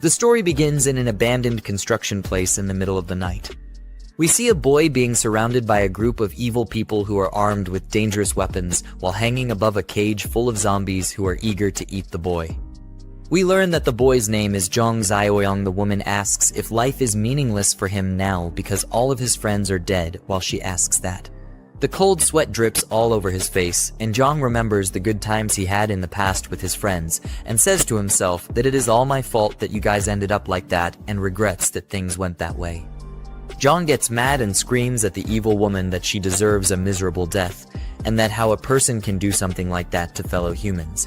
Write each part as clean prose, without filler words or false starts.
The story begins in an abandoned construction place in the middle of the night. We see a boy being surrounded by a group of evil people who are armed with dangerous weapons while hanging above a cage full of zombies who are eager to eat the boy. We learn that the boy's name is Jiang Zioyong. The woman asks if life is meaningless for him now because all of his friends are dead while she asks that. The cold sweat drips all over his face, and Jiang remembers the good times he had in the past with his friends, and says to himself that it is all my fault that you guys ended up like that, and regrets that things went that way. Jiang gets mad and screams at the evil woman that she deserves a miserable death, and that how a person can do something like that to fellow humans.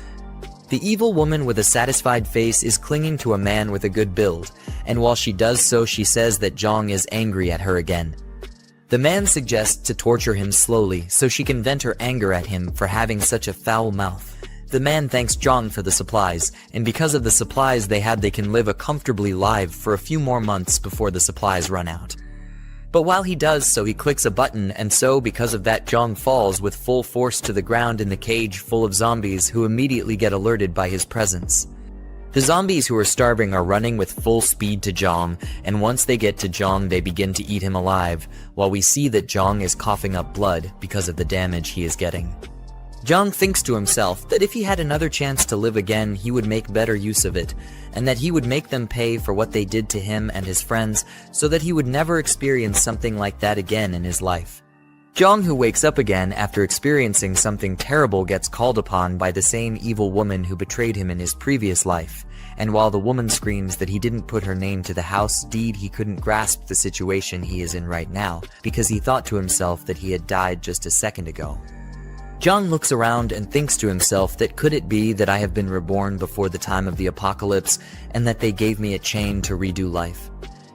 The evil woman with a satisfied face is clinging to a man with a good build, and while she does so she says that Jiang is angry at her again. The man suggests to torture him slowly so she can vent her anger at him for having such a foul mouth. The man thanks Jiang for the supplies, and because of the supplies they can live a comfortably live for a few more months before the supplies run out. But while he does so he clicks a button, and so because of that Jiang falls with full force to the ground in the cage full of zombies who immediately get alerted by his presence. The zombies who are starving are running with full speed to Jiang, and once they get to Jiang they begin to eat him alive, while we see that Jiang is coughing up blood because of the damage he is getting. Jiang thinks to himself that if he had another chance to live again he would make better use of it, and that he would make them pay for what they did to him and his friends so that he would never experience something like that again in his life. Jiang, who wakes up again after experiencing something terrible, gets called upon by the same evil woman who betrayed him in his previous life, and while the woman screams that he didn't put her name to the house deed he couldn't grasp the situation he is in right now because he thought to himself that he had died just a second ago. Jiang looks around and thinks to himself that could it be that I have been reborn before the time of the apocalypse and that they gave me a chain to redo life.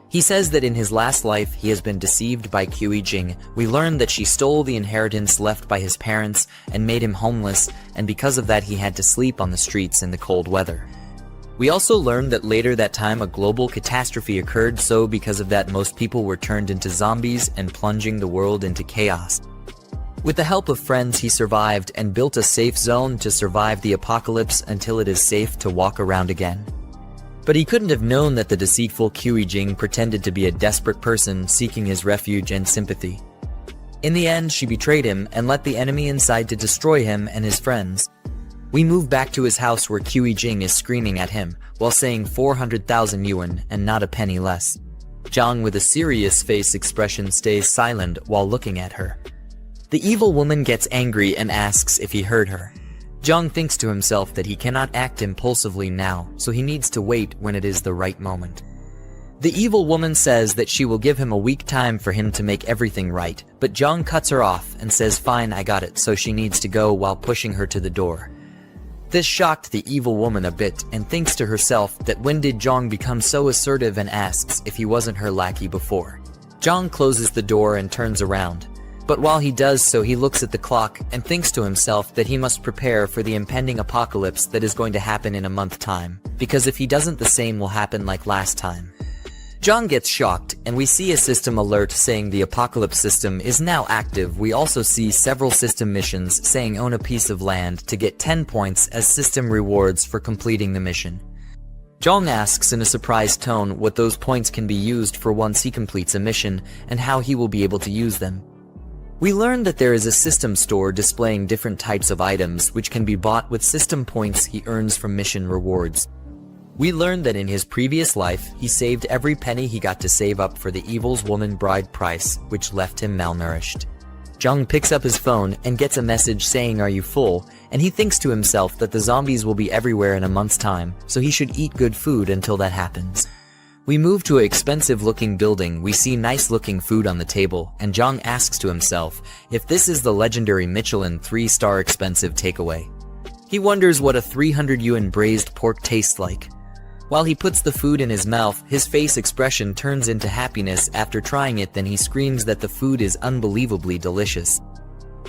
He says that in his last life he has been deceived by Jiang. We learn that she stole the inheritance left by his parents and made him homeless, and because of that he had to sleep on the streets in the cold weather. We also learn that later that time a global catastrophe occurred, so because of that most people were turned into zombies and plunging the world into chaos. With the help of friends he survived and built a safe zone to survive the apocalypse until it is safe to walk around again. But he couldn't have known that the deceitful Jiang pretended to be a desperate person seeking his refuge and sympathy. In the end, she betrayed him and let the enemy inside to destroy him and his friends. We move back to his house where Jiang is screaming at him while saying 400,000 yuan and not a penny less. Jiang, with a serious face expression, stays silent while looking at her. The evil woman gets angry and asks if he heard her. Jiang thinks to himself that he cannot act impulsively now, so he needs to wait when it is the right moment. The evil woman says that she will give him a week time for him to make everything right, but Jiang cuts her off and says fine, I got it, so she needs to go while pushing her to the door. This shocked the evil woman a bit and thinks to herself that when did Jiang become so assertive, and asks if he wasn't her lackey before. Jiang closes the door and turns around. But while he does so he looks at the clock and thinks to himself that he must prepare for the impending apocalypse that is going to happen in a month's time, because if he doesn't the same will happen like last time. Jiang gets shocked and we see a system alert saying the apocalypse system is now active. We also see several system missions saying own a piece of land to get 10 points as system rewards for completing the mission. Jiang asks in a surprised tone what those points can be used for once he completes a mission and how he will be able to use them. We learn that there is a system store displaying different types of items which can be bought with system points he earns from mission rewards. We learn that in his previous life, he saved every penny he got to save up for the evil's woman bride price, which left him malnourished. Jiang picks up his phone and gets a message saying are you full, and he thinks to himself that the zombies will be everywhere in a month's time, so he should eat good food until that happens. We move to an expensive-looking building. We see nice-looking food on the table, and Jiang asks to himself if this is the legendary Michelin 3-star expensive takeaway. He wonders what a 300 yuan braised pork tastes like. While he puts the food in his mouth, his face expression turns into happiness after trying it, then he screams that the food is unbelievably delicious.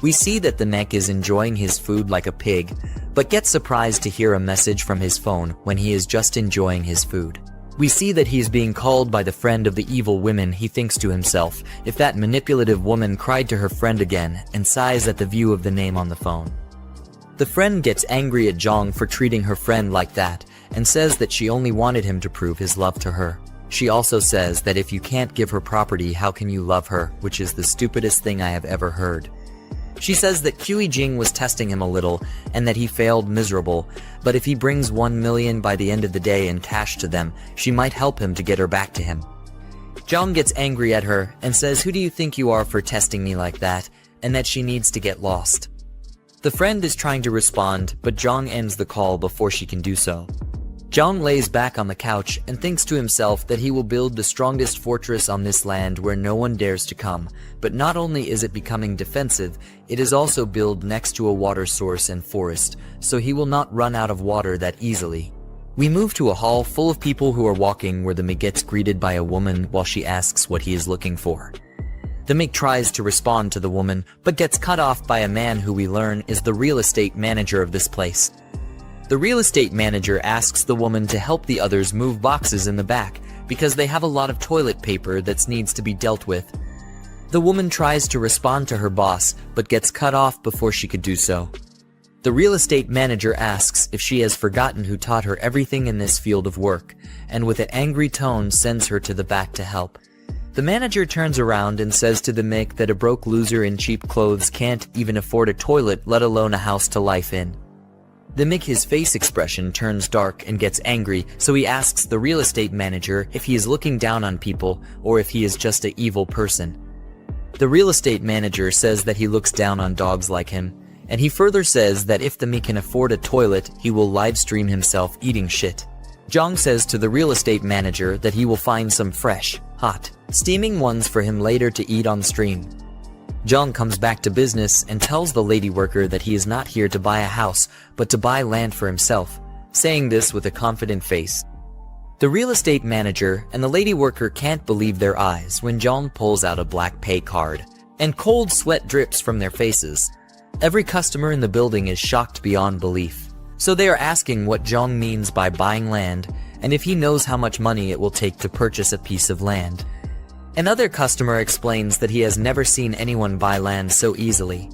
We see that the mech is enjoying his food like a pig, but gets surprised to hear a message from his phone when he is just enjoying his food. We see that he is being called by the friend of the evil woman. He thinks to himself if that manipulative woman cried to her friend again and sighs at the view of the name on the phone. The friend gets angry at Jiang for treating her friend like that, and says that she only wanted him to prove his love to her. She also says that if you can't give her property, how can you love her, which is the stupidest thing I have ever heard. She says that Jiang was testing him a little and that he failed miserable, but if he brings 1 million by the end of the day in cash to them, she might help him to get her back to him. Jiang gets angry at her and says, "Who do you think you are for testing me like that?" and that she needs to get lost. The friend is trying to respond, but Jiang ends the call before she can do so. Jiang lays back on the couch and thinks to himself that he will build the strongest fortress on this land where no one dares to come, but not only is it becoming defensive, it is also built next to a water source and forest, so he will not run out of water that easily. We move to a hall full of people who are walking where the Mig gets greeted by a woman while she asks what he is looking for. The Mig tries to respond to the woman, but gets cut off by a man who we learn is the real estate manager of this place. The real estate manager asks the woman to help the others move boxes in the back because they have a lot of toilet paper that needs to be dealt with. The woman tries to respond to her boss, but gets cut off before she could do so. The real estate manager asks if she has forgotten who taught her everything in this field of work, and with an angry tone sends her to the back to help. The manager turns around and says to the Mick that a broke loser in cheap clothes can't even afford a toilet, let alone a house to life in. The Mick, his face expression turns dark and gets angry, so he asks the real estate manager if he is looking down on people or if he is just an evil person. The real estate manager says that he looks down on dogs like him, and he further says that if the Mick can afford a toilet, he will live stream himself eating shit. Jiang says to the real estate manager that he will find some fresh, hot, steaming ones for him later to eat on stream. Jiang comes back to business and tells the lady worker that he is not here to buy a house, but to buy land for himself, saying this with a confident face. The real estate manager and the lady worker can't believe their eyes when Jiang pulls out a black pay card, and cold sweat drips from their faces. Every customer in the building is shocked beyond belief, so they are asking what Jiang means by buying land, and if he knows how much money it will take to purchase a piece of land. Another customer explains that he has never seen anyone buy land so easily.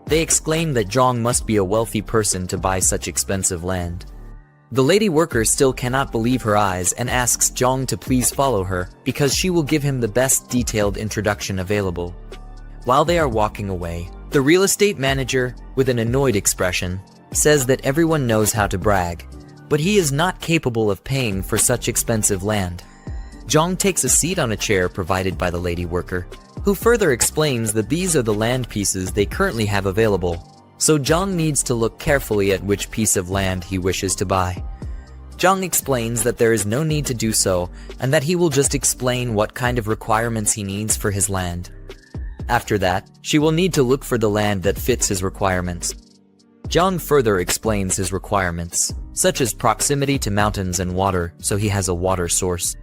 They exclaim that Jiang must be a wealthy person to buy such expensive land. The lady worker still cannot believe her eyes and asks Jiang to please follow her because she will give him the best detailed introduction available. While they are walking away, the real estate manager, with an annoyed expression, says that everyone knows how to brag, but he is not capable of paying for such expensive land. Jiang takes a seat on a chair provided by the lady worker, who further explains that these are the land pieces they currently have available, so Jiang needs to look carefully at which piece of land he wishes to buy. Jiang explains that there is no need to do so, and that he will just explain what kind of requirements he needs for his land. After that, she will need to look for the land that fits his requirements. Jiang further explains his requirements, such as proximity to mountains and water, so he has a water source.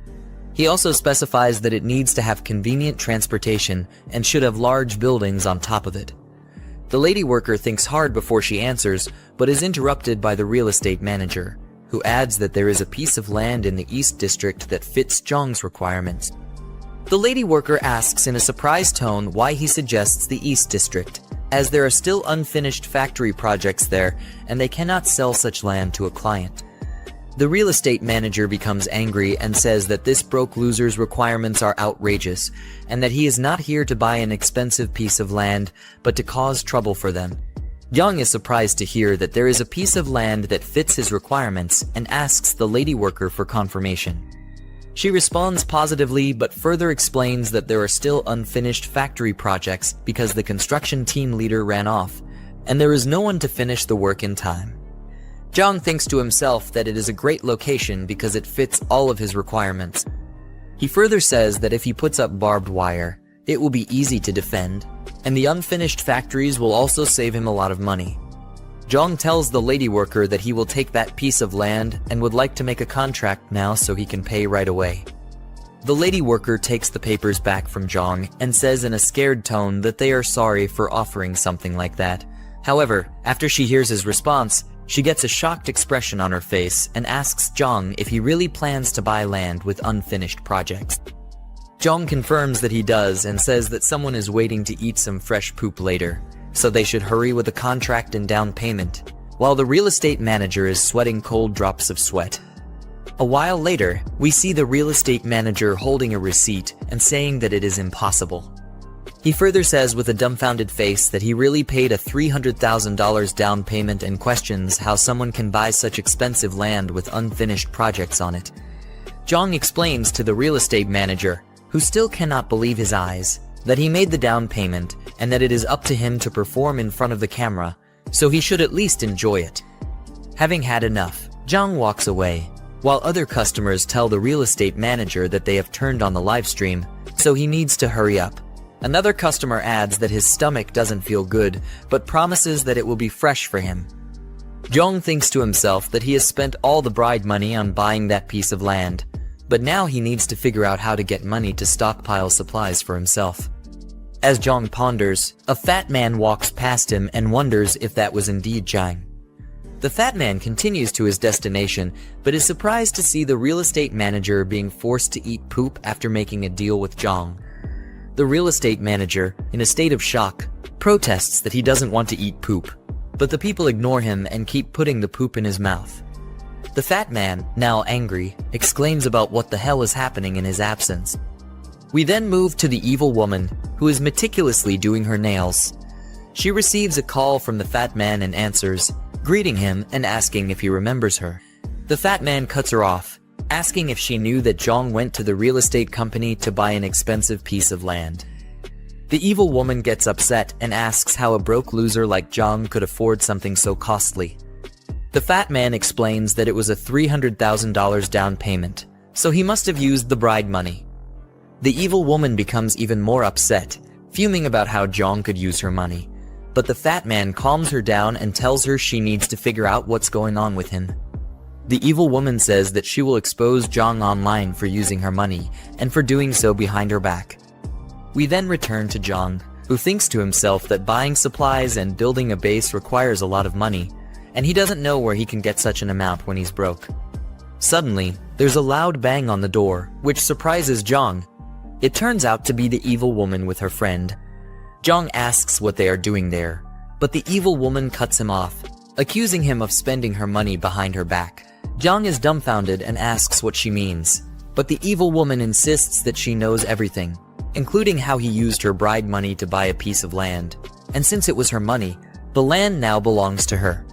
He also specifies that it needs to have convenient transportation and should have large buildings on top of it. The lady worker thinks hard before she answers, but is interrupted by the real estate manager, who adds that there is a piece of land in the East District that fits Jiang's requirements. The lady worker asks in a surprised tone why he suggests the East District, as there are still unfinished factory projects there and they cannot sell such land to a client. The real estate manager becomes angry and says that this broke loser's requirements are outrageous, and that he is not here to buy an expensive piece of land, but to cause trouble for them. Jiang is surprised to hear that there is a piece of land that fits his requirements and asks the lady worker for confirmation. She responds positively, but further explains that there are still unfinished factory projects because the construction team leader ran off, and there is no one to finish the work in time. Jiang thinks to himself that it is a great location because it fits all of his requirements. He further says that if he puts up barbed wire, it will be easy to defend, and the unfinished factories will also save him a lot of money. Jiang tells the lady worker that he will take that piece of land and would like to make a contract now so he can pay right away. The lady worker takes the papers back from Jiang and says in a scared tone that they are sorry for offering something like that. However, after she hears his response, she gets a shocked expression on her face and asks Jiang if he really plans to buy land with unfinished projects. Jiang confirms that he does and says that someone is waiting to eat some fresh poop later, so they should hurry with the contract and down payment, while the real estate manager is sweating cold drops of sweat. A while later, we see the real estate manager holding a receipt and saying that it is impossible. He further says with a dumbfounded face that he really paid a $300,000 down payment and questions how someone can buy such expensive land with unfinished projects on it. Jiang explains to the real estate manager, who still cannot believe his eyes, that he made the down payment and that it is up to him to perform in front of the camera, so he should at least enjoy it. Having had enough, Jiang walks away, while other customers tell the real estate manager that they have turned on the live stream, so he needs to hurry up. Another customer adds that his stomach doesn't feel good, but promises that it will be fresh for him. Jiang thinks to himself that he has spent all the bride money on buying that piece of land, but now he needs to figure out how to get money to stockpile supplies for himself. As Jiang ponders, a fat man walks past him and wonders if that was indeed Jiang. The fat man continues to his destination, but is surprised to see the real estate manager being forced to eat poop after making a deal with Jiang. The real estate manager, in a state of shock, protests that he doesn't want to eat poop, but the people ignore him and keep putting the poop in his mouth. The fat man, now angry, exclaims about what the hell is happening in his absence. We then move to the evil woman, who is meticulously doing her nails. She receives a call from the fat man and answers, greeting him and asking if he remembers her. The fat man cuts her off, asking if she knew that Jiang went to the real estate company to buy an expensive piece of land. The evil woman gets upset and asks how a broke loser like Jiang could afford something so costly. The fat man explains that it was a $300,000 down payment, so he must have used the bride money. The evil woman becomes even more upset, fuming about how Jiang could use her money, but the fat man calms her down and tells her she needs to figure out what's going on with him. The evil woman says that she will expose Jiang online for using her money, and for doing so behind her back. We then return to Jiang, who thinks to himself that buying supplies and building a base requires a lot of money, and he doesn't know where he can get such an amount when he's broke. Suddenly, there's a loud bang on the door, which surprises Jiang. It turns out to be the evil woman with her friend. Jiang asks what they are doing there, but the evil woman cuts him off, accusing him of spending her money behind her back. Jiang is dumbfounded and asks what she means, but the evil woman insists that she knows everything, including how he used her bride money to buy a piece of land, and since it was her money, the land now belongs to her.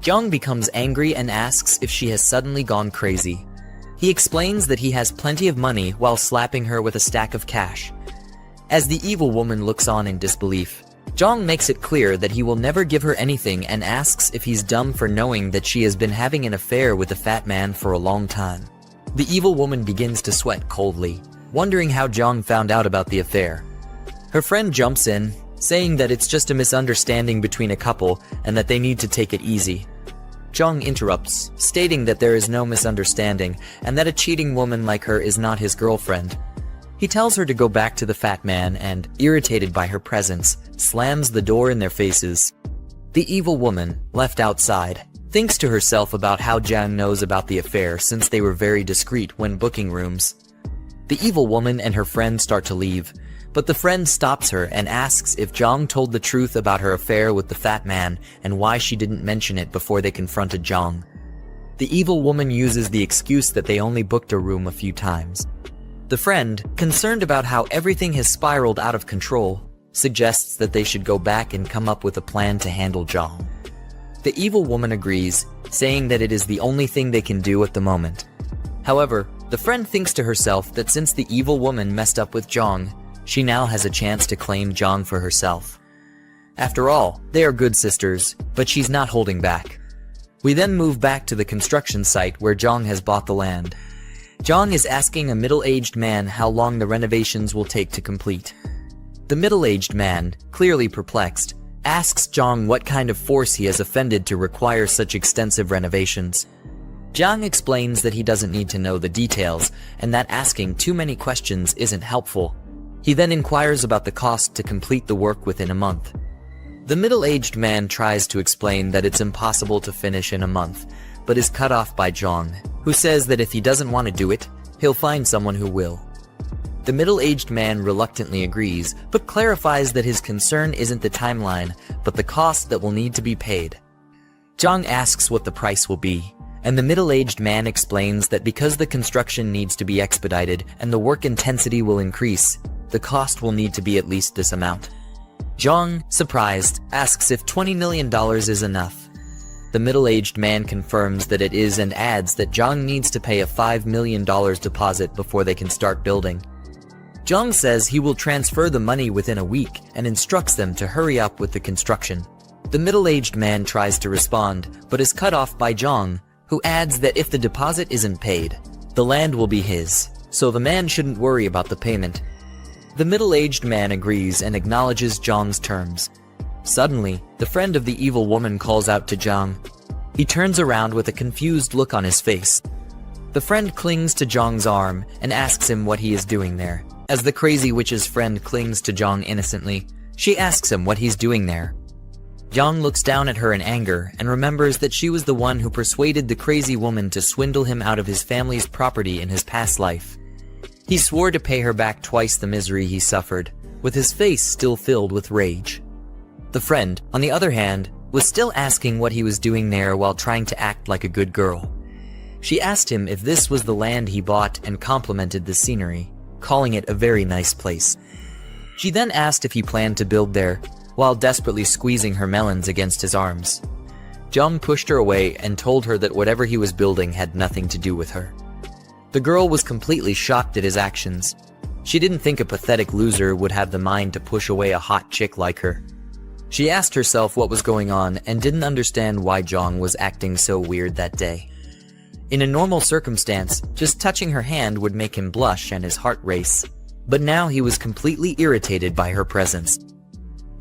Jiang becomes angry and asks if she has suddenly gone crazy. He explains that he has plenty of money while slapping her with a stack of cash. As the evil woman looks on in disbelief, Jiang makes it clear that he will never give her anything and asks if he's dumb for knowing that she has been having an affair with the fat man for a long time. The evil woman begins to sweat coldly, wondering how Jiang found out about the affair. Her friend jumps in, saying that it's just a misunderstanding between a couple and that they need to take it easy. Jiang interrupts, stating that there is no misunderstanding and that a cheating woman like her is not his girlfriend. He tells her to go back to the fat man and, irritated by her presence, slams the door in their faces. The evil woman, left outside, thinks to herself about how Jiang knows about the affair since they were very discreet when booking rooms. The evil woman and her friend start to leave, but the friend stops her and asks if Jiang told the truth about her affair with the fat man and why she didn't mention it before they confronted Jiang. The evil woman uses the excuse that they only booked a room a few times. The friend, concerned about how everything has spiraled out of control, suggests that they should go back and come up with a plan to handle Jiang. The evil woman agrees, saying that it is the only thing they can do at the moment. However, the friend thinks to herself that since the evil woman messed up with Jiang, she now has a chance to claim Jiang for herself. After all, they are good sisters, but she's not holding back. We then move back to the construction site where Jiang has bought the land. Jiang is asking a middle-aged man how long the renovations will take to complete. The middle-aged man, clearly perplexed, asks Jiang what kind of force he has offended to require such extensive renovations. Jiang explains that he doesn't need to know the details, and that asking too many questions isn't helpful. He then inquires about the cost to complete the work within a month. The middle-aged man tries to explain that it's impossible to finish in a month, but is cut off by Jiang, who says that if he doesn't want to do it, he'll find someone who will. The middle-aged man reluctantly agrees, but clarifies that his concern isn't the timeline, but the cost that will need to be paid. Jiang asks what the price will be, and the middle-aged man explains that because the construction needs to be expedited and the work intensity will increase, the cost will need to be at least this amount. Jiang, surprised, asks if $20 million is enough. The middle-aged man confirms that it is and adds that Jiang needs to pay a $5 million deposit before they can start building. Jiang says he will transfer the money within a week and instructs them to hurry up with the construction. The middle-aged man tries to respond, but is cut off by Jiang, who adds that if the deposit isn't paid, the land will be his, so the man shouldn't worry about the payment. The middle-aged man agrees and acknowledges Jiang's terms. Suddenly, the friend of the evil woman calls out to Jiang. He turns around with a confused look on his face. The friend clings to Jiang's arm and asks him what he is doing there. As the crazy witch's friend clings to Jiang innocently, she asks him what he's doing there. Jiang looks down at her in anger and remembers that she was the one who persuaded the crazy woman to swindle him out of his family's property in his past life. He swore to pay her back twice the misery he suffered, with his face still filled with rage. The friend, on the other hand, was still asking what he was doing there while trying to act like a good girl. She asked him if this was the land he bought and complimented the scenery, calling it a very nice place. She then asked if he planned to build there, while desperately squeezing her melons against his arms. Jiang pushed her away and told her that whatever he was building had nothing to do with her. The girl was completely shocked at his actions. She didn't think a pathetic loser would have the mind to push away a hot chick like her. She asked herself what was going on and didn't understand why Jiang was acting so weird that day. In a normal circumstance, just touching her hand would make him blush and his heart race. But now he was completely irritated by her presence.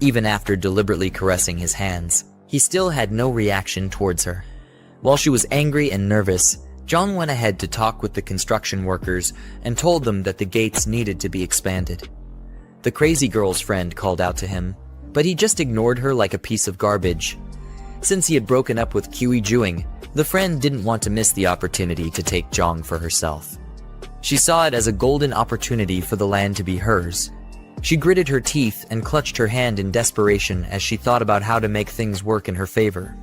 Even after deliberately caressing his hands, he still had no reaction towards her. While she was angry and nervous, Jiang went ahead to talk with the construction workers and told them that the gates needed to be expanded. The crazy girl's friend called out to him, but he just ignored her like a piece of garbage. Since he had broken up with Jiang, the friend didn't want to miss the opportunity to take Jiang for herself. She saw it as a golden opportunity for the land to be hers. She gritted her teeth and clutched her hand in desperation as she thought about how to make things work in her favor.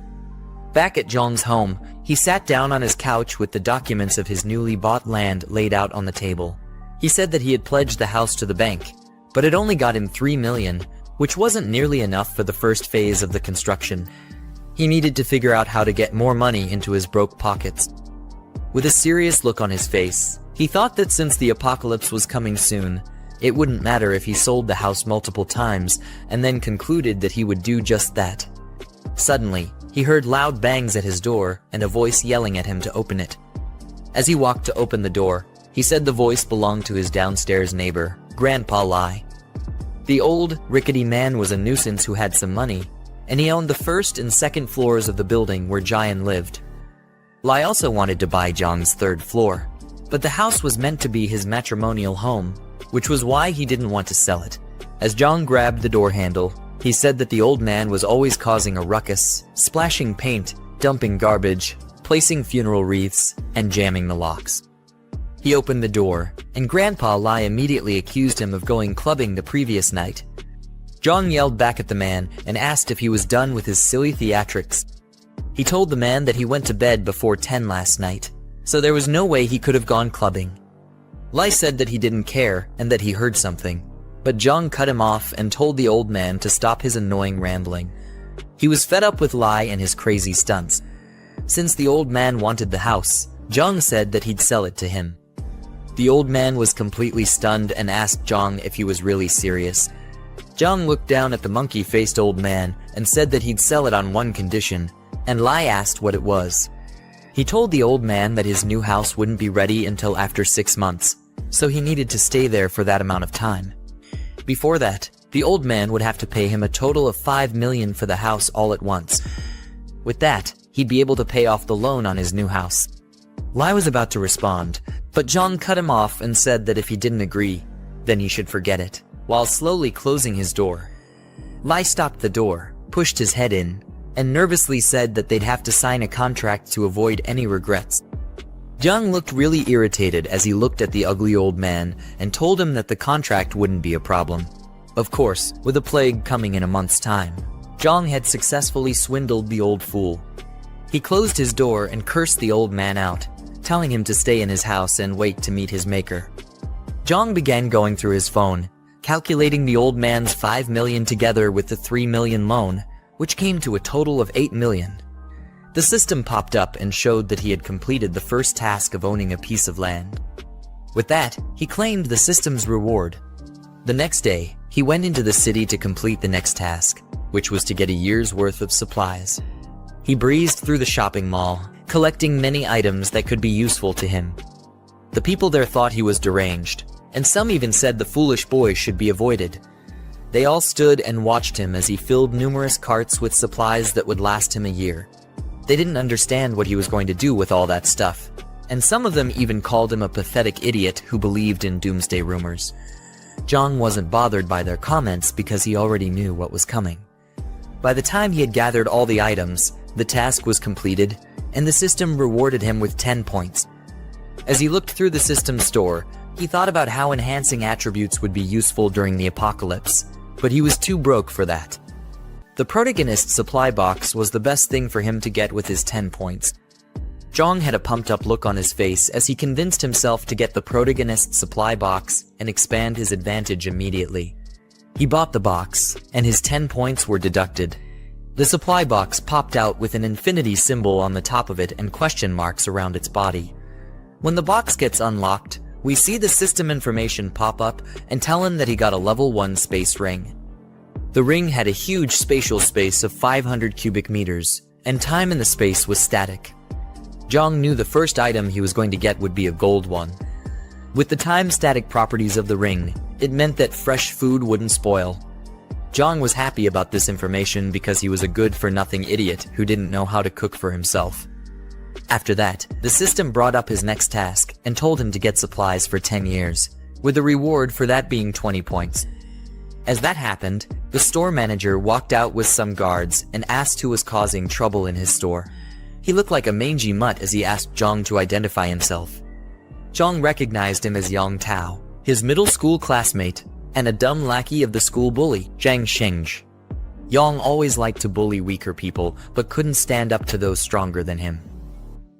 Back at Jiang's home, he sat down on his couch with the documents of his newly bought land laid out on the table. He said that he had pledged the house to the bank, but it only got him $3 million, which wasn't nearly enough for the first phase of the construction. He needed to figure out how to get more money into his broke pockets. With a serious look on his face, he thought that since the apocalypse was coming soon, it wouldn't matter if he sold the house multiple times, and then concluded that he would do just that. Suddenly, he heard loud bangs at his door and a voice yelling at him to open it. As he walked to open the door, he said the voice belonged to his downstairs neighbor, Grandpa Lai. The old, rickety man was a nuisance who had some money, and he owned the first and second floors of the building where Jiang lived. Lai also wanted to buy Jiang's third floor, but the house was meant to be his matrimonial home, which was why he didn't want to sell it. As Jiang grabbed the door handle, he said that the old man was always causing a ruckus, splashing paint, dumping garbage, placing funeral wreaths, and jamming the locks. He opened the door, and Grandpa Lai immediately accused him of going clubbing the previous night. Jiang yelled back at the man and asked if he was done with his silly theatrics. He told the man that he went to bed before 10 last night, so there was no way he could have gone clubbing. Lai said that he didn't care and that he heard something, but Jiang cut him off and told the old man to stop his annoying rambling. He was fed up with Lai and his crazy stunts. Since the old man wanted the house, Jiang said that he'd sell it to him. The old man was completely stunned and asked Jiang if he was really serious. Jiang looked down at the monkey-faced old man and said that he'd sell it on one condition, and Lai asked what it was. He told the old man that his new house wouldn't be ready until after 6 months, so he needed to stay there for that amount of time. Before that, the old man would have to pay him a total of $5 million for the house all at once. With that, he'd be able to pay off the loan on his new house. Lai was about to respond, but Jiang cut him off and said that if he didn't agree, then he should forget it, while slowly closing his door. Lai stopped the door, pushed his head in, and nervously said that they'd have to sign a contract to avoid any regrets. Jiang looked really irritated as he looked at the ugly old man and told him that the contract wouldn't be a problem. Of course, with a plague coming in a month's time, Jiang had successfully swindled the old fool. He closed his door and cursed the old man out, telling him to stay in his house and wait to meet his maker. Jiang began going through his phone, calculating the old man's 5 million together with the 3 million loan, which came to a total of 8 million. The system popped up and showed that he had completed the first task of owning a piece of land. With that, he claimed the system's reward. The next day, he went into the city to complete the next task, which was to get a year's worth of supplies. He breezed through the shopping mall, collecting many items that could be useful to him. The people there thought he was deranged, and some even said the foolish boy should be avoided. They all stood and watched him as he filled numerous carts with supplies that would last him a year. They didn't understand what he was going to do with all that stuff, and some of them even called him a pathetic idiot who believed in doomsday rumors. Jiang wasn't bothered by their comments because he already knew what was coming. By the time he had gathered all the items, the task was completed, and the system rewarded him with 10 points. As he looked through the system store, he thought about how enhancing attributes would be useful during the apocalypse, but he was too broke for that. The protagonist's supply box was the best thing for him to get with his 10 points. Jiang had a pumped-up look on his face as he convinced himself to get the protagonist's supply box and expand his advantage immediately. He bought the box, and his 10 points were deducted. The supply box popped out with an infinity symbol on the top of it and question marks around its body. When the box gets unlocked, we see the system information pop up and tell him that he got a level 1 space ring. The ring had a huge spatial space of 500 cubic meters, and time in the space was static. Jiang knew the first item he was going to get would be a gold one. With the time-static properties of the ring, it meant that fresh food wouldn't spoil. Jiang was happy about this information because he was a good-for-nothing idiot who didn't know how to cook for himself. After that, the system brought up his next task and told him to get supplies for 10 years, with the reward for that being 20 points. As that happened, the store manager walked out with some guards and asked who was causing trouble in his store. He looked like a mangy mutt as he asked Jiang to identify himself. Jiang recognized him as Yang Tao, his middle school classmate, and a dumb lackey of the school bully, Zhang Shengzhi. Yang always liked to bully weaker people, but couldn't stand up to those stronger than him.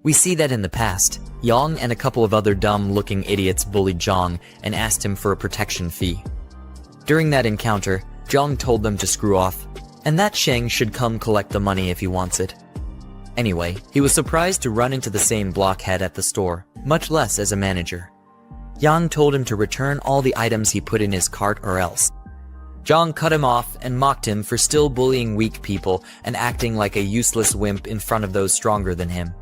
We see that in the past, Yang and a couple of other dumb-looking idiots bullied Jiang and asked him for a protection fee. During that encounter, Jiang told them to screw off, and that Sheng should come collect the money if he wants it. Anyway, he was surprised to run into the same blockhead at the store, much less as a manager. Yang told him to return all the items he put in his cart or else. Jiang cut him off and mocked him for still bullying weak people and acting like a useless wimp in front of those stronger than him.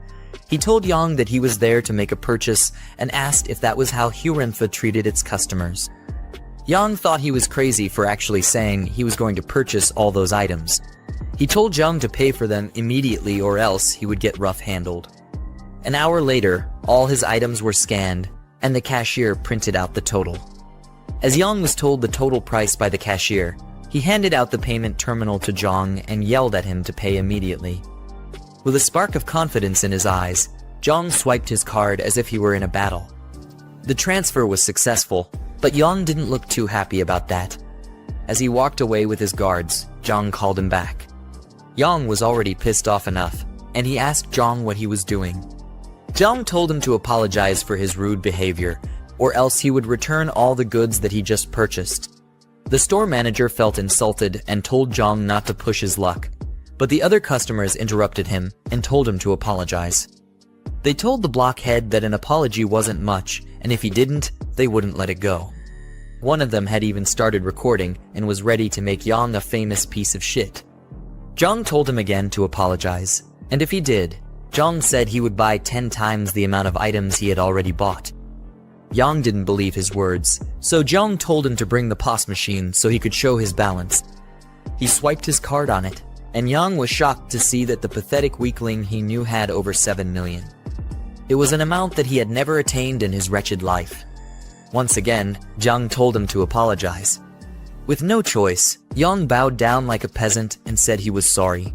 He told Yang that he was there to make a purchase and asked if that was how Hurenfa treated its customers. Yang thought he was crazy for actually saying he was going to purchase all those items. He told Jiang to pay for them immediately or else he would get rough-handled. An hour later, all his items were scanned, and the cashier printed out the total. As Yang was told the total price by the cashier, he handed out the payment terminal to Jiang and yelled at him to pay immediately. With a spark of confidence in his eyes, Jiang swiped his card as if he were in a battle. The transfer was successful, but Yang didn't look too happy about that. As he walked away with his guards, Jiang called him back. Yang was already pissed off enough, and he asked Jiang what he was doing. Jiang told him to apologize for his rude behavior, or else he would return all the goods that he just purchased. The store manager felt insulted and told Jiang not to push his luck, but the other customers interrupted him and told him to apologize. They told the blockhead that an apology wasn't much, and if he didn't, they wouldn't let it go. One of them had even started recording and was ready to make Yang a famous piece of shit. Jiang told him again to apologize, and if he did, Jiang said he would buy 10 times the amount of items he had already bought. Yang didn't believe his words, so Jiang told him to bring the POS machine so he could show his balance. He swiped his card on it, and Yang was shocked to see that the pathetic weakling he knew had over 7 million. It was an amount that he had never attained in his wretched life. Once again, Jiang told him to apologize. With no choice, Yang bowed down like a peasant and said he was sorry.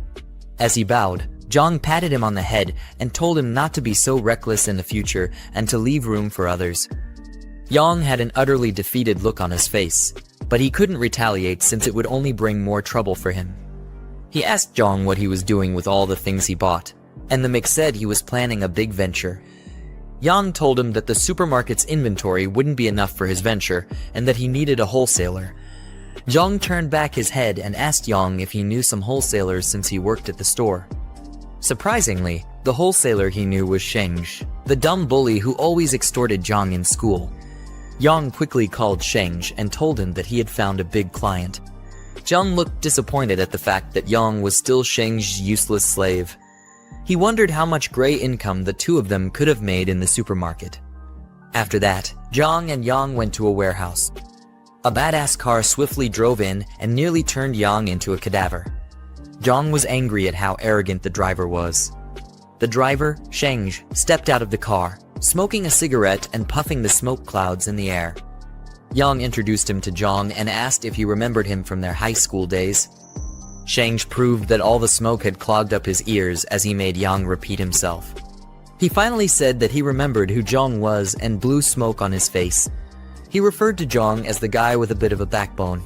As he bowed, Jiang patted him on the head and told him not to be so reckless in the future and to leave room for others. Yang had an utterly defeated look on his face, but he couldn't retaliate since it would only bring more trouble for him. He asked Jiang what he was doing with all the things he bought, and the mix said he was planning a big venture. Jiang told him that the supermarket's inventory wouldn't be enough for his venture, and that he needed a wholesaler. Jiang turned back his head and asked Jiang if he knew some wholesalers since he worked at the store. Surprisingly, the wholesaler he knew was Sheng, the dumb bully who always extorted Jiang in school. Jiang quickly called Sheng and told him that he had found a big client. Jiang looked disappointed at the fact that Jiang was still Sheng's useless slave. He wondered how much gray income the two of them could have made in the supermarket. After that, Jiang and Jiang went to a warehouse. A badass car swiftly drove in and nearly turned Jiang into a cadaver. Jiang was angry at how arrogant the driver was. The driver, Sheng, stepped out of the car, smoking a cigarette and puffing the smoke clouds in the air. Jiang introduced him to Jiang and asked if he remembered him from their high school days. Sheng proved that all the smoke had clogged up his ears as he made Jiang repeat himself. He finally said that he remembered who Jiang was and blew smoke on his face. He referred to Jiang as the guy with a bit of a backbone.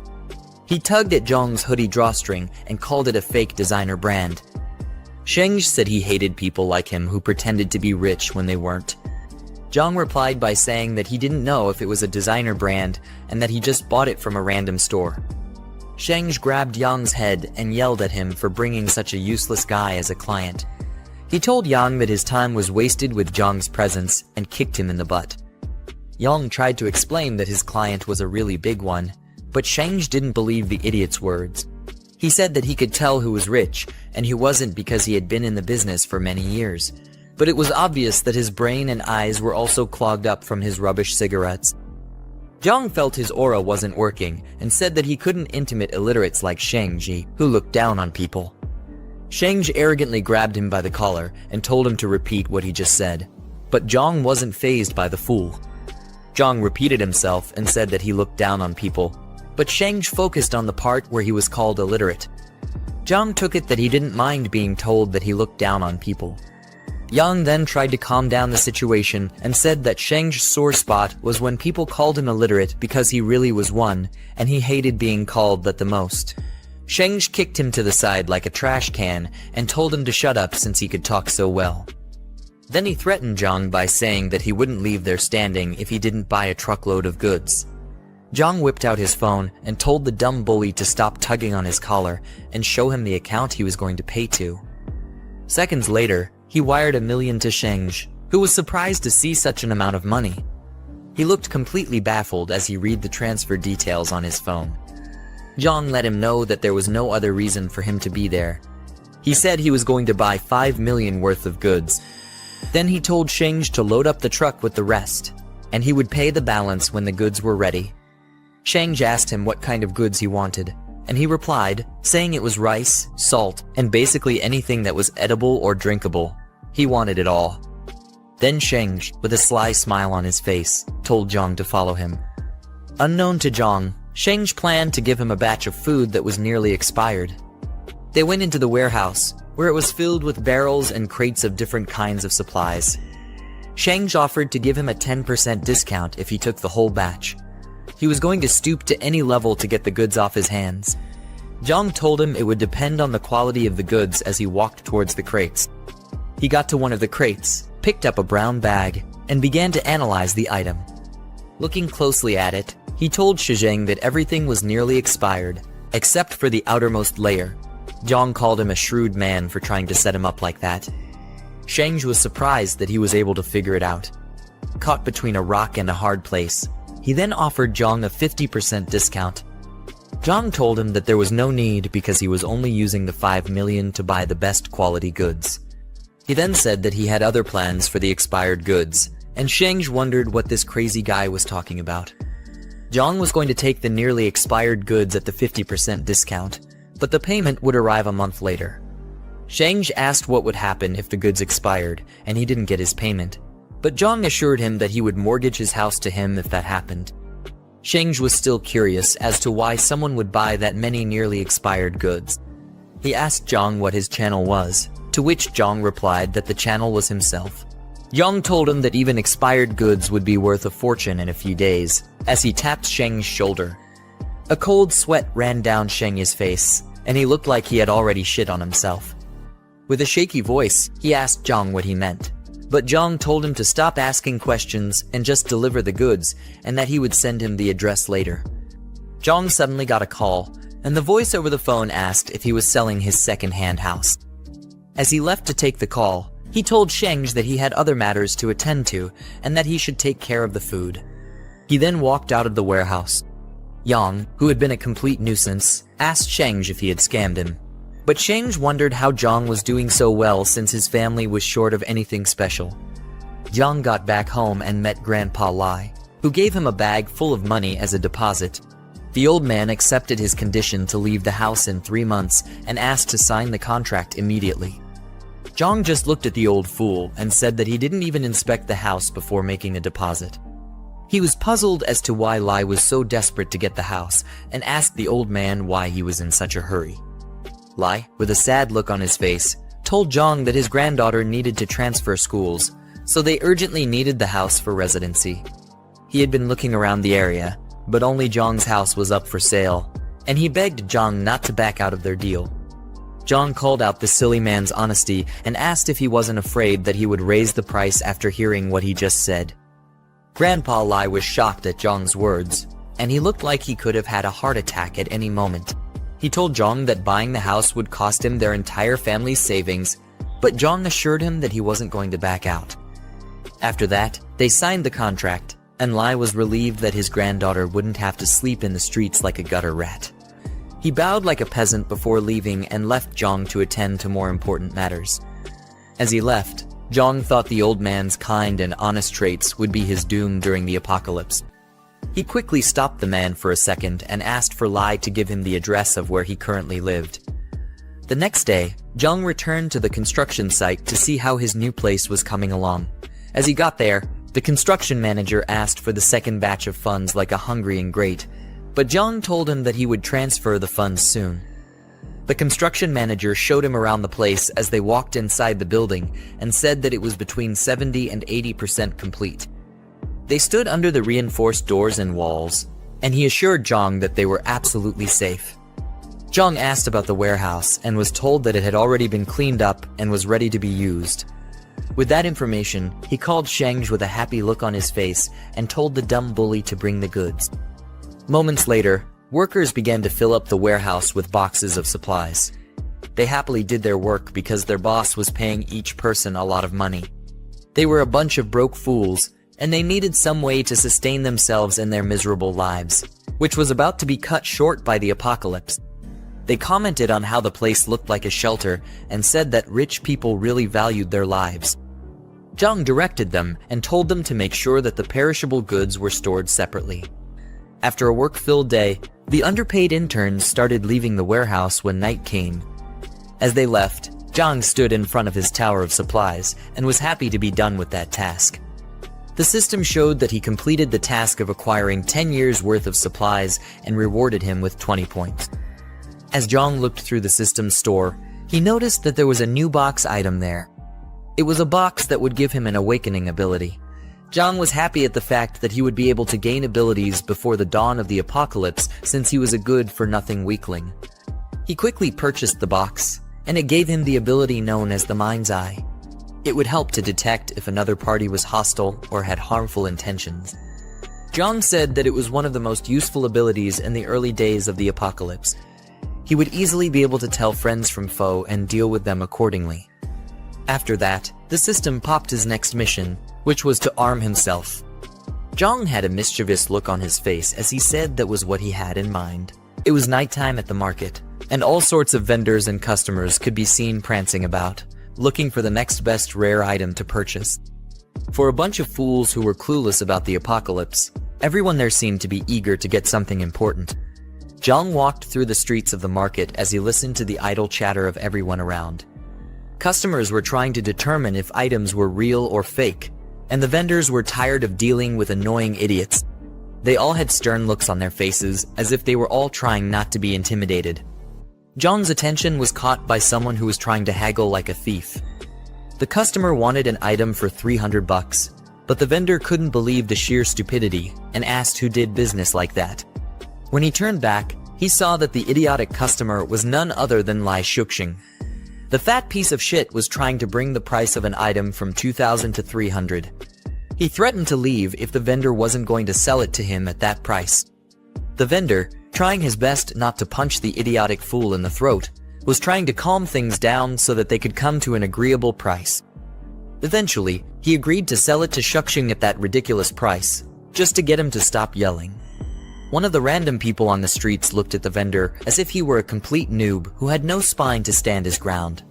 He tugged at Jiang's hoodie drawstring and called it a fake designer brand. Sheng said he hated people like him who pretended to be rich when they weren't. Jiang replied by saying that he didn't know if it was a designer brand and that he just bought it from a random store. Sheng grabbed Jiang's head and yelled at him for bringing such a useless guy as a client. He told Jiang that his time was wasted with Jiang's presence and kicked him in the butt. Jiang tried to explain that his client was a really big one, but Sheng didn't believe the idiot's words. He said that he could tell who was rich, and he wasn't because he had been in the business for many years. But it was obvious that his brain and eyes were also clogged up from his rubbish cigarettes. Jiang felt his aura wasn't working and said that he couldn't intimate illiterates like Sheng, who looked down on people. Sheng arrogantly grabbed him by the collar and told him to repeat what he just said. But Jiang wasn't fazed by the fool. Jiang repeated himself and said that he looked down on people, but Sheng focused on the part where he was called illiterate. Jiang took it that he didn't mind being told that he looked down on people. Jiang then tried to calm down the situation and said that Sheng's sore spot was when people called him illiterate because he really was one, and he hated being called that the most. Sheng kicked him to the side like a trash can and told him to shut up since he could talk so well. Then he threatened Jiang by saying that he wouldn't leave there standing if he didn't buy a truckload of goods. Jiang whipped out his phone and told the dumb bully to stop tugging on his collar and show him the account he was going to pay to. Seconds later, he wired $1 million to Sheng, who was surprised to see such an amount of money. He looked completely baffled as he read the transfer details on his phone. Jiang let him know that there was no other reason for him to be there. He said he was going to buy $5 million worth of goods. Then he told Sheng to load up the truck with the rest, and he would pay the balance when the goods were ready. Sheng asked him what kind of goods he wanted, and he replied, saying it was rice, salt, and basically anything that was edible or drinkable. He wanted it all. Then Sheng, with a sly smile on his face, told Jiang to follow him. Unknown to Jiang, Sheng planned to give him a batch of food that was nearly expired. They went into the warehouse, where it was filled with barrels and crates of different kinds of supplies. Sheng offered to give him a 10% discount if he took the whole batch. He was going to stoop to any level to get the goods off his hands. Jiang told him it would depend on the quality of the goods as he walked towards the crates. He got to one of the crates, picked up a brown bag, and began to analyze the item. Looking closely at it, he told Sheng that everything was nearly expired, except for the outermost layer. Jiang called him a shrewd man for trying to set him up like that. Sheng was surprised that he was able to figure it out. Caught between a rock and a hard place, he then offered Jiang a 50% discount. Jiang told him that there was no need because he was only using the $5 million to buy the best quality goods. He then said that he had other plans for the expired goods, and Sheng wondered what this crazy guy was talking about. Jiang was going to take the nearly expired goods at the 50% discount, but the payment would arrive a month later. Sheng asked what would happen if the goods expired, and he didn't get his payment. But Jiang assured him that he would mortgage his house to him if that happened. Sheng was still curious as to why someone would buy that many nearly expired goods. He asked Jiang what his channel was, to which Jiang replied that the channel was himself. Jiang told him that even expired goods would be worth a fortune in a few days, as he tapped Sheng's shoulder. A cold sweat ran down Sheng's face, and he looked like he had already shit on himself. With a shaky voice, he asked Jiang what he meant. But Jiang told him to stop asking questions and just deliver the goods, and that he would send him the address later. Jiang suddenly got a call, and the voice over the phone asked if he was selling his second-hand house. As he left to take the call, he told Sheng that he had other matters to attend to, and that he should take care of the food. He then walked out of the warehouse. Yang, who had been a complete nuisance, asked Sheng if he had scammed him. But Sheng wondered how Jiang was doing so well since his family was short of anything special. Jiang got back home and met Grandpa Lai, who gave him a bag full of money as a deposit. The old man accepted his condition to leave the house in 3 months and asked to sign the contract immediately. Jiang just looked at the old fool and said that he didn't even inspect the house before making a deposit. He was puzzled as to why Lai was so desperate to get the house and asked the old man why he was in such a hurry. Lai, with a sad look on his face, told Jiang that his granddaughter needed to transfer schools, so they urgently needed the house for residency. He had been looking around the area, but only Jiang's house was up for sale, and he begged Jiang not to back out of their deal. Jiang called out the silly man's honesty and asked if he wasn't afraid that he would raise the price after hearing what he just said. Grandpa Lai was shocked at Jiang's words, and he looked like he could have had a heart attack at any moment. He told Jiang that buying the house would cost him their entire family's savings, but Jiang assured him that he wasn't going to back out. After that, they signed the contract, and Lai was relieved that his granddaughter wouldn't have to sleep in the streets like a gutter rat. He bowed like a peasant before leaving and left Jiang to attend to more important matters. As he left, Jiang thought the old man's kind and honest traits would be his doom during the apocalypse. He quickly stopped the man for a second and asked for Lai to give him the address of where he currently lived. The next day, Jiang returned to the construction site to see how his new place was coming along. As he got there, the construction manager asked for the second batch of funds like a hungry ingrate, but Jiang told him that he would transfer the funds soon. The construction manager showed him around the place as they walked inside the building and said that it was between 70 and 80% complete. They stood under the reinforced doors and walls, and he assured Jiang that they were absolutely safe. Jiang asked about the warehouse and was told that it had already been cleaned up and was ready to be used. With that information, he called Sheng with a happy look on his face and told the dumb bully to bring the goods. Moments later, workers began to fill up the warehouse with boxes of supplies. They happily did their work because their boss was paying each person a lot of money. They were a bunch of broke fools, and they needed some way to sustain themselves in their miserable lives, which was about to be cut short by the apocalypse. They commented on how the place looked like a shelter and said that rich people really valued their lives. Jiang directed them and told them to make sure that the perishable goods were stored separately. After a work-filled day, the underpaid interns started leaving the warehouse when night came. As they left, Jiang stood in front of his tower of supplies and was happy to be done with that task. The system showed that he completed the task of acquiring 10 years' worth of supplies and rewarded him with 20 points. As Jiang looked through the system's store, he noticed that there was a new box item there. It was a box that would give him an awakening ability. Jiang was happy at the fact that he would be able to gain abilities before the dawn of the apocalypse since he was a good-for-nothing weakling. He quickly purchased the box, and it gave him the ability known as the Mind's Eye. It would help to detect if another party was hostile or had harmful intentions. Jiang said that it was one of the most useful abilities in the early days of the apocalypse. He would easily be able to tell friends from foe and deal with them accordingly. After that, the system popped his next mission, which was to arm himself. Jiang had a mischievous look on his face as he said that was what he had in mind. It was nighttime at the market, and all sorts of vendors and customers could be seen prancing about, looking for the next best rare item to purchase. For a bunch of fools who were clueless about the apocalypse, everyone there seemed to be eager to get something important. Jiang walked through the streets of the market as he listened to the idle chatter of everyone around. Customers were trying to determine if items were real or fake, and the vendors were tired of dealing with annoying idiots. They all had stern looks on their faces, as if they were all trying not to be intimidated. Jiang's attention was caught by someone who was trying to haggle like a thief. The customer wanted an item for $300, but the vendor couldn't believe the sheer stupidity and asked who did business like that. When he turned back, he saw that the idiotic customer was none other than Lai Shuxing. The fat piece of shit was trying to bring the price of an item from 2,000 to 300. He threatened to leave if the vendor wasn't going to sell it to him at that price. The vendor, trying his best not to punch the idiotic fool in the throat, was trying to calm things down so that they could come to an agreeable price. Eventually, he agreed to sell it to Shuxing at that ridiculous price, just to get him to stop yelling. One of the random people on the streets looked at the vendor as if he were a complete noob who had no spine to stand his ground.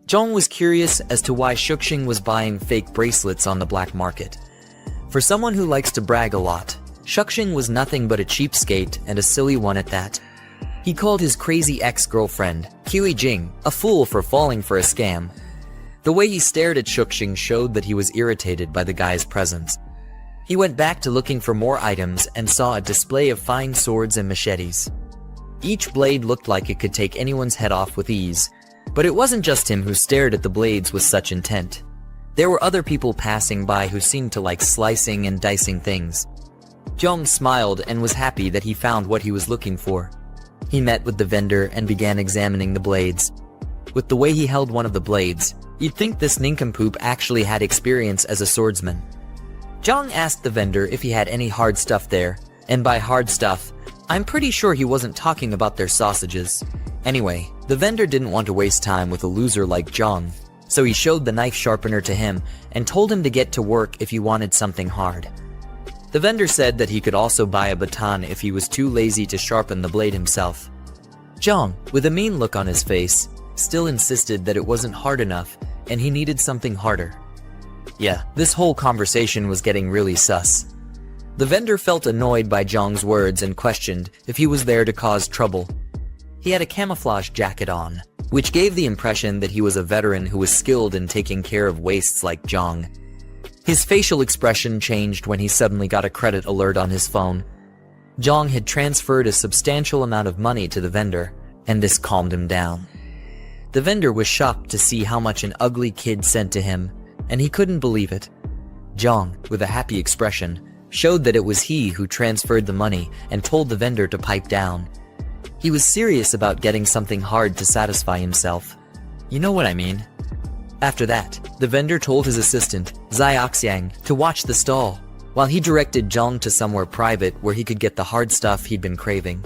Jiang was curious as to why Shuxing was buying fake bracelets on the black market. For someone who likes to brag a lot, Shuxing was nothing but a cheapskate and a silly one at that. He called his crazy ex-girlfriend, Kiwi Jing, a fool for falling for a scam. The way he stared at Shuxing showed that he was irritated by the guy's presence. He went back to looking for more items and saw a display of fine swords and machetes. Each blade looked like it could take anyone's head off with ease, but it wasn't just him who stared at the blades with such intent. There were other people passing by who seemed to like slicing and dicing things. Jiang smiled and was happy that he found what he was looking for. He met with the vendor and began examining the blades. With the way he held one of the blades, you'd think this nincompoop actually had experience as a swordsman. Jiang asked the vendor if he had any hard stuff there, and by hard stuff, I'm pretty sure he wasn't talking about their sausages. Anyway, the vendor didn't want to waste time with a loser like Jiang, so he showed the knife sharpener to him and told him to get to work if he wanted something hard. The vendor said that he could also buy a baton if he was too lazy to sharpen the blade himself. Jiang, with a mean look on his face, still insisted that it wasn't hard enough and he needed something harder. Yeah, this whole conversation was getting really sus. The vendor felt annoyed by Jiang's words and questioned if he was there to cause trouble. He had a camouflage jacket on, which gave the impression that he was a veteran who was skilled in taking care of wastes like Jiang. His facial expression changed when he suddenly got a credit alert on his phone. Jiang had transferred a substantial amount of money to the vendor, and this calmed him down. The vendor was shocked to see how much an ugly kid sent to him, and he couldn't believe it. Jiang, with a happy expression, showed that it was he who transferred the money and told the vendor to pipe down. He was serious about getting something hard to satisfy himself. You know what I mean? After that, the vendor told his assistant, Xiaoxiang, to watch the stall, while he directed Jiang to somewhere private where he could get the hard stuff he'd been craving.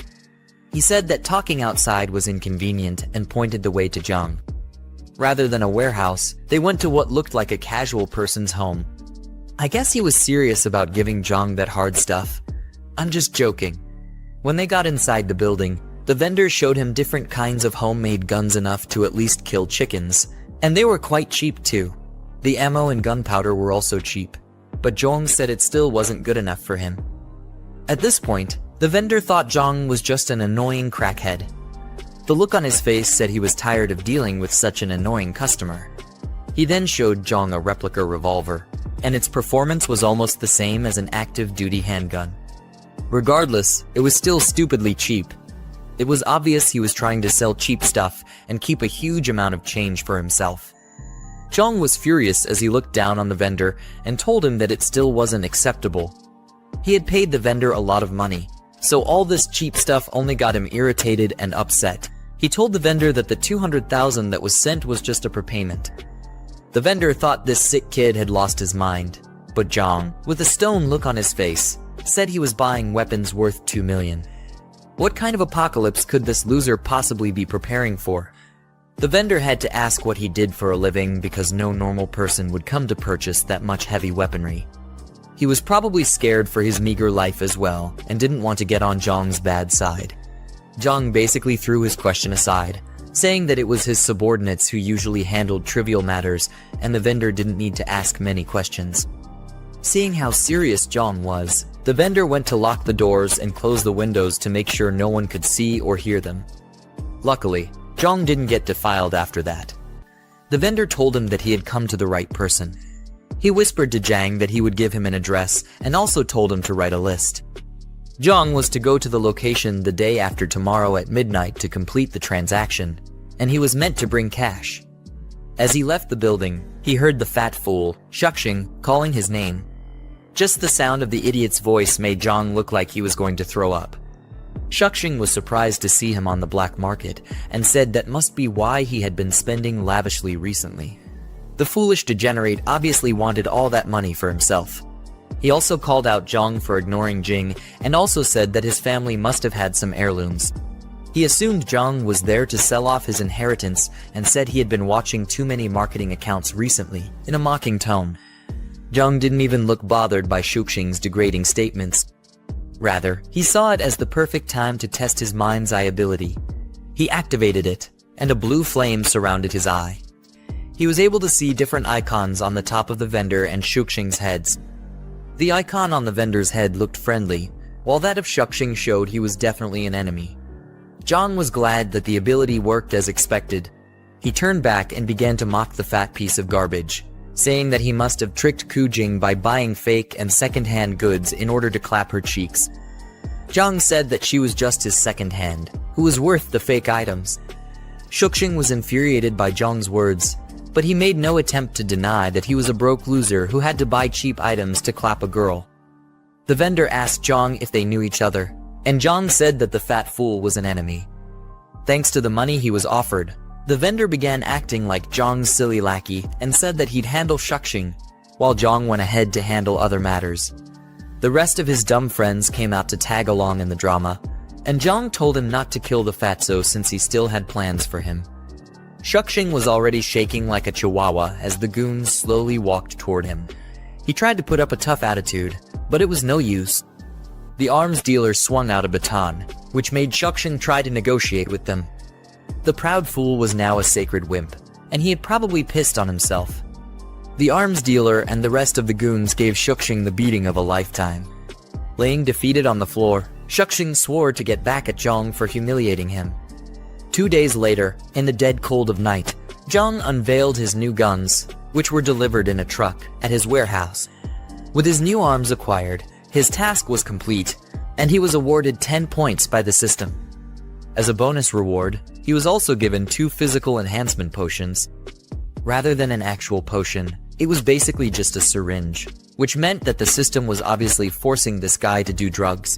He said that talking outside was inconvenient and pointed the way to Jiang. Rather than a warehouse, they went to what looked like a casual person's home. I guess he was serious about giving Jiang that hard stuff. I'm just joking. When they got inside the building, the vendor showed him different kinds of homemade guns enough to at least kill chickens, and they were quite cheap too. The ammo and gunpowder were also cheap, but Jiang said it still wasn't good enough for him. At this point, the vendor thought Jiang was just an annoying crackhead. The look on his face said he was tired of dealing with such an annoying customer. He then showed Jiang a replica revolver, and its performance was almost the same as an active-duty handgun. Regardless, it was still stupidly cheap. It was obvious he was trying to sell cheap stuff and keep a huge amount of change for himself. Jiang was furious as he looked down on the vendor and told him that it still wasn't acceptable. He had paid the vendor a lot of money, so all this cheap stuff only got him irritated and upset. He told the vendor that the 200,000 that was sent was just a prepayment. The vendor thought this sick kid had lost his mind, but Jiang, with a stone look on his face, said he was buying weapons worth 2 million. What kind of apocalypse could this loser possibly be preparing for? The vendor had to ask what he did for a living because no normal person would come to purchase that much heavy weaponry. He was probably scared for his meager life as well and didn't want to get on Jiang's bad side. Jiang basically threw his question aside, saying that it was his subordinates who usually handled trivial matters and the vendor didn't need to ask many questions. Seeing how serious Jiang was, the vendor went to lock the doors and close the windows to make sure no one could see or hear them. Luckily, Jiang didn't get defiled after that. The vendor told him that he had come to the right person. He whispered to Jiang that he would give him an address and also told him to write a list. Jiang was to go to the location the day after tomorrow at midnight to complete the transaction, and he was meant to bring cash. As he left the building, he heard the fat fool, Shuxing, calling his name. Just the sound of the idiot's voice made Jiang look like he was going to throw up. Shuxing was surprised to see him on the black market and said that must be why he had been spending lavishly recently. The foolish degenerate obviously wanted all that money for himself. He also called out Jiang for ignoring Jing and also said that his family must have had some heirlooms. He assumed Jiang was there to sell off his inheritance and said he had been watching too many marketing accounts recently, in a mocking tone. Jiang didn't even look bothered by Shuxing's degrading statements. Rather, he saw it as the perfect time to test his mind's eye ability. He activated it, and a blue flame surrounded his eye. He was able to see different icons on the top of the vendor and Shuxing's heads. The icon on the vendor's head looked friendly, while that of Shuxing showed he was definitely an enemy. Jiang was glad that the ability worked as expected. He turned back and began to mock the fat piece of garbage, saying that he must have tricked Ku Jing by buying fake and second-hand goods in order to clap her cheeks. Jiang said that she was just his second hand, who was worth the fake items. Shuxing was infuriated by Jiang's words, but he made no attempt to deny that he was a broke loser who had to buy cheap items to clap a girl. The vendor asked Jiang if they knew each other, and Jiang said that the fat fool was an enemy. Thanks to the money he was offered, the vendor began acting like Jiang's silly lackey and said that he'd handle Shuxing, while Jiang went ahead to handle other matters. The rest of his dumb friends came out to tag along in the drama, and Jiang told him not to kill the fatso since he still had plans for him. Shuxing was already shaking like a chihuahua as the goons slowly walked toward him. He tried to put up a tough attitude, but it was no use. The arms dealer swung out a baton, which made Shuxing try to negotiate with them. The proud fool was now a sacred wimp, and he had probably pissed on himself. The arms dealer and the rest of the goons gave Shuxing the beating of a lifetime. Laying defeated on the floor, Shuxing swore to get back at Jiang for humiliating him. 2 days later, in the dead cold of night, Jiang unveiled his new guns, which were delivered in a truck at his warehouse. With his new arms acquired, his task was complete, and he was awarded 10 points by the system. As a bonus reward, he was also given 2 physical enhancement potions. Rather than an actual potion, it was basically just a syringe, which meant that the system was obviously forcing this guy to do drugs.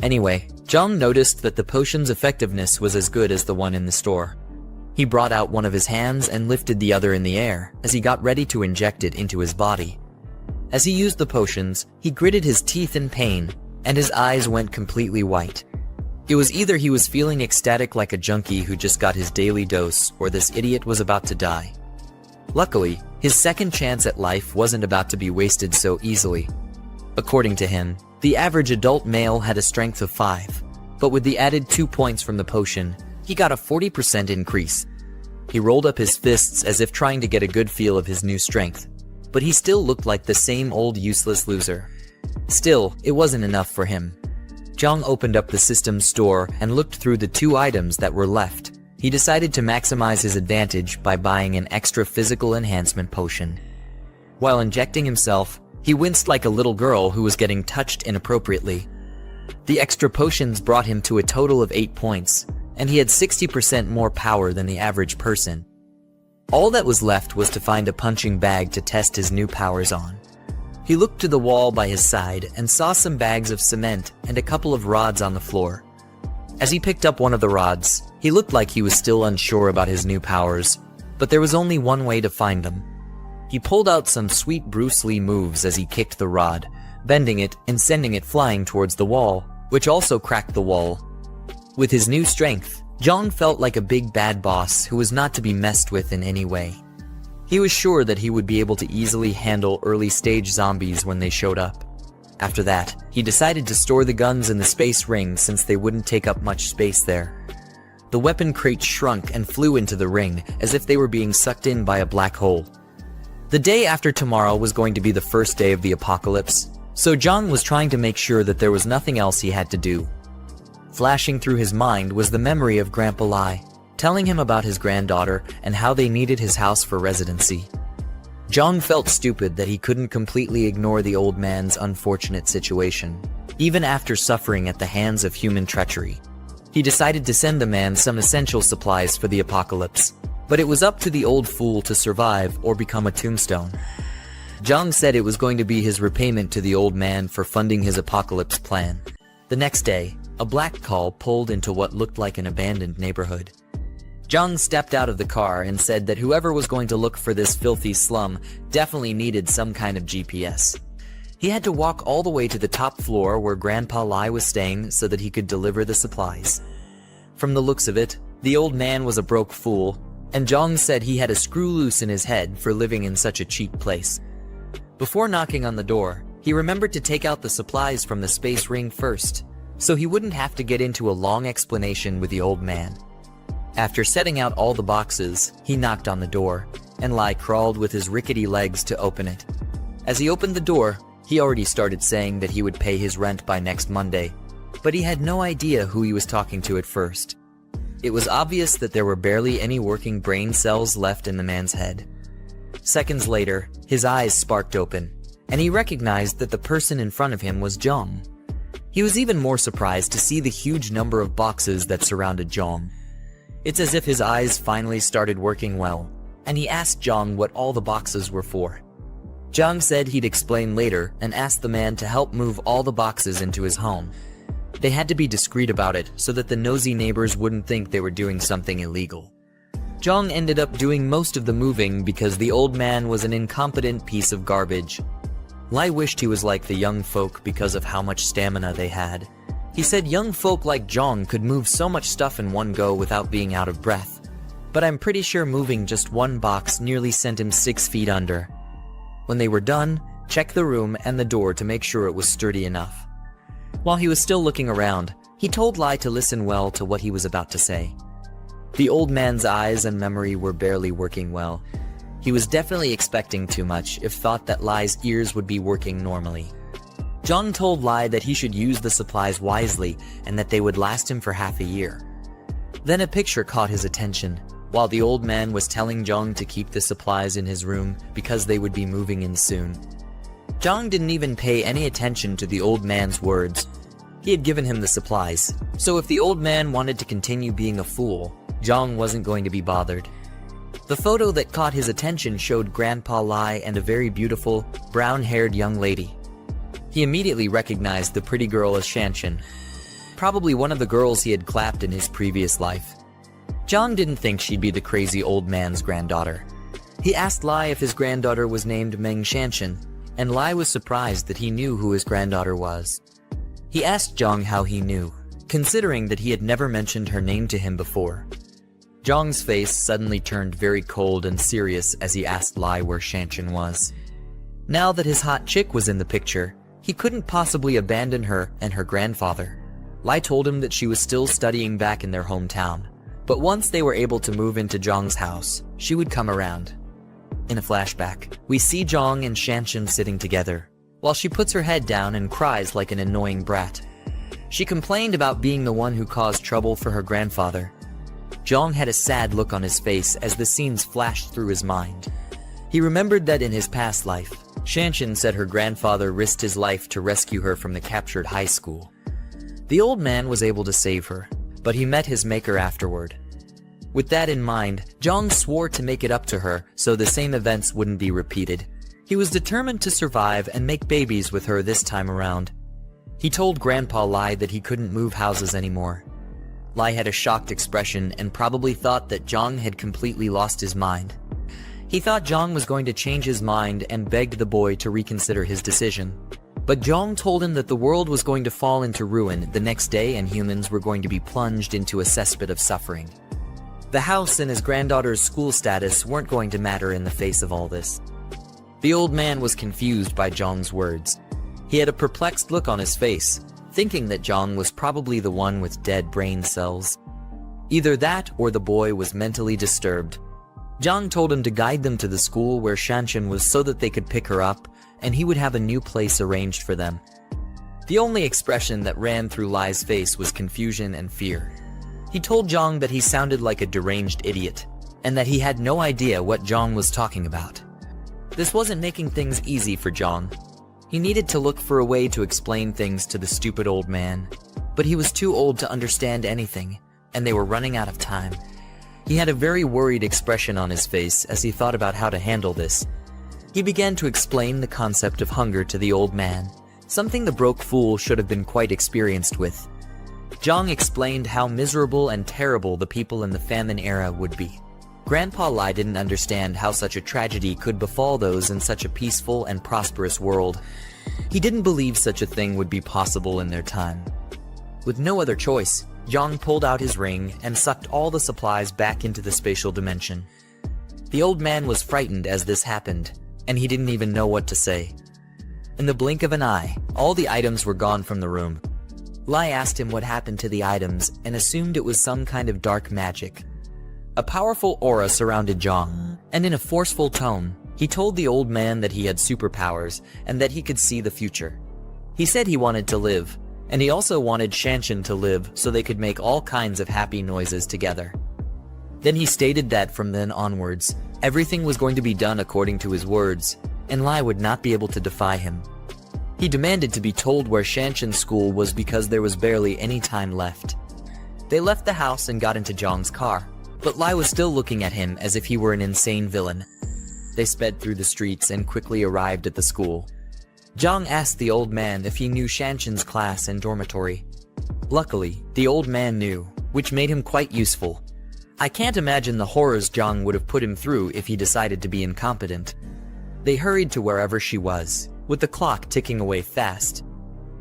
Anyway, Jiang noticed that the potion's effectiveness was as good as the one in the store. He brought out one of his hands and lifted the other in the air as he got ready to inject it into his body. As he used the potions, he gritted his teeth in pain, and his eyes went completely white. It was either he was feeling ecstatic like a junkie who just got his daily dose, or this idiot was about to die. Luckily, his second chance at life wasn't about to be wasted so easily. According to him, the average adult male had a strength of 5, but with the added 2 points from the potion, he got a 40% increase. He rolled up his fists as if trying to get a good feel of his new strength, but he still looked like the same old useless loser. Still, it wasn't enough for him. Jiang opened up the system's store and looked through the 2 items that were left. He decided to maximize his advantage by buying an extra physical enhancement potion. While injecting himself, he winced like a little girl who was getting touched inappropriately. The extra potions brought him to a total of 8 points, and he had 60% more power than the average person. All that was left was to find a punching bag to test his new powers on. He looked to the wall by his side and saw some bags of cement and a couple of rods on the floor. As he picked up one of the rods, he looked like he was still unsure about his new powers, but there was only one way to find them. He pulled out some sweet Bruce Lee moves as he kicked the rod, bending it and sending it flying towards the wall, which also cracked the wall. With his new strength, Jiang felt like a big bad boss who was not to be messed with in any way. He was sure that he would be able to easily handle early-stage zombies when they showed up. After that, he decided to store the guns in the space ring since they wouldn't take up much space there. The weapon crates shrunk and flew into the ring as if they were being sucked in by a black hole. The day after tomorrow was going to be the first day of the apocalypse, so Jiang was trying to make sure that there was nothing else he had to do. Flashing through his mind was the memory of Grandpa Lai, telling him about his granddaughter and how they needed his house for residency. Jiang felt stupid that he couldn't completely ignore the old man's unfortunate situation, even after suffering at the hands of human treachery. He decided to send the man some essential supplies for the apocalypse, but it was up to the old fool to survive or become a tombstone. Jiang said it was going to be his repayment to the old man for funding his apocalypse plan. The next day, a black car pulled into what looked like an abandoned neighborhood. Jiang stepped out of the car and said that whoever was going to look for this filthy slum definitely needed some kind of GPS. He had to walk all the way to the top floor where Grandpa Lai was staying so that he could deliver the supplies. From the looks of it, the old man was a broke fool, and Jiang said he had a screw loose in his head for living in such a cheap place. Before knocking on the door, he remembered to take out the supplies from the space ring first, so he wouldn't have to get into a long explanation with the old man. After setting out all the boxes, he knocked on the door, and Lai crawled with his rickety legs to open it. As he opened the door, he already started saying that he would pay his rent by next Monday, but he had no idea who he was talking to at first. It was obvious that there were barely any working brain cells left in the man's head. Seconds later, his eyes sparked open, and he recognized that the person in front of him was Jiang. He was even more surprised to see the huge number of boxes that surrounded Jiang. It's as if his eyes finally started working well, and he asked Jiang what all the boxes were for. Jiang said he'd explain later and asked the man to help move all the boxes into his home. They had to be discreet about it so that the nosy neighbors wouldn't think they were doing something illegal. Jiang ended up doing most of the moving because the old man was an incompetent piece of garbage. Lai wished he was like the young folk because of how much stamina they had. He said young folk like Jiang could move so much stuff in one go without being out of breath. But I'm pretty sure moving just one box nearly sent him 6 feet under. When they were done, check the room and the door to make sure it was sturdy enough. While he was still looking around, he told Lai to listen well to what he was about to say. The old man's eyes and memory were barely working well. He was definitely expecting too much if thought that Lai's ears would be working normally. Jiang told Lai that he should use the supplies wisely and that they would last him for half a year. Then a picture caught his attention. While the old man was telling Jiang to keep the supplies in his room because they would be moving in soon. Jiang didn't even pay any attention to the old man's words. He had given him the supplies, so if the old man wanted to continue being a fool, Jiang wasn't going to be bothered. The photo that caught his attention showed Grandpa Lai and a very beautiful, brown-haired young lady. He immediately recognized the pretty girl as Shanshan, probably one of the girls he had clapped in his previous life. Jiang didn't think she'd be the crazy old man's granddaughter. He asked Lai if his granddaughter was named Meng Shanshan, and Lai was surprised that he knew who his granddaughter was. He asked Jiang how he knew, considering that he had never mentioned her name to him before. Jiang's face suddenly turned very cold and serious as he asked Lai where Shanshan was. Now that his hot chick was in the picture, he couldn't possibly abandon her and her grandfather. Lai told him that she was still studying back in their hometown. But once they were able to move into Jiang's house, she would come around. In a flashback, we see Jiang and Shanshan sitting together, while she puts her head down and cries like an annoying brat. She complained about being the one who caused trouble for her grandfather. Jiang had a sad look on his face as the scenes flashed through his mind. He remembered that in his past life, Shanshan said her grandfather risked his life to rescue her from the captured high school. The old man was able to save her, but he met his maker afterward. With that in mind, Jiang swore to make it up to her so the same events wouldn't be repeated. He was determined to survive and make babies with her this time around. He told Grandpa Lai that he couldn't move houses anymore. Lai had a shocked expression and probably thought that Jiang had completely lost his mind. He thought Jiang was going to change his mind and begged the boy to reconsider his decision. But Jiang told him that the world was going to fall into ruin the next day and humans were going to be plunged into a cesspit of suffering. The house and his granddaughter's school status weren't going to matter in the face of all this. The old man was confused by Jiang's words. He had a perplexed look on his face, thinking that Jiang was probably the one with dead brain cells. Either that or the boy was mentally disturbed. Jiang told him to guide them to the school where Shanshan was so that they could pick her up, and he would have a new place arranged for them. The only expression that ran through Lai's face was confusion and fear. He told Jiang that he sounded like a deranged idiot, and that he had no idea what Jiang was talking about. This wasn't making things easy for Jiang. He needed to look for a way to explain things to the stupid old man, but he was too old to understand anything, and they were running out of time. He had a very worried expression on his face as he thought about how to handle this. He began to explain the concept of hunger to the old man, something the broke fool should have been quite experienced with. Jiang explained how miserable and terrible the people in the famine era would be. Grandpa Lai didn't understand how such a tragedy could befall those in such a peaceful and prosperous world. He didn't believe such a thing would be possible in their time. With no other choice, Jiang pulled out his ring and sucked all the supplies back into the spatial dimension. The old man was frightened as this happened, and he didn't even know what to say. In the blink of an eye, all the items were gone from the room. Lai asked him what happened to the items and assumed it was some kind of dark magic. A powerful aura surrounded Jiang, and in a forceful tone, he told the old man that he had superpowers and that he could see the future. He said he wanted to live, and he also wanted Shanshan to live so they could make all kinds of happy noises together. Then he stated that from then onwards, everything was going to be done according to his words, and Lai would not be able to defy him. He demanded to be told where Shanshan's school was because there was barely any time left. They left the house and got into Jiang's car, but Lai was still looking at him as if he were an insane villain. They sped through the streets and quickly arrived at the school. Jiang asked the old man if he knew Shanshan's class and dormitory. Luckily, the old man knew, which made him quite useful. I can't imagine the horrors Jiang would have put him through if he decided to be incompetent. They hurried to wherever she was, with the clock ticking away fast.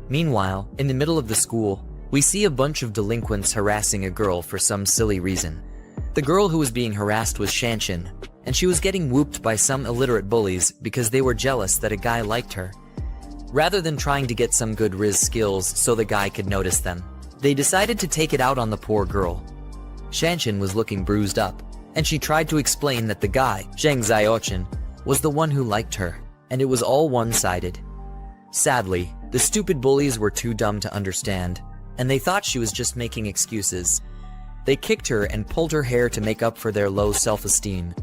Meanwhile, in the middle of the school, we see a bunch of delinquents harassing a girl for some silly reason. The girl who was being harassed was Shanshan, and she was getting whooped by some illiterate bullies because they were jealous that a guy liked her. Rather than trying to get some good Riz skills so the guy could notice them, they decided to take it out on the poor girl. Shanshan was looking bruised up, and she tried to explain that the guy, Zheng Xiaochen, was the one who liked her, and it was all one-sided. Sadly, the stupid bullies were too dumb to understand, and they thought she was just making excuses. They kicked her and pulled her hair to make up for their low self-esteem.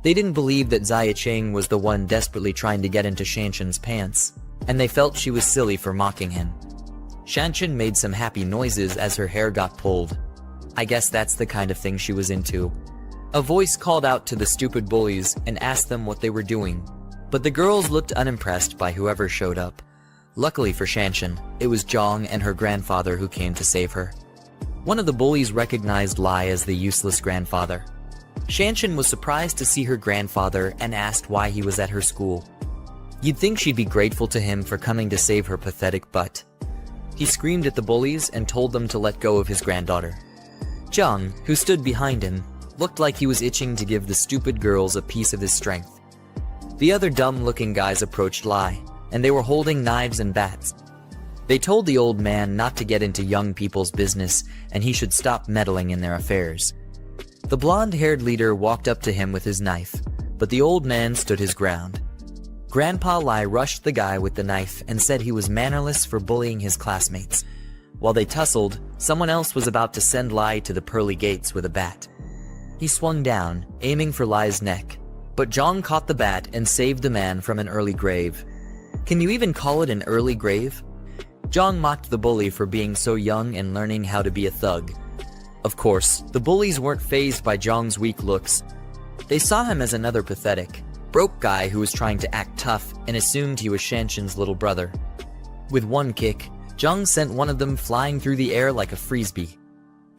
They didn't believe that Xiaocheng was the one desperately trying to get into Shanshan's pants, and they felt she was silly for mocking him. Shanshan made some happy noises as her hair got pulled. I guess that's the kind of thing she was into. A voice called out to the stupid bullies and asked them what they were doing, but the girls looked unimpressed by whoever showed up. Luckily for Shanshan, it was Jiang and her grandfather who came to save her. One of the bullies recognized Lai as the useless grandfather. Shanshan was surprised to see her grandfather and asked why he was at her school. You'd think she'd be grateful to him for coming to save her pathetic butt. He screamed at the bullies and told them to let go of his granddaughter. Jiang, who stood behind him, looked like he was itching to give the stupid girls a piece of his strength. The other dumb-looking guys approached Lai, and they were holding knives and bats. They told the old man not to get into young people's business and he should stop meddling in their affairs. The blonde-haired leader walked up to him with his knife, but the old man stood his ground. Grandpa Lai rushed the guy with the knife and said he was mannerless for bullying his classmates. While they tussled, someone else was about to send Lai to the pearly gates with a bat. He swung down, aiming for Lai's neck, but Jiang caught the bat and saved the man from an early grave. Can you even call it an early grave? Jiang mocked the bully for being so young and learning how to be a thug. Of course, the bullies weren't fazed by Jiang's weak looks. They saw him as another pathetic, broke guy who was trying to act tough and assumed he was Shanshan's little brother. With one kick, Jiang sent one of them flying through the air like a frisbee.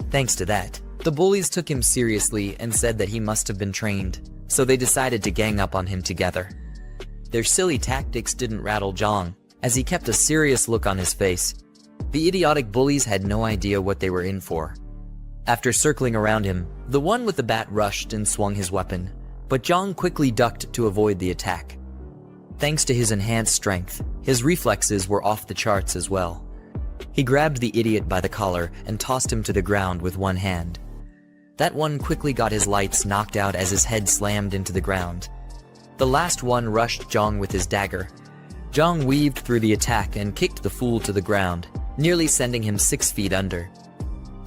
Thanks to that, the bullies took him seriously and said that he must have been trained, so they decided to gang up on him together. Their silly tactics didn't rattle Jiang, as he kept a serious look on his face. The idiotic bullies had no idea what they were in for. After circling around him, the one with the bat rushed and swung his weapon, but Jiang quickly ducked to avoid the attack. Thanks to his enhanced strength, his reflexes were off the charts as well. He grabbed the idiot by the collar and tossed him to the ground with one hand. That one quickly got his lights knocked out as his head slammed into the ground. The last one rushed Jiang with his dagger. Jiang weaved through the attack and kicked the fool to the ground, nearly sending him 6 feet under.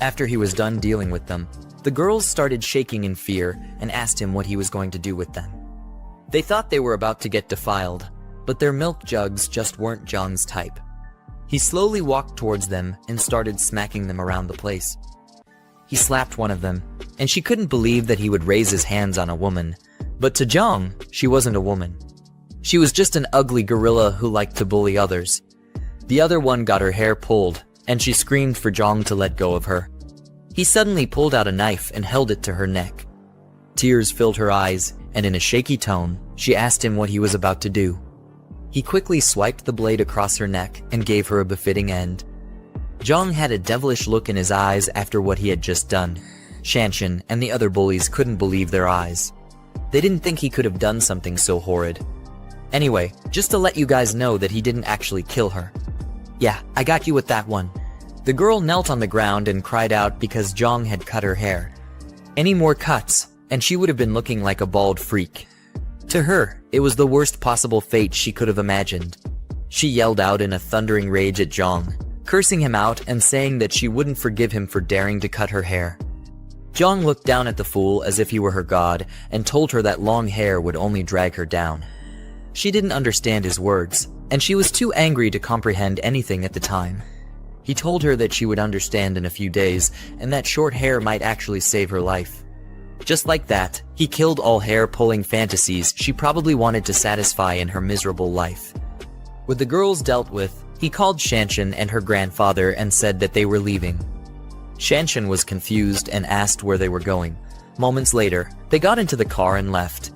After he was done dealing with them, the girls started shaking in fear and asked him what he was going to do with them. They thought they were about to get defiled, but their milk jugs just weren't Jiang's type. He slowly walked towards them and started smacking them around the place. He slapped one of them, and she couldn't believe that he would raise his hands on a woman, but to Jiang, she wasn't a woman. She was just an ugly gorilla who liked to bully others. The other one got her hair pulled, and she screamed for Jiang to let go of her. He suddenly pulled out a knife and held it to her neck. Tears filled her eyes, and in a shaky tone, she asked him what he was about to do. He quickly swiped the blade across her neck and gave her a befitting end. Jiang had a devilish look in his eyes after what he had just done. Shanshan and the other bullies couldn't believe their eyes. They didn't think he could have done something so horrid. Anyway, just to let you guys know that he didn't actually kill her. Yeah, I got you with that one. The girl knelt on the ground and cried out because Jiang had cut her hair. Any more cuts, and she would have been looking like a bald freak. To her, it was the worst possible fate she could have imagined. She yelled out in a thundering rage at Jiang, cursing him out and saying that she wouldn't forgive him for daring to cut her hair. Jiang looked down at the fool as if he were her god and told her that long hair would only drag her down. She didn't understand his words, and she was too angry to comprehend anything at the time. He told her that she would understand in a few days and that short hair might actually save her life. Just like that, he killed all hair-pulling fantasies she probably wanted to satisfy in her miserable life. With the girls dealt with, he called Shanshan and her grandfather and said that they were leaving. Shanshan was confused and asked where they were going. Moments later, they got into the car and left.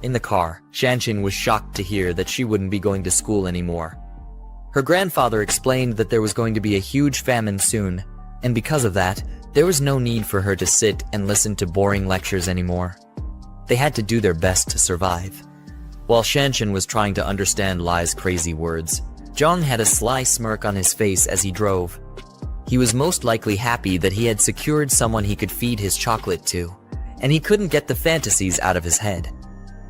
In the car, Shanshan was shocked to hear that she wouldn't be going to school anymore. Her grandfather explained that there was going to be a huge famine soon, and because of that, there was no need for her to sit and listen to boring lectures anymore. They had to do their best to survive. While Shanshan was trying to understand Lai's crazy words, Jiang had a sly smirk on his face as he drove. He was most likely happy that he had secured someone he could feed his chocolate to, and he couldn't get the fantasies out of his head.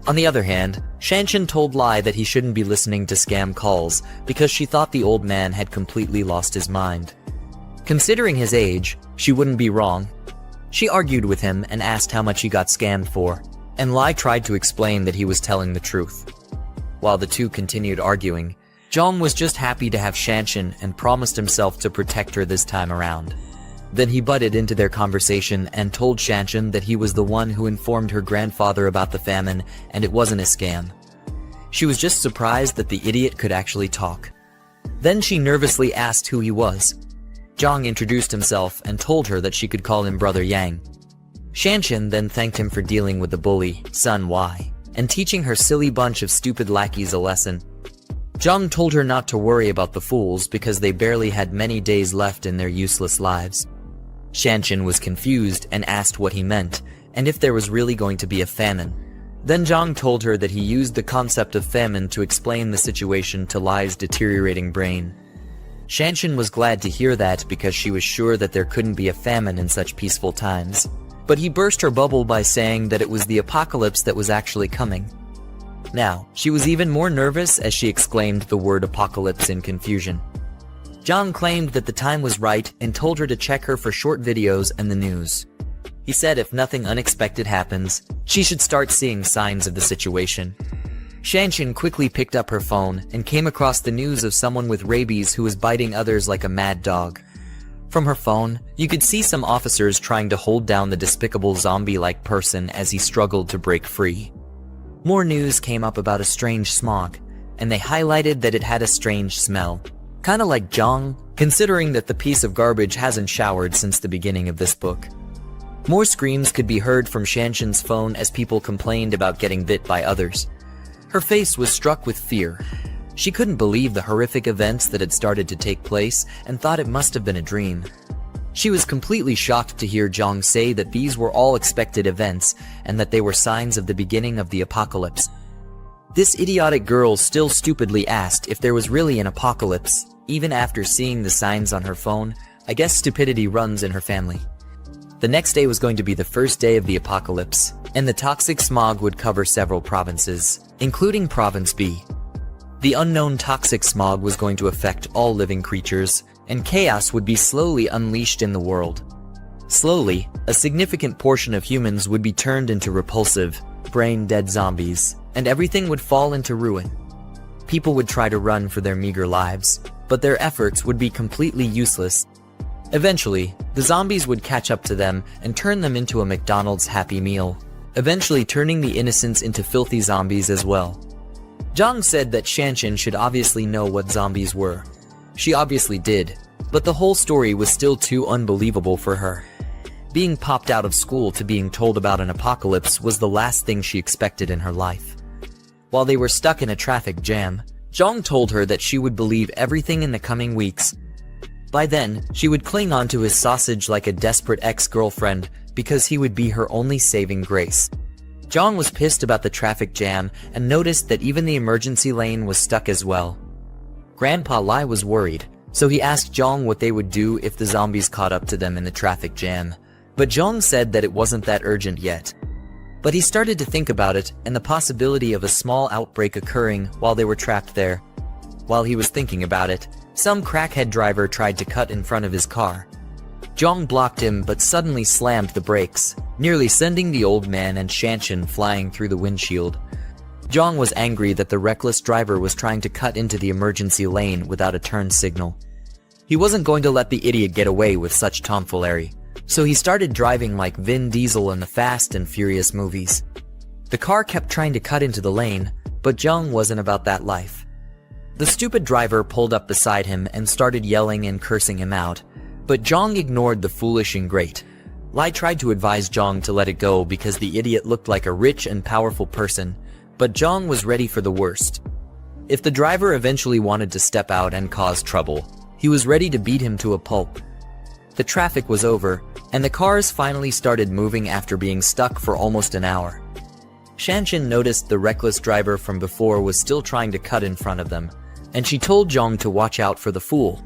On the other hand, Shanshan told Lai that he shouldn't be listening to scam calls because she thought the old man had completely lost his mind. Considering his age, she wouldn't be wrong. She argued with him and asked how much he got scammed for, and Lai tried to explain that he was telling the truth. While the two continued arguing, Jiang was just happy to have Shanshan and promised himself to protect her this time around. Then he butted into their conversation and told Shanshan that he was the one who informed her grandfather about the famine and it wasn't a scam. She was just surprised that the idiot could actually talk. Then she nervously asked who he was. Jiang introduced himself and told her that she could call him Brother Yang. Shanshan then thanked him for dealing with the bully, Sun Y, and teaching her silly bunch of stupid lackeys a lesson. Jiang told her not to worry about the fools because they barely had many days left in their useless lives. Shanshan was confused and asked what he meant, and if there was really going to be a famine. Then Jiang told her that he used the concept of famine to explain the situation to Lai's deteriorating brain. Shanshan was glad to hear that because she was sure that there couldn't be a famine in such peaceful times. But he burst her bubble by saying that it was the apocalypse that was actually coming. Now, she was even more nervous as she exclaimed the word apocalypse in confusion. Jiang claimed that the time was right and told her to check her for short videos and the news. He said if nothing unexpected happens, she should start seeing signs of the situation. Shanshan quickly picked up her phone and came across the news of someone with rabies who was biting others like a mad dog. From her phone, you could see some officers trying to hold down the despicable zombie-like person as he struggled to break free. More news came up about a strange smog, and they highlighted that it had a strange smell. Kinda like Jiang, considering that the piece of garbage hasn't showered since the beginning of this book. More screams could be heard from Shanshan's phone as people complained about getting bit by others. Her face was struck with fear. She couldn't believe the horrific events that had started to take place and thought it must have been a dream. She was completely shocked to hear Jiang say that these were all expected events and that they were signs of the beginning of the apocalypse. This idiotic girl still stupidly asked if there was really an apocalypse, even after seeing the signs on her phone. I guess stupidity runs in her family. The next day was going to be the first day of the apocalypse, and the toxic smog would cover several provinces, including Province B. The unknown toxic smog was going to affect all living creatures, and chaos would be slowly unleashed in the world. Slowly, a significant portion of humans would be turned into repulsive, brain-dead zombies, and everything would fall into ruin. People would try to run for their meager lives, but their efforts would be completely useless. Eventually, the zombies would catch up to them and turn them into a McDonald's Happy Meal, eventually turning the innocents into filthy zombies as well. Jiang said that Shanshan should obviously know what zombies were. She obviously did, But the whole story was still too unbelievable for her. Being popped out of school to being told about an apocalypse was the last thing she expected in her life. While they were stuck in a traffic jam, Jiang told her that she would believe everything in the coming weeks. By then, she would cling onto his sausage like a desperate ex-girlfriend because he would be her only saving grace. Jiang was pissed about the traffic jam and noticed that even the emergency lane was stuck as well. Grandpa Lai was worried, so he asked Jiang what they would do if the zombies caught up to them in the traffic jam. But Jiang said that it wasn't that urgent yet. But he started to think about it and the possibility of a small outbreak occurring while they were trapped there. While he was thinking about it, some crackhead driver tried to cut in front of his car. Jiang blocked him but suddenly slammed the brakes, nearly sending the old man and Shanshan flying through the windshield. Jiang was angry that the reckless driver was trying to cut into the emergency lane without a turn signal. He wasn't going to let the idiot get away with such tomfoolery, so he started driving like Vin Diesel in the Fast and Furious movies. The car kept trying to cut into the lane, but Jiang wasn't about that life. The stupid driver pulled up beside him and started yelling and cursing him out, but Jiang ignored the foolish ingrate. Lai tried to advise Jiang to let it go because the idiot looked like a rich and powerful person, but Jiang was ready for the worst. If the driver eventually wanted to step out and cause trouble, he was ready to beat him to a pulp. The traffic was over, and the cars finally started moving after being stuck for almost an hour. Shanshan noticed the reckless driver from before was still trying to cut in front of them, and she told Jiang to watch out for the fool.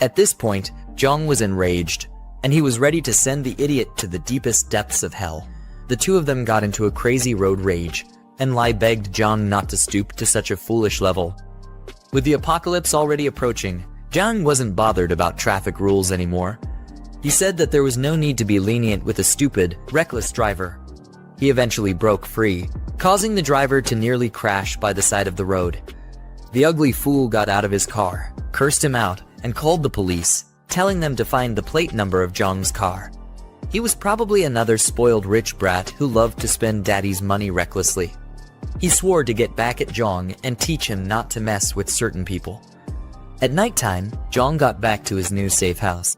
At this point, Jiang was enraged, and he was ready to send the idiot to the deepest depths of hell. The two of them got into a crazy road rage, and Lai begged Jiang not to stoop to such a foolish level. With the apocalypse already approaching, Jiang wasn't bothered about traffic rules anymore. He said that there was no need to be lenient with a stupid, reckless driver. He eventually broke free, causing the driver to nearly crash by the side of the road. The ugly fool got out of his car, cursed him out, and called the police, telling them to find the plate number of Jiang's car. He was probably another spoiled rich brat who loved to spend daddy's money recklessly. He swore to get back at Jiang and teach him not to mess with certain people. At nighttime, Jiang got back to his new safe house.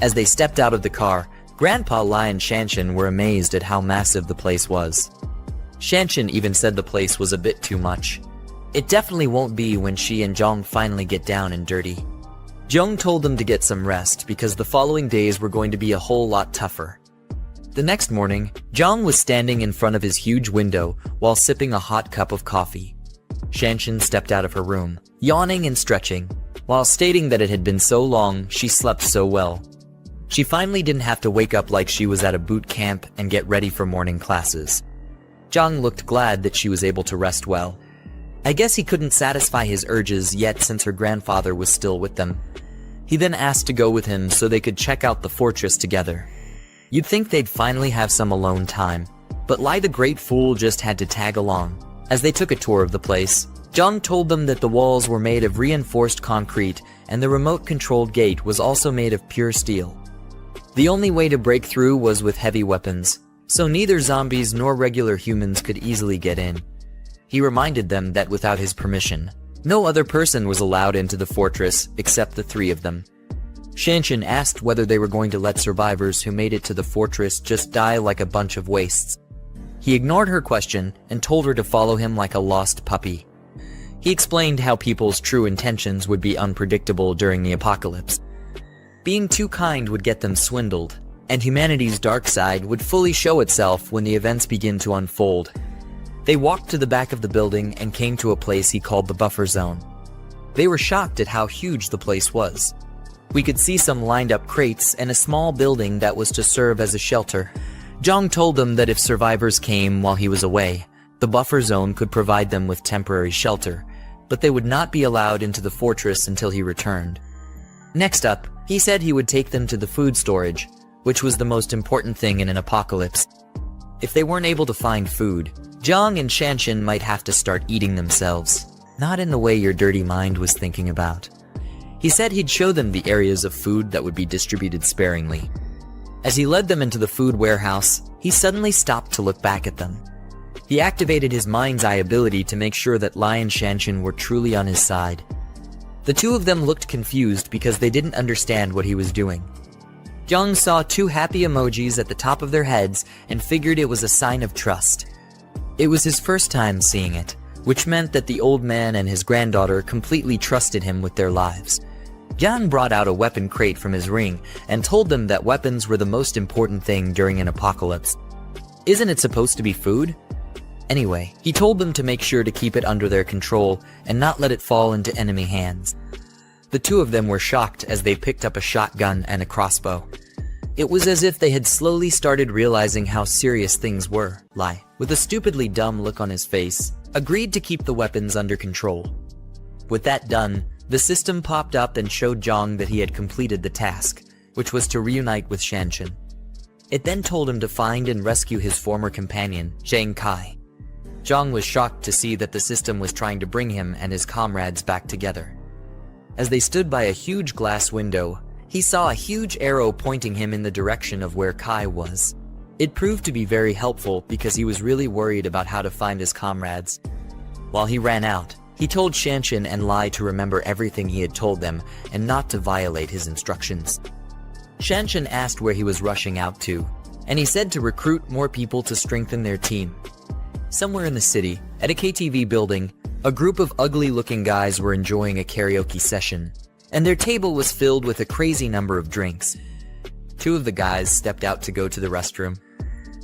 As they stepped out of the car, Grandpa Lai and Shanshan were amazed at how massive the place was. Shanshan even said the place was a bit too much. It definitely won't be when she and Jiang finally get down and dirty. Jiang told them to get some rest because the following days were going to be a whole lot tougher. The next morning, Jiang was standing in front of his huge window while sipping a hot cup of coffee. Shanshan stepped out of her room, yawning and stretching, while stating that it had been so long she slept so well. She finally didn't have to wake up like she was at a boot camp and get ready for morning classes. Jiang looked glad that she was able to rest well. I guess he couldn't satisfy his urges yet since her grandfather was still with them. He then asked to go with him so they could check out the fortress together. You'd think they'd finally have some alone time, but Lai the Great Fool just had to tag along. As they took a tour of the place, Jiang told them that the walls were made of reinforced concrete and the remote-controlled gate was also made of pure steel. The only way to break through was with heavy weapons, so neither zombies nor regular humans could easily get in. He reminded them that without his permission, no other person was allowed into the fortress except the three of them. Shanshan asked whether they were going to let survivors who made it to the fortress just die like a bunch of wastes. He ignored her question and told her to follow him like a lost puppy. He explained how people's true intentions would be unpredictable during the apocalypse. Being too kind would get them swindled, and humanity's dark side would fully show itself when the events begin to unfold. They walked to the back of the building and came to a place he called the buffer zone. They were shocked at how huge the place was. We could see some lined-up crates and a small building that was to serve as a shelter. Jiang told them that if survivors came while he was away, the buffer zone could provide them with temporary shelter, but they would not be allowed into the fortress until he returned. Next up, he said he would take them to the food storage, which was the most important thing in an apocalypse. If they weren't able to find food, Jiang and Shanshan might have to start eating themselves, not in the way your dirty mind was thinking about. He said he'd show them the areas of food that would be distributed sparingly. As he led them into the food warehouse, he suddenly stopped to look back at them. He activated his mind's eye ability to make sure that Lai and Shanshan were truly on his side. The two of them looked confused because they didn't understand what he was doing. Jiang saw two happy emojis at the top of their heads and figured it was a sign of trust. It was his first time seeing it, which meant that the old man and his granddaughter completely trusted him with their lives. Jiang brought out a weapon crate from his ring and told them that weapons were the most important thing during an apocalypse. Isn't it supposed to be food? Anyway, he told them to make sure to keep it under their control and not let it fall into enemy hands. The two of them were shocked as they picked up a shotgun and a crossbow. It was as if they had slowly started realizing how serious things were. Lai, with a stupidly dumb look on his face, agreed to keep the weapons under control. With that done, the system popped up and showed Jiang that he had completed the task, which was to reunite with Shanshan. It then told him to find and rescue his former companion, Zhang Kai. Jiang was shocked to see that the system was trying to bring him and his comrades back together. As they stood by a huge glass window, he saw a huge arrow pointing him in the direction of where Kai was. It proved to be very helpful because he was really worried about how to find his comrades. While he ran out, he told Shanshan and Lai to remember everything he had told them and not to violate his instructions. Shanshan asked where he was rushing out to, and he said to recruit more people to strengthen their team. Somewhere in the city, at a KTV building, a group of ugly-looking guys were enjoying a karaoke session, and their table was filled with a crazy number of drinks. Two of the guys stepped out to go to the restroom.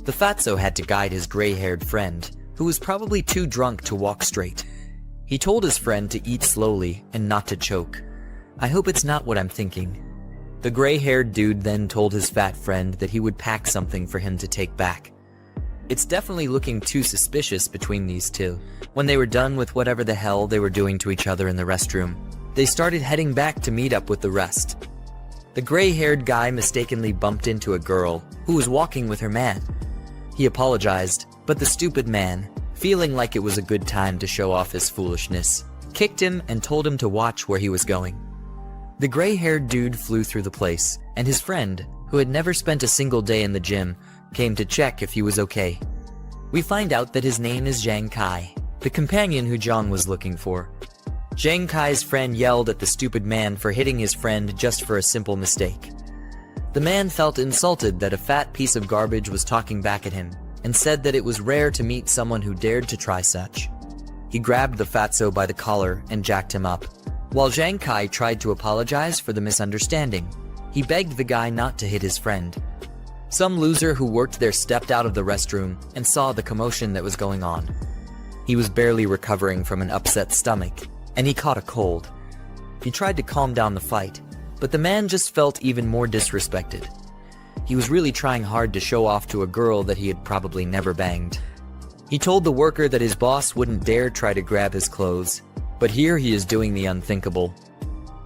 The fatso had to guide his gray-haired friend, who was probably too drunk to walk straight. He told his friend to eat slowly and not to choke. I hope it's not what I'm thinking. The gray-haired dude then told his fat friend that he would pack something for him to take back. It's definitely looking too suspicious between these two. When they were done with whatever the hell they were doing to each other in the restroom, they started heading back to meet up with the rest. The gray-haired guy mistakenly bumped into a girl who was walking with her man. He apologized, but the stupid man, feeling like it was a good time to show off his foolishness, kicked him and told him to watch where he was going. The gray-haired dude flew through the place, and his friend, who had never spent a single day in the gym, came to check if he was okay. We find out that his name is Zhang Kai, the companion who Jiang was looking for. Zhang Kai's friend yelled at the stupid man for hitting his friend just for a simple mistake. The man felt insulted that a fat piece of garbage was talking back at him, and said that it was rare to meet someone who dared to try such. He grabbed the fatso by the collar and jacked him up. While Zhang Kai tried to apologize for the misunderstanding, he begged the guy not to hit his friend. Some loser who worked there stepped out of the restroom and saw the commotion that was going on. He was barely recovering from an upset stomach, and he caught a cold. He tried to calm down the fight, but the man just felt even more disrespected. He was really trying hard to show off to a girl that he had probably never banged. He told the worker that his boss wouldn't dare try to grab his clothes, but here he is doing the unthinkable.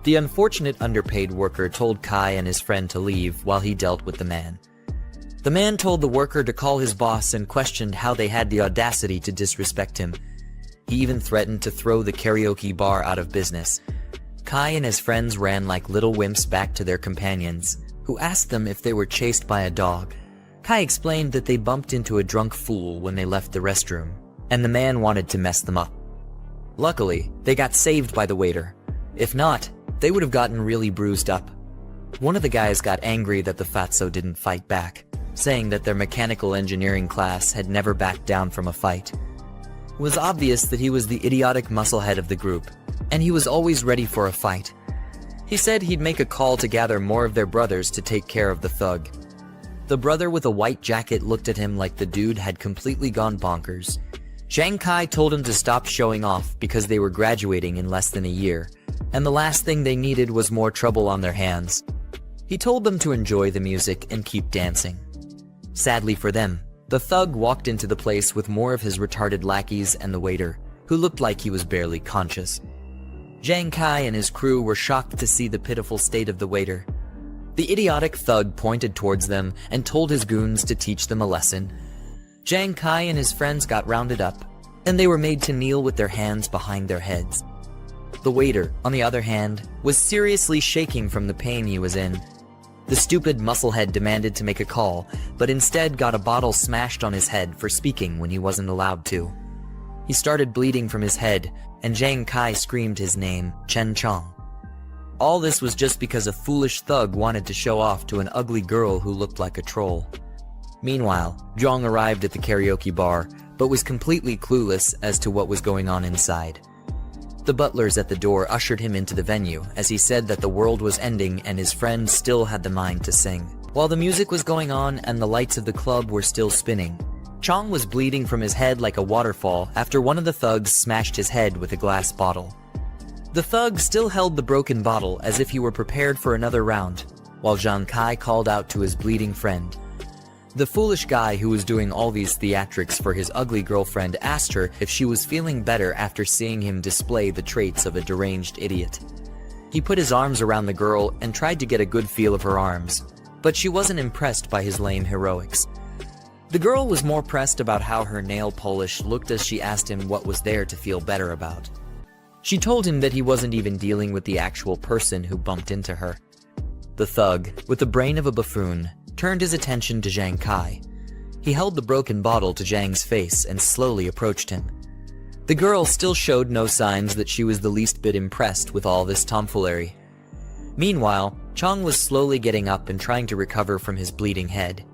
The unfortunate underpaid worker told Kai and his friend to leave while he dealt with the man. The man told the worker to call his boss and questioned how they had the audacity to disrespect him. He even threatened to throw the karaoke bar out of business. Kai and his friends ran like little wimps back to their companions, who asked them if they were chased by a dog. Kai explained that they bumped into a drunk fool when they left the restroom, and the man wanted to mess them up. Luckily, they got saved by the waiter. If not, they would have gotten really bruised up. One of the guys got angry that the fatso didn't fight back, saying that their mechanical engineering class had never backed down from a fight. It was obvious that he was the idiotic musclehead of the group, and he was always ready for a fight. He said he'd make a call to gather more of their brothers to take care of the thug. The brother with a white jacket looked at him like the dude had completely gone bonkers. Zhang Kai told him to stop showing off because they were graduating in less than a year, and the last thing they needed was more trouble on their hands. He told them to enjoy the music and keep dancing. Sadly for them, the thug walked into the place with more of his retarded lackeys and the waiter, who looked like he was barely conscious. Zhang Kai and his crew were shocked to see the pitiful state of the waiter. The idiotic thug pointed towards them and told his goons to teach them a lesson. Zhang Kai and his friends got rounded up, and they were made to kneel with their hands behind their heads. The waiter, on the other hand, was seriously shaking from the pain he was in. The stupid musclehead demanded to make a call, but instead got a bottle smashed on his head for speaking when he wasn't allowed to. He started bleeding from his head, and Zhang Kai screamed his name, Chen Chong. All this was just because a foolish thug wanted to show off to an ugly girl who looked like a troll. Meanwhile, Jiang arrived at the karaoke bar, but was completely clueless as to what was going on inside. The butlers at the door ushered him into the venue as he said that the world was ending and his friend still had the mind to sing. While the music was going on and the lights of the club were still spinning, Jiang was bleeding from his head like a waterfall after one of the thugs smashed his head with a glass bottle. The thug still held the broken bottle as if he were prepared for another round, while Jiang Kai called out to his bleeding friend. The foolish guy who was doing all these theatrics for his ugly girlfriend asked her if she was feeling better after seeing him display the traits of a deranged idiot. He put his arms around the girl and tried to get a good feel of her arms, but she wasn't impressed by his lame heroics. The girl was more pressed about how her nail polish looked as she asked him what was there to feel better about. She told him that he wasn't even dealing with the actual person who bumped into her. The thug, with the brain of a buffoon, turned his attention to Jiang Kai. He held the broken bottle to Jiang's face and slowly approached him. The girl still showed no signs that she was the least bit impressed with all this tomfoolery. Meanwhile, Jiang was slowly getting up and trying to recover from his bleeding head.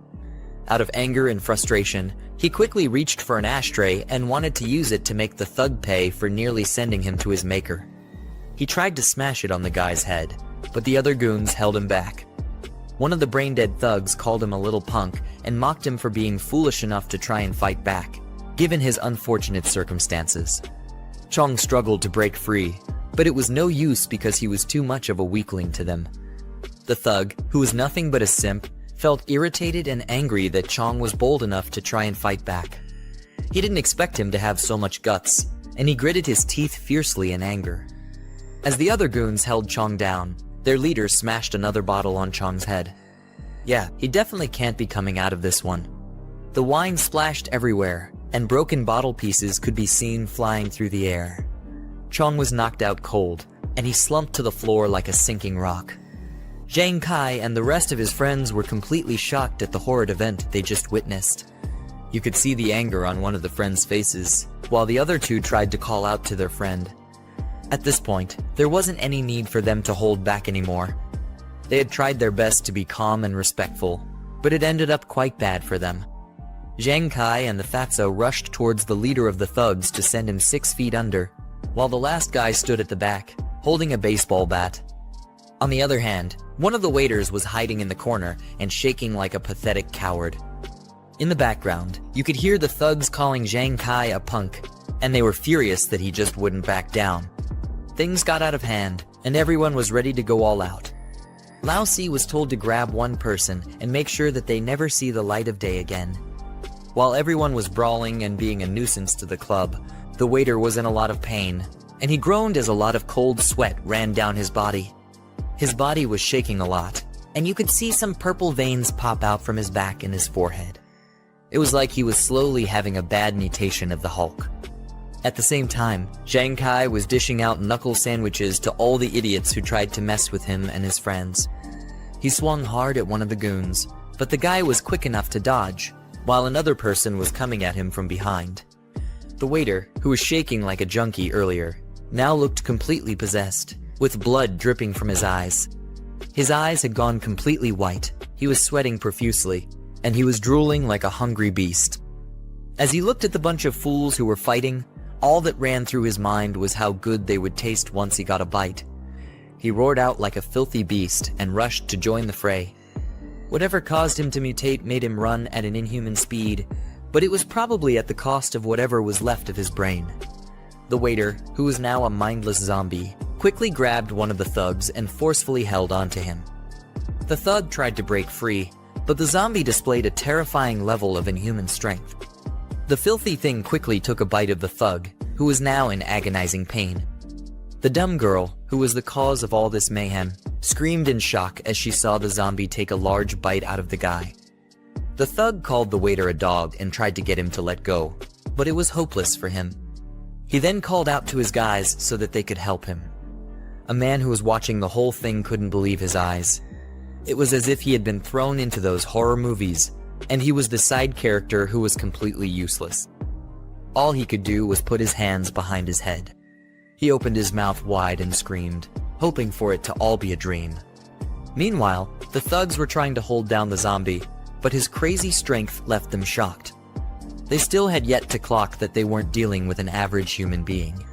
Out of anger and frustration, he quickly reached for an ashtray and wanted to use it to make the thug pay for nearly sending him to his maker. He tried to smash it on the guy's head, but the other goons held him back. One of the brain-dead thugs called him a little punk and mocked him for being foolish enough to try and fight back, given his unfortunate circumstances. Jiang struggled to break free, but it was no use because he was too much of a weakling to them. The thug, who was nothing but a simp, felt irritated and angry that Jiang was bold enough to try and fight back. He didn't expect him to have so much guts, and he gritted his teeth fiercely in anger. As the other goons held Jiang down, their leader smashed another bottle on Jiang's head. Yeah, he definitely can't be coming out of this one. The wine splashed everywhere, and broken bottle pieces could be seen flying through the air. Jiang was knocked out cold, and he slumped to the floor like a sinking rock. Jiang Kai and the rest of his friends were completely shocked at the horrid event they just witnessed. You could see the anger on one of the friends' faces, while the other two tried to call out to their friend. At this point, there wasn't any need for them to hold back anymore. They had tried their best to be calm and respectful, but it ended up quite bad for them. Jiang Kai and the fatso rushed towards the leader of the thugs to send him 6 feet under, while the last guy stood at the back, holding a baseball bat. On the other hand, one of the waiters was hiding in the corner and shaking like a pathetic coward. In the background, you could hear the thugs calling Jiang Kai a punk, and they were furious that he just wouldn't back down. Things got out of hand, and everyone was ready to go all out. Lao Si was told to grab one person and make sure that they never see the light of day again. While everyone was brawling and being a nuisance to the club, the waiter was in a lot of pain, and he groaned as a lot of cold sweat ran down his body. His body was shaking a lot, and you could see some purple veins pop out from his back and his forehead. It was like he was slowly having a bad mutation of the Hulk. At the same time, Jiang Kai was dishing out knuckle sandwiches to all the idiots who tried to mess with him and his friends. He swung hard at one of the goons, but the guy was quick enough to dodge, while another person was coming at him from behind. The waiter, who was shaking like a junkie earlier, now looked completely possessed, with blood dripping from his eyes. His eyes had gone completely white, he was sweating profusely, and he was drooling like a hungry beast. As he looked at the bunch of fools who were fighting, all that ran through his mind was how good they would taste once he got a bite. He roared out like a filthy beast and rushed to join the fray. Whatever caused him to mutate made him run at an inhuman speed, but it was probably at the cost of whatever was left of his brain. The waiter, who was now a mindless zombie, quickly grabbed one of the thugs and forcefully held onto him. The thug tried to break free, but the zombie displayed a terrifying level of inhuman strength. The filthy thing quickly took a bite of the thug, who was now in agonizing pain. The dumb girl, who was the cause of all this mayhem, screamed in shock as she saw the zombie take a large bite out of the guy. The thug called the waiter a dog and tried to get him to let go, but it was hopeless for him. He then called out to his guys so that they could help him. A man who was watching the whole thing couldn't believe his eyes. It was as if he had been thrown into those horror movies, and he was the side character who was completely useless. All he could do was put his hands behind his head. He opened his mouth wide and screamed, hoping for it to all be a dream. Meanwhile, the thugs were trying to hold down the zombie, but his crazy strength left them shocked. They still had yet to clock that they weren't dealing with an average human being.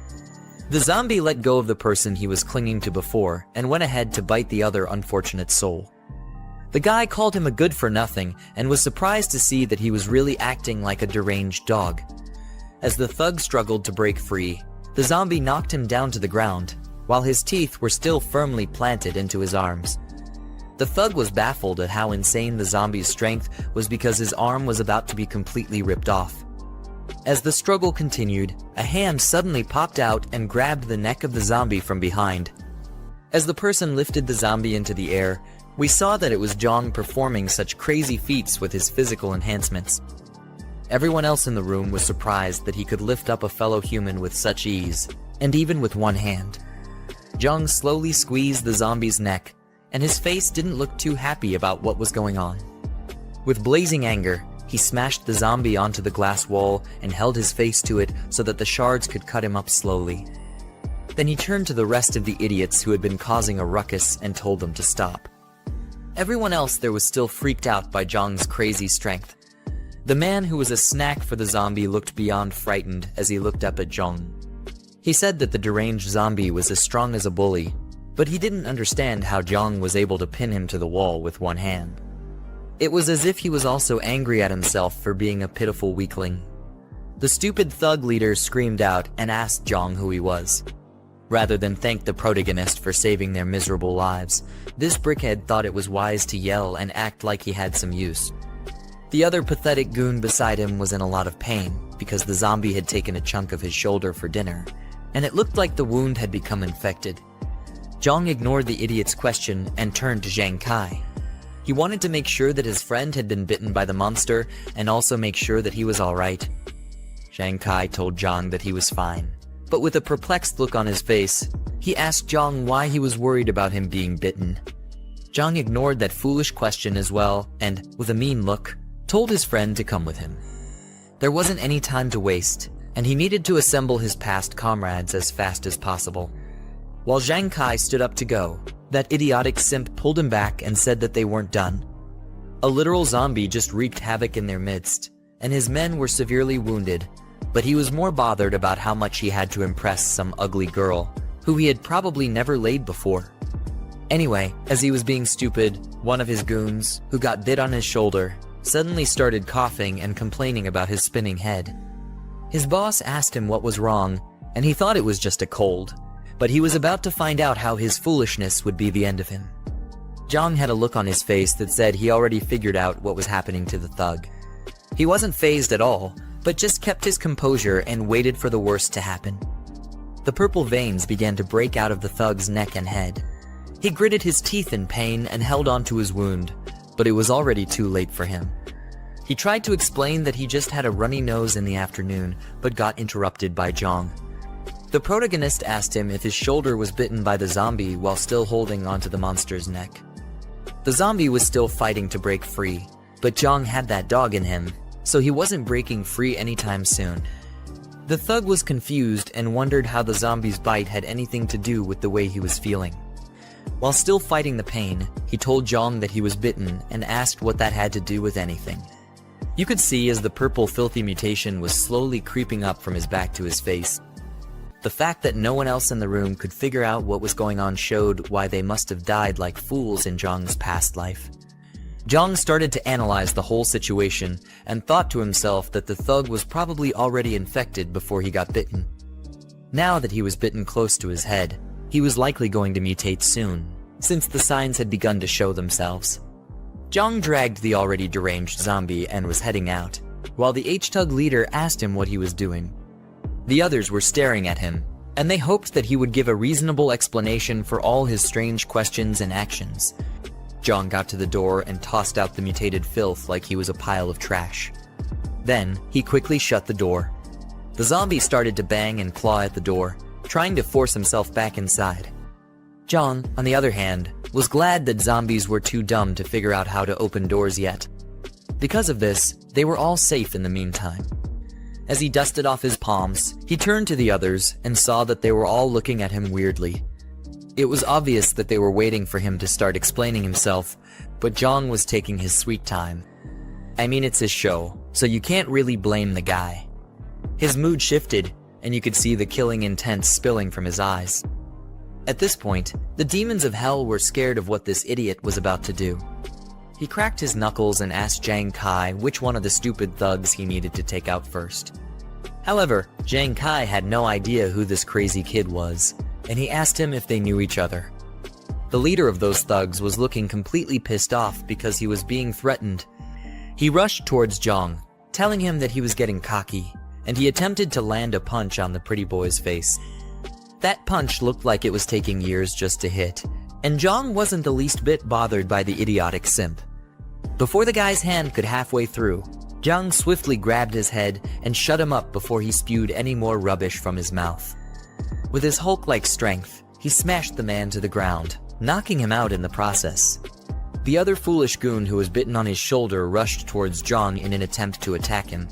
The zombie let go of the person he was clinging to before and went ahead to bite the other unfortunate soul. The guy called him a good-for-nothing and was surprised to see that he was really acting like a deranged dog. As the thug struggled to break free, the zombie knocked him down to the ground, while his teeth were still firmly planted into his arms. The thug was baffled at how insane the zombie's strength was because his arm was about to be completely ripped off. As the struggle continued, a hand suddenly popped out and grabbed the neck of the zombie from behind. As the person lifted the zombie into the air, we saw that it was Jiang performing such crazy feats with his physical enhancements. Everyone else in the room was surprised that he could lift up a fellow human with such ease, and even with one hand. Jiang slowly squeezed the zombie's neck, and his face didn't look too happy about what was going on. With blazing anger, he smashed the zombie onto the glass wall and held his face to it so that the shards could cut him up slowly. Then he turned to the rest of the idiots who had been causing a ruckus and told them to stop. Everyone else there was still freaked out by Jiang's crazy strength. The man who was a snack for the zombie looked beyond frightened as he looked up at Jiang. He said that the deranged zombie was as strong as a bully, but he didn't understand how Jiang was able to pin him to the wall with one hand. It was as if he was also angry at himself for being a pitiful weakling. The stupid thug leader screamed out and asked Jiang who he was. Rather than thank the protagonist for saving their miserable lives, this brickhead thought it was wise to yell and act like he had some use. The other pathetic goon beside him was in a lot of pain because the zombie had taken a chunk of his shoulder for dinner, and it looked like the wound had become infected. Jiang ignored the idiot's question and turned to Zhang Kai. He wanted to make sure that his friend had been bitten by the monster and also make sure that he was alright. Zhang Kai told Jiang that he was fine, but with a perplexed look on his face, he asked Jiang why he was worried about him being bitten. Jiang ignored that foolish question as well and, with a mean look, told his friend to come with him. There wasn't any time to waste, and he needed to assemble his past comrades as fast as possible. While Zhang Kai stood up to go, that idiotic simp pulled him back and said that they weren't done. A literal zombie just wreaked havoc in their midst, and his men were severely wounded, but he was more bothered about how much he had to impress some ugly girl, who he had probably never laid before. Anyway, as he was being stupid, one of his goons, who got bit on his shoulder, suddenly started coughing and complaining about his spinning head. His boss asked him what was wrong, and he thought it was just a cold, but he was about to find out how his foolishness would be the end of him. Jiang had a look on his face that said he already figured out what was happening to the thug. He wasn't fazed at all, but just kept his composure and waited for the worst to happen. The purple veins began to break out of the thug's neck and head. He gritted his teeth in pain and held onto his wound, but it was already too late for him. He tried to explain that he just had a runny nose in the afternoon, but got interrupted by Jiang. The protagonist asked him if his shoulder was bitten by the zombie while still holding onto the monster's neck. The zombie was still fighting to break free, but Jiang had that dog in him, so he wasn't breaking free anytime soon. The thug was confused and wondered how the zombie's bite had anything to do with the way he was feeling. While still fighting the pain, he told Jiang that he was bitten and asked what that had to do with anything. You could see as the purple filthy mutation was slowly creeping up from his back to his face. The fact that no one else in the room could figure out what was going on showed why they must have died like fools in Jiang's past life. Jiang started to analyze the whole situation and thought to himself that the thug was probably already infected before he got bitten. Now that he was bitten close to his head, he was likely going to mutate soon, since the signs had begun to show themselves. Jiang dragged the already deranged zombie and was heading out, while the H-Tug leader asked him what he was doing. The others were staring at him, and they hoped that he would give a reasonable explanation for all his strange questions and actions. Jiang got to the door and tossed out the mutated filth like he was a pile of trash. Then, he quickly shut the door. The zombie started to bang and claw at the door, trying to force himself back inside. Jiang, on the other hand, was glad that zombies were too dumb to figure out how to open doors yet. Because of this, they were all safe in the meantime. As he dusted off his palms, he turned to the others and saw that they were all looking at him weirdly. It was obvious that they were waiting for him to start explaining himself, but Jiang was taking his sweet time. I mean, it's his show, so you can't really blame the guy. His mood shifted, and you could see the killing intent spilling from his eyes. At this point, the demons of hell were scared of what this idiot was about to do. He cracked his knuckles and asked Jiang Kai which one of the stupid thugs he needed to take out first. However, Jiang Kai had no idea who this crazy kid was, and he asked him if they knew each other. The leader of those thugs was looking completely pissed off because he was being threatened. He rushed towards Jiang, telling him that he was getting cocky, and he attempted to land a punch on the pretty boy's face. That punch looked like it was taking years just to hit, and Jiang wasn't the least bit bothered by the idiotic simp. Before the guy's hand could halfway through, Jiang swiftly grabbed his head and shut him up before he spewed any more rubbish from his mouth. With his Hulk-like strength, he smashed the man to the ground, knocking him out in the process. The other foolish goon who was bitten on his shoulder rushed towards Jiang in an attempt to attack him.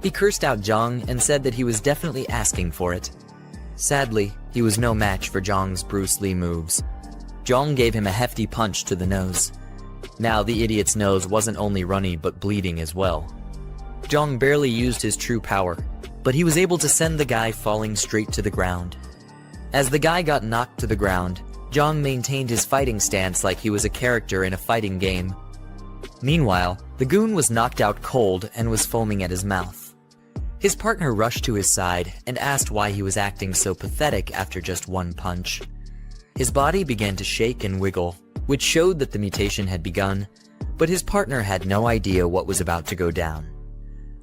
He cursed out Jiang and said that he was definitely asking for it. Sadly, he was no match for Jiang's Bruce Lee moves. Jiang gave him a hefty punch to the nose. Now the idiot's nose wasn't only runny but bleeding as well. Jiang barely used his true power, but he was able to send the guy falling straight to the ground. As the guy got knocked to the ground, Jiang maintained his fighting stance like he was a character in a fighting game. Meanwhile, the goon was knocked out cold and was foaming at his mouth. His partner rushed to his side and asked why he was acting so pathetic after just one punch. His body began to shake and wiggle, which showed that the mutation had begun, but his partner had no idea what was about to go down.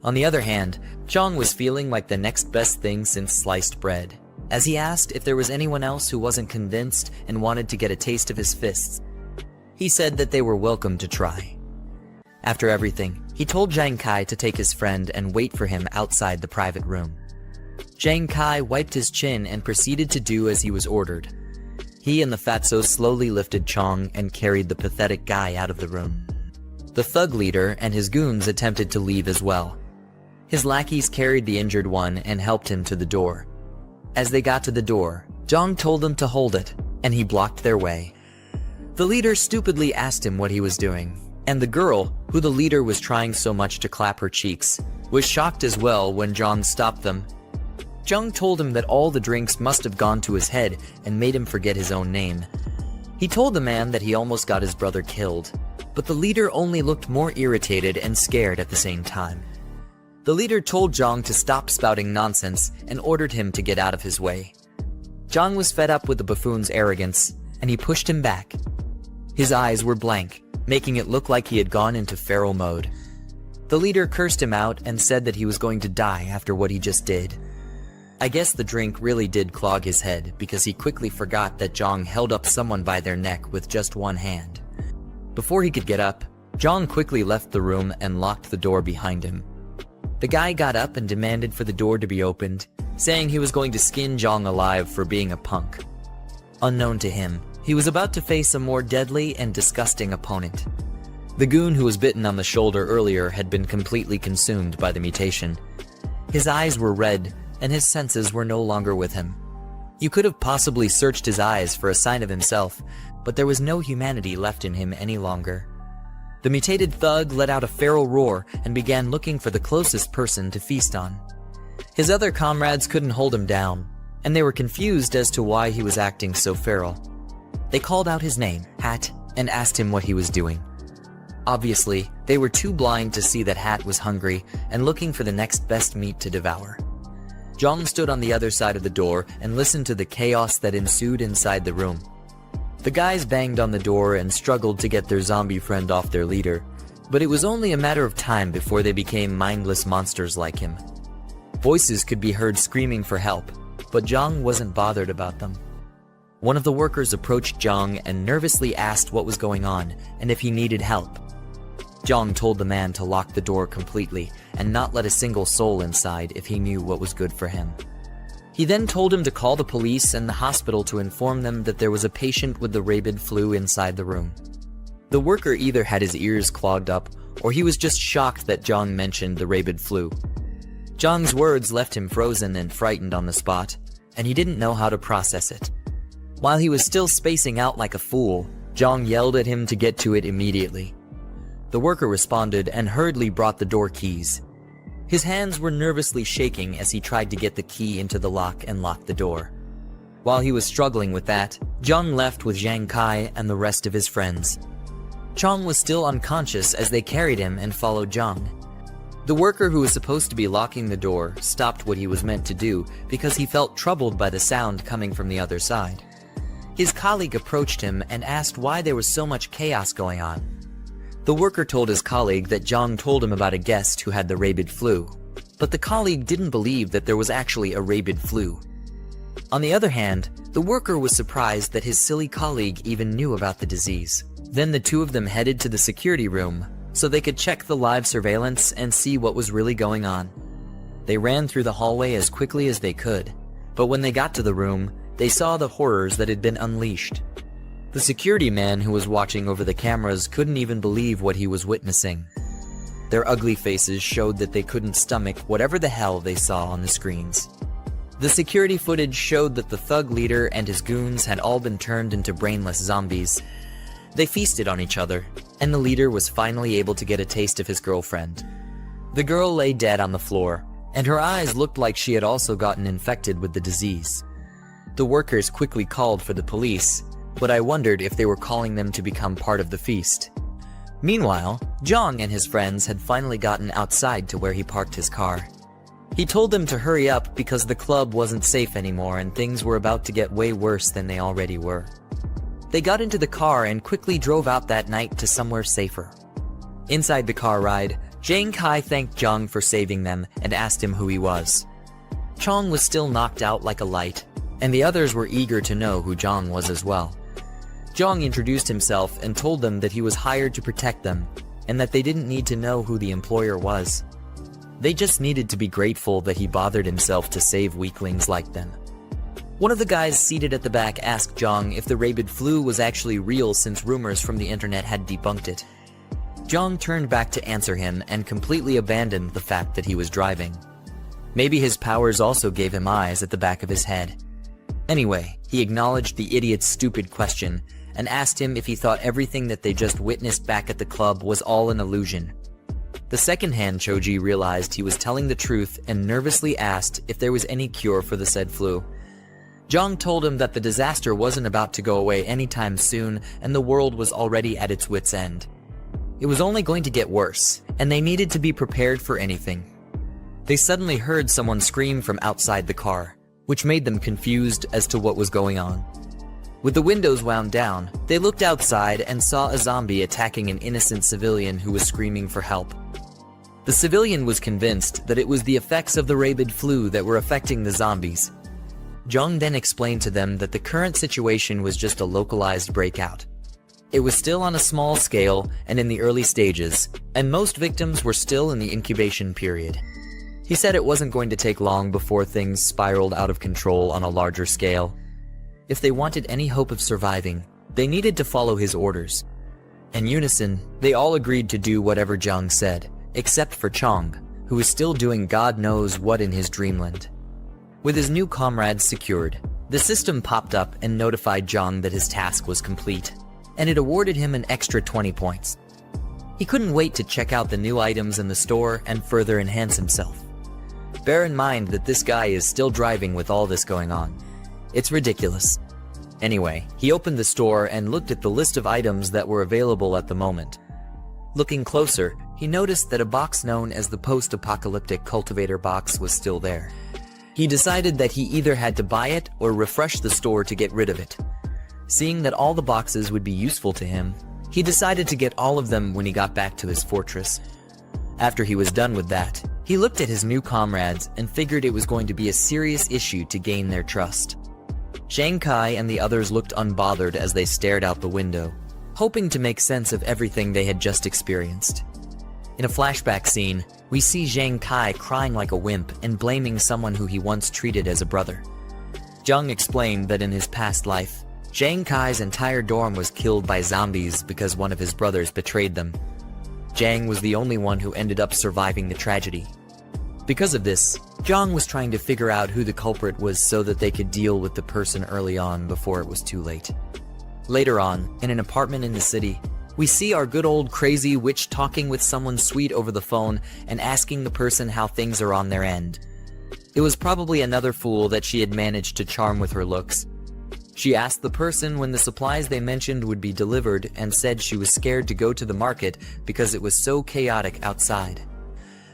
On the other hand, Jiang was feeling like the next best thing since sliced bread, as he asked if there was anyone else who wasn't convinced and wanted to get a taste of his fists. He said that they were welcome to try. After everything, he told Jiang Kai to take his friend and wait for him outside the private room. Jiang Kai wiped his chin and proceeded to do as he was ordered. He and the fatso slowly lifted Jiang and carried the pathetic guy out of the room. The thug leader and his goons attempted to leave as well. His lackeys carried the injured one and helped him to the door. As they got to the door, Jiang told them to hold it, and he blocked their way. The leader stupidly asked him what he was doing, and the girl, who the leader was trying so much to clap her cheeks, was shocked as well when Jiang stopped them. Jiang told him that all the drinks must have gone to his head and made him forget his own name. He told the man that he almost got his brother killed, but the leader only looked more irritated and scared at the same time. The leader told Jiang to stop spouting nonsense and ordered him to get out of his way. Jiang was fed up with the buffoon's arrogance, and he pushed him back. His eyes were blank, making it look like he had gone into feral mode. The leader cursed him out and said that he was going to die after what he just did. I guess the drink really did clog his head because he quickly forgot that Jiang held up someone by their neck with just one hand. Before he could get up, Jiang quickly left the room and locked the door behind him. The guy got up and demanded for the door to be opened, saying he was going to skin Jiang alive for being a punk. Unknown to him, he was about to face a more deadly and disgusting opponent. The goon who was bitten on the shoulder earlier had been completely consumed by the mutation. His eyes were red, and his senses were no longer with him. You could have possibly searched his eyes for a sign of himself, but there was no humanity left in him any longer. The mutated thug let out a feral roar and began looking for the closest person to feast on. His other comrades couldn't hold him down, and they were confused as to why he was acting so feral. They called out his name, Hat, and asked him what he was doing. Obviously, they were too blind to see that Hat was hungry and looking for the next best meat to devour. Jiang stood on the other side of the door and listened to the chaos that ensued inside the room. The guys banged on the door and struggled to get their zombie friend off their leader, but it was only a matter of time before they became mindless monsters like him. Voices could be heard screaming for help, but Jiang wasn't bothered about them. One of the workers approached Jiang and nervously asked what was going on and if he needed help. Jiang told the man to lock the door completely and not let a single soul inside if he knew what was good for him. He then told him to call the police and the hospital to inform them that there was a patient with the rabid flu inside the room. The worker either had his ears clogged up or he was just shocked that Jiang mentioned the rabid flu. Jiang's words left him frozen and frightened on the spot, and he didn't know how to process it. While he was still spacing out like a fool, Jiang yelled at him to get to it immediately. The worker responded and hurriedly brought the door keys. His hands were nervously shaking as he tried to get the key into the lock and lock the door. While he was struggling with that, Jiang left with Zhang Kai and the rest of his friends. Chong was still unconscious as they carried him and followed Jiang. The worker who was supposed to be locking the door stopped what he was meant to do because he felt troubled by the sound coming from the other side. His colleague approached him and asked why there was so much chaos going on. The worker told his colleague that Jiang told him about a guest who had the rabid flu, but the colleague didn't believe that there was actually a rabid flu. On the other hand, the worker was surprised that his silly colleague even knew about the disease. Then the two of them headed to the security room so they could check the live surveillance and see what was really going on. They ran through the hallway as quickly as they could, but when they got to the room, they saw the horrors that had been unleashed. The security man who was watching over the cameras couldn't even believe what he was witnessing. Their ugly faces showed that they couldn't stomach whatever the hell they saw on the screens. The security footage showed that the thug leader and his goons had all been turned into brainless zombies. They feasted on each other, and the leader was finally able to get a taste of his girlfriend. The girl lay dead on the floor, and her eyes looked like she had also gotten infected with the disease. The workers quickly called for the police, but I wondered if they were calling them to become part of the feast. Meanwhile, Jiang and his friends had finally gotten outside to where he parked his car. He told them to hurry up because the club wasn't safe anymore and things were about to get way worse than they already were. They got into the car and quickly drove out that night to somewhere safer. Inside the car ride, Zhang Kai thanked Jiang for saving them and asked him who he was. Chong was still knocked out like a light, and the others were eager to know who Jiang was as well. Jiang introduced himself and told them that he was hired to protect them, and that they didn't need to know who the employer was. They just needed to be grateful that he bothered himself to save weaklings like them. One of the guys seated at the back asked Jiang if the rabid flu was actually real since rumors from the internet had debunked it. Jiang turned back to answer him and completely abandoned the fact that he was driving. Maybe his powers also gave him eyes at the back of his head. Anyway, he acknowledged the idiot's stupid question and asked him if he thought everything that they just witnessed back at the club was all an illusion. The second-hand Choji realized he was telling the truth and nervously asked if there was any cure for the said flu. Jiang told him that the disaster wasn't about to go away anytime soon and the world was already at its wit's end. It was only going to get worse, and they needed to be prepared for anything. They suddenly heard someone scream from outside the car, which made them confused as to what was going on. With the windows wound down, they looked outside and saw a zombie attacking an innocent civilian who was screaming for help. The civilian was convinced that it was the effects of the rabid flu that were affecting the zombies. Jiang then explained to them that the current situation was just a localized breakout. It was still on a small scale and in the early stages, and most victims were still in the incubation period. He said it wasn't going to take long before things spiraled out of control on a larger scale. If they wanted any hope of surviving, they needed to follow his orders. In unison, they all agreed to do whatever Jiang said, except for Chong, who was still doing God knows what in his dreamland. With his new comrades secured, the system popped up and notified Jiang that his task was complete, and it awarded him an extra 20 points. He couldn't wait to check out the new items in the store and further enhance himself. Bear in mind that this guy is still driving with all this going on. It's ridiculous. Anyway, he opened the store and looked at the list of items that were available at the moment. Looking closer, he noticed that a box known as the post-apocalyptic cultivator box was still there. He decided that he either had to buy it or refresh the store to get rid of it. Seeing that all the boxes would be useful to him, he decided to get all of them when he got back to his fortress. After he was done with that, he looked at his new comrades and figured it was going to be a serious issue to gain their trust. Zhang Kai and the others looked unbothered as they stared out the window, hoping to make sense of everything they had just experienced. In a flashback scene, we see Zhang Kai crying like a wimp and blaming someone who he once treated as a brother. Jiang explained that in his past life, Zhang Kai's entire dorm was killed by zombies because one of his brothers betrayed them. Jiang was the only one who ended up surviving the tragedy. Because of this, Jiang was trying to figure out who the culprit was so that they could deal with the person early on before it was too late. Later on, in an apartment in the city, we see our good old crazy witch talking with someone sweet over the phone and asking the person how things are on their end. It was probably another fool that she had managed to charm with her looks. She asked the person when the supplies they mentioned would be delivered and said she was scared to go to the market because it was so chaotic outside.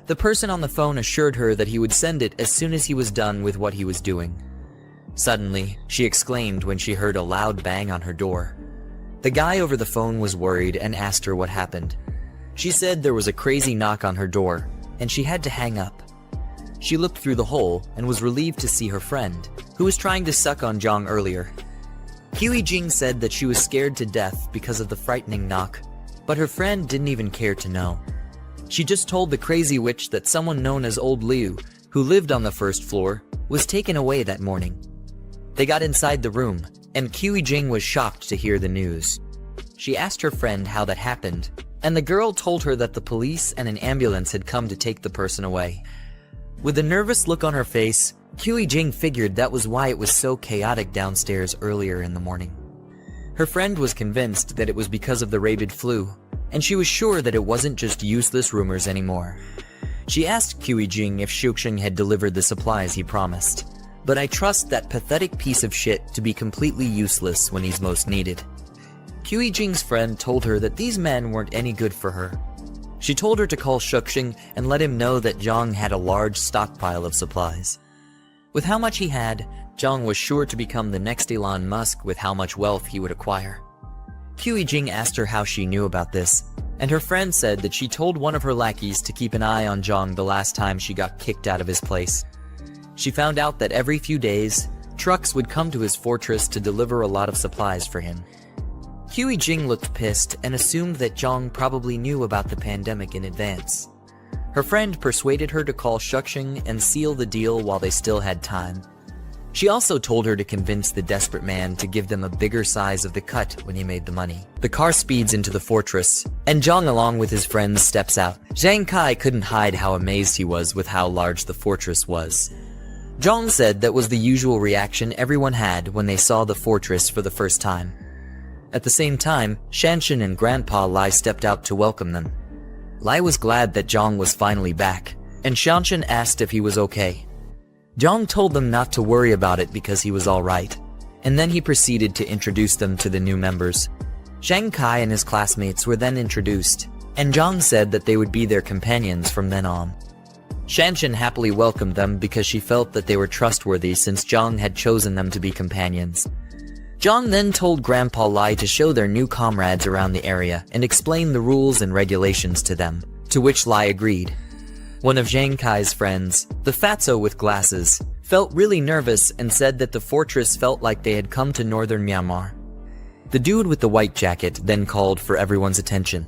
The person on the phone assured her that he would send it as soon as he was done with what he was doing. Suddenly, she exclaimed when she heard a loud bang on her door. The guy over the phone was worried and asked her what happened. She said there was a crazy knock on her door, and she had to hang up. She looked through the hole and was relieved to see her friend, who was trying to suck on Jiang earlier. Jiang said that she was scared to death because of the frightening knock, but her friend didn't even care to know. She just told the crazy witch that someone known as Old Liu, who lived on the first floor, was taken away that morning. They got inside the room, and Jiang was shocked to hear the news. She asked her friend how that happened, and the girl told her that the police and an ambulance had come to take the person away. With a nervous look on her face, Jiang figured that was why it was so chaotic downstairs earlier in the morning. Her friend was convinced that it was because of the rabid flu, and she was sure that it wasn't just useless rumors anymore. She asked Jiang if Shuxing had delivered the supplies he promised, but I trust that pathetic piece of shit to be completely useless when he's most needed. Jiang's friend told her that these men weren't any good for her. She told her to call Shuxing and let him know that Jiang had a large stockpile of supplies. With how much he had, Jiang was sure to become the next Elon Musk with how much wealth he would acquire. Jiang asked her how she knew about this, and her friend said that she told one of her lackeys to keep an eye on Jiang the last time she got kicked out of his place. She found out that every few days, trucks would come to his fortress to deliver a lot of supplies for him. Jiang looked pissed and assumed that Jiang probably knew about the pandemic in advance. Her friend persuaded her to call Shuxing and seal the deal while they still had time. She also told her to convince the desperate man to give them a bigger size of the cut when he made the money. The car speeds into the fortress, and Jiang along with his friends steps out. Zhang Kai couldn't hide how amazed he was with how large the fortress was. Jiang said that was the usual reaction everyone had when they saw the fortress for the first time. At the same time, Shanshan and Grandpa Lai stepped out to welcome them. Lai was glad that Jiang was finally back, and Shanshan asked if he was okay. Jiang told them not to worry about it because he was alright, and then he proceeded to introduce them to the new members. Zhang Kai and his classmates were then introduced, and Jiang said that they would be their companions from then on. Shanshan happily welcomed them because she felt that they were trustworthy since Jiang had chosen them to be companions. Jiang then told Grandpa Lai to show their new comrades around the area and explain the rules and regulations to them, to which Lai agreed. One of Zhang Kai's friends, the fatso with glasses, felt really nervous and said that the fortress felt like they had come to northern Myanmar. The dude with the white jacket then called for everyone's attention.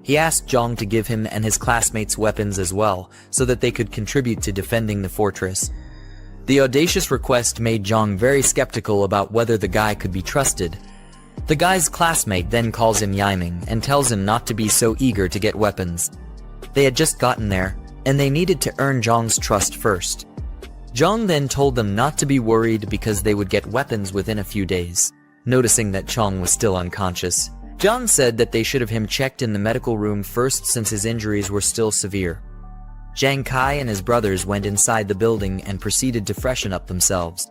He asked Jiang to give him and his classmates weapons as well, so that they could contribute to defending the fortress. The audacious request made Jiang very skeptical about whether the guy could be trusted. The guy's classmate then calls him Yiming and tells him not to be so eager to get weapons. They had just gotten there, and they needed to earn Jiang's trust first. Jiang then told them not to be worried because they would get weapons within a few days. Noticing that Jiang was still unconscious, Jiang said that they should have him checked in the medical room first since his injuries were still severe. Zhang Kai and his brothers went inside the building and proceeded to freshen up themselves.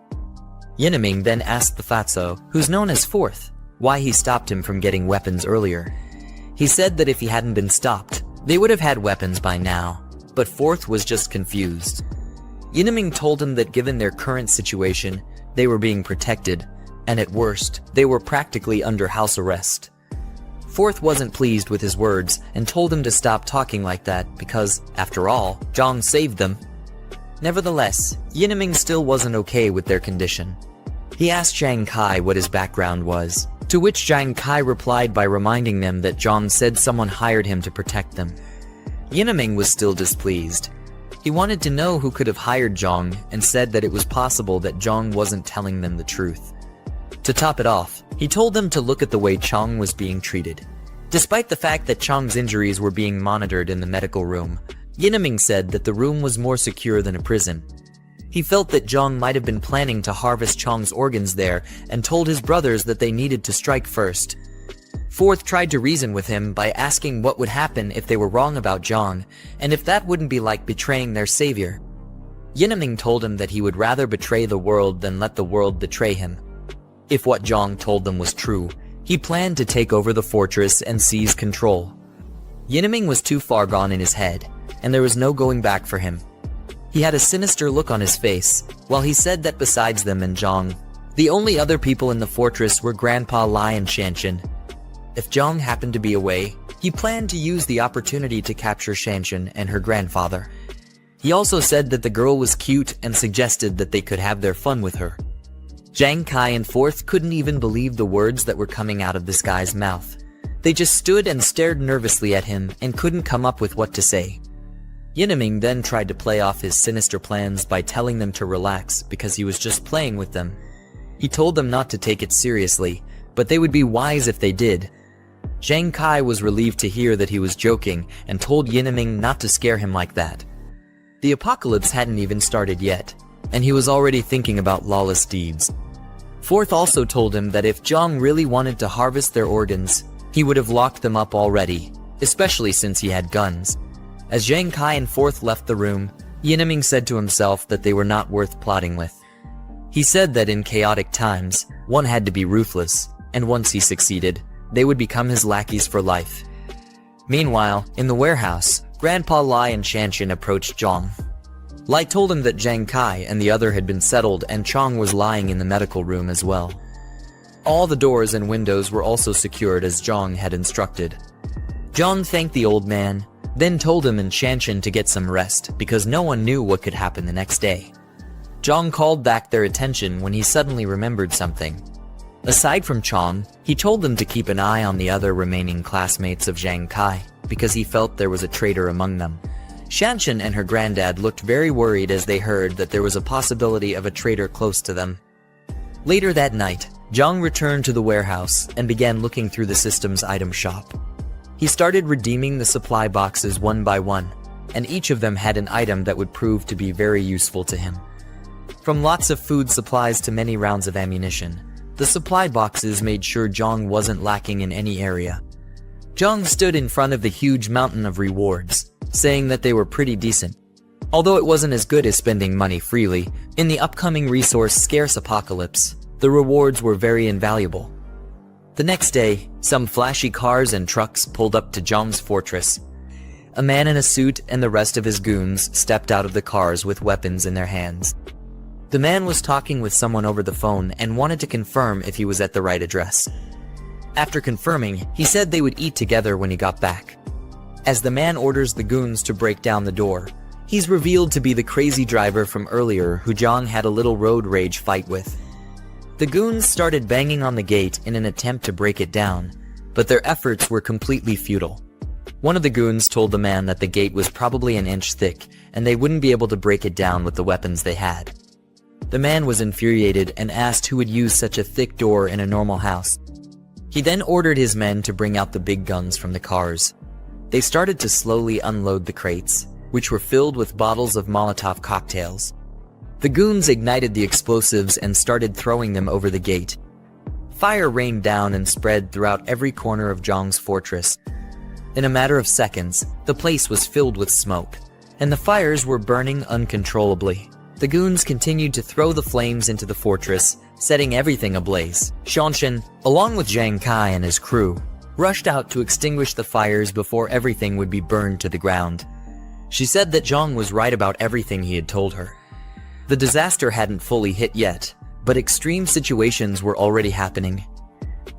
Yinming then asked the fatso, who's known as Fourth, why he stopped him from getting weapons earlier. He said that if he hadn't been stopped, they would have had weapons by now, but Fourth was just confused. Yinming told him that given their current situation, they were being protected, and at worst, they were practically under house arrest. Fourth wasn't pleased with his words and told him to stop talking like that because, after all, Jiang saved them. Nevertheless, Yinming still wasn't okay with their condition. He asked Zhang Kai what his background was, to which Zhang Kai replied by reminding them that Jiang said someone hired him to protect them. Yinming was still displeased. He wanted to know who could have hired Jiang and said that it was possible that Jiang wasn't telling them the truth. To top it off, he told them to look at the way Jiang was being treated. Despite the fact that Jiang's injuries were being monitored in the medical room, Yineming said that the room was more secure than a prison. He felt that Jiang might have been planning to harvest Chang's organs there and told his brothers that they needed to strike first. Fourth tried to reason with him by asking what would happen if they were wrong about Jiang, and if that wouldn't be like betraying their savior. Yineming told him that he would rather betray the world than let the world betray him. If what Jiang told them was true, he planned to take over the fortress and seize control. Yineming was too far gone in his head, and there was no going back for him. He had a sinister look on his face, while he said that besides them and Jiang, the only other people in the fortress were Grandpa Lai and Shanshan. If Jiang happened to be away, he planned to use the opportunity to capture Shanshan and her grandfather. He also said that the girl was cute and suggested that they could have their fun with her. Jiang Kai and Fourth couldn't even believe the words that were coming out of this guy's mouth. They just stood and stared nervously at him and couldn't come up with what to say. Yineming then tried to play off his sinister plans by telling them to relax because he was just playing with them. He told them not to take it seriously, but they would be wise if they did. Jiang Kai was relieved to hear that he was joking and told Yineming not to scare him like that. The apocalypse hadn't even started yet, and he was already thinking about lawless deeds. Fourth also told him that if Jiang really wanted to harvest their organs, he would have locked them up already, especially since he had guns. As Jiang Kai and Fourth left the room, Yineming said to himself that they were not worth plotting with. He said that in chaotic times, one had to be ruthless, and once he succeeded, they would become his lackeys for life. Meanwhile, in the warehouse, Grandpa Lai and Shanshan approached Jiang. Lai told him that Jiang Kai and the other had been settled and Chang was lying in the medical room as well. All the doors and windows were also secured as Jiang had instructed. Jiang thanked the old man, then told him and Shanshan to get some rest because no one knew what could happen the next day. Jiang called back their attention when he suddenly remembered something. Aside from Chang, he told them to keep an eye on the other remaining classmates of Jiang Kai because he felt there was a traitor among them. Shanshan and her granddad looked very worried as they heard that there was a possibility of a traitor close to them. Later that night, Jiang returned to the warehouse and began looking through the system's item shop. He started redeeming the supply boxes one by one, and each of them had an item that would prove to be very useful to him. From lots of food supplies to many rounds of ammunition, the supply boxes made sure Jiang wasn't lacking in any area. Jiang stood in front of the huge mountain of rewards, saying that they were pretty decent. Although it wasn't as good as spending money freely, in the upcoming resource-scarce apocalypse, the rewards were very invaluable. The next day, some flashy cars and trucks pulled up to Jiang's fortress. A man in a suit and the rest of his goons stepped out of the cars with weapons in their hands. The man was talking with someone over the phone and wanted to confirm if he was at the right address. After confirming, he said they would eat together when he got back. As the man orders the goons to break down the door, he's revealed to be the crazy driver from earlier who Jiang had a little road rage fight with. The goons started banging on the gate in an attempt to break it down, but their efforts were completely futile. One of the goons told the man that the gate was probably an inch thick and they wouldn't be able to break it down with the weapons they had. The man was infuriated and asked who would use such a thick door in a normal house. He then ordered his men to bring out the big guns from the cars. They started to slowly unload the crates, which were filled with bottles of Molotov cocktails. The goons ignited the explosives and started throwing them over the gate. Fire rained down and spread throughout every corner of Jiang's fortress. In a matter of seconds, the place was filled with smoke, and the fires were burning uncontrollably. The goons continued to throw the flames into the fortress, setting everything ablaze. Shanshan, along with Jiang Kai and his crew, rushed out to extinguish the fires before everything would be burned to the ground. She said that Jiang was right about everything he had told her. The disaster hadn't fully hit yet, but extreme situations were already happening.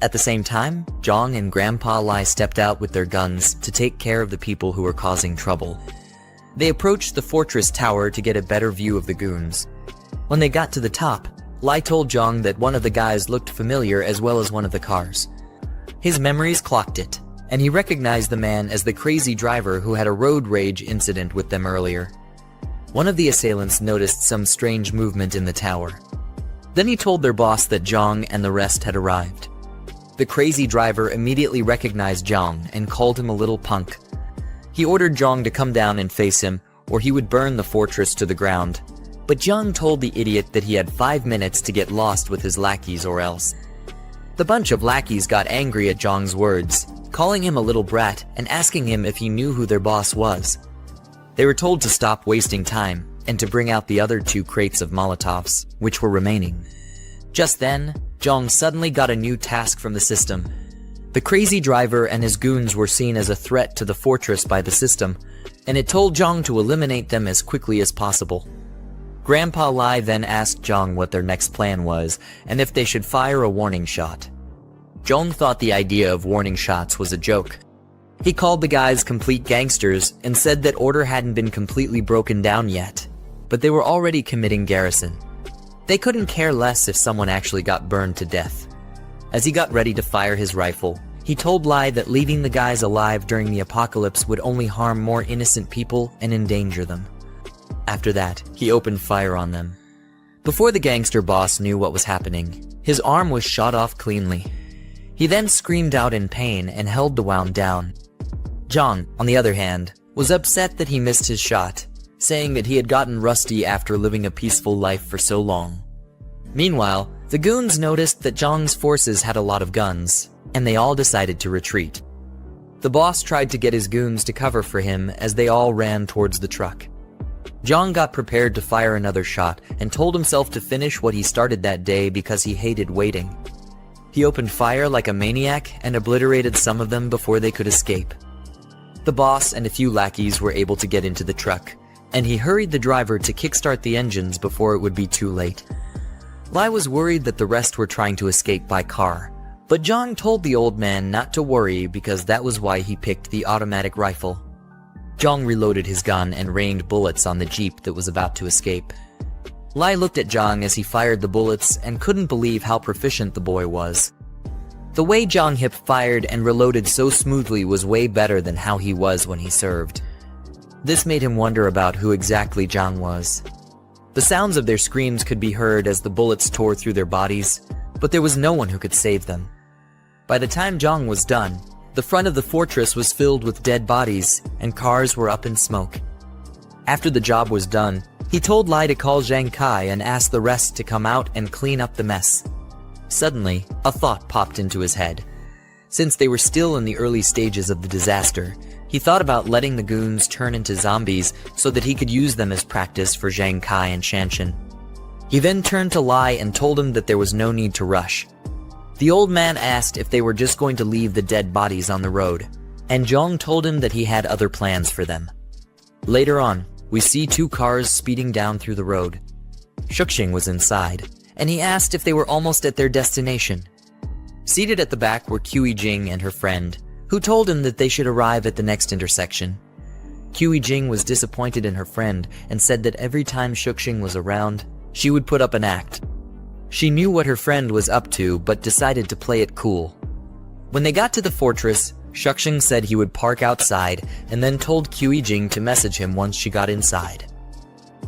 At the same time, Jiang and Grandpa Lai stepped out with their guns to take care of the people who were causing trouble. They approached the fortress tower to get a better view of the goons. When they got to the top, Lai told Jiang that one of the guys looked familiar as well as one of the cars. His memories clocked it, and he recognized the man as the crazy driver who had a road rage incident with them earlier. One of the assailants noticed some strange movement in the tower. Then he told their boss that Jiang and the rest had arrived. The crazy driver immediately recognized Jiang and called him a little punk. He ordered Jiang to come down and face him, or he would burn the fortress to the ground. But Jiang told the idiot that he had 5 minutes to get lost with his lackeys or else. The bunch of lackeys got angry at Jiang's words, calling him a little brat and asking him if he knew who their boss was. They were told to stop wasting time and to bring out the other 2 crates of Molotovs, which were remaining. Just then, Jiang suddenly got a new task from the system. The crazy driver and his goons were seen as a threat to the fortress by the system, and it told Jiang to eliminate them as quickly as possible. Grandpa Lai then asked Jiang what their next plan was, and if they should fire a warning shot. Jiang thought the idea of warning shots was a joke. He called the guys complete gangsters and said that order hadn't been completely broken down yet, but they were already committing garrison. They couldn't care less if someone actually got burned to death. As he got ready to fire his rifle, he told Lai that leaving the guys alive during the apocalypse would only harm more innocent people and endanger them. After that, he opened fire on them. Before the gangster boss knew what was happening, his arm was shot off cleanly. He then screamed out in pain and held the wound down. Jiang, on the other hand, was upset that he missed his shot, saying that he had gotten rusty after living a peaceful life for so long. Meanwhile, the goons noticed that Jiang's forces had a lot of guns, and they all decided to retreat. The boss tried to get his goons to cover for him as they all ran towards the truck. Jiang got prepared to fire another shot and told himself to finish what he started that day because he hated waiting. He opened fire like a maniac and obliterated some of them before they could escape. The boss and a few lackeys were able to get into the truck, and he hurried the driver to kickstart the engines before it would be too late. Lai was worried that the rest were trying to escape by car, but Jiang told the old man not to worry because that was why he picked the automatic rifle. Jiang reloaded his gun and rained bullets on the jeep that was about to escape. Lai looked at Jiang as he fired the bullets and couldn't believe how proficient the boy was. The way Jiang hip fired and reloaded so smoothly was way better than how he was when he served. This made him wonder about who exactly Jiang was. The sounds of their screams could be heard as the bullets tore through their bodies, but there was no one who could save them. By the time Jiang was done, the front of the fortress was filled with dead bodies, and cars were up in smoke. After the job was done, he told Lai to call Zhang Kai and ask the rest to come out and clean up the mess. Suddenly, a thought popped into his head. Since they were still in the early stages of the disaster, he thought about letting the goons turn into zombies so that he could use them as practice for Zhang Kai and Shanshan. He then turned to Lai and told him that there was no need to rush. The old man asked if they were just going to leave the dead bodies on the road, and Jiang told him that he had other plans for them. Later on, we see 2 cars speeding down through the road. Shuxing was inside, and he asked if they were almost at their destination. Seated at the back were Jing and her friend, who told him that they should arrive at the next intersection. Jing was disappointed in her friend and said that every time Shuxing was around, she would put up an act. She knew what her friend was up to but decided to play it cool. When they got to the fortress, Shuxing said he would park outside and then told Jing to message him once she got inside.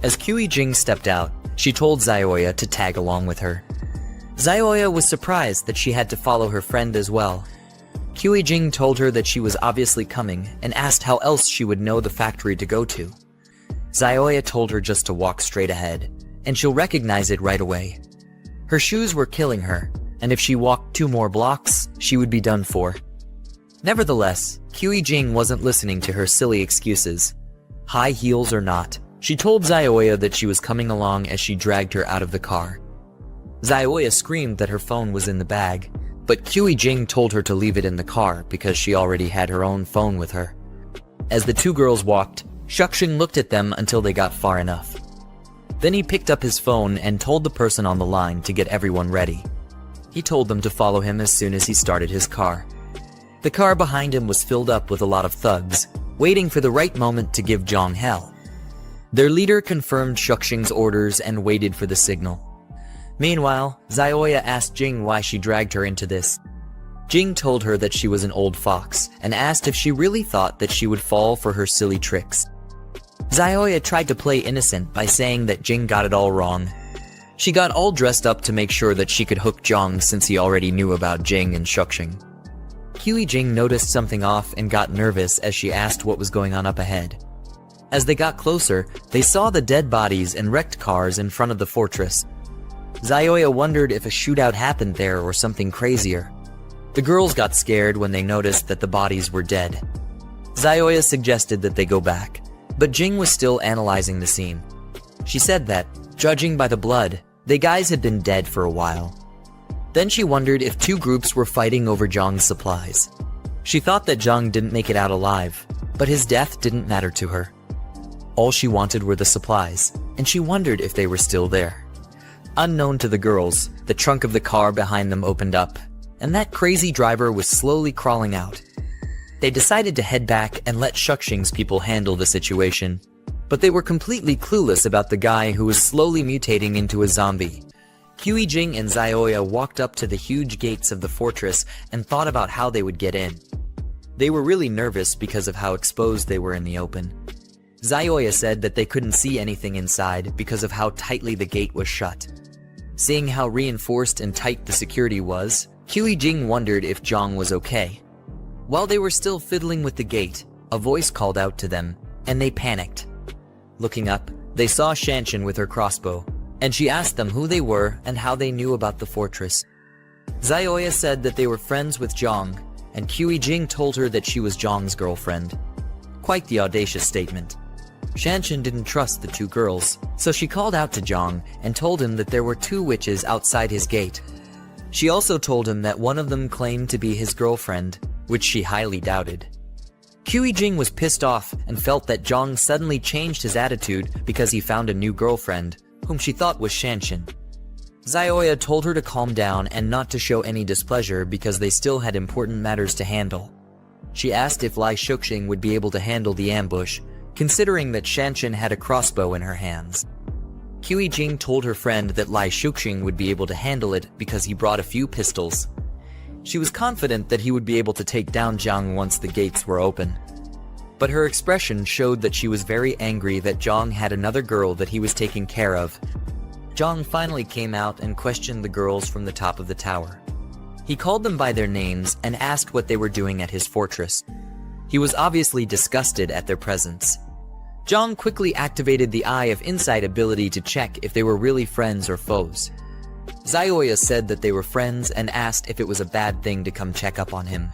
As Jing stepped out, she told Zioya to tag along with her. Zioya was surprised that she had to follow her friend as well. Jing told her that she was obviously coming and asked how else she would know the factory to go to. Zioya told her just to walk straight ahead, and she'll recognize it right away. Her shoes were killing her, and if she walked 2 more blocks, she would be done for. Nevertheless, Jing wasn't listening to her silly excuses. High heels or not, she told Zioya that she was coming along as she dragged her out of the car. Zioya screamed that her phone was in the bag, but Jing told her to leave it in the car because she already had her own phone with her. As the 2 girls walked, Shuxing looked at them until they got far enough. Then he picked up his phone and told the person on the line to get everyone ready. He told them to follow him as soon as he started his car. The car behind him was filled up with a lot of thugs, waiting for the right moment to give Jiang hell. Their leader confirmed Shuxing's orders and waited for the signal. Meanwhile, Zioya asked Jing why she dragged her into this. Jing told her that she was an old fox and asked if she really thought that she would fall for her silly tricks. Zioya tried to play innocent by saying that Jing got it all wrong. She got all dressed up to make sure that she could hook Jiang since he already knew about Jing and Shuxing. Jing noticed something off and got nervous as she asked what was going on up ahead. As they got closer, they saw the dead bodies and wrecked cars in front of the fortress. Zioya wondered if a shootout happened there or something crazier. The girls got scared when they noticed that the bodies were dead. Zioya suggested that they go back, but Jing was still analyzing the scene. She said that, judging by the blood, the guys had been dead for a while. Then she wondered if two groups were fighting over Jiang's supplies. She thought that Jiang didn't make it out alive, but his death didn't matter to her. All she wanted were the supplies, and she wondered if they were still there. Unknown to the girls, the trunk of the car behind them opened up, and that crazy driver was slowly crawling out. They decided to head back and let Shuxing's people handle the situation, but they were completely clueless about the guy who was slowly mutating into a zombie. Jing and Zioya walked up to the huge gates of the fortress and thought about how they would get in. They were really nervous because of how exposed they were in the open. Zioya said that they couldn't see anything inside because of how tightly the gate was shut. Seeing how reinforced and tight the security was, Jing wondered if Jiang was okay. While they were still fiddling with the gate, a voice called out to them, and they panicked. Looking up, they saw Shanshan with her crossbow, and she asked them who they were and how they knew about the fortress. Zioya said that they were friends with Jiang, and Jing told her that she was Jiang's girlfriend. Quite the audacious statement. Shanshan didn't trust the two girls, so she called out to Jiang and told him that there were two witches outside his gate. She also told him that one of them claimed to be his girlfriend, which she highly doubted. Jing was pissed off and felt that Jiang suddenly changed his attitude because he found a new girlfriend, whom she thought was Shanshan. Zioya told her to calm down and not to show any displeasure because they still had important matters to handle. She asked if Lai Shuxing would be able to handle the ambush, considering that Shanshan had a crossbow in her hands. Jing told her friend that Lai Shuxing would be able to handle it because he brought a few pistols. She was confident that he would be able to take down Jiang once the gates were open. But her expression showed that she was very angry that Jiang had another girl that he was taking care of. Jiang finally came out and questioned the girls from the top of the tower. He called them by their names and asked what they were doing at his fortress. He was obviously disgusted at their presence. Jiang quickly activated the Eye of Insight ability to check if they were really friends or foes. Zioya said that they were friends and asked if it was a bad thing to come check up on him.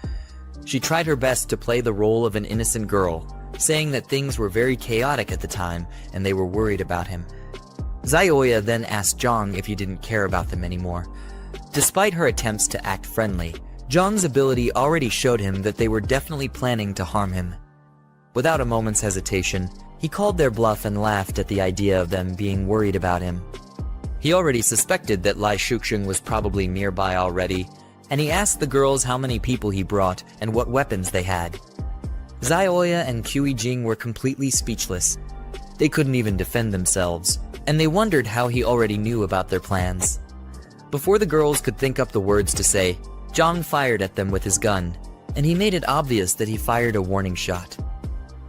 She tried her best to play the role of an innocent girl, saying that things were very chaotic at the time and they were worried about him. Zioya then asked Jiang if he didn't care about them anymore. Despite her attempts to act friendly, Jiang's ability already showed him that they were definitely planning to harm him. Without a moment's hesitation, he called their bluff and laughed at the idea of them being worried about him. He already suspected that Lai Shuxing was probably nearby already, and he asked the girls how many people he brought and what weapons they had. Zioya and Jing were completely speechless. They couldn't even defend themselves, and they wondered how he already knew about their plans. Before the girls could think up the words to say, Jiang fired at them with his gun, and he made it obvious that he fired a warning shot.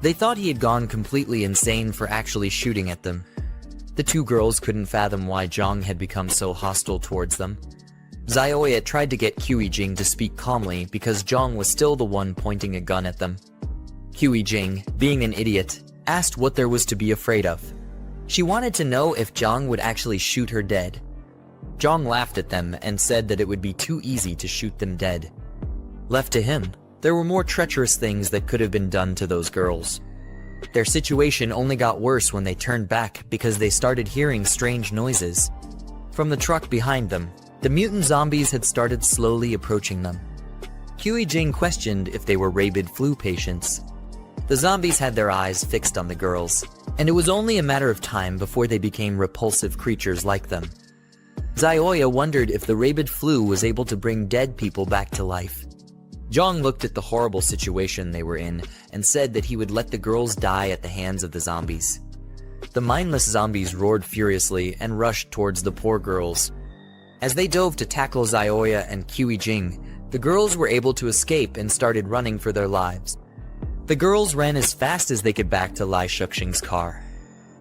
They thought he had gone completely insane for actually shooting at them. The two girls couldn't fathom why Jiang had become so hostile towards them. Zioya tried to get Jing to speak calmly because Jiang was still the one pointing a gun at them. Jing, being an idiot, asked what there was to be afraid of. She wanted to know if Jiang would actually shoot her dead. Jiang laughed at them and said that it would be too easy to shoot them dead. Left to him, there were more treacherous things that could have been done to those girls. Their situation only got worse when they turned back because they started hearing strange noises. From the truck behind them, the mutant zombies had started slowly approaching them. Jing questioned if they were rabid flu patients. The zombies had their eyes fixed on the girls, and it was only a matter of time before they became repulsive creatures like them. Zioya wondered if the rabid flu was able to bring dead people back to life. Jiang looked at the horrible situation they were in and said that he would let the girls die at the hands of the zombies. The mindless zombies roared furiously and rushed towards the poor girls. As they dove to tackle Zioya and Jing, the girls were able to escape and started running for their lives. The girls ran as fast as they could back to Lai Shuxing's car.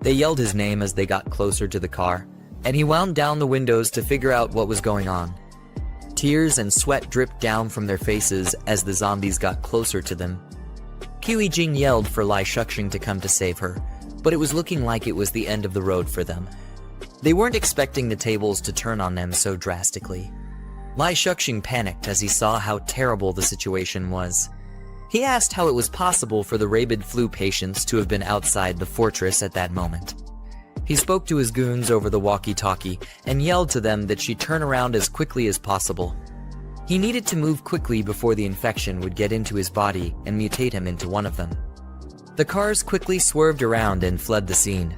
They yelled his name as they got closer to the car, and he wound down the windows to figure out what was going on. Tears and sweat dripped down from their faces as the zombies got closer to them. Jing yelled for Lai Shuxing to come to save her, but it was looking like it was the end of the road for them. They weren't expecting the tables to turn on them so drastically. Lai Shuxing panicked as he saw how terrible the situation was. He asked how it was possible for the rabid flu patients to have been outside the fortress at that moment. He spoke to his goons over the walkie-talkie and yelled to them that she turn around as quickly as possible. He needed to move quickly before the infection would get into his body and mutate him into one of them. The cars quickly swerved around and fled the scene.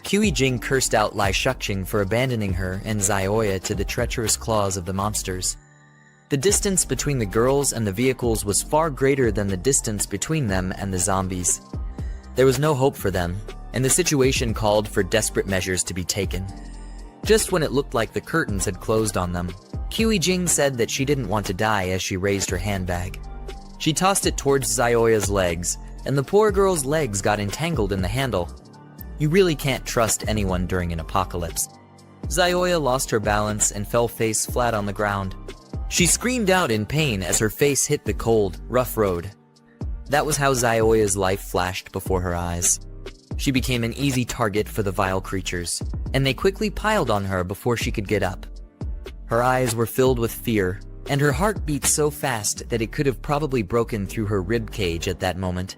Jing cursed out Lai Shuxing for abandoning her and Xiaoya to the treacherous claws of the monsters. The distance between the girls and the vehicles was far greater than the distance between them and the zombies. There was no hope for them, and the situation called for desperate measures to be taken. Just when it looked like the curtains had closed on them, Jing said that she didn't want to die as she raised her handbag. She tossed it towards Xiaoya's legs, and the poor girl's legs got entangled in the handle. You really can't trust anyone during an apocalypse. Xiaoya lost her balance and fell face flat on the ground. She screamed out in pain as her face hit the cold, rough road. That was how Xiaoya's life flashed before her eyes. She became an easy target for the vile creatures, and they quickly piled on her before she could get up. Her eyes were filled with fear, and her heart beat so fast that it could have probably broken through her rib cage at that moment.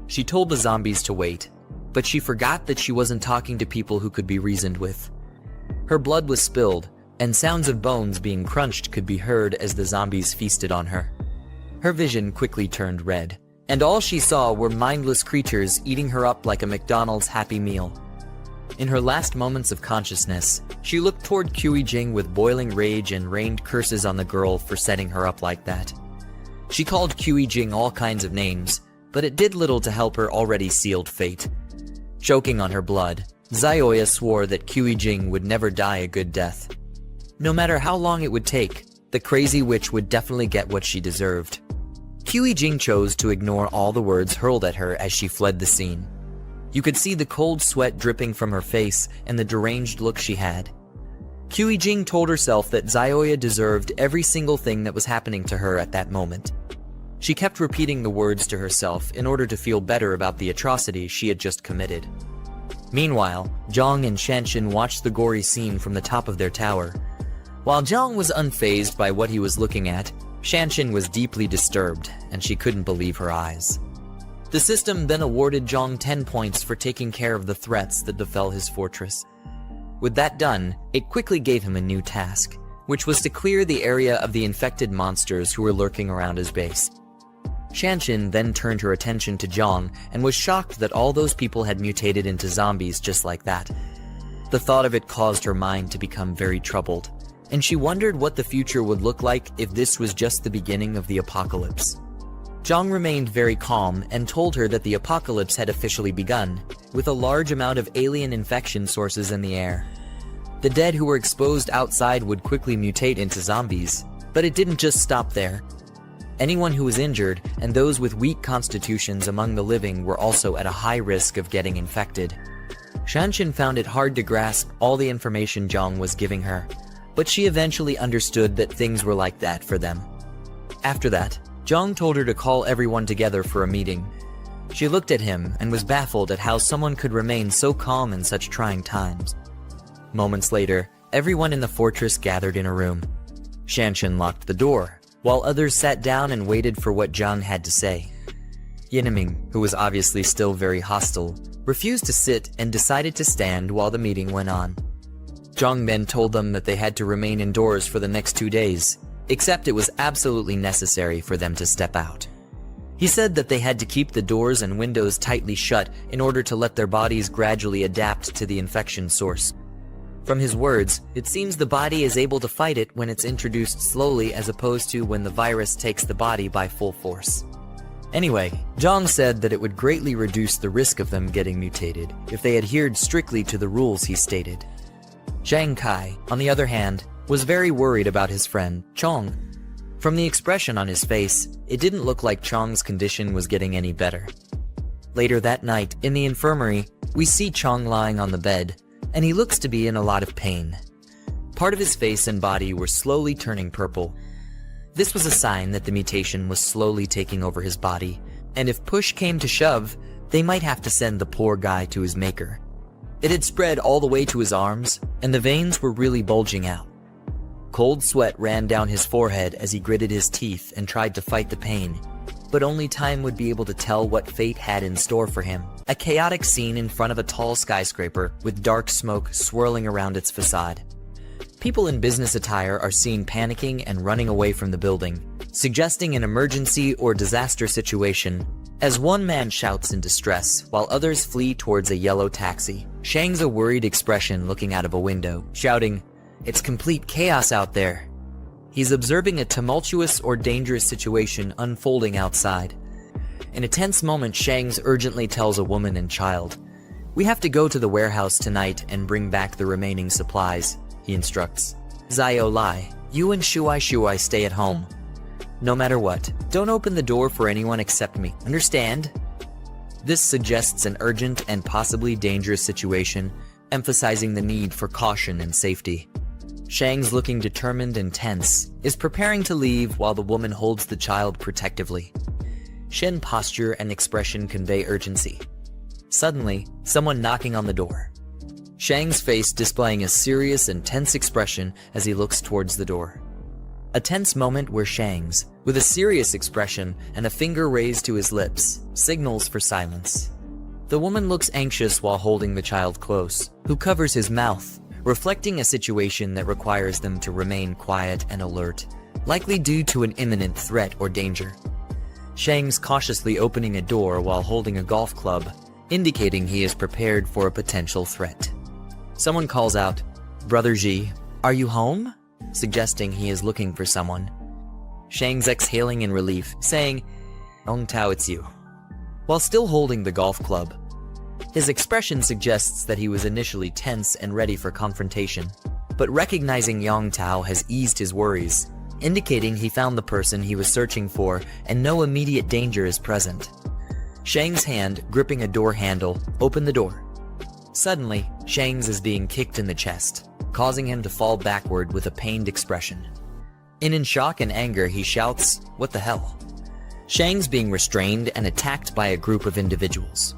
She told the zombies to wait, but she forgot that she wasn't talking to people who could be reasoned with. Her blood was spilled, and sounds of bones being crunched could be heard as the zombies feasted on her. Her vision quickly turned red, and all she saw were mindless creatures eating her up like a McDonald's Happy Meal. In her last moments of consciousness, she looked toward Jing with boiling rage and rained curses on the girl for setting her up like that. She called Jing all kinds of names, but it did little to help her already sealed fate. Choking on her blood, Xiaoya swore that Jing would never die a good death. No matter how long it would take, the crazy witch would definitely get what she deserved. Jing chose to ignore all the words hurled at her as she fled the scene. You could see the cold sweat dripping from her face and the deranged look she had. Jing told herself that Xiaoya deserved every single thing that was happening to her at that moment. She kept repeating the words to herself in order to feel better about the atrocity she had just committed. Meanwhile, Jiang and Shanshan watched the gory scene from the top of their tower. While Jiang was unfazed by what he was looking at, Shanshan was deeply disturbed, and she couldn't believe her eyes. The system then awarded Jiang 10 points for taking care of the threats that befell his fortress. With that done, it quickly gave him a new task, which was to clear the area of the infected monsters who were lurking around his base. Shanshan then turned her attention to Jiang and was shocked that all those people had mutated into zombies just like that. The thought of it caused her mind to become very troubled, and she wondered what the future would look like if this was just the beginning of the apocalypse. Jiang remained very calm and told her that the apocalypse had officially begun, with a large amount of alien infection sources in the air. The dead who were exposed outside would quickly mutate into zombies, but it didn't just stop there. Anyone who was injured and those with weak constitutions among the living were also at a high risk of getting infected. Shanshan found it hard to grasp all the information Jiang was giving her, but she eventually understood that things were like that for them. After that, Jiang told her to call everyone together for a meeting. She looked at him and was baffled at how someone could remain so calm in such trying times. Moments later, everyone in the fortress gathered in a room. Shanshan locked the door, while others sat down and waited for what Jiang had to say. Yinming, who was obviously still very hostile, refused to sit and decided to stand while the meeting went on. Jiang then told them that they had to remain indoors for the next 2 days, except it was absolutely necessary for them to step out. He said that they had to keep the doors and windows tightly shut in order to let their bodies gradually adapt to the infection source. From his words, it seems the body is able to fight it when it's introduced slowly as opposed to when the virus takes the body by full force. Anyway, Jiang said that it would greatly reduce the risk of them getting mutated if they adhered strictly to the rules he stated. Zhang Kai, on the other hand, was very worried about his friend, Chong. From the expression on his face, it didn't look like Chong's condition was getting any better. Later that night, in the infirmary, we see Chong lying on the bed, and he looks to be in a lot of pain. Part of his face and body were slowly turning purple. This was a sign that the mutation was slowly taking over his body, and if push came to shove, they might have to send the poor guy to his maker. It had spread all the way to his arms, and the veins were really bulging out. Cold sweat ran down his forehead as he gritted his teeth and tried to fight the pain, but only time would be able to tell what fate had in store for him. A chaotic scene in front of a tall skyscraper with dark smoke swirling around its facade. People in business attire are seen panicking and running away from the building, suggesting an emergency or disaster situation, as one man shouts in distress while others flee towards a yellow taxi. Shang's a worried expression looking out of a window, shouting, "It's complete chaos out there." He's observing a tumultuous or dangerous situation unfolding outside. In a tense moment, Shang's urgently tells a woman and child, "We have to go to the warehouse tonight and bring back the remaining supplies," he instructs. "Zio Lai, you and Shui stay at home. No matter what, don't open the door for anyone except me, understand?" This suggests an urgent and possibly dangerous situation, emphasizing the need for caution and safety. Shang's looking determined and tense, is preparing to leave while the woman holds the child protectively. Shen posture and expression convey urgency. Suddenly, someone knocking on the door. Shang's face displaying a serious and tense expression as he looks towards the door. A tense moment where Shang's, with a serious expression and a finger raised to his lips, signals for silence. The woman looks anxious while holding the child close, who covers his mouth, reflecting a situation that requires them to remain quiet and alert, likely due to an imminent threat or danger. Shang's cautiously opening a door while holding a golf club, indicating he is prepared for a potential threat. Someone calls out, "Brother Ji, are you home?" suggesting he is looking for someone. Shang's exhaling in relief, saying, "Yong Tao, it's you," while still holding the golf club. His expression suggests that he was initially tense and ready for confrontation, but recognizing Yong Tao has eased his worries, indicating he found the person he was searching for and no immediate danger is present. Shang's hand, gripping a door handle, opened the door. Suddenly, Shang's is being kicked in the chest, causing him to fall backward with a pained expression. In shock and anger, he shouts, "What the hell?" Shang's being restrained and attacked by a group of individuals.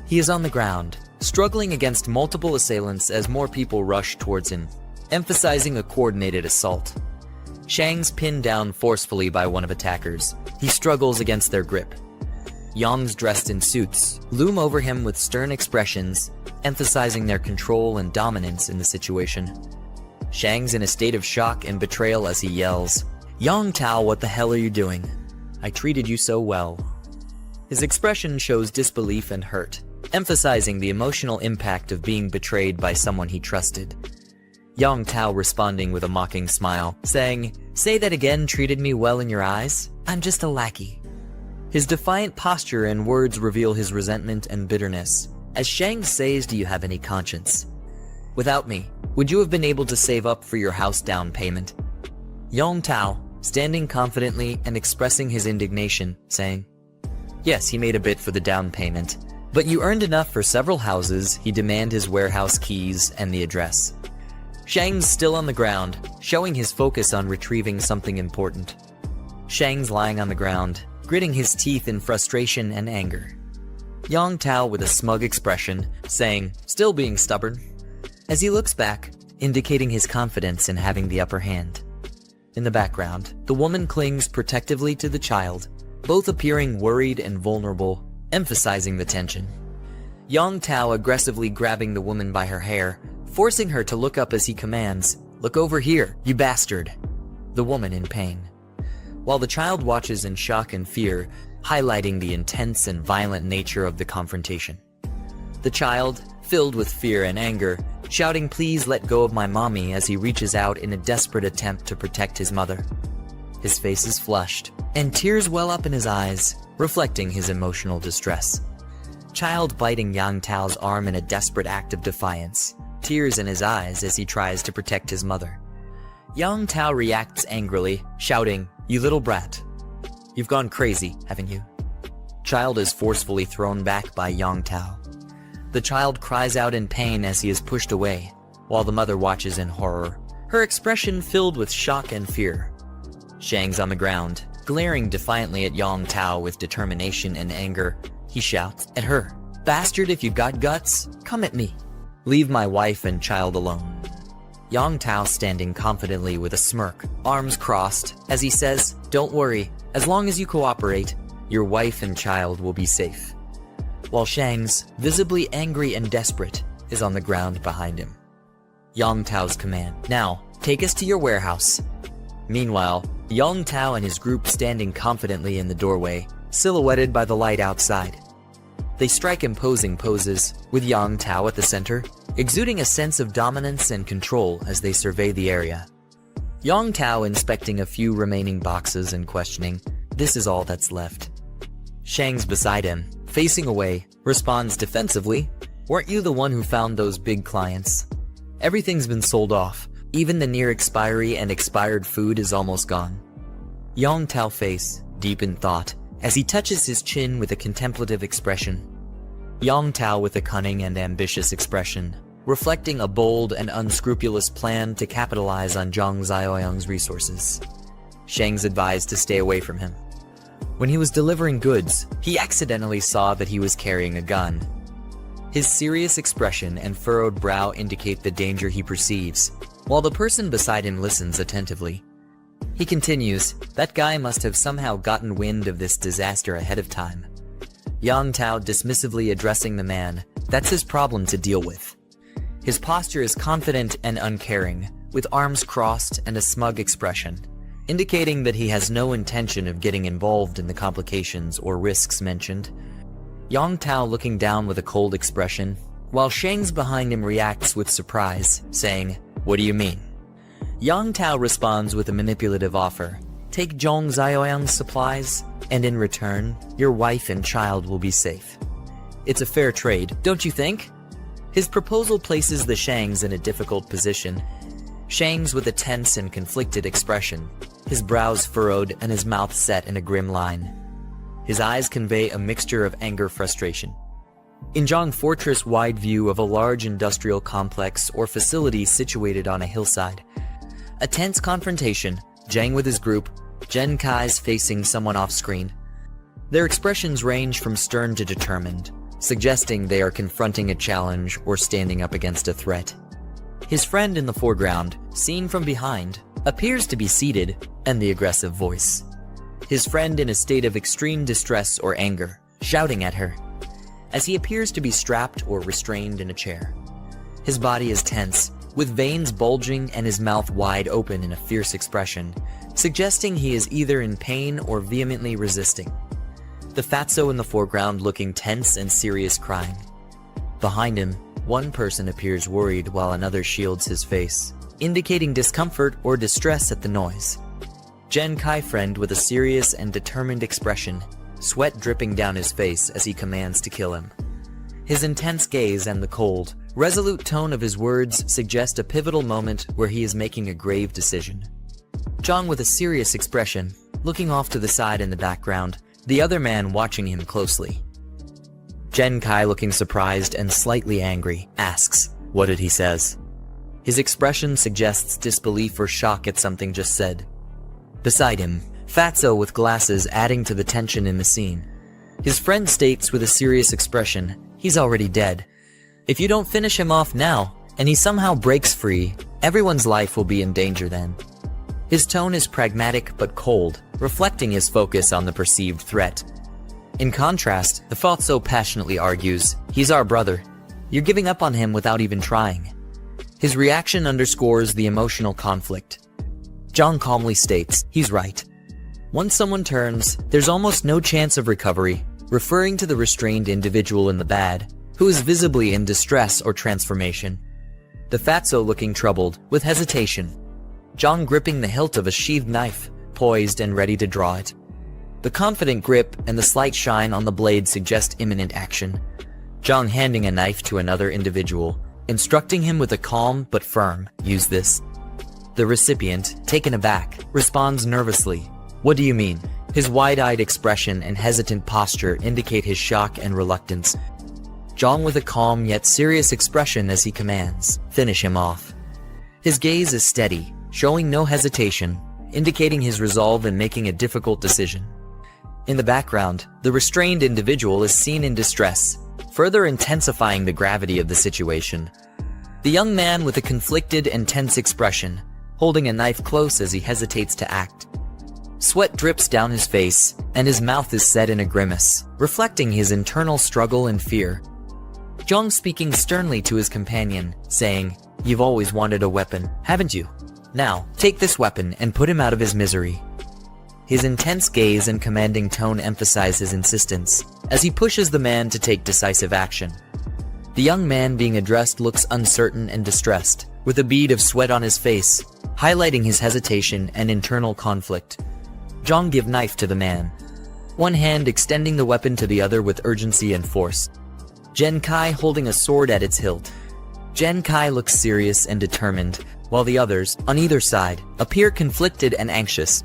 He is on the ground, struggling against multiple assailants as more people rush towards him, emphasizing a coordinated assault. Shang's pinned down forcefully by one of attackers. He struggles against their grip. Yang's dressed in suits loom over him with stern expressions, emphasizing their control and dominance in the situation. Shang's in a state of shock and betrayal as he yells, "Yong Tao, what the hell are you doing? I treated you so well." His expression shows disbelief and hurt, emphasizing the emotional impact of being betrayed by someone he trusted. Yong Tao responding with a mocking smile, saying, "Say that again, treated me well in your eyes? I'm just a lackey." His defiant posture and words reveal his resentment and bitterness, as Shang says, "Do you have any conscience? Without me, would you have been able to save up for your house down payment?" Yong Tao, standing confidently and expressing his indignation, saying, "Yes, he made a bit for the down payment, but you earned enough for several houses." He demand his warehouse keys and the address. Shang's still on the ground, showing his focus on retrieving something important. Shang's lying on the ground, gritting his teeth in frustration and anger. Yong Tao with a smug expression, saying, "Still being stubborn," as he looks back, indicating his confidence in having the upper hand. In the background, the woman clings protectively to the child, both appearing worried and vulnerable, emphasizing the tension. Yong Tao aggressively grabbing the woman by her hair, forcing her to look up as he commands, "Look over here, you bastard!" The woman in pain, while the child watches in shock and fear, highlighting the intense and violent nature of the confrontation. The child, filled with fear and anger, shouting, "Please let go of my mommy," as he reaches out in a desperate attempt to protect his mother. His face is flushed, and tears well up in his eyes, reflecting his emotional distress. Child biting Yang Tao's arm in a desperate act of defiance, tears in his eyes as he tries to protect his mother. Yang Tao reacts angrily, shouting, "You little brat. You've gone crazy, haven't you?" Child is forcefully thrown back by Yang Tao. The child cries out in pain as he is pushed away, while the mother watches in horror, her expression filled with shock and fear. Shang's on the ground, glaring defiantly at Yang Tao with determination and anger. He shouts at her, "Bastard, if you got guts, come at me. Leave my wife and child alone." Yang Tao standing confidently with a smirk, arms crossed, as he says, "Don't worry, as long as you cooperate, your wife and child will be safe." While Shang's, visibly angry and desperate, is on the ground behind him. Yang Tao's command, "Now, take us to your warehouse." Meanwhile, Yang Tao and his group standing confidently in the doorway, silhouetted by the light outside. They strike imposing poses, with Yang Tao at the center, exuding a sense of dominance and control as they survey the area. Yang Tao inspecting a few remaining boxes and questioning, "This is all that's left." Shang's beside him, facing away, responds defensively, "Weren't you the one who found those big clients? Everything's been sold off. Even the near expiry and expired food is almost gone." Yang Tao face, deep in thought, as he touches his chin with a contemplative expression. Yang Tao with a cunning and ambitious expression, reflecting a bold and unscrupulous plan to capitalize on Zhang Xiaoyang's resources. Shang's advised to stay away from him. When he was delivering goods, he accidentally saw that he was carrying a gun. His serious expression and furrowed brow indicate the danger he perceives, while the person beside him listens attentively. He continues, "That guy must have somehow gotten wind of this disaster ahead of time." Yang Tao dismissively addressing the man, "That's his problem to deal with." His posture is confident and uncaring, with arms crossed and a smug expression, indicating that he has no intention of getting involved in the complications or risks mentioned. Yang Tao looking down with a cold expression, while Shang's behind him reacts with surprise, saying, "What do you mean?" Yang Tao responds with a manipulative offer, "Take Zhang Xiaoyang's supplies, and in return, your wife and child will be safe." It's a fair trade, don't you think? His proposal places the Shangs in a difficult position. Shangs with a tense and conflicted expression, his brows furrowed and his mouth set in a grim line. His eyes convey a mixture of anger frustration. In Jiang Fortress wide view of a large industrial complex or facility situated on a hillside. A tense confrontation, Jiang with his group, Jen Kai's facing someone off-screen. Their expressions range from stern to determined, suggesting they are confronting a challenge or standing up against a threat. His friend in the foreground, seen from behind, appears to be seated, and the aggressive voice. His friend in a state of extreme distress or anger, shouting at her, as he appears to be strapped or restrained in a chair. His body is tense, with veins bulging and his mouth wide open in a fierce expression, suggesting he is either in pain or vehemently resisting. The fatso in the foreground looking tense and serious, crying. Behind him, one person appears worried while another shields his face, indicating discomfort or distress at the noise. Jen Kai friend with a serious and determined expression, sweat dripping down his face as he commands to kill him. His intense gaze and the cold, resolute tone of his words suggest a pivotal moment where he is making a grave decision. Zhang with a serious expression, looking off to the side in the background, the other man watching him closely. Jen Kai looking surprised and slightly angry, asks, "What did he says?" His expression suggests disbelief or shock at something just said. Beside him, Fatso with glasses adding to the tension in the scene. His friend states with a serious expression, "He's already dead. If you don't finish him off now, and he somehow breaks free, everyone's life will be in danger then." His tone is pragmatic but cold, reflecting his focus on the perceived threat. In contrast, the Fatso passionately argues, "He's our brother. You're giving up on him without even trying." His reaction underscores the emotional conflict. Zhang calmly states, "He's right. Once someone turns, there's almost no chance of recovery," referring to the restrained individual in the bad, who is visibly in distress or transformation. The Fatso looking troubled, with hesitation. Zhang gripping the hilt of a sheathed knife, poised and ready to draw it. The confident grip and the slight shine on the blade suggest imminent action. Zhang handing a knife to another individual, instructing him with a calm but firm, "Use this." The recipient, taken aback, responds nervously, "What do you mean?" His wide-eyed expression and hesitant posture indicate his shock and reluctance. Zhang with a calm yet serious expression as he commands, "Finish him off." His gaze is steady, showing no hesitation, indicating his resolve in making a difficult decision. In the background, the restrained individual is seen in distress, further intensifying the gravity of the situation. The young man with a conflicted and tense expression, holding a knife close as he hesitates to act. Sweat drips down his face, and his mouth is set in a grimace, reflecting his internal struggle and fear. Jiang speaking sternly to his companion, saying, "You've always wanted a weapon, haven't you? Now, take this weapon and put him out of his misery." His intense gaze and commanding tone emphasize his insistence, as he pushes the man to take decisive action. The young man being addressed looks uncertain and distressed, with a bead of sweat on his face, highlighting his hesitation and internal conflict. Jiang gives knife to the man, one hand extending the weapon to the other with urgency and force. Jen Kai holding a sword at its hilt. Jen Kai looks serious and determined, while the others, on either side, appear conflicted and anxious.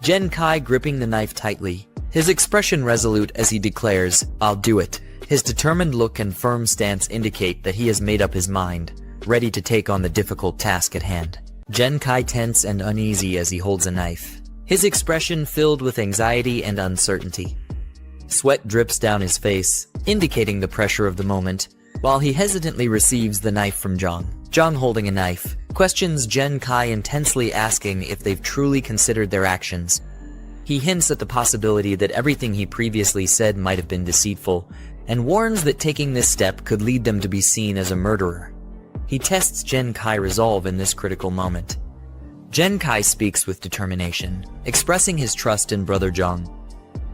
Jen Kai gripping the knife tightly, his expression resolute as he declares, "I'll do it." His determined look and firm stance indicate that he has made up his mind, ready to take on the difficult task at hand. Jen Kai tense and uneasy as he holds a knife, his expression filled with anxiety and uncertainty. Sweat drips down his face, indicating the pressure of the moment, while he hesitantly receives the knife from Jiang. Jiang holding a knife, questions Jen Kai intensely asking if they've truly considered their actions. He hints at the possibility that everything he previously said might have been deceitful, and warns that taking this step could lead them to be seen as a murderer. He tests Jen Kai's resolve in this critical moment. Jen Kai speaks with determination, expressing his trust in brother Jiang.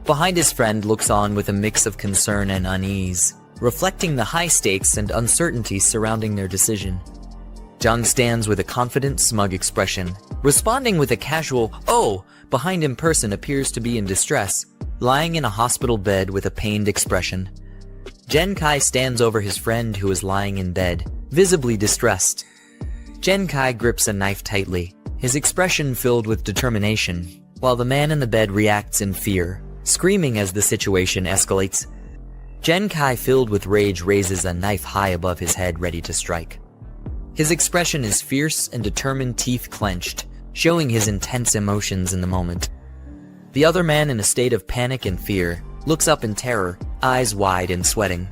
Behind his friend looks on with a mix of concern and unease, reflecting the high stakes and uncertainty surrounding their decision. Jiang stands with a confident, smug expression, responding with a casual, "Oh!" Behind him person appears to be in distress, lying in a hospital bed with a pained expression. Jen Kai stands over his friend who is lying in bed, visibly distressed. Jen Kai grips a knife tightly, his expression filled with determination, while the man in the bed reacts in fear, screaming as the situation escalates. Jen Kai, filled with rage, raises a knife high above his head ready to strike. His expression is fierce and determined, teeth clenched, showing his intense emotions in the moment. The other man, in a state of panic and fear, looks up in terror, eyes wide and sweating.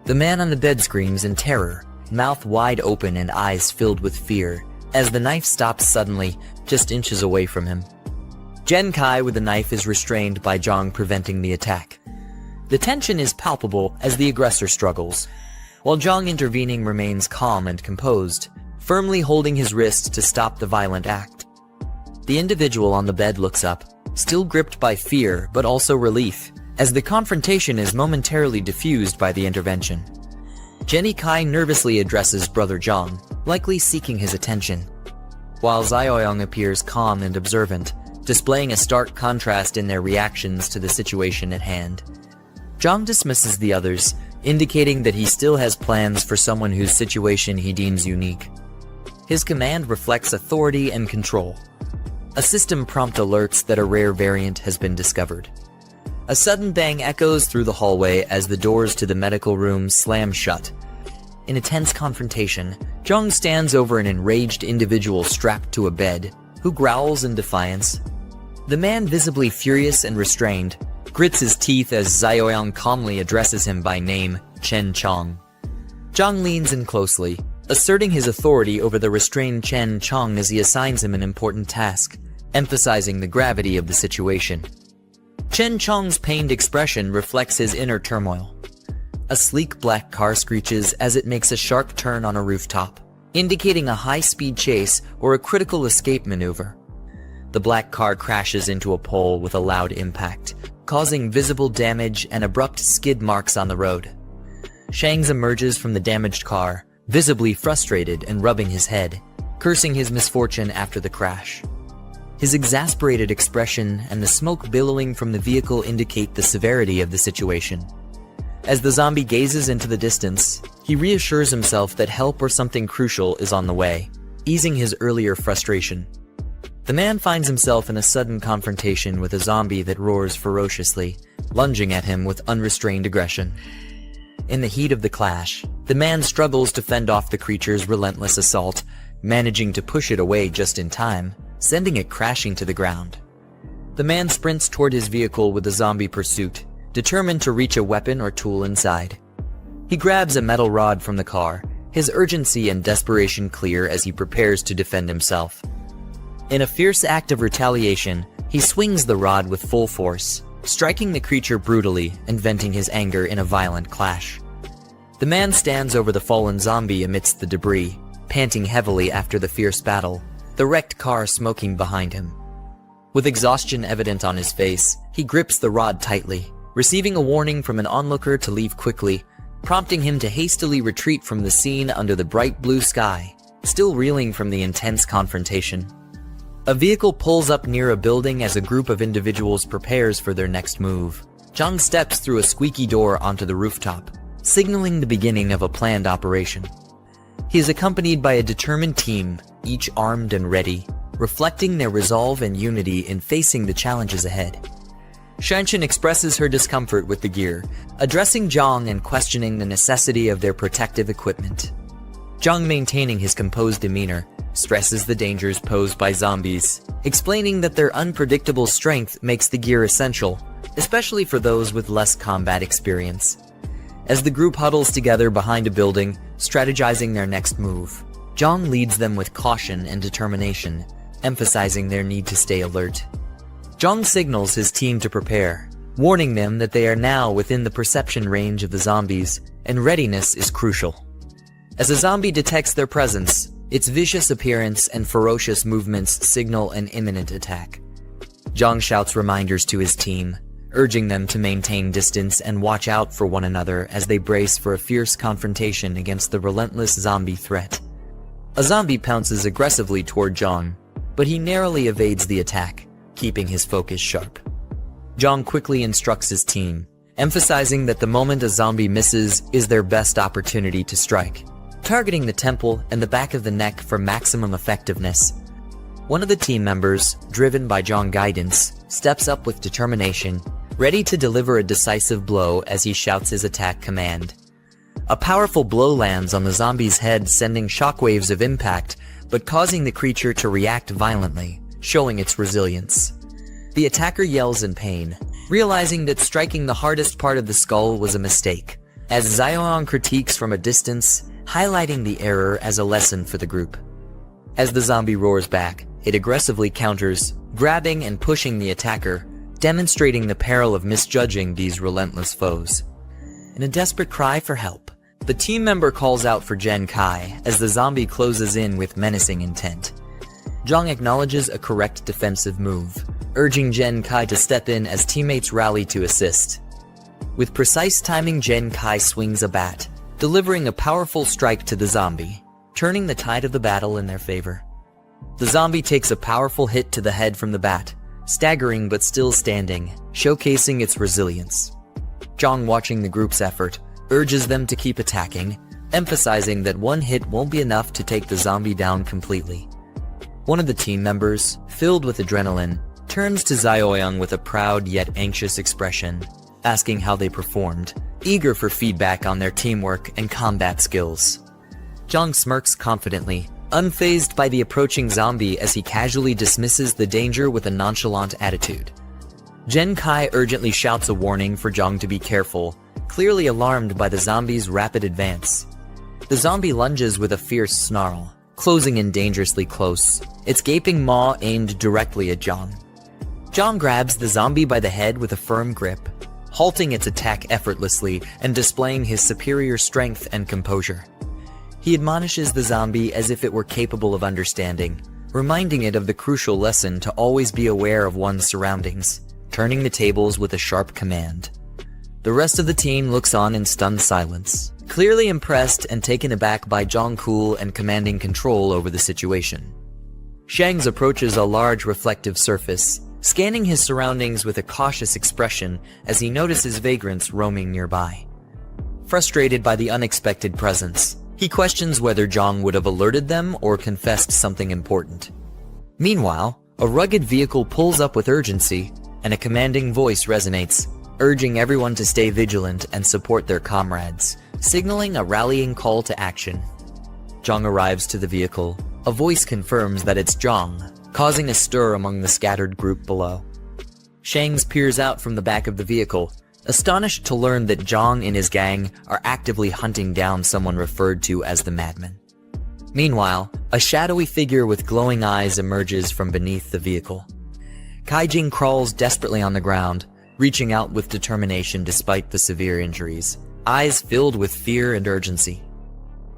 The man on the bed screams in terror, mouth wide open and eyes filled with fear, as the knife stops suddenly, just inches away from him. Jen Kai with the knife is restrained by Jiang, preventing the attack. The tension is palpable as the aggressor struggles, while Jiang intervening remains calm and composed, firmly holding his wrist to stop the violent act. The individual on the bed looks up, still gripped by fear but also relief, as the confrontation is momentarily diffused by the intervention. Jenny Kai nervously addresses brother Jiang, likely seeking his attention, while Zioyong appears calm and observant, displaying a stark contrast in their reactions to the situation at hand. Jiang dismisses the others, indicating that he still has plans for someone whose situation he deems unique. His command reflects authority and control. A system prompt alerts that a rare variant has been discovered. A sudden bang echoes through the hallway as the doors to the medical room slam shut. In a tense confrontation, Jiang stands over an enraged individual strapped to a bed, who growls in defiance. The man, visibly furious and restrained, grits his teeth as Zioyang calmly addresses him by name, Chen Chong. Jiang leans in closely, asserting his authority over the restrained Chen Chong as he assigns him an important task, emphasizing the gravity of the situation. Chen Chong's pained expression reflects his inner turmoil. A sleek black car screeches as it makes a sharp turn on a rooftop, indicating a high-speed chase or a critical escape maneuver. The black car crashes into a pole with a loud impact, causing visible damage and abrupt skid marks on the road. Shangs emerges from the damaged car, visibly frustrated and rubbing his head, cursing his misfortune after the crash. His exasperated expression and the smoke billowing from the vehicle indicate the severity of the situation. As the zombie gazes into the distance, he reassures himself that help or something crucial is on the way, easing his earlier frustration. The man finds himself in a sudden confrontation with a zombie that roars ferociously, lunging at him with unrestrained aggression. In the heat of the clash, the man struggles to fend off the creature's relentless assault, managing to push it away just in time, sending it crashing to the ground. The man sprints toward his vehicle with the zombie pursuit, determined to reach a weapon or tool inside. He grabs a metal rod from the car, his urgency and desperation clear as he prepares to defend himself. In a fierce act of retaliation, he swings the rod with full force, striking the creature brutally and venting his anger in a violent clash. The man stands over the fallen zombie amidst the debris, panting heavily after the fierce battle, the wrecked car smoking behind him. With exhaustion evident on his face, he grips the rod tightly, receiving a warning from an onlooker to leave quickly, prompting him to hastily retreat from the scene under the bright blue sky, still reeling from the intense confrontation. A vehicle pulls up near a building as a group of individuals prepares for their next move. Jiang steps through a squeaky door onto the rooftop, signaling the beginning of a planned operation. He is accompanied by a determined team, each armed and ready, reflecting their resolve and unity in facing the challenges ahead. Shanshan expresses her discomfort with the gear, addressing Jiang and questioning the necessity of their protective equipment. Jiang, maintaining his composed demeanor, stresses the dangers posed by zombies, explaining that their unpredictable strength makes the gear essential, especially for those with less combat experience. As the group huddles together behind a building, strategizing their next move, Jiang leads them with caution and determination, emphasizing their need to stay alert. Jiang signals his team to prepare, warning them that they are now within the perception range of the zombies, and readiness is crucial. As a zombie detects their presence, its vicious appearance and ferocious movements signal an imminent attack. Jiang shouts reminders to his team, urging them to maintain distance and watch out for one another as they brace for a fierce confrontation against the relentless zombie threat. A zombie pounces aggressively toward Jiang, but he narrowly evades the attack, keeping his focus sharp. Jiang quickly instructs his team, emphasizing that the moment a zombie misses is their best opportunity to strike, targeting the temple and the back of the neck for maximum effectiveness. One of the team members, driven by Jiang's guidance, steps up with determination, ready to deliver a decisive blow as he shouts his attack command. A powerful blow lands on the zombie's head, sending shockwaves of impact, but causing the creature to react violently, showing its resilience. The attacker yells in pain, realizing that striking the hardest part of the skull was a mistake, as Xiaoyang critiques from a distance, highlighting the error as a lesson for the group. As the zombie roars back, it aggressively counters, grabbing and pushing the attacker, demonstrating the peril of misjudging these relentless foes. In a desperate cry for help, the team member calls out for Zhen Kai as the zombie closes in with menacing intent. Jiang acknowledges a correct defensive move, urging Zhen Kai to step in as teammates rally to assist. With precise timing, Zhen Kai swings a bat, delivering a powerful strike to the zombie, turning the tide of the battle in their favor. The zombie takes a powerful hit to the head from the bat, staggering but still standing, showcasing its resilience. Jiang, watching the group's effort, urges them to keep attacking, emphasizing that one hit won't be enough to take the zombie down completely. One of the team members, filled with adrenaline, turns to Xiaoyang with a proud yet anxious expression, asking how they performed, eager for feedback on their teamwork and combat skills. Jiang smirks confidently, unfazed by the approaching zombie as he casually dismisses the danger with a nonchalant attitude. Zhen Kai urgently shouts a warning for Jiang to be careful, clearly alarmed by the zombie's rapid advance. The zombie lunges with a fierce snarl, closing in dangerously close, its gaping maw aimed directly at Jiang. Jiang grabs the zombie by the head with a firm grip, halting its attack effortlessly and displaying his superior strength and composure. He admonishes the zombie as if it were capable of understanding, reminding it of the crucial lesson to always be aware of one's surroundings, turning the tables with a sharp command. The rest of the team looks on in stunned silence, clearly impressed and taken aback by Jiang's cool and commanding control over the situation. Shang approaches a large reflective surface, scanning his surroundings with a cautious expression as he notices vagrants roaming nearby. Frustrated by the unexpected presence, he questions whether Jiang would have alerted them or confessed something important. Meanwhile, a rugged vehicle pulls up with urgency, and a commanding voice resonates, urging everyone to stay vigilant and support their comrades, signaling a rallying call to action. Jiang arrives to the vehicle, A voice confirms that it's Jiang, causing a stir among the scattered group below. Shang peers out from the back of the vehicle, astonished to learn that Jiang and his gang are actively hunting down someone referred to as the Madman. Meanwhile, a shadowy figure with glowing eyes emerges from beneath the vehicle. Kaijing crawls desperately on the ground, reaching out with determination despite the severe injuries, eyes filled with fear and urgency.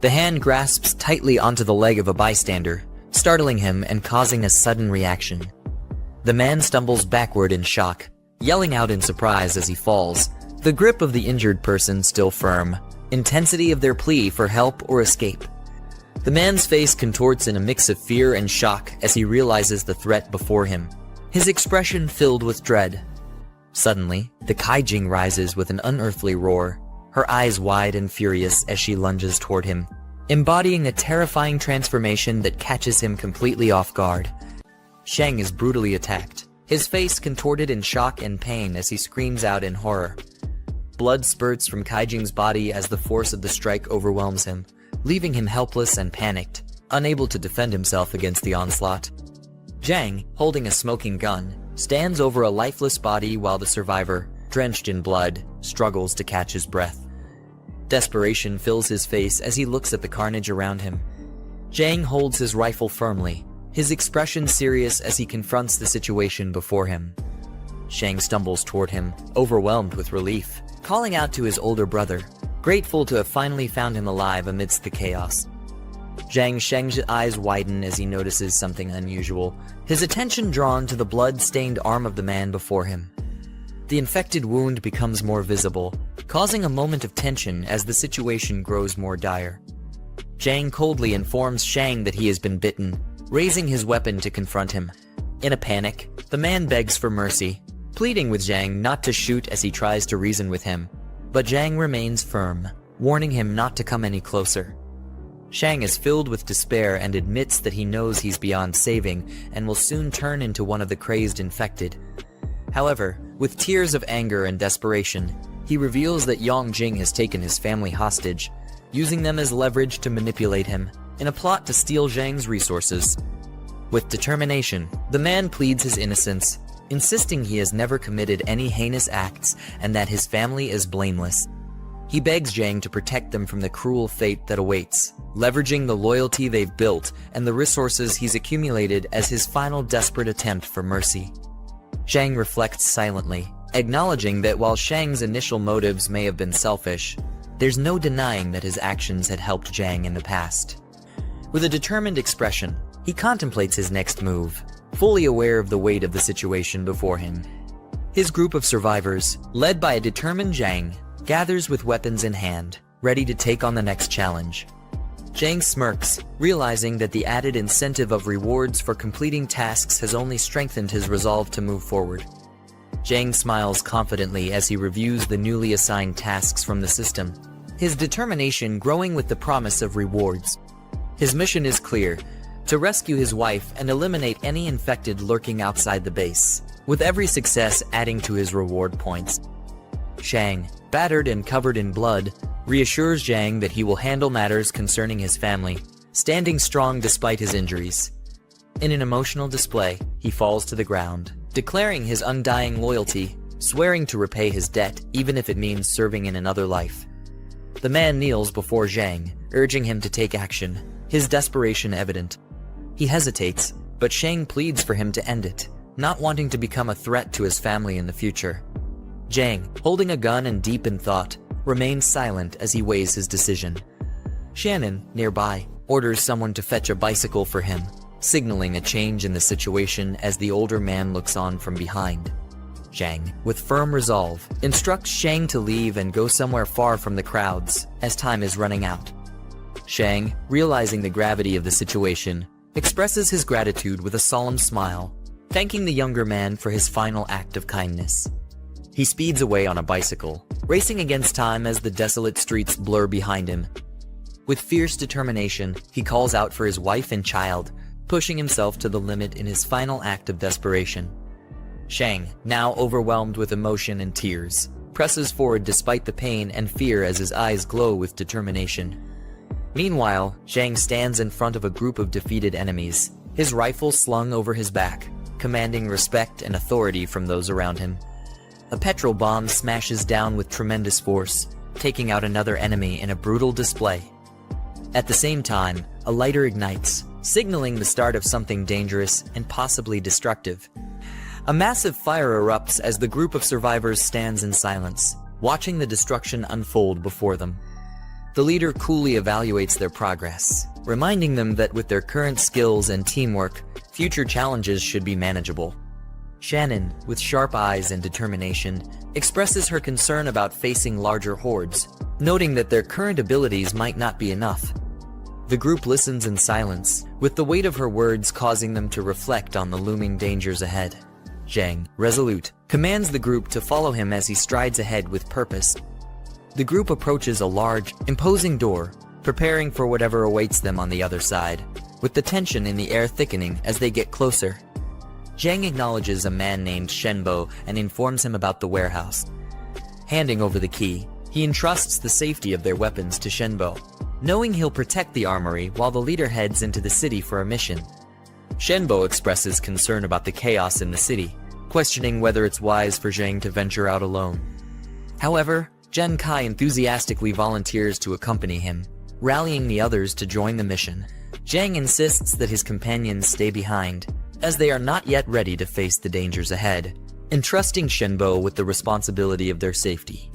The hand grasps tightly onto the leg of a bystander, startling him and causing a sudden reaction. The man stumbles backward in shock, yelling out in surprise as he falls, the grip of the injured person still firm, intensity of their plea for help or escape. The man's face contorts in a mix of fear and shock as he realizes the threat before him, his expression filled with dread. Suddenly, the Kaijing rises with an unearthly roar, her eyes wide and furious as she lunges toward him, embodying a terrifying transformation that catches him completely off guard. Shang is brutally attacked, his face contorted in shock and pain as he screams out in horror. Blood spurts from Kaijing's body as the force of the strike overwhelms him, leaving him helpless and panicked, unable to defend himself against the onslaught. Jiang, holding a smoking gun, stands over a lifeless body while the survivor, drenched in blood, struggles to catch his breath. Desperation fills his face as he looks at the carnage around him. Jiang holds his rifle firmly, his expression serious as he confronts the situation before him. Shang stumbles toward him, overwhelmed with relief, calling out to his older brother, grateful to have finally found him alive amidst the chaos. Shang's eyes widen as he notices something unusual, his attention drawn to the blood-stained arm of the man before him. The infected wound becomes more visible, causing a moment of tension as the situation grows more dire. Jiang coldly informs Shang that he has been bitten, raising his weapon to confront him. In a panic, the man begs for mercy, pleading with Jiang not to shoot as he tries to reason with him, but Jiang remains firm, warning him not to come any closer. Shang is filled with despair and admits that he knows he's beyond saving and will soon turn into one of the crazed infected. However, with tears of anger and desperation, he reveals that Yongjing has taken his family hostage, using them as leverage to manipulate him, in a plot to steal Zhang's resources. With determination, the man pleads his innocence, insisting he has never committed any heinous acts and that his family is blameless. He begs Jiang to protect them from the cruel fate that awaits, leveraging the loyalty they've built and the resources he's accumulated as his final desperate attempt for mercy. Jiang reflects silently, acknowledging that while Shang's initial motives may have been selfish, there's no denying that his actions had helped Jiang in the past. With a determined expression, he contemplates his next move, fully aware of the weight of the situation before him. His group of survivors, led by a determined Jiang, gathers with weapons in hand, ready to take on the next challenge. Jiang smirks, realizing that the added incentive of rewards for completing tasks has only strengthened his resolve to move forward. Jiang smiles confidently as he reviews the newly assigned tasks from the system, his determination growing with the promise of rewards. His mission is clear: to rescue his wife and eliminate any infected lurking outside the base, with every success adding to his reward points. Shang, battered and covered in blood, reassures Jiang that he will handle matters concerning his family, standing strong despite his injuries. In an emotional display, he falls to the ground, declaring his undying loyalty, swearing to repay his debt even if it means serving in another life. The man kneels before Jiang, urging him to take action, his desperation evident. He hesitates, but Shang pleads for him to end it, not wanting to become a threat to his family in the future. Jiang, holding a gun and deep in thought, remains silent as he weighs his decision. Shannon, nearby, orders someone to fetch a bicycle for him, signaling a change in the situation as the older man looks on from behind. Jiang, with firm resolve, instructs Shang to leave and go somewhere far from the crowds, as time is running out. Shang, realizing the gravity of the situation, expresses his gratitude with a solemn smile, thanking the younger man for his final act of kindness. He speeds away on a bicycle, racing against time as the desolate streets blur behind him. With fierce determination, he calls out for his wife and child, pushing himself to the limit in his final act of desperation. Shang, now overwhelmed with emotion and tears, presses forward despite the pain and fear as his eyes glow with determination. Meanwhile, Jiang stands in front of a group of defeated enemies, his rifle slung over his back, commanding respect and authority from those around him. A petrol bomb smashes down with tremendous force, taking out another enemy in a brutal display. At the same time, a lighter ignites, signaling the start of something dangerous and possibly destructive. A massive fire erupts as the group of survivors stands in silence, watching the destruction unfold before them. The leader coolly evaluates their progress, reminding them that with their current skills and teamwork, future challenges should be manageable. Shannon, with sharp eyes and determination, expresses her concern about facing larger hordes, noting that their current abilities might not be enough. The group listens in silence, with the weight of her words causing them to reflect on the looming dangers ahead. Jiang, resolute, commands the group to follow him as he strides ahead with purpose. The group approaches a large, imposing door, preparing for whatever awaits them on the other side, with the tension in the air thickening as they get closer. Jiang acknowledges a man named Shenbo and informs him about the warehouse. Handing over the key, he entrusts the safety of their weapons to Shenbo, knowing he'll protect the armory while the leader heads into the city for a mission. Shenbo expresses concern about the chaos in the city, questioning whether it's wise for Jiang to venture out alone. However, Zhen Kai enthusiastically volunteers to accompany him, rallying the others to join the mission. Jiang insists that his companions stay behind, as they are not yet ready to face the dangers ahead, entrusting Shenbo with the responsibility of their safety.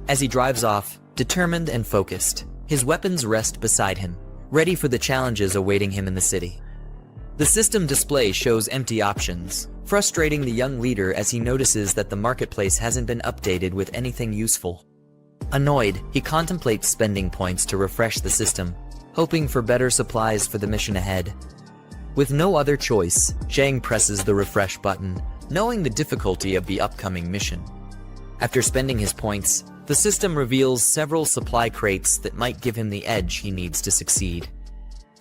As he drives off, determined and focused, his weapons rest beside him, ready for the challenges awaiting him in the city. The system display shows empty options, frustrating the young leader as he notices that the marketplace hasn't been updated with anything useful. Annoyed, he contemplates spending points to refresh the system, hoping for better supplies for the mission ahead. With no other choice, Jiang presses the refresh button, knowing the difficulty of the upcoming mission. After spending his points, the system reveals several supply crates that might give him the edge he needs to succeed.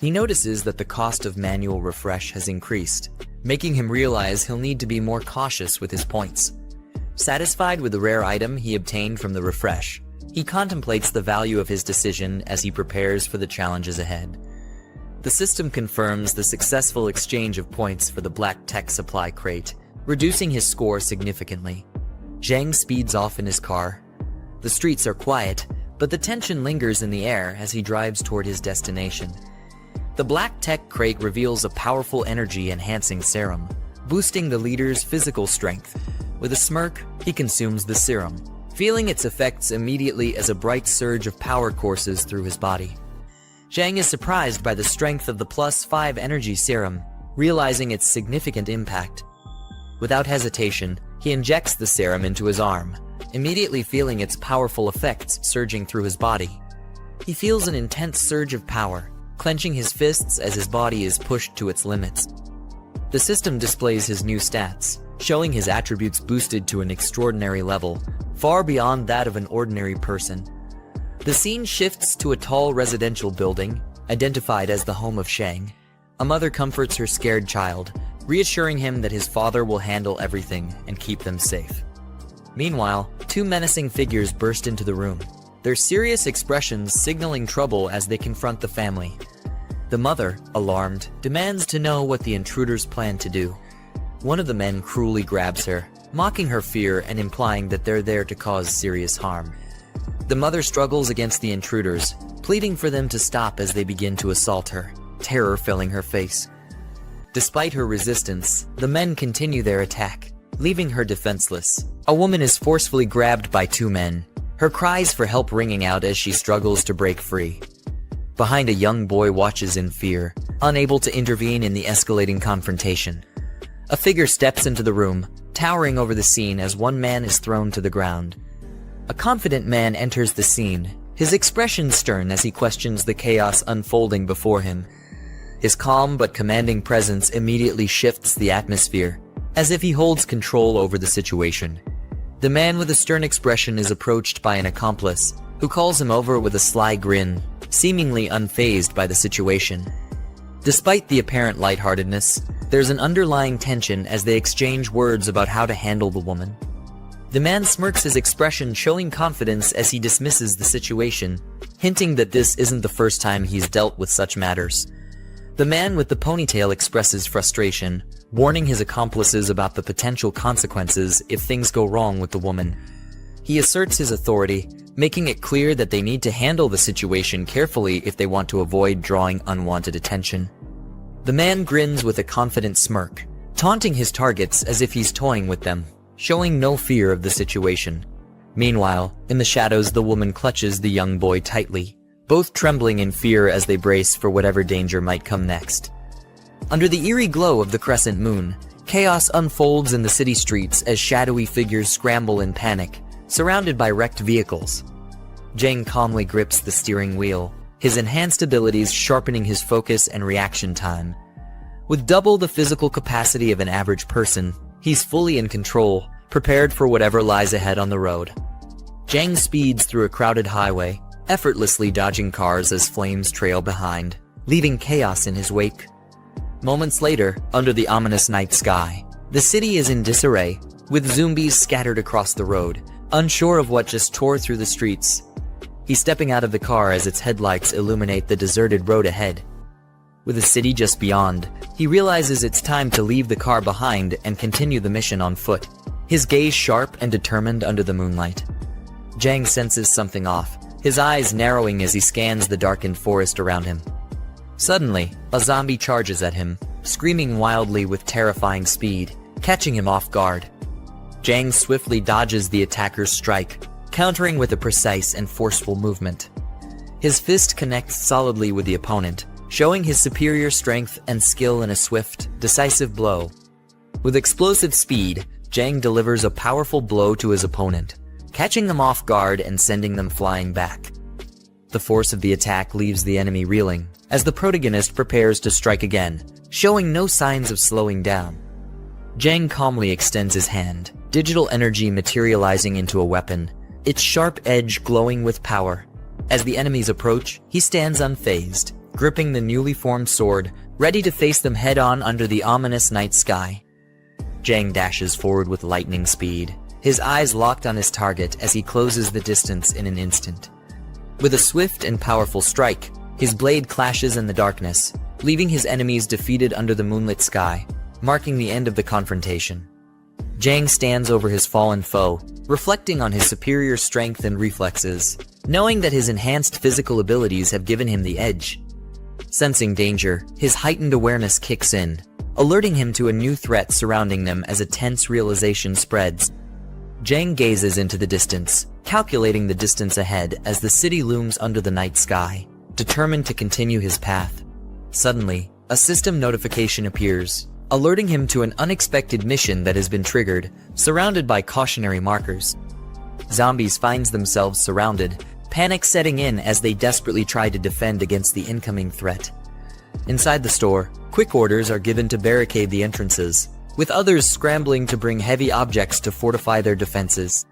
He notices that the cost of manual refresh has increased, making him realize he'll need to be more cautious with his points. Satisfied with the rare item he obtained from the refresh, he contemplates the value of his decision as he prepares for the challenges ahead. The system confirms the successful exchange of points for the black tech supply crate, reducing his score significantly. Jiang speeds off in his car. The streets are quiet, but the tension lingers in the air as he drives toward his destination. The black tech crate reveals a powerful energy-enhancing serum, boosting the leader's physical strength. With a smirk, he consumes the serum, feeling its effects immediately as a bright surge of power courses through his body. Jiang is surprised by the strength of the +5 energy serum, realizing its significant impact. Without hesitation, he injects the serum into his arm, immediately feeling its powerful effects surging through his body. He feels an intense surge of power, clenching his fists as his body is pushed to its limits. The system displays his new stats, showing his attributes boosted to an extraordinary level, far beyond that of an ordinary person. The scene shifts to a tall residential building, identified as the home of Jiang. A mother comforts her scared child, reassuring him that his father will handle everything and keep them safe. Meanwhile, two menacing figures burst into the room, their serious expressions signaling trouble as they confront the family. The mother, alarmed, demands to know what the intruders plan to do. One of the men cruelly grabs her, mocking her fear and implying that they're there to cause serious harm. The mother struggles against the intruders, pleading for them to stop as they begin to assault her, terror filling her face. Despite her resistance, the men continue their attack, leaving her defenseless. A woman is forcefully grabbed by two men, her cries for help ringing out as she struggles to break free. Behind, a young boy watches in fear, unable to intervene in the escalating confrontation. A figure steps into the room, towering over the scene as one man is thrown to the ground. A confident man enters the scene, his expression stern as he questions the chaos unfolding before him. His calm but commanding presence immediately shifts the atmosphere, as if he holds control over the situation. The man with a stern expression is approached by an accomplice, who calls him over with a sly grin, seemingly unfazed by the situation. Despite the apparent lightheartedness, there's an underlying tension as they exchange words about how to handle the woman. The man smirks, his expression showing confidence as he dismisses the situation, hinting that this isn't the first time he's dealt with such matters. The man with the ponytail expresses frustration, warning his accomplices about the potential consequences if things go wrong with the woman. He asserts his authority, making it clear that they need to handle the situation carefully if they want to avoid drawing unwanted attention. The man grins with a confident smirk, taunting his targets as if he's toying with them, showing no fear of the situation. Meanwhile, in the shadows, the woman clutches the young boy tightly, both trembling in fear as they brace for whatever danger might come next. Under the eerie glow of the crescent moon, chaos unfolds in the city streets as shadowy figures scramble in panic, surrounded by wrecked vehicles. Jiang calmly grips the steering wheel, his enhanced abilities sharpening his focus and reaction time. With double the physical capacity of an average person, he's fully in control, prepared for whatever lies ahead on the road. Jiang speeds through a crowded highway, effortlessly dodging cars as flames trail behind, leaving chaos in his wake. Moments later, under the ominous night sky, the city is in disarray, with zombies scattered across the road, unsure of what just tore through the streets. He's stepping out of the car as its headlights illuminate the deserted road ahead. With the city just beyond, he realizes it's time to leave the car behind and continue the mission on foot, his gaze sharp and determined under the moonlight. Jiang senses something off, his eyes narrowing as he scans the darkened forest around him. Suddenly, a zombie charges at him, screaming wildly with terrifying speed, catching him off guard. Jiang swiftly dodges the attacker's strike, countering with a precise and forceful movement. His fist connects solidly with the opponent, showing his superior strength and skill in a swift, decisive blow. With explosive speed, Jiang delivers a powerful blow to his opponent, catching them off guard and sending them flying back. The force of the attack leaves the enemy reeling, as the protagonist prepares to strike again, showing no signs of slowing down. Jiang calmly extends his hand, digital energy materializing into a weapon, its sharp edge glowing with power. As the enemies approach, he stands unfazed, gripping the newly formed sword, ready to face them head-on under the ominous night sky. Jiang dashes forward with lightning speed, his eyes locked on his target as he closes the distance in an instant. With a swift and powerful strike, his blade clashes in the darkness, leaving his enemies defeated under the moonlit sky, marking the end of the confrontation. Jiang stands over his fallen foe, reflecting on his superior strength and reflexes, knowing that his enhanced physical abilities have given him the edge. Sensing danger, his heightened awareness kicks in, alerting him to a new threat surrounding them as a tense realization spreads. Jiang gazes into the distance, calculating the distance ahead as the city looms under the night sky, determined to continue his path. Suddenly, a system notification appears, alerting him to an unexpected mission that has been triggered, surrounded by cautionary markers. Zombies find themselves surrounded, panic setting in as they desperately try to defend against the incoming threat. Inside the store, quick orders are given to barricade the entrances, with others scrambling to bring heavy objects to fortify their defenses.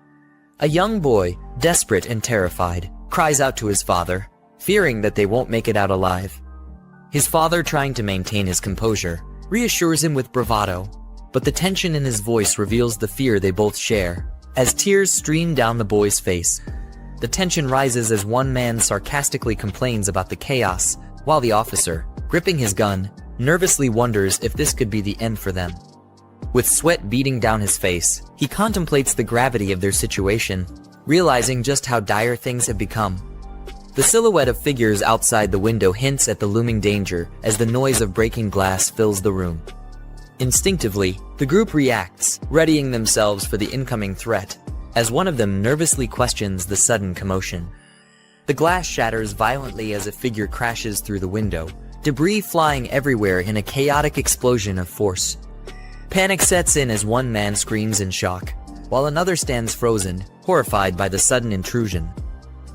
A young boy, desperate and terrified, cries out to his father, fearing that they won't make it out alive. His father, trying to maintain his composure, reassures him with bravado, but the tension in his voice reveals the fear they both share, as tears stream down the boy's face. The tension rises as one man sarcastically complains about the chaos, while the officer, gripping his gun, nervously wonders if this could be the end for them. With sweat beading down his face, he contemplates the gravity of their situation, realizing just how dire things have become. The silhouette of figures outside the window hints at the looming danger as the noise of breaking glass fills the room. Instinctively, the group reacts, readying themselves for the incoming threat, as one of them nervously questions the sudden commotion. The glass shatters violently as a figure crashes through the window, debris flying everywhere in a chaotic explosion of force. Panic sets in as one man screams in shock, while another stands frozen, horrified by the sudden intrusion.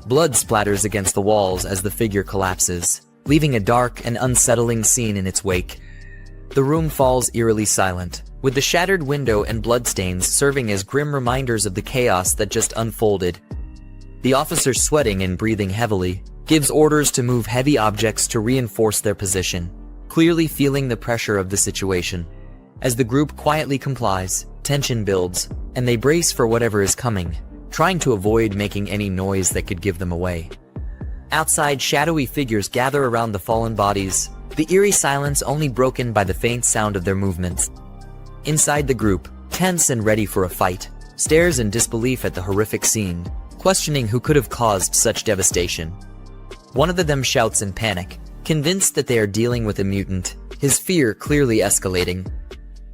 Blood splatters against the walls as the figure collapses, leaving a dark and unsettling scene in its wake. The room falls eerily silent, with the shattered window and bloodstains serving as grim reminders of the chaos that just unfolded. The officer, sweating and breathing heavily, gives orders to move heavy objects to reinforce their position, clearly feeling the pressure of the situation. As the group quietly complies, Tension builds, and they brace for whatever is coming, trying to avoid making any noise that could give them away. Outside, shadowy figures gather around the fallen bodies, the eerie silence only broken by the faint sound of their movements. Inside the group, tense and ready for a fight, stares in disbelief at the horrific scene, questioning who could have caused such devastation. One of them shouts in panic, convinced that they are dealing with a mutant, his fear clearly escalating.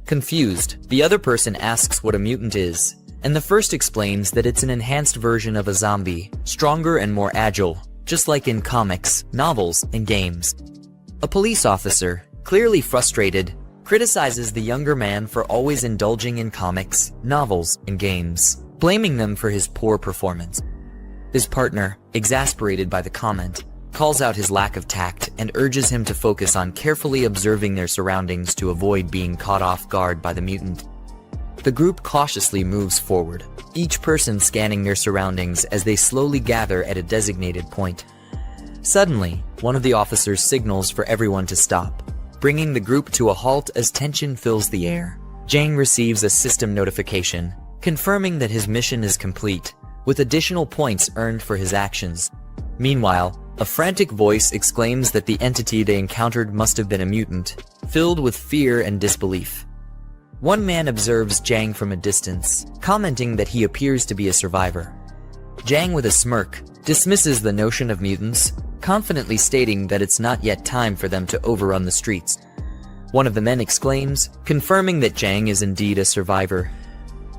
Confused, the other person asks what a mutant is, and the first explains that it's an enhanced version of a zombie, stronger and more agile, just like in comics, novels, and games. A police officer, clearly frustrated, criticizes the younger man for always indulging in comics, novels, and games, blaming them for his poor performance. His partner, exasperated by the comment, calls out his lack of tact and urges him to focus on carefully observing their surroundings to avoid being caught off guard by the mutant. The group cautiously moves forward, each person scanning their surroundings as they slowly gather at a designated point. Suddenly, one of the officers signals for everyone to stop, bringing the group to a halt as tension fills the air. Jiang receives a system notification, confirming that his mission is complete, with additional points earned for his actions. Meanwhile, a frantic voice exclaims that the entity they encountered must have been a mutant, filled with fear and disbelief. One man observes Jiang from a distance, commenting that he appears to be a survivor. Jiang, with a smirk, dismisses the notion of mutants, confidently stating that it's not yet time for them to overrun the streets. One of the men exclaims, confirming that Jiang is indeed a survivor.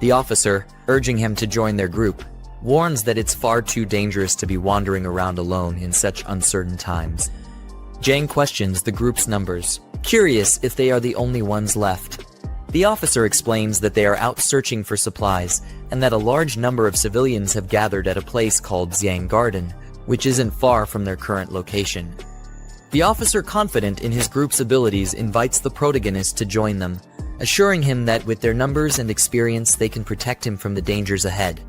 The officer, urging him to join their group, warns that it's far too dangerous to be wandering around alone in such uncertain times. Jiang questions the group's numbers, curious if they are the only ones left. The officer explains that they are out searching for supplies and that a large number of civilians have gathered at a place called Xiang Garden, which isn't far from their current location. The officer, confident in his group's abilities, invites the protagonist to join them, assuring him that with their numbers and experience they can protect him from the dangers ahead.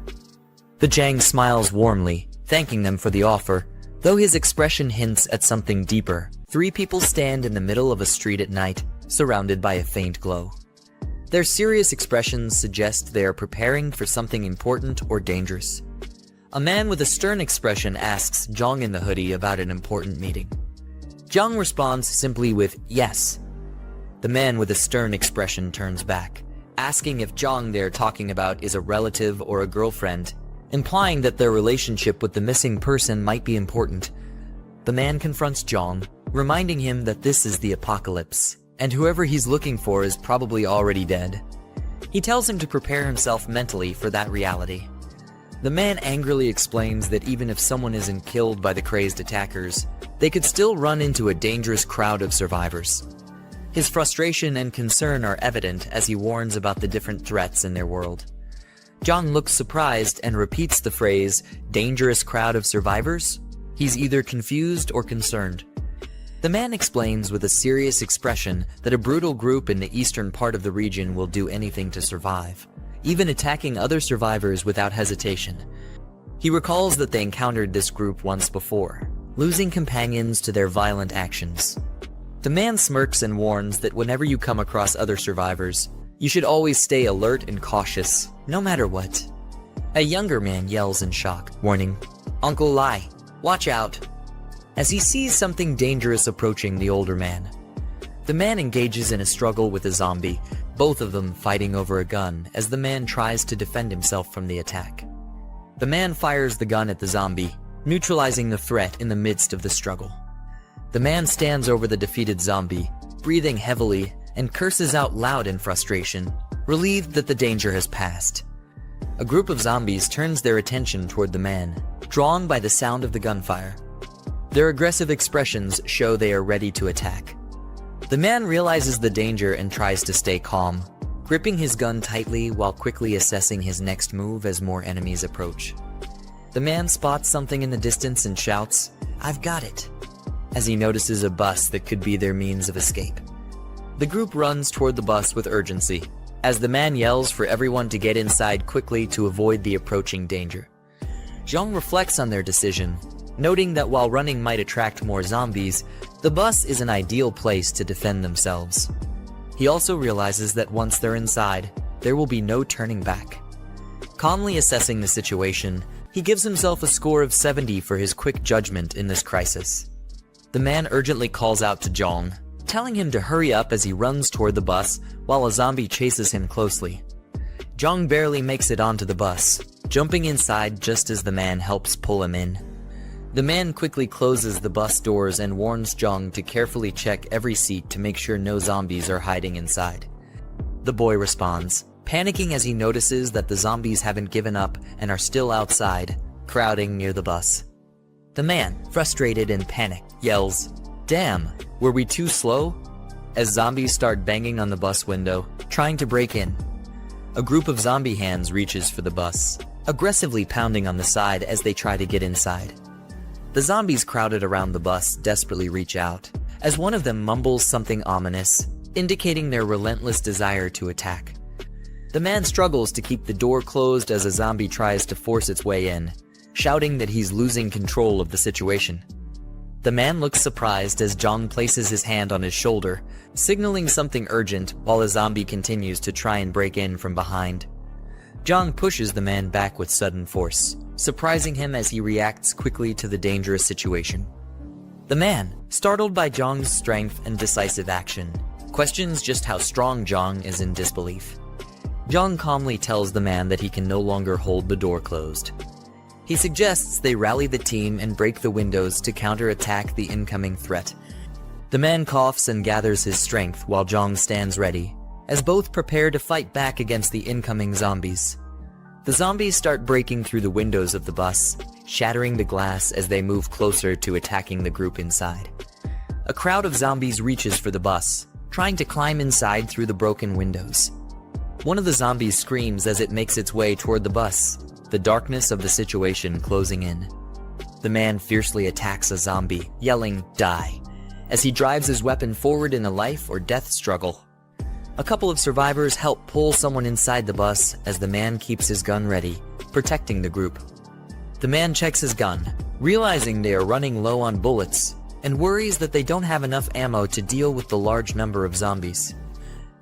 The Jiang smiles warmly, thanking them for the offer, though his expression hints at something deeper. Three people stand in the middle of a street at night, surrounded by a faint glow. Their serious expressions suggest they are preparing for something important or dangerous. A man with a stern expression asks Jiang in the hoodie about an important meeting. Jiang responds simply with yes. The man with a stern expression turns back, asking if Jiang they're talking about is a relative or a girlfriend, implying that their relationship with the missing person might be important. The man confronts Jiang, reminding him that this is the apocalypse, and whoever he's looking for is probably already dead. He tells him to prepare himself mentally for that reality. The man angrily explains that even if someone isn't killed by the crazed attackers, they could still run into a dangerous crowd of survivors. His frustration and concern are evident as he warns about the different threats in their world. Jiang looks surprised and repeats the phrase, dangerous crowd of survivors? He's either confused or concerned. The man explains with a serious expression that a brutal group in the eastern part of the region will do anything to survive, even attacking other survivors without hesitation. He recalls that they encountered this group once before, losing companions to their violent actions. The man smirks and warns that whenever you come across other survivors, you should always stay alert and cautious, no matter what. A younger man yells in shock, warning, "Uncle Lai, watch out," as he sees something dangerous approaching the older man. The man engages in a struggle with a zombie, both of them fighting over a gun as the man tries to defend himself from the attack. The man fires the gun at the zombie, neutralizing the threat in the midst of the struggle. The man stands over the defeated zombie, breathing heavily, and curses out loud in frustration, relieved that the danger has passed. A group of zombies turns their attention toward the man, drawn by the sound of the gunfire. Their aggressive expressions show they are ready to attack. The man realizes the danger and tries to stay calm, gripping his gun tightly while quickly assessing his next move as more enemies approach. The man spots something in the distance and shouts, "I've got it," as he notices a bus that could be their means of escape. The group runs toward the bus with urgency, as the man yells for everyone to get inside quickly to avoid the approaching danger. Jiang reflects on their decision, noting that while running might attract more zombies, the bus is an ideal place to defend themselves. He also realizes that once they're inside, there will be no turning back. Calmly assessing the situation, he gives himself a score of 70 for his quick judgment in this crisis. The man urgently calls out to Jiang, telling him to hurry up as he runs toward the bus while a zombie chases him closely. Jiang barely makes it onto the bus, jumping inside just as the man helps pull him in. The man quickly closes the bus doors and warns Jiang to carefully check every seat to make sure no zombies are hiding inside. The boy responds, panicking as he notices that the zombies haven't given up and are still outside, crowding near the bus. The man, frustrated and panicked, yells, "Damn, were we too slow?" as zombies start banging on the bus window, trying to break in. A group of zombie hands reaches for the bus, aggressively pounding on the side as they try to get inside. The zombies crowded around the bus desperately reach out, as one of them mumbles something ominous, indicating their relentless desire to attack. The man struggles to keep the door closed as a zombie tries to force its way in, shouting that he's losing control of the situation. The man looks surprised as Jiang places his hand on his shoulder, signaling something urgent while a zombie continues to try and break in from behind. Jiang pushes the man back with sudden force, surprising him as he reacts quickly to the dangerous situation. The man, startled by Jiang's strength and decisive action, questions just how strong Jiang is in disbelief. Jiang calmly tells the man that he can no longer hold the door closed. He suggests they rally the team and break the windows to counterattack the incoming threat. The man coughs and gathers his strength while Jiang stands ready, as both prepare to fight back against the incoming zombies. The zombies start breaking through the windows of the bus, shattering the glass as they move closer to attacking the group inside. A crowd of zombies reaches for the bus, trying to climb inside through the broken windows. One of the zombies screams as it makes its way toward the bus, the darkness of the situation closing in. The man fiercely attacks a zombie, yelling, "Die," as he drives his weapon forward in a life or death struggle. A couple of survivors help pull someone inside the bus as the man keeps his gun ready, protecting the group. The man checks his gun, realizing they are running low on bullets, and worries that they don't have enough ammo to deal with the large number of zombies.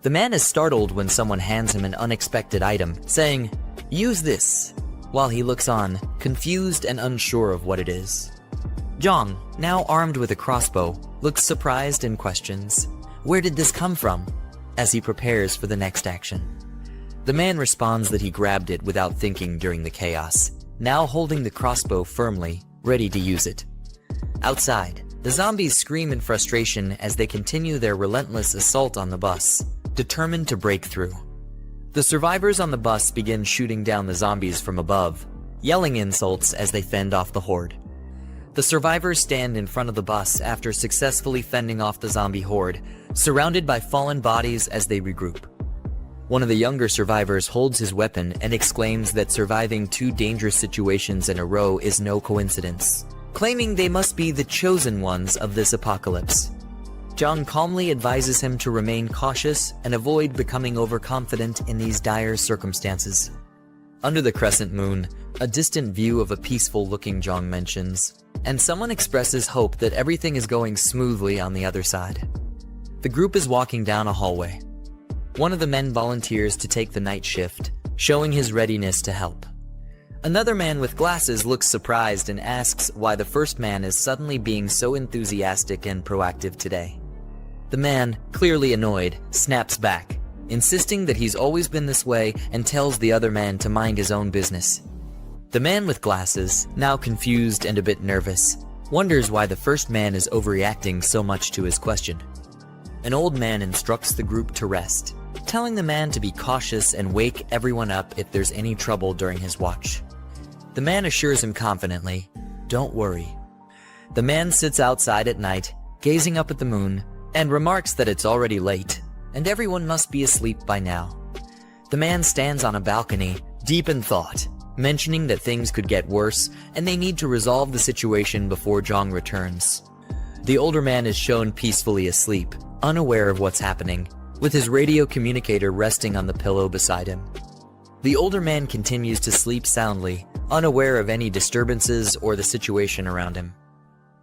The man is startled when someone hands him an unexpected item, saying, "Use this," while he looks on, confused and unsure of what it is. Jiang, now armed with a crossbow, looks surprised and questions, "Where did this come from?" as he prepares for the next action. The man responds that he grabbed it without thinking during the chaos, now holding the crossbow firmly, ready to use it. Outside, the zombies scream in frustration as they continue their relentless assault on the bus, determined to break through. The survivors on the bus begin shooting down the zombies from above, yelling insults as they fend off the horde. The survivors stand in front of the bus after successfully fending off the zombie horde, surrounded by fallen bodies as they regroup. One of the younger survivors holds his weapon and exclaims that surviving 2 dangerous situations in a row is no coincidence, claiming they must be the chosen ones of this apocalypse. Jiang calmly advises him to remain cautious and avoid becoming overconfident in these dire circumstances. Under the crescent moon, a distant view of a peaceful-looking Jiang mentions, and someone expresses hope that everything is going smoothly on the other side. The group is walking down a hallway. One of the men volunteers to take the night shift, showing his readiness to help. Another man with glasses looks surprised and asks why the first man is suddenly being so enthusiastic and proactive today. The man, clearly annoyed, snaps back, insisting that he's always been this way and tells the other man to mind his own business. The man with glasses, now confused and a bit nervous, wonders why the first man is overreacting so much to his question. An old man instructs the group to rest, telling the man to be cautious and wake everyone up if there's any trouble during his watch. The man assures him confidently, "Don't worry." The man sits outside at night, gazing up at the moon, and remarks that it's already late, and everyone must be asleep by now. The man stands on a balcony, deep in thought, mentioning that things could get worse and they need to resolve the situation before Jiang returns. The older man is shown peacefully asleep, unaware of what's happening, with his radio communicator resting on the pillow beside him. The older man continues to sleep soundly, unaware of any disturbances or the situation around him.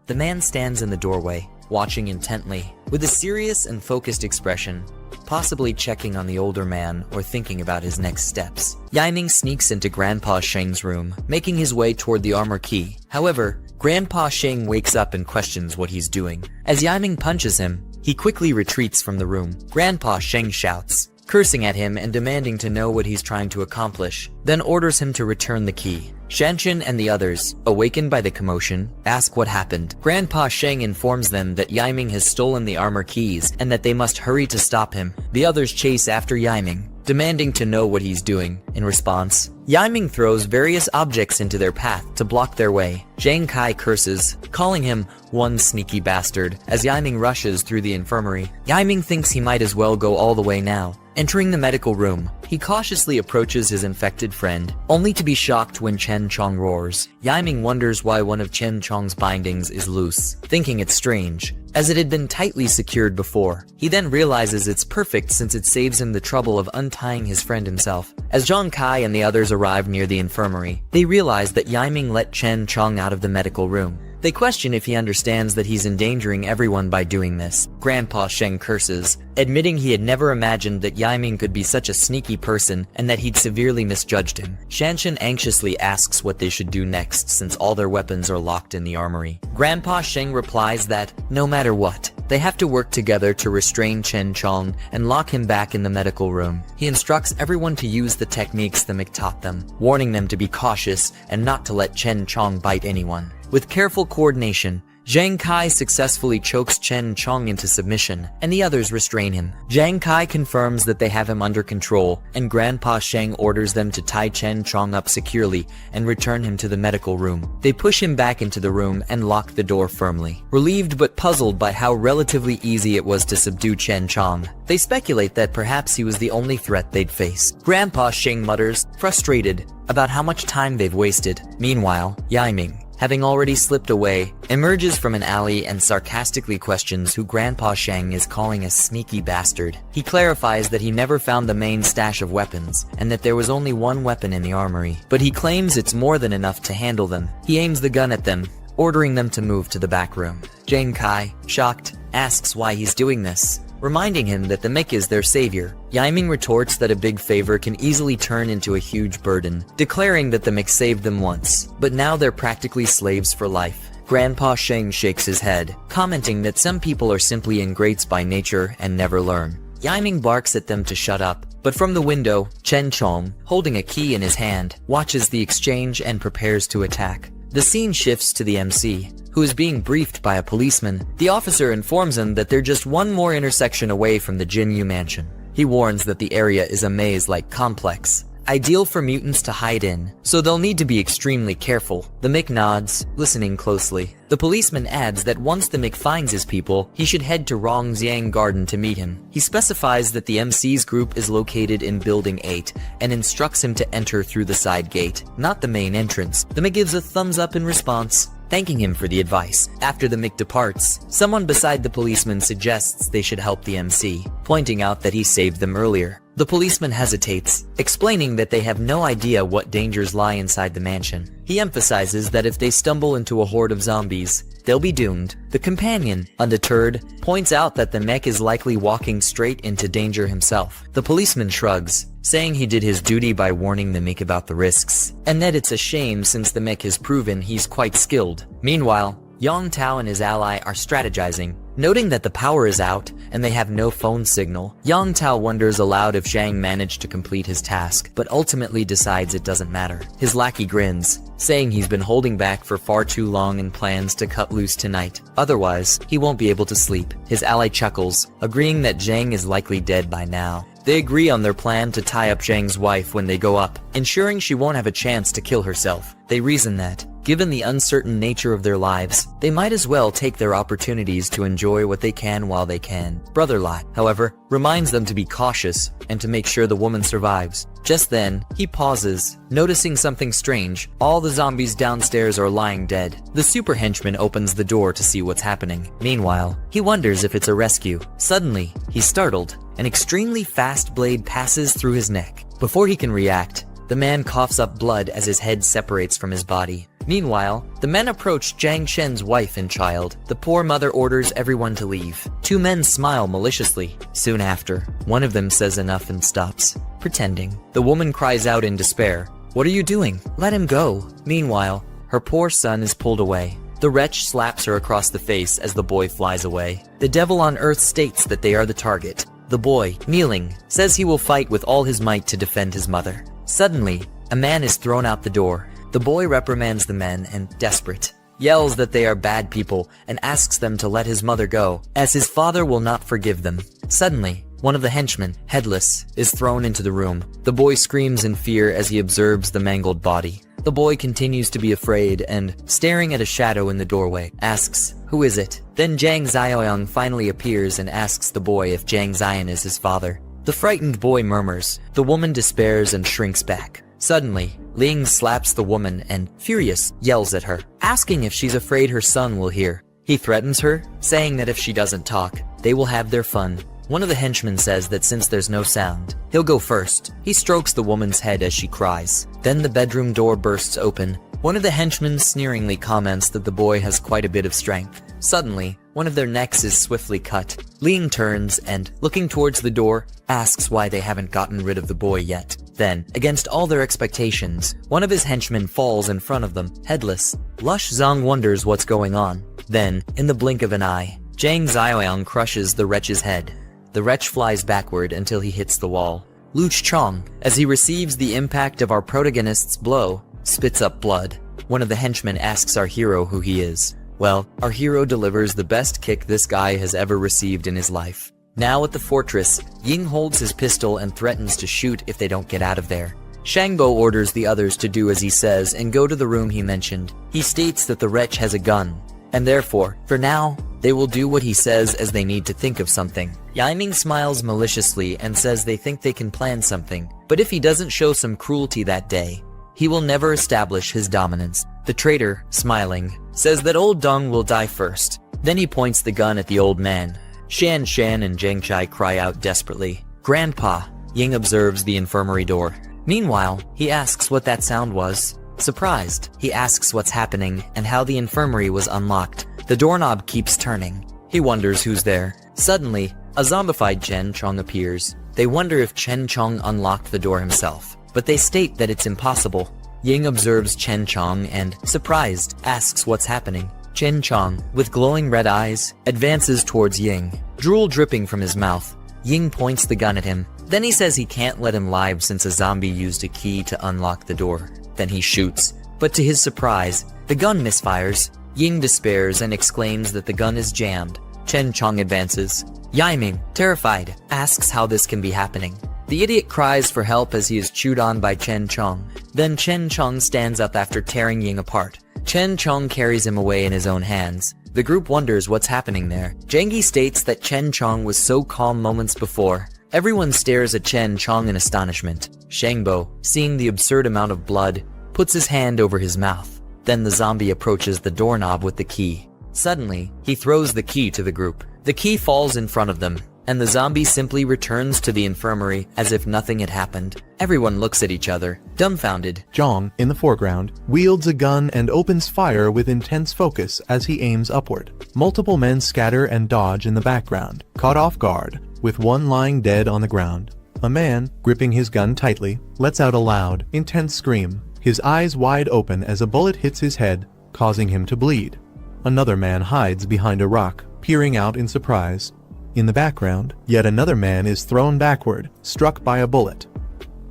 The man stands in the doorway, watching intently, with a serious and focused expression, possibly checking on the older man or thinking about his next steps. Yiming sneaks into Grandpa Sheng's room, making his way toward the armor key. However, Grandpa Sheng wakes up and questions what he's doing. As Yiming punches him, he quickly retreats from the room. Grandpa Sheng shouts, cursing at him and demanding to know what he's trying to accomplish, then orders him to return the key. Shanshan and the others, awakened by the commotion, ask what happened. Grandpa Sheng informs them that Yiming has stolen the armor keys and that they must hurry to stop him. The others chase after Yiming, demanding to know what he's doing. In response, Yiming throws various objects into their path to block their way. Jiang Kai curses, calling him one sneaky bastard, as Yiming rushes through the infirmary. Yiming thinks he might as well go all the way now. Entering the medical room, he cautiously approaches his infected friend, only to be shocked when Chen Chong roars. Yiming wonders why one of Chen Chong's bindings is loose, thinking it's strange, as it had been tightly secured before. He then realizes it's perfect since it saves him the trouble of untying his friend himself. As Zhang Kai and the others arrive near the infirmary, they realize that Yiming let Chen Chong out of the medical room. They question if he understands that he's endangering everyone by doing this. Grandpa Sheng curses, admitting he had never imagined that Yiming could be such a sneaky person and that he'd severely misjudged him. Shanshan anxiously asks what they should do next since all their weapons are locked in the armory. Grandpa Sheng replies that, no matter what, they have to work together to restrain Chen Chong and lock him back in the medical room. He instructs everyone to use the techniques the Mick taught them, warning them to be cautious and not to let Chen Chong bite anyone. With careful coordination, Jiang Kai successfully chokes Chen Chong into submission, and the others restrain him. Jiang Kai confirms that they have him under control, and Grandpa Sheng orders them to tie Chen Chong up securely and return him to the medical room. They push him back into the room and lock the door firmly. Relieved but puzzled by how relatively easy it was to subdue Chen Chong, they speculate that perhaps he was the only threat they'd face. Grandpa Sheng mutters, frustrated about how much time they've wasted. Meanwhile, Yiming, having already slipped away, emerges from an alley and sarcastically questions who Grandpa Sheng is calling a sneaky bastard. He clarifies that he never found the main stash of weapons, and that there was only one weapon in the armory, but he claims it's more than enough to handle them. He aims the gun at them, ordering them to move to the back room. Jiang Kai, shocked, asks why he's doing this, reminding him that the Mick is their savior. Yiming retorts that a big favor can easily turn into a huge burden, declaring that the Mick saved them once, but now they're practically slaves for life. Grandpa Sheng shakes his head, commenting that some people are simply ingrates by nature and never learn. Yiming barks at them to shut up, but from the window, Chen Chong, holding a key in his hand, watches the exchange and prepares to attack. The scene shifts to the MC, who is being briefed by a policeman. The officer informs him that they're just one more intersection away from the Jinyu mansion. He warns that the area is a maze-like complex, ideal for mutants to hide in, so they'll need to be extremely careful. The Mick nods, listening closely. The policeman adds that once the Mick finds his people, he should head to Rongxiang Garden to meet him. He specifies that the MC's group is located in Building 8, and instructs him to enter through the side gate, not the main entrance. The Mick gives a thumbs up in response, thanking him for the advice. After the Mick departs, someone beside the policeman suggests they should help the MC, pointing out that he saved them earlier. The policeman hesitates, explaining that they have no idea what dangers lie inside the mansion. He emphasizes that if they stumble into a horde of zombies, they'll be doomed. The companion, undeterred, points out that the Mick is likely walking straight into danger himself. The policeman shrugs, saying he did his duty by warning the Mick about the risks, and that it's a shame since the Mick has proven he's quite skilled. Meanwhile, Yang Tao and his ally are strategizing. Noting that the power is out and they have no phone signal, Yang Tao wonders aloud if Zhang managed to complete his task, but ultimately decides it doesn't matter. His lackey grins, saying he's been holding back for far too long and plans to cut loose tonight. Otherwise, he won't be able to sleep. His ally chuckles, agreeing that Zhang is likely dead by now. They agree on their plan to tie up Zhang's wife when they go up, ensuring she won't have a chance to kill herself. They reason that, given the uncertain nature of their lives, they might as well take their opportunities to enjoy what they can while they can. Brother Lot, however, reminds them to be cautious and to make sure the woman survives. Just then, he pauses, noticing something strange. All the zombies downstairs are lying dead. The super henchman opens the door to see what's happening. Meanwhile, he wonders if it's a rescue. Suddenly, he's startled. An extremely fast blade passes through his neck. Before he can react, the man coughs up blood as his head separates from his body. Meanwhile, the men approach Jiang Shen's wife and child. The poor mother orders everyone to leave. Two men smile maliciously. Soon after, one of them says enough and stops, pretending. The woman cries out in despair, "What are you doing? Let him go." Meanwhile, her poor son is pulled away. The wretch slaps her across the face as the boy flies away. The devil on earth states that they are the target. The boy, kneeling, says he will fight with all his might to defend his mother. Suddenly, a man is thrown out the door. The boy reprimands the men and, desperate, yells that they are bad people and asks them to let his mother go, as his father will not forgive them. Suddenly, one of the henchmen, headless, is thrown into the room. The boy screams in fear as he observes the mangled body. The boy continues to be afraid and, staring at a shadow in the doorway, asks, "Who is it?" Then Jiang Ziyang finally appears and asks the boy if Jiang Ziyan is his father. The frightened boy murmurs. The woman despairs and shrinks back. Suddenly, Ling slaps the woman and, furious, yells at her, asking if she's afraid her son will hear. He threatens her, saying that if she doesn't talk, they will have their fun. One of the henchmen says that since there's no sound, he'll go first. He strokes the woman's head as she cries. Then the bedroom door bursts open. One of the henchmen sneeringly comments that the boy has quite a bit of strength. Suddenly, one of their necks is swiftly cut. Ling turns and, looking towards the door, asks why they haven't gotten rid of the boy yet. Then, against all their expectations, one of his henchmen falls in front of them, headless. Lush Zhang wonders what's going on. Then, in the blink of an eye, Jiang Ziyang crushes the wretch's head. The wretch flies backward until he hits the wall. Luch Chong, as he receives the impact of our protagonist's blow, spits up blood. One of the henchmen asks our hero who he is. Well, our hero delivers the best kick this guy has ever received in his life. Now at the fortress, Ying holds his pistol and threatens to shoot if they don't get out of there. Shangbo orders the others to do as he says and go to the room he mentioned. He states that the wretch has a gun, and therefore, for now, they will do what he says as they need to think of something. Yiming smiles maliciously and says they think they can plan something, but if he doesn't show some cruelty that day, he will never establish his dominance. The traitor, smiling, says that old Dong will die first. Then he points the gun at the old man. Shan Shan and Zheng Chai cry out desperately. "Grandpa!" Ying observes the infirmary door. Meanwhile, he asks what that sound was. Surprised, he asks what's happening and how the infirmary was unlocked. The doorknob keeps turning. He wonders who's there. Suddenly, a zombified Chen Chong appears. They wonder if Chen Chong unlocked the door himself, but they state that it's impossible. Ying observes Chen Chong and, surprised, asks what's happening. Chen Chong, with glowing red eyes, advances towards Ying, drool dripping from his mouth. Ying points the gun at him. Then he says he can't let him live since a zombie used a key to unlock the door. Then he shoots. But to his surprise, the gun misfires. Ying despairs and exclaims that the gun is jammed. Chen Chong advances. Yiming, terrified, asks how this can be happening. The idiot cries for help as he is chewed on by Chen Chong. Then Chen Chong stands up after tearing Ying apart. Chen Chong carries him away in his own hands. The group wonders what's happening there. Zhengyi states that Chen Chong was so calm moments before. Everyone stares at Chen Chong in astonishment. Shangbo, seeing the absurd amount of blood, puts his hand over his mouth. Then the zombie approaches the doorknob with the key. Suddenly, he throws the key to the group. The key falls in front of them, and the zombie simply returns to the infirmary as if nothing had happened. Everyone looks at each other, dumbfounded. Jiang, in the foreground, wields a gun and opens fire with intense focus as he aims upward. Multiple men scatter and dodge in the background, caught off guard, with one lying dead on the ground. A man, gripping his gun tightly, lets out a loud, intense scream, his eyes wide open as a bullet hits his head, causing him to bleed. Another man hides behind a rock, peering out in surprise. In the background, yet another man is thrown backward, struck by a bullet.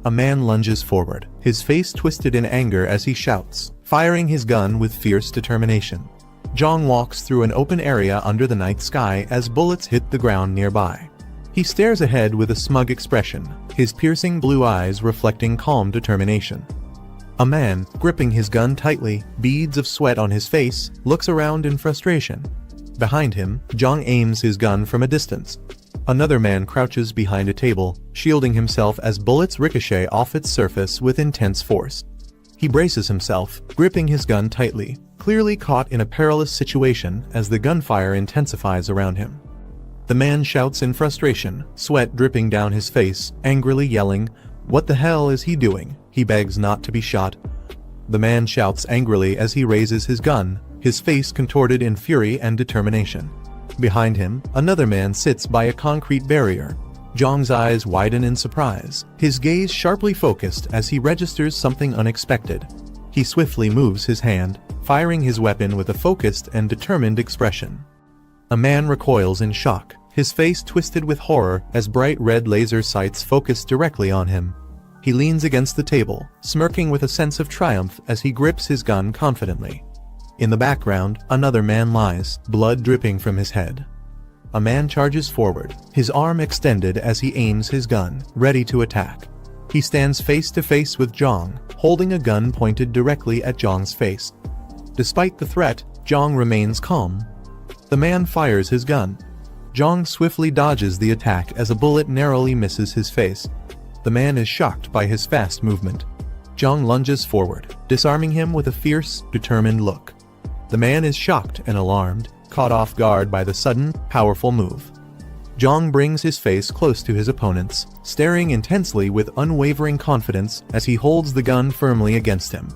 A man lunges forward, his face twisted in anger as he shouts, firing his gun with fierce determination. Jiang walks through an open area under the night sky as bullets hit the ground nearby. He stares ahead with a smug expression, his piercing blue eyes reflecting calm determination. A man, gripping his gun tightly, beads of sweat on his face, looks around in frustration. Behind him, Jiang aims his gun from a distance. Another man crouches behind a table, shielding himself as bullets ricochet off its surface with intense force. He braces himself, gripping his gun tightly, clearly caught in a perilous situation as the gunfire intensifies around him. The man shouts in frustration, sweat dripping down his face, angrily yelling, "What the hell is he doing?" He begs not to be shot. The man shouts angrily as he raises his gun, his face contorted in fury and determination. Behind him, another man sits by a concrete barrier. Jiang's eyes widen in surprise, his gaze sharply focused as he registers something unexpected. He swiftly moves his hand, firing his weapon with a focused and determined expression. A man recoils in shock, his face twisted with horror as bright red laser sights focus directly on him. He leans against the table, smirking with a sense of triumph as he grips his gun confidently. In the background, another man lies, blood dripping from his head. A man charges forward, his arm extended as he aims his gun, ready to attack. He stands face to face with Jiang, holding a gun pointed directly at Jiang's face. Despite the threat, Jiang remains calm. The man fires his gun. Jiang swiftly dodges the attack as a bullet narrowly misses his face. The man is shocked by his fast movement. Jiang lunges forward, disarming him with a fierce, determined look. The man is shocked and alarmed, caught off guard by the sudden, powerful move. Jiang brings his face close to his opponent's, staring intensely with unwavering confidence as he holds the gun firmly against him.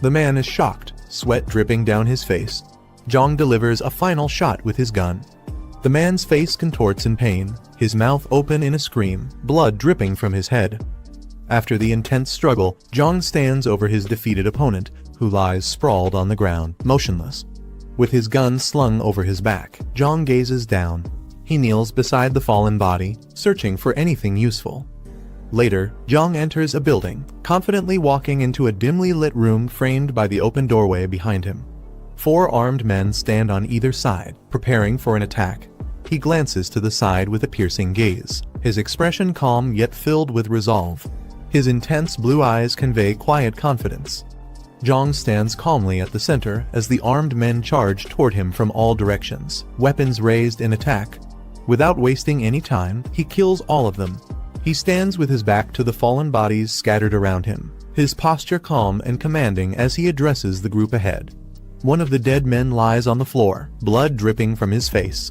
The man is shocked, sweat dripping down his face. Jiang delivers a final shot with his gun. The man's face contorts in pain, his mouth open in a scream, blood dripping from his head. After the intense struggle, Jiang stands over his defeated opponent, who lies sprawled on the ground, motionless. With his gun slung over his back, Jiang gazes down. He kneels beside the fallen body, searching for anything useful. Later, Jiang enters a building, confidently walking into a dimly lit room framed by the open doorway behind him. 4 armed men stand on either side, preparing for an attack. He glances to the side with a piercing gaze, his expression calm yet filled with resolve. His intense blue eyes convey quiet confidence. Jiang stands calmly at the center as the armed men charge toward him from all directions, weapons raised in attack. Without wasting any time, he kills all of them. He stands with his back to the fallen bodies scattered around him, his posture calm and commanding as he addresses the group ahead. One of the dead men lies on the floor, blood dripping from his face.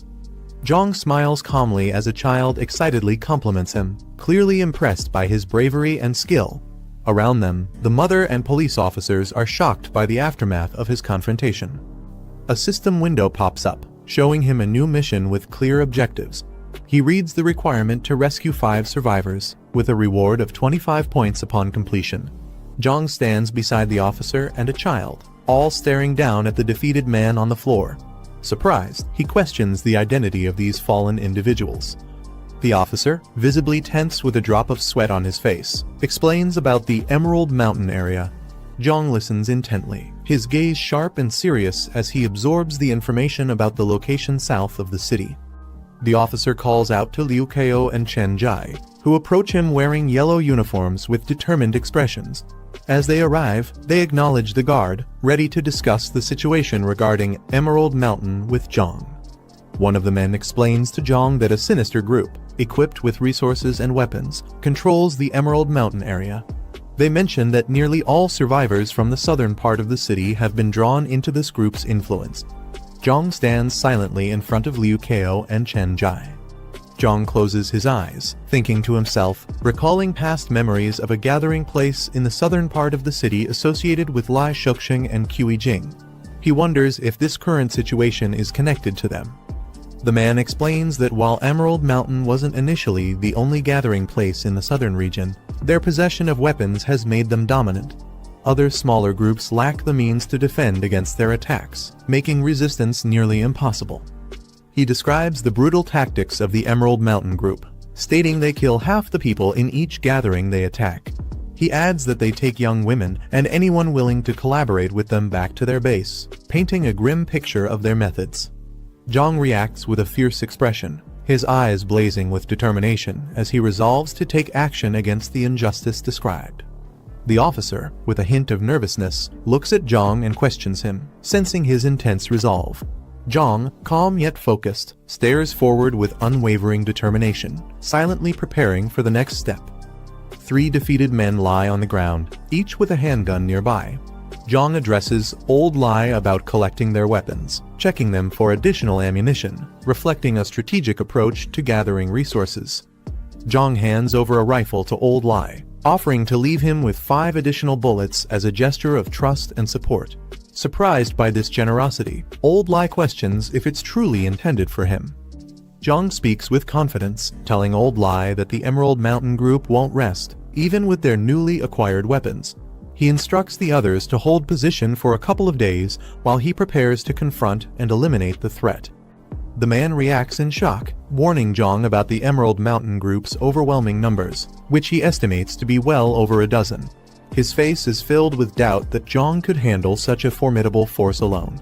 Jiang smiles calmly as a child excitedly compliments him, clearly impressed by his bravery and skill. Around them, the mother and police officers are shocked by the aftermath of his confrontation. A system window pops up, showing him a new mission with clear objectives. He reads the requirement to rescue 5 survivors, with a reward of 25 points upon completion. Jiang stands beside the officer and a child, all staring down at the defeated man on the floor. Surprised, he questions the identity of these fallen individuals. The officer, visibly tense with a drop of sweat on his face, explains about the Emerald Mountain area. Jiang listens intently, his gaze sharp and serious as he absorbs the information about the location south of the city. The officer calls out to Liu Kao and Chen Jai, who approach him wearing yellow uniforms with determined expressions. As they arrive, they acknowledge the guard, ready to discuss the situation regarding Emerald Mountain with Jiang. One of the men explains to Jiang that a sinister group, equipped with resources and weapons, controls the Emerald Mountain area. They mention that nearly all survivors from the southern part of the city have been drawn into this group's influence. Jiang stands silently in front of Liu Kao and Chen Jai. Jiang closes his eyes, thinking to himself, recalling past memories of a gathering place in the southern part of the city associated with Lai Shuxing and Qi Jing. He wonders if this current situation is connected to them. The man explains that while Emerald Mountain wasn't initially the only gathering place in the southern region, their possession of weapons has made them dominant. Other smaller groups lack the means to defend against their attacks, making resistance nearly impossible. He describes the brutal tactics of the Emerald Mountain group, stating they kill half the people in each gathering they attack. He adds that they take young women and anyone willing to collaborate with them back to their base, painting a grim picture of their methods. Jiang reacts with a fierce expression, his eyes blazing with determination as he resolves to take action against the injustice described. The officer, with a hint of nervousness, looks at Jiang and questions him, sensing his intense resolve. Jiang, calm yet focused, stares forward with unwavering determination, silently preparing for the next step. 3 defeated men lie on the ground, each with a handgun nearby. Jiang addresses Old Lai about collecting their weapons, checking them for additional ammunition, reflecting a strategic approach to gathering resources. Jiang hands over a rifle to Old Lai, offering to leave him with 5 additional bullets as a gesture of trust and support. Surprised by this generosity, Old Lai questions if it's truly intended for him. Jiang speaks with confidence, telling Old Lai that the Emerald Mountain Group won't rest, even with their newly acquired weapons. He instructs the others to hold position for a couple of days while he prepares to confront and eliminate the threat. The man reacts in shock, warning Jiang about the Emerald Mountain Group's overwhelming numbers, which he estimates to be well over a dozen. His face is filled with doubt that Jiang could handle such a formidable force alone.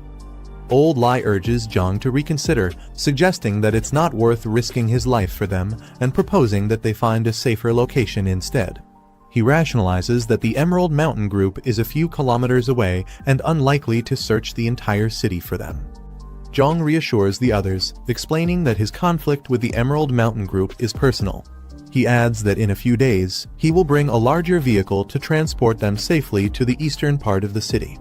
Old Lai urges Jiang to reconsider, suggesting that it's not worth risking his life for them and proposing that they find a safer location instead. He rationalizes that the Emerald Mountain Group is a few kilometers away and unlikely to search the entire city for them. Jiang reassures the others, explaining that his conflict with the Emerald Mountain Group is personal. He adds that in a few days, he will bring a larger vehicle to transport them safely to the eastern part of the city.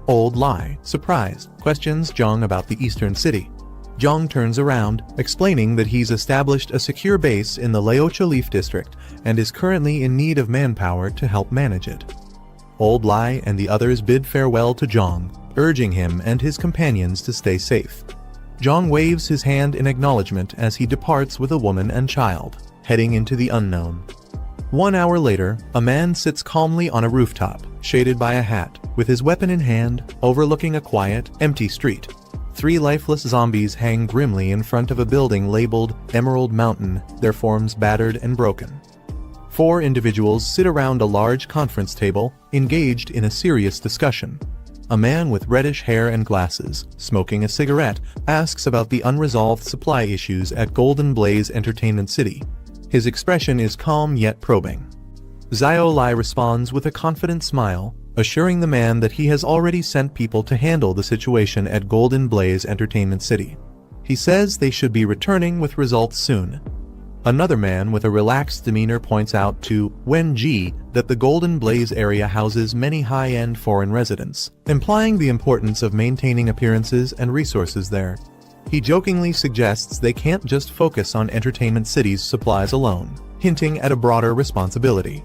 Old Lai, surprised, questions Jiang about the eastern city. Jiang turns around, explaining that he's established a secure base in the Laocha Leaf District and is currently in need of manpower to help manage it. Old Lai and the others bid farewell to Jiang, urging him and his companions to stay safe. Jiang waves his hand in acknowledgement as he departs with a woman and child, heading into the unknown. 1 hour later, a man sits calmly on a rooftop, shaded by a hat, with his weapon in hand, overlooking a quiet, empty street. 3 lifeless zombies hang grimly in front of a building labeled Emerald Mountain, their forms battered and broken. 4 individuals sit around a large conference table, engaged in a serious discussion. A man with reddish hair and glasses, smoking a cigarette, asks about the unresolved supply issues at Golden Blaze Entertainment City. His expression is calm yet probing. Xiao Lai responds with a confident smile, assuring the man that he has already sent people to handle the situation at Golden Blaze Entertainment City. He says they should be returning with results soon. Another man with a relaxed demeanor points out to Wen Ji that the Golden Blaze area houses many high-end foreign residents, implying the importance of maintaining appearances and resources there. He jokingly suggests they can't just focus on Entertainment City's supplies alone, hinting at a broader responsibility.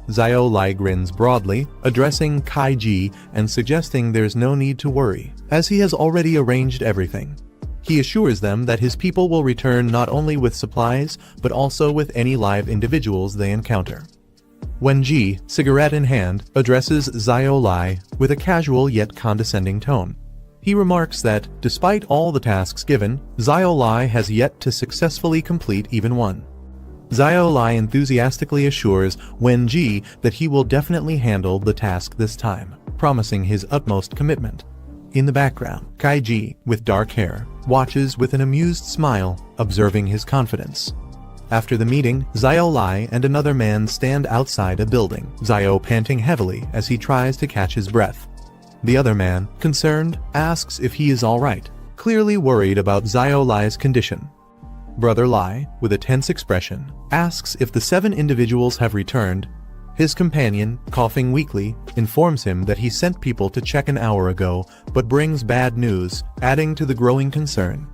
Xiao Lai grins broadly, addressing Kai Ji and suggesting there's no need to worry, as he has already arranged everything. He assures them that his people will return not only with supplies, but also with any live individuals they encounter. Wen Ji, cigarette in hand, addresses Xiao Lai with a casual yet condescending tone. He remarks that, despite all the tasks given, Xiao Lai has yet to successfully complete even one. Xiao Lai enthusiastically assures Wen Ji that he will definitely handle the task this time, promising his utmost commitment. In the background, Kai Ji, with dark hair, watches with an amused smile, observing his confidence. After the meeting, Xiao Lai and another man stand outside a building, Xiao panting heavily as he tries to catch his breath. The other man, concerned, asks if he is alright, clearly worried about Xiao Lai's condition. Brother Lai, with a tense expression, asks if the 7 individuals have returned. His companion, coughing weakly, informs him that he sent people to check an hour ago, but brings bad news, adding to the growing concern.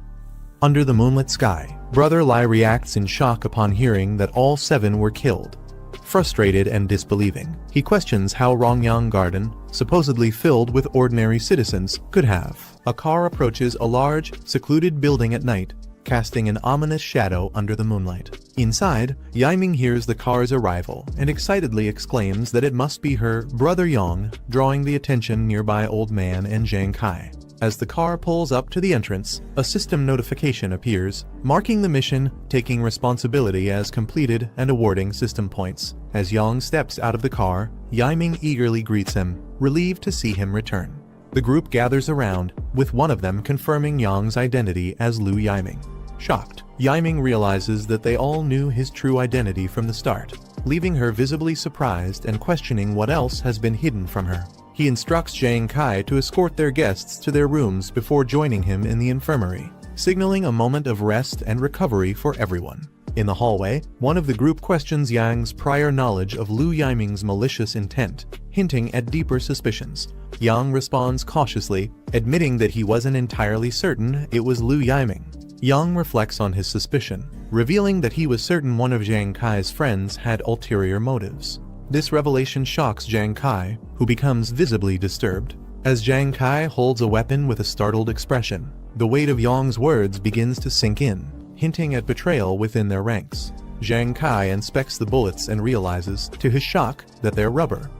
Under the moonlit sky, Brother Lai reacts in shock upon hearing that all 7 were killed. Frustrated and disbelieving, he questions how Rongyang Garden, supposedly filled with ordinary citizens, could have. A car approaches a large, secluded building at night, casting an ominous shadow under the moonlight. Inside, Yiming hears the car's arrival and excitedly exclaims that it must be her brother Yang, drawing the attention nearby Old Man and Jiang Kai. As the car pulls up to the entrance, a system notification appears, marking the mission, taking responsibility as completed and awarding system points. As Yang steps out of the car, Yiming eagerly greets him, relieved to see him return. The group gathers around, with one of them confirming Yang's identity as Lu Yiming. Shocked, Yiming realizes that they all knew his true identity from the start, leaving her visibly surprised and questioning what else has been hidden from her. He instructs Jiang Kai to escort their guests to their rooms before joining him in the infirmary, signaling a moment of rest and recovery for everyone. In the hallway, one of the group questions Yang's prior knowledge of Lu Yiming's malicious intent, hinting at deeper suspicions. Yang responds cautiously, admitting that he wasn't entirely certain it was Lu Yiming. Yang reflects on his suspicion, revealing that he was certain one of Jiang Kai's friends had ulterior motives. This revelation shocks Jiang Kai, who becomes visibly disturbed. As Jiang Kai holds a weapon with a startled expression, the weight of Yang's words begins to sink in, hinting at betrayal within their ranks. Jiang Kai inspects the bullets and realizes, to his shock, that they're rubber.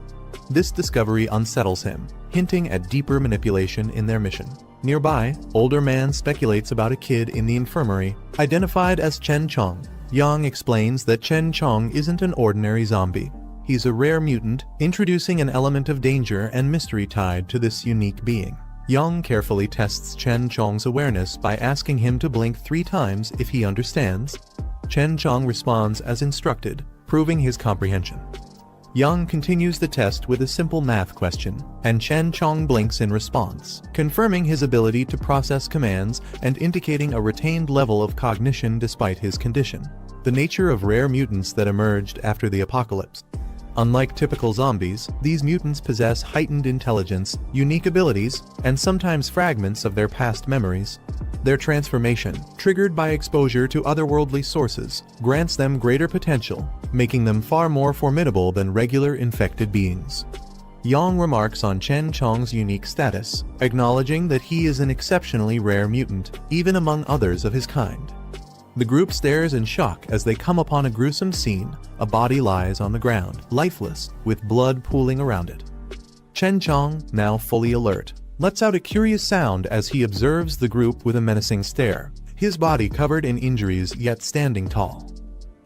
This discovery unsettles him, hinting at deeper manipulation in their mission. Nearby, older man speculates about a kid in the infirmary, identified as Chen Chong. Yang explains that Chen Chong isn't an ordinary zombie. He's a rare mutant, introducing an element of danger and mystery tied to this unique being. Yang carefully tests Chen Chong's awareness by asking him to blink 3 times if he understands. Chen Chong responds as instructed, proving his comprehension. Yang continues the test with a simple math question, and Chen Chong blinks in response, confirming his ability to process commands and indicating a retained level of cognition despite his condition. The nature of rare mutants that emerged after the apocalypse. Unlike typical zombies, these mutants possess heightened intelligence, unique abilities, and sometimes fragments of their past memories. Their transformation, triggered by exposure to otherworldly sources, grants them greater potential, making them far more formidable than regular infected beings. Yang remarks on Chen Chong's unique status, acknowledging that he is an exceptionally rare mutant, even among others of his kind. The group stares in shock as they come upon a gruesome scene. A body lies on the ground, lifeless, with blood pooling around it. Chen Chong, now fully alert, lets out a curious sound as he observes the group with a menacing stare, his body covered in injuries yet standing tall.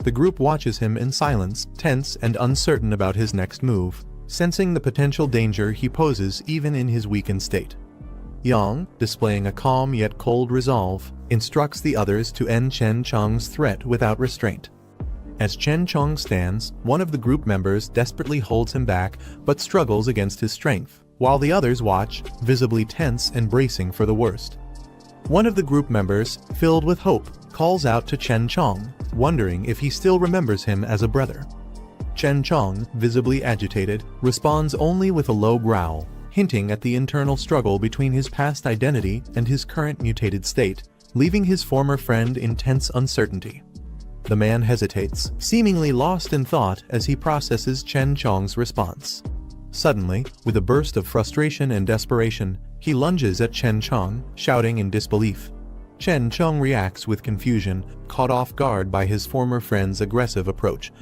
The group watches him in silence, tense and uncertain about his next move, sensing the potential danger he poses even in his weakened state. Yang, displaying a calm yet cold resolve, instructs the others to end Chen Chong's threat without restraint. As Chen Chong stands, one of the group members desperately holds him back but struggles against his strength, while the others watch, visibly tense and bracing for the worst. One of the group members, filled with hope, calls out to Chen Chong, wondering if he still remembers him as a brother. Chen Chong, visibly agitated, responds only with a low growl, hinting at the internal struggle between his past identity and his current mutated state, leaving his former friend in tense uncertainty. The man hesitates, seemingly lost in thought as he processes Chen Chong's response. Suddenly, with a burst of frustration and desperation, he lunges at Chen Chong, shouting in disbelief. Chen Chong reacts with confusion, caught off guard by his former friend's aggressive approach.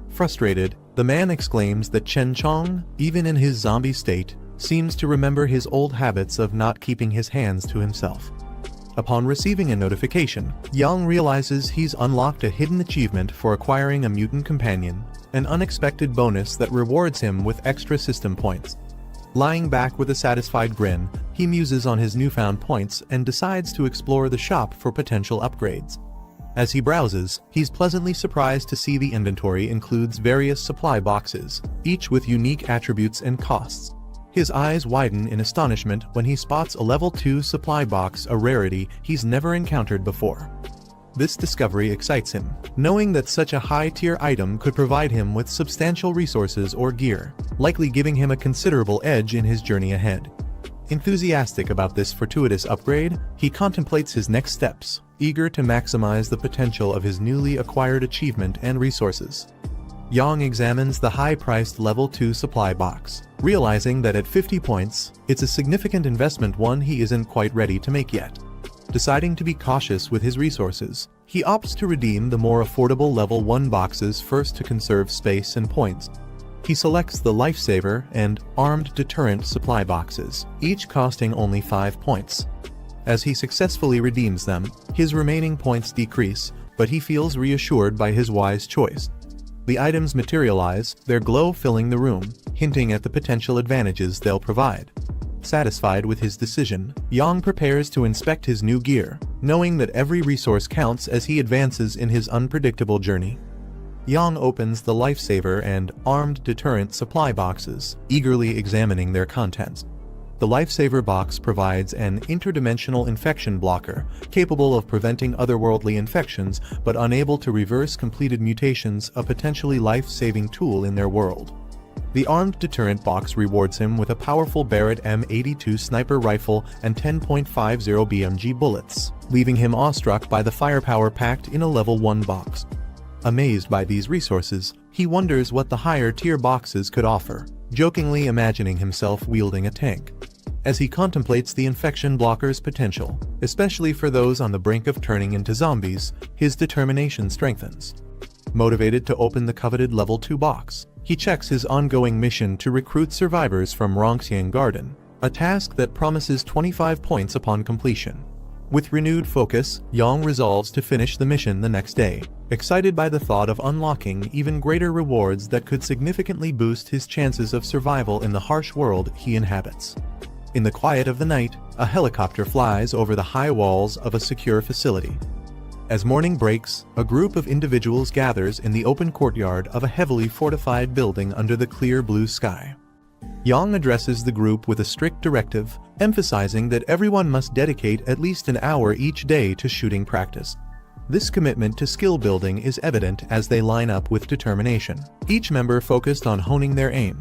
Frustrated, the man exclaims that Chen Chong, even in his zombie state, seems to remember his old habits of not keeping his hands to himself. Upon receiving a notification, Yang realizes he's unlocked a hidden achievement for acquiring a mutant companion, an unexpected bonus that rewards him with extra system points. Lying back with a satisfied grin, he muses on his newfound points and decides to explore the shop for potential upgrades. As he browses, he's pleasantly surprised to see the inventory includes various supply boxes, each with unique attributes and costs. His eyes widen in astonishment when he spots a level 2 supply box, a rarity he's never encountered before. This discovery excites him, knowing that such a high-tier item could provide him with substantial resources or gear, likely giving him a considerable edge in his journey ahead. Enthusiastic about this fortuitous upgrade, he contemplates his next steps, eager to maximize the potential of his newly acquired achievement and resources. Yang examines the high-priced level 2 supply box, realizing that at 50 points, it's a significant investment, one he isn't quite ready to make yet. Deciding to be cautious with his resources, he opts to redeem the more affordable level 1 boxes first to conserve space and points. He selects the Lifesaver and Armed Deterrent supply boxes, each costing only 5 points. As he successfully redeems them, his remaining points decrease, but he feels reassured by his wise choice. The items materialize, their glow filling the room, hinting at the potential advantages they'll provide. Satisfied with his decision, Yang prepares to inspect his new gear, knowing that every resource counts as he advances in his unpredictable journey. Yang opens the Lifesaver and Armed Deterrent supply boxes, eagerly examining their contents. The Lifesaver box provides an interdimensional infection blocker, capable of preventing otherworldly infections but unable to reverse completed mutations, a potentially life-saving tool in their world. The Armed Deterrent box rewards him with a powerful Barrett M82 sniper rifle and 10.50 BMG bullets, leaving him awestruck by the firepower packed in a level 1 box. Amazed by these resources, he wonders what the higher-tier boxes could offer, jokingly imagining himself wielding a tank. As he contemplates the infection blocker's potential, especially for those on the brink of turning into zombies, his determination strengthens. Motivated to open the coveted level 2 box, he checks his ongoing mission to recruit survivors from Rongxiang Garden, a task that promises 25 points upon completion. With renewed focus, Yang resolves to finish the mission the next day, excited by the thought of unlocking even greater rewards that could significantly boost his chances of survival in the harsh world he inhabits. In the quiet of the night, a helicopter flies over the high walls of a secure facility. As morning breaks, a group of individuals gathers in the open courtyard of a heavily fortified building under the clear blue sky. Yang addresses the group with a strict directive, emphasizing that everyone must dedicate at least an hour each day to shooting practice. This commitment to skill building is evident as they line up with determination, each member focused on honing their aim.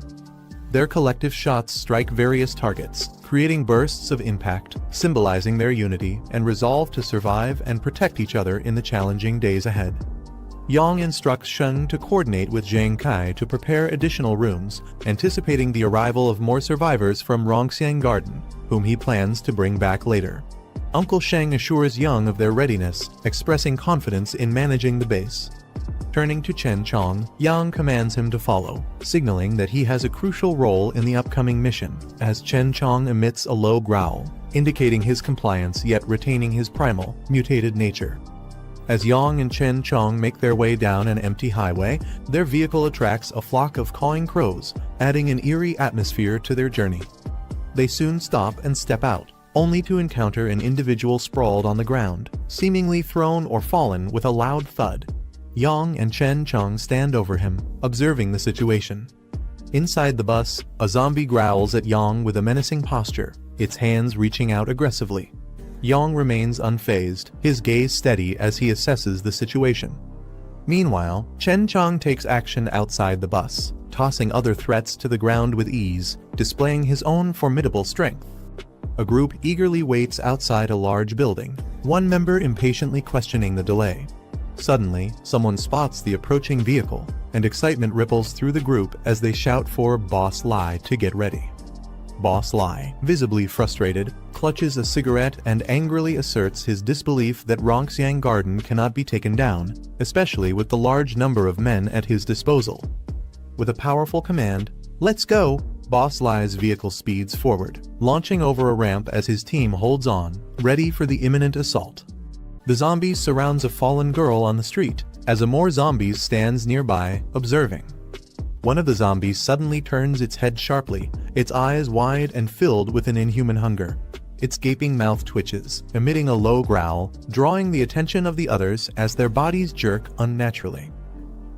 Their collective shots strike various targets, creating bursts of impact, symbolizing their unity and resolve to survive and protect each other in the challenging days ahead. Yang instructs Sheng to coordinate with Jiang Kai to prepare additional rooms, anticipating the arrival of more survivors from Rongxiang Garden, whom he plans to bring back later. Uncle Sheng assures Yang of their readiness, expressing confidence in managing the base. Turning to Chen Chong, Yang commands him to follow, signaling that he has a crucial role in the upcoming mission, as Chen Chong emits a low growl, indicating his compliance yet retaining his primal, mutated nature. As Yang and Chen Chong make their way down an empty highway, their vehicle attracts a flock of cawing crows, adding an eerie atmosphere to their journey. They soon stop and step out, only to encounter an individual sprawled on the ground, seemingly thrown or fallen with a loud thud. Yang and Chen Chong stand over him, observing the situation. Inside the bus, a zombie growls at Yang with a menacing posture, its hands reaching out aggressively. Yang remains unfazed, his gaze steady as he assesses the situation. Meanwhile, Chen Chong takes action outside the bus, tossing other threats to the ground with ease, displaying his own formidable strength. A group eagerly waits outside a large building, one member impatiently questioning the delay. Suddenly, someone spots the approaching vehicle, and excitement ripples through the group as they shout for Boss Lai to get ready. Boss Lai, visibly frustrated, clutches a cigarette and angrily asserts his disbelief that Rongxiang Garden cannot be taken down, especially with the large number of men at his disposal. With a powerful command, "Let's go!" Boss Lai's vehicle speeds forward, launching over a ramp as his team holds on, ready for the imminent assault. The zombie surrounds a fallen girl on the street, as a more zombies stands nearby, observing. One of the zombies suddenly turns its head sharply, its eyes wide and filled with an inhuman hunger. Its gaping mouth twitches, emitting a low growl, drawing the attention of the others as their bodies jerk unnaturally.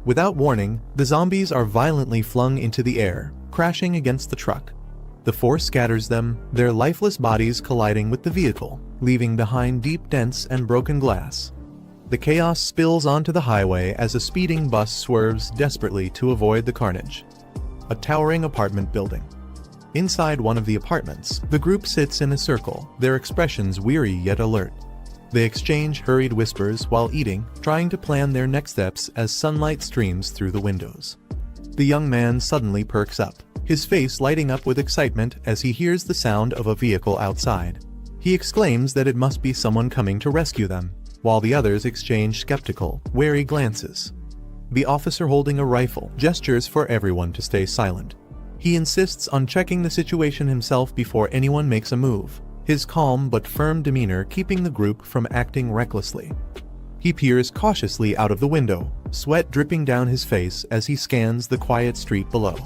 Without warning, the zombies are violently flung into the air, crashing against the truck. The force scatters them, their lifeless bodies colliding with the vehicle, leaving behind deep dents and broken glass. The chaos spills onto the highway as a speeding bus swerves desperately to avoid the carnage. A towering apartment building. Inside one of the apartments, the group sits in a circle, their expressions weary yet alert. They exchange hurried whispers while eating, trying to plan their next steps as sunlight streams through the windows. The young man suddenly perks up, his face lighting up with excitement as he hears the sound of a vehicle outside. He exclaims that it must be someone coming to rescue them, while the others exchange skeptical, wary glances. The officer holding a rifle gestures for everyone to stay silent. He insists on checking the situation himself before anyone makes a move, his calm but firm demeanor keeping the group from acting recklessly. He peers cautiously out of the window, sweat dripping down his face as he scans the quiet street below.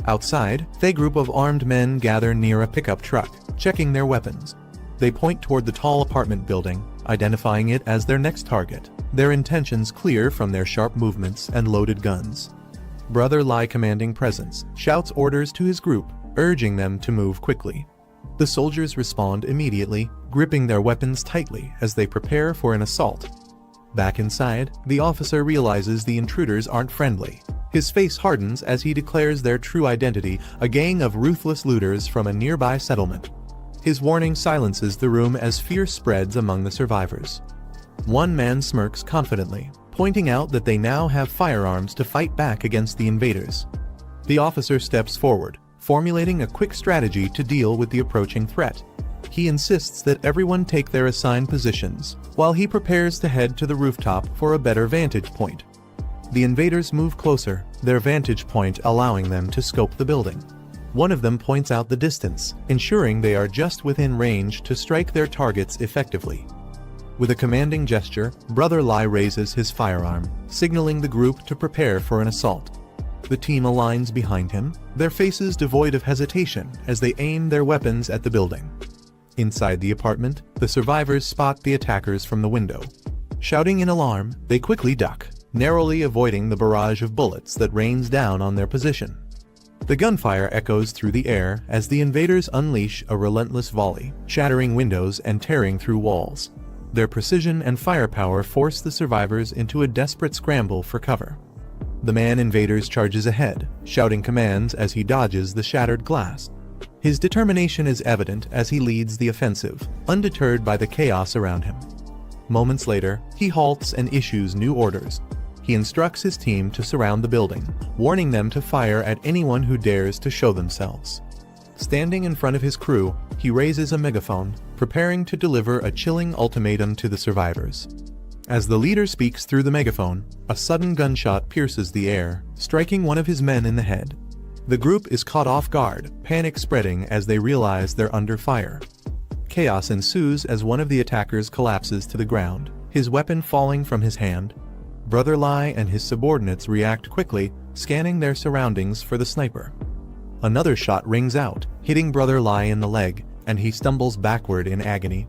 Outside, a group of armed men gather near a pickup truck, checking their weapons. They point toward the tall apartment building, identifying it as their next target, their intentions clear from their sharp movements and loaded guns. Brother Lai, commanding presence, shouts orders to his group, urging them to move quickly. The soldiers respond immediately, gripping their weapons tightly as they prepare for an assault. Back inside, the officer realizes the intruders aren't friendly. His face hardens as he declares their true identity, a gang of ruthless looters from a nearby settlement. His warning silences the room as fear spreads among the survivors. One man smirks confidently, pointing out that they now have firearms to fight back against the invaders. The officer steps forward, formulating a quick strategy to deal with the approaching threat. He insists that everyone take their assigned positions, while he prepares to head to the rooftop for a better vantage point. The invaders move closer, their vantage point allowing them to scope the building. One of them points out the distance, ensuring they are just within range to strike their targets effectively. With a commanding gesture, Brother Lai raises his firearm, signaling the group to prepare for an assault. The team aligns behind him, their faces devoid of hesitation as they aim their weapons at the building. Inside the apartment, the survivors spot the attackers from the window. Shouting in alarm, they quickly duck, narrowly avoiding the barrage of bullets that rains down on their position. The gunfire echoes through the air as the invaders unleash a relentless volley, shattering windows and tearing through walls. Their precision and firepower force the survivors into a desperate scramble for cover. The man invaders charges ahead, shouting commands as he dodges the shattered glass. His determination is evident as he leads the offensive, undeterred by the chaos around him. Moments later, he halts and issues new orders. He instructs his team to surround the building, warning them to fire at anyone who dares to show themselves. Standing in front of his crew, he raises a megaphone, preparing to deliver a chilling ultimatum to the survivors. As the leader speaks through the megaphone, a sudden gunshot pierces the air, striking one of his men in the head. The group is caught off guard, panic spreading as they realize they're under fire. Chaos ensues as one of the attackers collapses to the ground, his weapon falling from his hand. Brother Lai and his subordinates react quickly, scanning their surroundings for the sniper. Another shot rings out, hitting Brother Lai in the leg, and he stumbles backward in agony.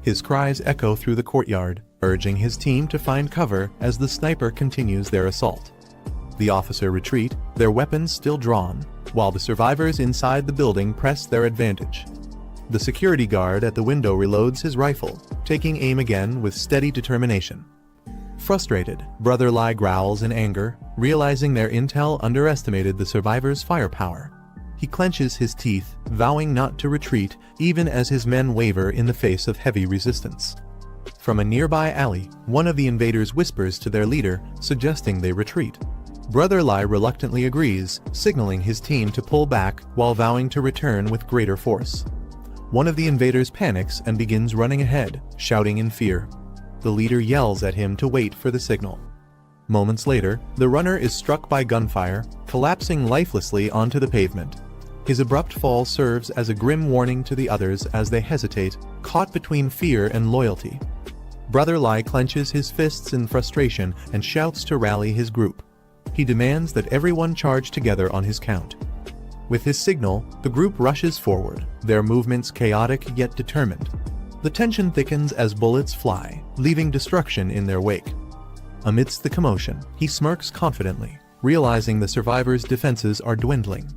His cries echo through the courtyard, urging his team to find cover as the sniper continues their assault. The officer retreat, their weapons still drawn, while the survivors inside the building press their advantage. The security guard at the window reloads his rifle, taking aim again with steady determination. Frustrated, Brother Lai growls in anger, realizing their intel underestimated the survivors' firepower. He clenches his teeth, vowing not to retreat even as his men waver in the face of heavy resistance. From a nearby alley, one of the invaders whispers to their leader, suggesting they retreat. Brother Lai reluctantly agrees, signaling his team to pull back while vowing to return with greater force. One of the invaders panics and begins running ahead, shouting in fear. The leader yells at him to wait for the signal. Moments later, the runner is struck by gunfire, collapsing lifelessly onto the pavement. His abrupt fall serves as a grim warning to the others as they hesitate, caught between fear and loyalty. Brother Lai clenches his fists in frustration and shouts to rally his group. He demands that everyone charge together on his count. With his signal, the group rushes forward, their movements chaotic yet determined. The tension thickens as bullets fly, leaving destruction in their wake. Amidst the commotion, he smirks confidently, realizing the survivors' defenses are dwindling.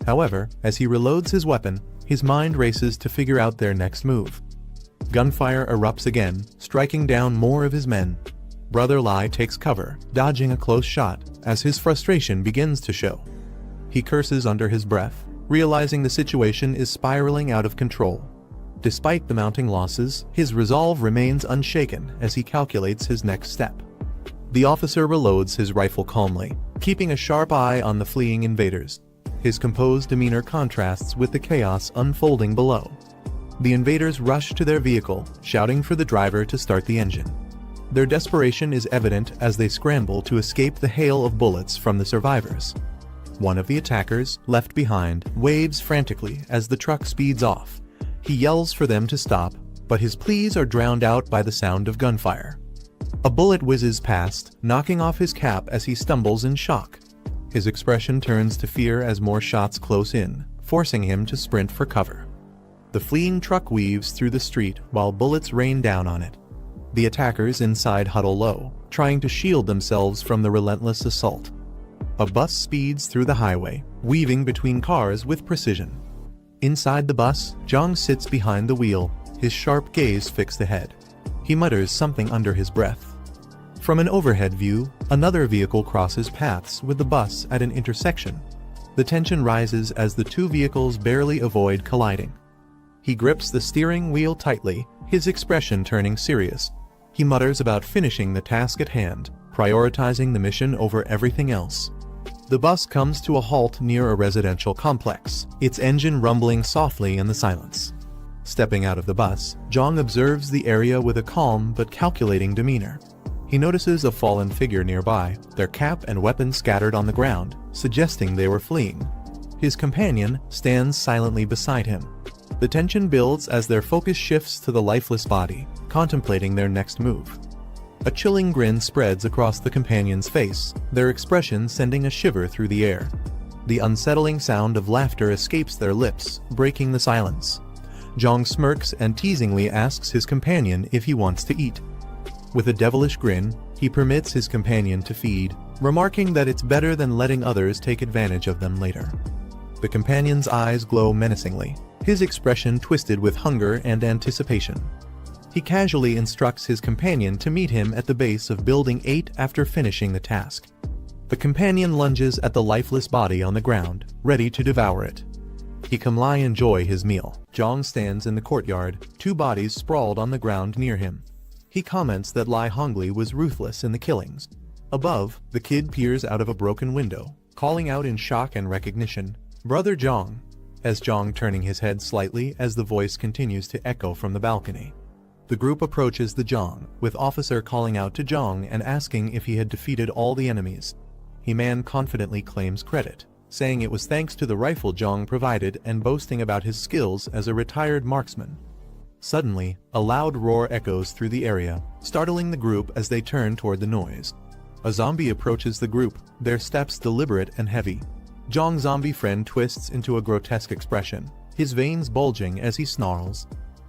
However, as he reloads his weapon, his mind races to figure out their next move. Gunfire erupts again, striking down more of his men. Brother Lai takes cover, dodging a close shot, as his frustration begins to show. He curses under his breath, realizing the situation is spiraling out of control. Despite the mounting losses, his resolve remains unshaken as he calculates his next step. The officer reloads his rifle calmly, keeping a sharp eye on the fleeing invaders. His composed demeanor contrasts with the chaos unfolding below. The invaders rush to their vehicle, shouting for the driver to start the engine. Their desperation is evident as they scramble to escape the hail of bullets from the survivors. One of the attackers, left behind, waves frantically as the truck speeds off. He yells for them to stop, but his pleas are drowned out by the sound of gunfire. A bullet whizzes past, knocking off his cap as he stumbles in shock. His expression turns to fear as more shots close in, forcing him to sprint for cover. The fleeing truck weaves through the street while bullets rain down on it. The attackers inside huddle low, trying to shield themselves from the relentless assault. A bus speeds through the highway, weaving between cars with precision. Inside the bus, Jiang sits behind the wheel, his sharp gaze fixed ahead. He mutters something under his breath. From an overhead view, another vehicle crosses paths with the bus at an intersection. The tension rises as the two vehicles barely avoid colliding. He grips the steering wheel tightly, his expression turning serious. He mutters about finishing the task at hand, prioritizing the mission over everything else. The bus comes to a halt near a residential complex, its engine rumbling softly in the silence. Stepping out of the bus, Jiang observes the area with a calm but calculating demeanor. He notices a fallen figure nearby, their cap and weapons scattered on the ground, suggesting they were fleeing. His companion stands silently beside him. The tension builds as their focus shifts to the lifeless body, contemplating their next move. A chilling grin spreads across the companion's face, their expression sending a shiver through the air. The unsettling sound of laughter escapes their lips, breaking the silence. Jiang smirks and teasingly asks his companion if he wants to eat. With a devilish grin, he permits his companion to feed, remarking that it's better than letting others take advantage of them later. The companion's eyes glow menacingly, his expression twisted with hunger and anticipation. He casually instructs his companion to meet him at the base of Building 8 after finishing the task. The companion lunges at the lifeless body on the ground, ready to devour it. He calmly enjoys his meal. Jiang stands in the courtyard, two bodies sprawled on the ground near him. He comments that Lai Hongli was ruthless in the killings. Above, the kid peers out of a broken window, calling out in shock and recognition, "Brother Jiang," as Jiang turning his head slightly as the voice continues to echo from the balcony. The group approaches the Jiang, with officer calling out to Jiang and asking if he had defeated all the enemies. He man confidently claims credit, saying it was thanks to the rifle Jiang provided and boasting about his skills as a retired marksman. Suddenly, a loud roar echoes through the area, startling the group as they turn toward the noise. A zombie approaches the group, their steps deliberate and heavy. Jiang's zombie friend twists into a grotesque expression, his veins bulging as he snarls.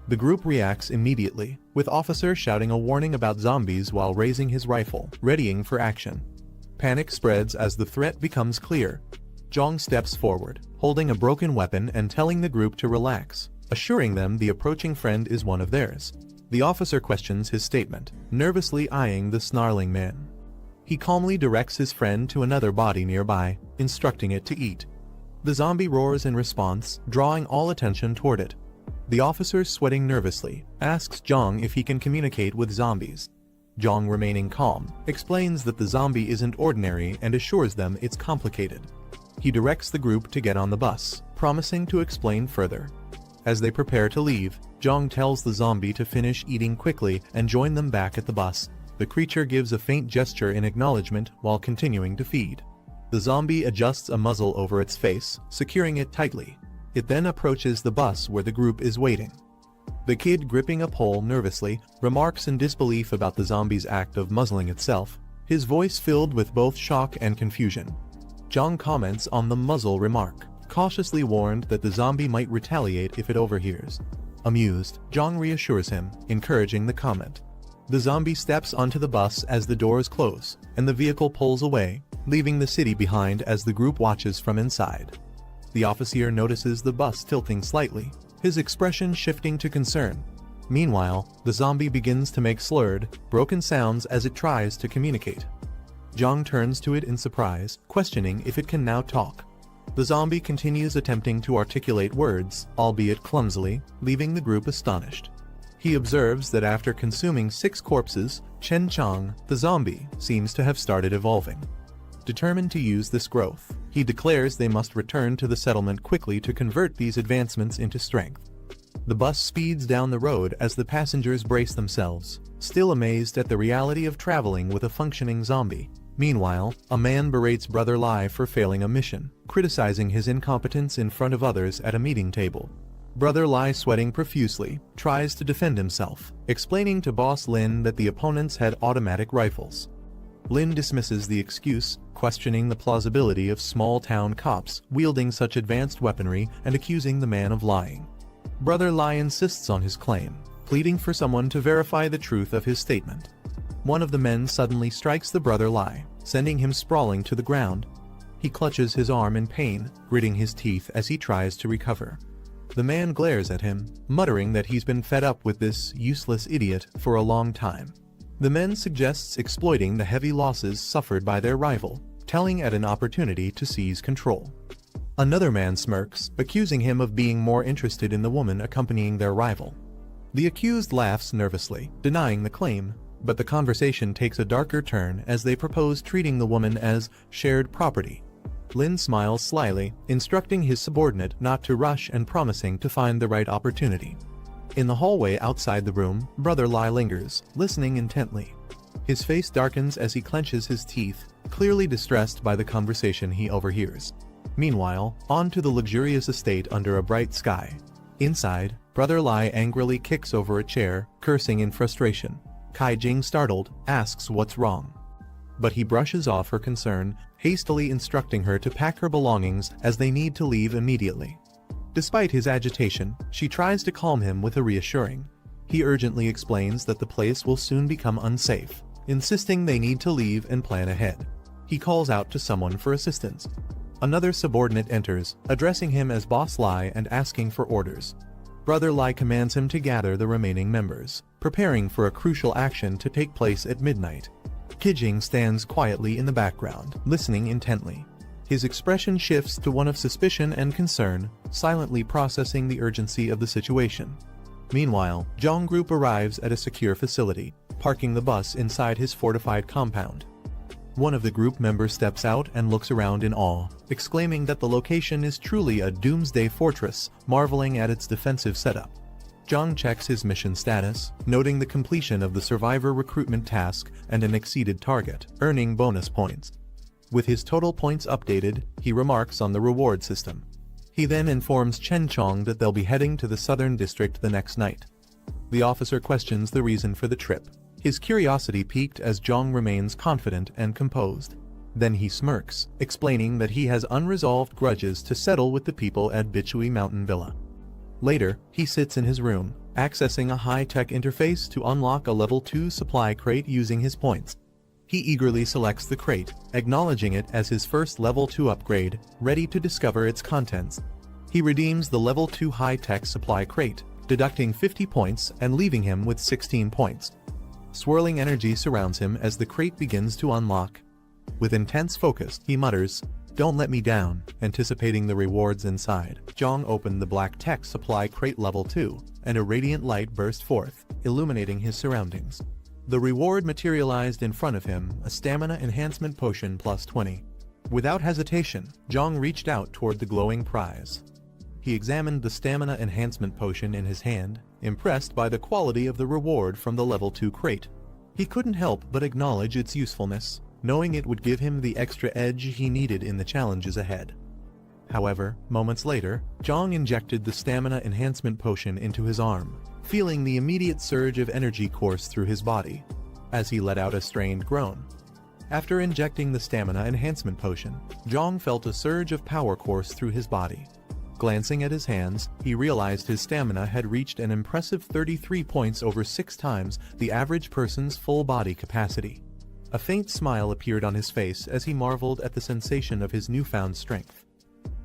The group reacts immediately, with officer shouting a warning about zombies while raising his rifle, readying for action. Panic spreads as the threat becomes clear. Jiang steps forward, holding a broken weapon and telling the group to relax, assuring them the approaching friend is one of theirs. The officer questions his statement, nervously eyeing the snarling man. He calmly directs his friend to another body nearby, instructing it to eat. The zombie roars in response, drawing all attention toward it. The officer, sweating nervously, asks Jiang if he can communicate with zombies. Jiang, remaining calm, explains that the zombie isn't ordinary and assures them it's complicated. He directs the group to get on the bus, promising to explain further. As they prepare to leave, Jiang tells the zombie to finish eating quickly and join them back at the bus. The creature gives a faint gesture in acknowledgement while continuing to feed. The zombie adjusts a muzzle over its face, securing it tightly. It then approaches the bus where the group is waiting. The kid, gripping a pole nervously, remarks in disbelief about the zombie's act of muzzling itself, his voice filled with both shock and confusion. Jiang comments on the muzzle remark, cautiously warned that the zombie might retaliate if it overhears. Amused, Jiang reassures him, encouraging the comment. The zombie steps onto the bus as the doors close, and the vehicle pulls away, leaving the city behind as the group watches from inside. The officer notices the bus tilting slightly, his expression shifting to concern. Meanwhile, the zombie begins to make slurred, broken sounds as it tries to communicate. Jiang turns to it in surprise, questioning if it can now talk. The zombie continues attempting to articulate words, albeit clumsily, leaving the group astonished. He observes that after consuming 6 corpses, Chen Chang, the zombie, seems to have started evolving. Determined to use this growth, he declares they must return to the settlement quickly to convert these advancements into strength. The bus speeds down the road as the passengers brace themselves, still amazed at the reality of traveling with a functioning zombie. Meanwhile, a man berates Brother Lai for failing a mission, criticizing his incompetence in front of others at a meeting table. Brother Lai, sweating profusely, tries to defend himself, explaining to Boss Lin that the opponents had automatic rifles. Lin dismisses the excuse, questioning the plausibility of small-town cops wielding such advanced weaponry and accusing the man of lying. Brother Lai insists on his claim, pleading for someone to verify the truth of his statement. One of the men suddenly strikes the Brother Lai, sending him sprawling to the ground. He clutches his arm in pain, gritting his teeth as he tries to recover. The man glares at him, muttering that he's been fed up with this useless idiot for a long time. The man suggests exploiting the heavy losses suffered by their rival, telling at an opportunity to seize control. Another man smirks, accusing him of being more interested in the woman accompanying their rival. The accused laughs nervously, denying the claim, But the conversation takes a darker turn as they propose treating the woman as shared property. Lin smiles slyly, instructing his subordinate not to rush and promising to find the right opportunity. In the hallway outside the room, Brother Lai lingers, listening intently. His face darkens as he clenches his teeth, clearly distressed by the conversation he overhears. Meanwhile, on to the luxurious estate under a bright sky. Inside, Brother Lai angrily kicks over a chair, cursing in frustration. Kai Jing, startled, asks what's wrong. But he brushes off her concern, hastily instructing her to pack her belongings as they need to leave immediately. Despite his agitation, she tries to calm him with a reassuring. He urgently explains that the place will soon become unsafe, insisting they need to leave and plan ahead. He calls out to someone for assistance. Another subordinate enters, addressing him as Boss Lai and asking for orders. Brother Lai commands him to gather the remaining members, preparing for a crucial action to take place at midnight. Kijing stands quietly in the background, listening intently. His expression shifts to one of suspicion and concern, silently processing the urgency of the situation. Meanwhile, Jiang Group arrives at a secure facility, parking the bus inside his fortified compound. One of the group members steps out and looks around in awe, exclaiming that the location is truly a doomsday fortress, marveling at its defensive setup. Jiang checks his mission status, noting the completion of the survivor recruitment task and an exceeded target, earning bonus points. With his total points updated, he remarks on the reward system. He then informs Chen Chong that they'll be heading to the southern district the next night. The officer questions the reason for the trip. His curiosity piqued as Jiang remains confident and composed. Then he smirks, explaining that he has unresolved grudges to settle with the people at Bichui Mountain Villa. Later, he sits in his room, accessing a high-tech interface to unlock a level 2 supply crate using his points. He eagerly selects the crate, acknowledging it as his first level 2 upgrade, ready to discover its contents. He redeems the level 2 high-tech supply crate, deducting 50 points and leaving him with 16 points. Swirling energy surrounds him as the crate begins to unlock. With intense focus, he mutters, "Don't let me down," anticipating the rewards inside. Jiang opened the black tech supply crate level 2, and a radiant light burst forth, illuminating his surroundings. The reward materialized in front of him, a stamina enhancement potion plus 20. Without hesitation, Jiang reached out toward the glowing prize. He examined the stamina enhancement potion in his hand, impressed by the quality of the reward from the level 2 crate. He couldn't help but acknowledge its usefulness, knowing it would give him the extra edge he needed in the challenges ahead. However, moments later, Jiang injected the stamina enhancement potion into his arm, feeling the immediate surge of energy course through his body, as he let out a strained groan. After injecting the stamina enhancement potion, Jiang felt a surge of power course through his body. Glancing at his hands, he realized his stamina had reached an impressive 33 points, over 6 times the average person's full body capacity. A faint smile appeared on his face as he marveled at the sensation of his newfound strength.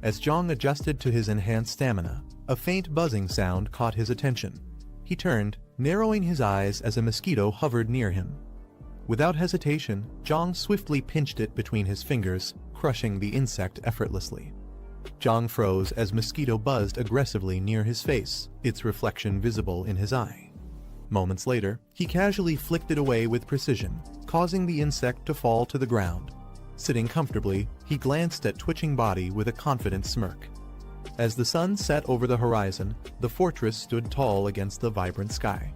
As Jiang adjusted to his enhanced stamina, a faint buzzing sound caught his attention. He turned, narrowing his eyes as a mosquito hovered near him. Without hesitation, Jiang swiftly pinched it between his fingers, crushing the insect effortlessly. Jiang froze as mosquito buzzed aggressively near his face, its reflection visible in his eye. Moments later, he casually flicked it away with precision, causing the insect to fall to the ground. Sitting comfortably, he glanced at twitching body with a confident smirk. As the sun set over the horizon, the fortress stood tall against the vibrant sky.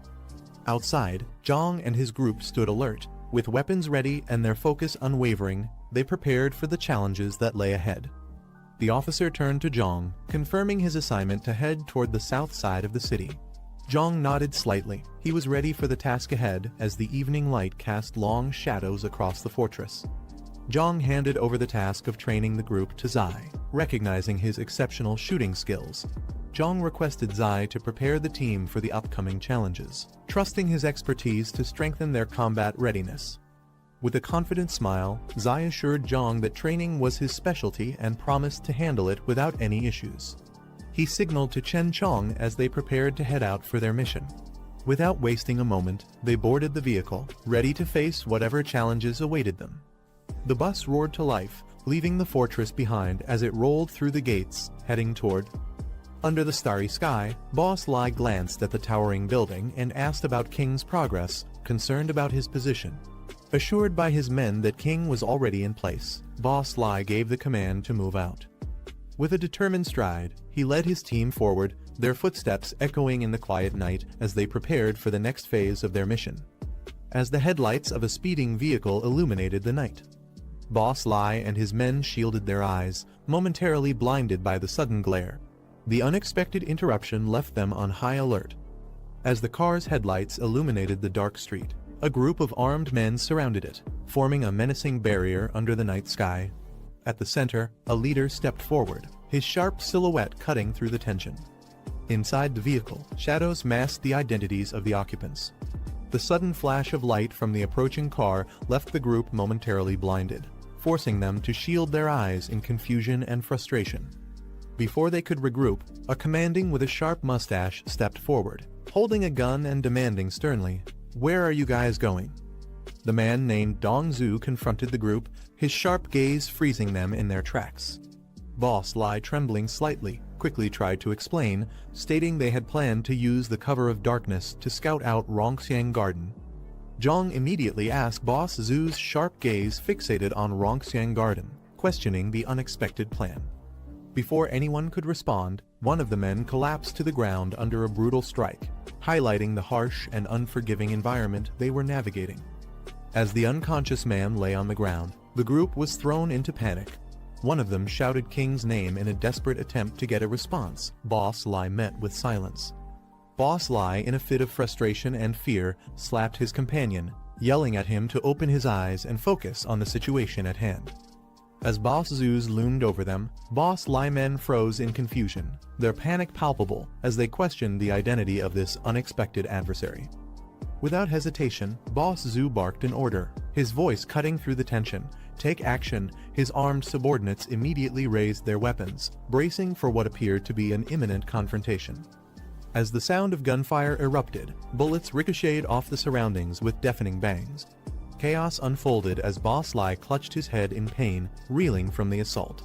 Outside, Jiang and his group stood alert, with weapons ready and their focus unwavering. They prepared for the challenges that lay ahead. The officer turned to Jiang, confirming his assignment to head toward the south side of the city. Jiang nodded slightly. He was ready for the task ahead as the evening light cast long shadows across the fortress. Jiang handed over the task of training the group to Zai, recognizing his exceptional shooting skills. Jiang requested Zai to prepare the team for the upcoming challenges, trusting his expertise to strengthen their combat readiness. With a confident smile, Zai assured Jiang that training was his specialty and promised to handle it without any issues. He signaled to Chen Chong as they prepared to head out for their mission. Without wasting a moment, they boarded the vehicle, ready to face whatever challenges awaited them. The bus roared to life, leaving the fortress behind as it rolled through the gates, heading toward. Under the starry sky, Boss Lai glanced at the towering building and asked about King's progress, concerned about his position. Assured by his men that King was already in place, Boss Lai gave the command to move out. With a determined stride, he led his team forward, their footsteps echoing in the quiet night as they prepared for the next phase of their mission. As the headlights of a speeding vehicle illuminated the night, Boss Lai and his men shielded their eyes, momentarily blinded by the sudden glare. The unexpected interruption left them on high alert. As the car's headlights illuminated the dark street, a group of armed men surrounded it, forming a menacing barrier under the night sky. At the center, a leader stepped forward, his sharp silhouette cutting through the tension. Inside the vehicle, shadows masked the identities of the occupants. The sudden flash of light from the approaching car left the group momentarily blinded, forcing them to shield their eyes in confusion and frustration. Before they could regroup, a commanding with a sharp mustache stepped forward, holding a gun and demanding sternly, "Where are you guys going?" The man named Dongzu confronted the group, his sharp gaze freezing them in their tracks. Boss Lai, trembling slightly, quickly tried to explain, stating they had planned to use the cover of darkness to scout out Rongxiang Garden. Jiang immediately asked Boss Zhu's sharp gaze fixated on Rongxiang Garden, questioning the unexpected plan. Before anyone could respond, one of the men collapsed to the ground under a brutal strike, highlighting the harsh and unforgiving environment they were navigating. As the unconscious man lay on the ground, the group was thrown into panic. One of them shouted King's name in a desperate attempt to get a response. Boss Lai met with silence. Boss Lai, in a fit of frustration and fear, slapped his companion, yelling at him to open his eyes and focus on the situation at hand. As Boss Zhu's loomed over them, Boss Lai men froze in confusion, their panic palpable as they questioned the identity of this unexpected adversary. Without hesitation, Boss Zhu barked an order, his voice cutting through the tension. "Take action." His armed subordinates immediately raised their weapons, bracing for what appeared to be an imminent confrontation. As the sound of gunfire erupted, bullets ricocheted off the surroundings with deafening bangs. Chaos unfolded as Boss Lai clutched his head in pain, reeling from the assault.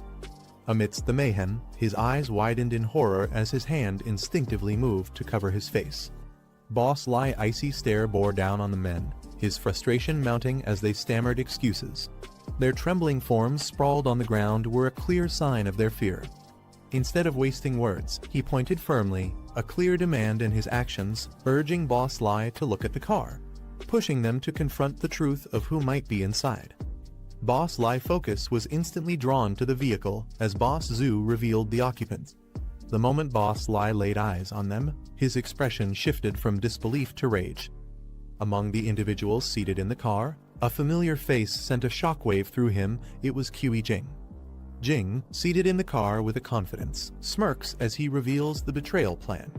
Amidst the mayhem, his eyes widened in horror as his hand instinctively moved to cover his face. Boss Lai's icy stare bore down on the men, his frustration mounting as they stammered excuses. Their trembling forms sprawled on the ground were a clear sign of their fear. Instead of wasting words, he pointed firmly, a clear demand in his actions, urging Boss Lai to look at the car, pushing them to confront the truth of who might be inside. Boss Lai's focus was instantly drawn to the vehicle as Boss Zhu revealed the occupants. The moment Boss Lai laid eyes on them, his expression shifted from disbelief to rage. Among the individuals seated in the car, a familiar face sent a shockwave through him. It was Qi Jing. Jing, seated in the car with a confidence, smirks as he reveals the betrayal plan.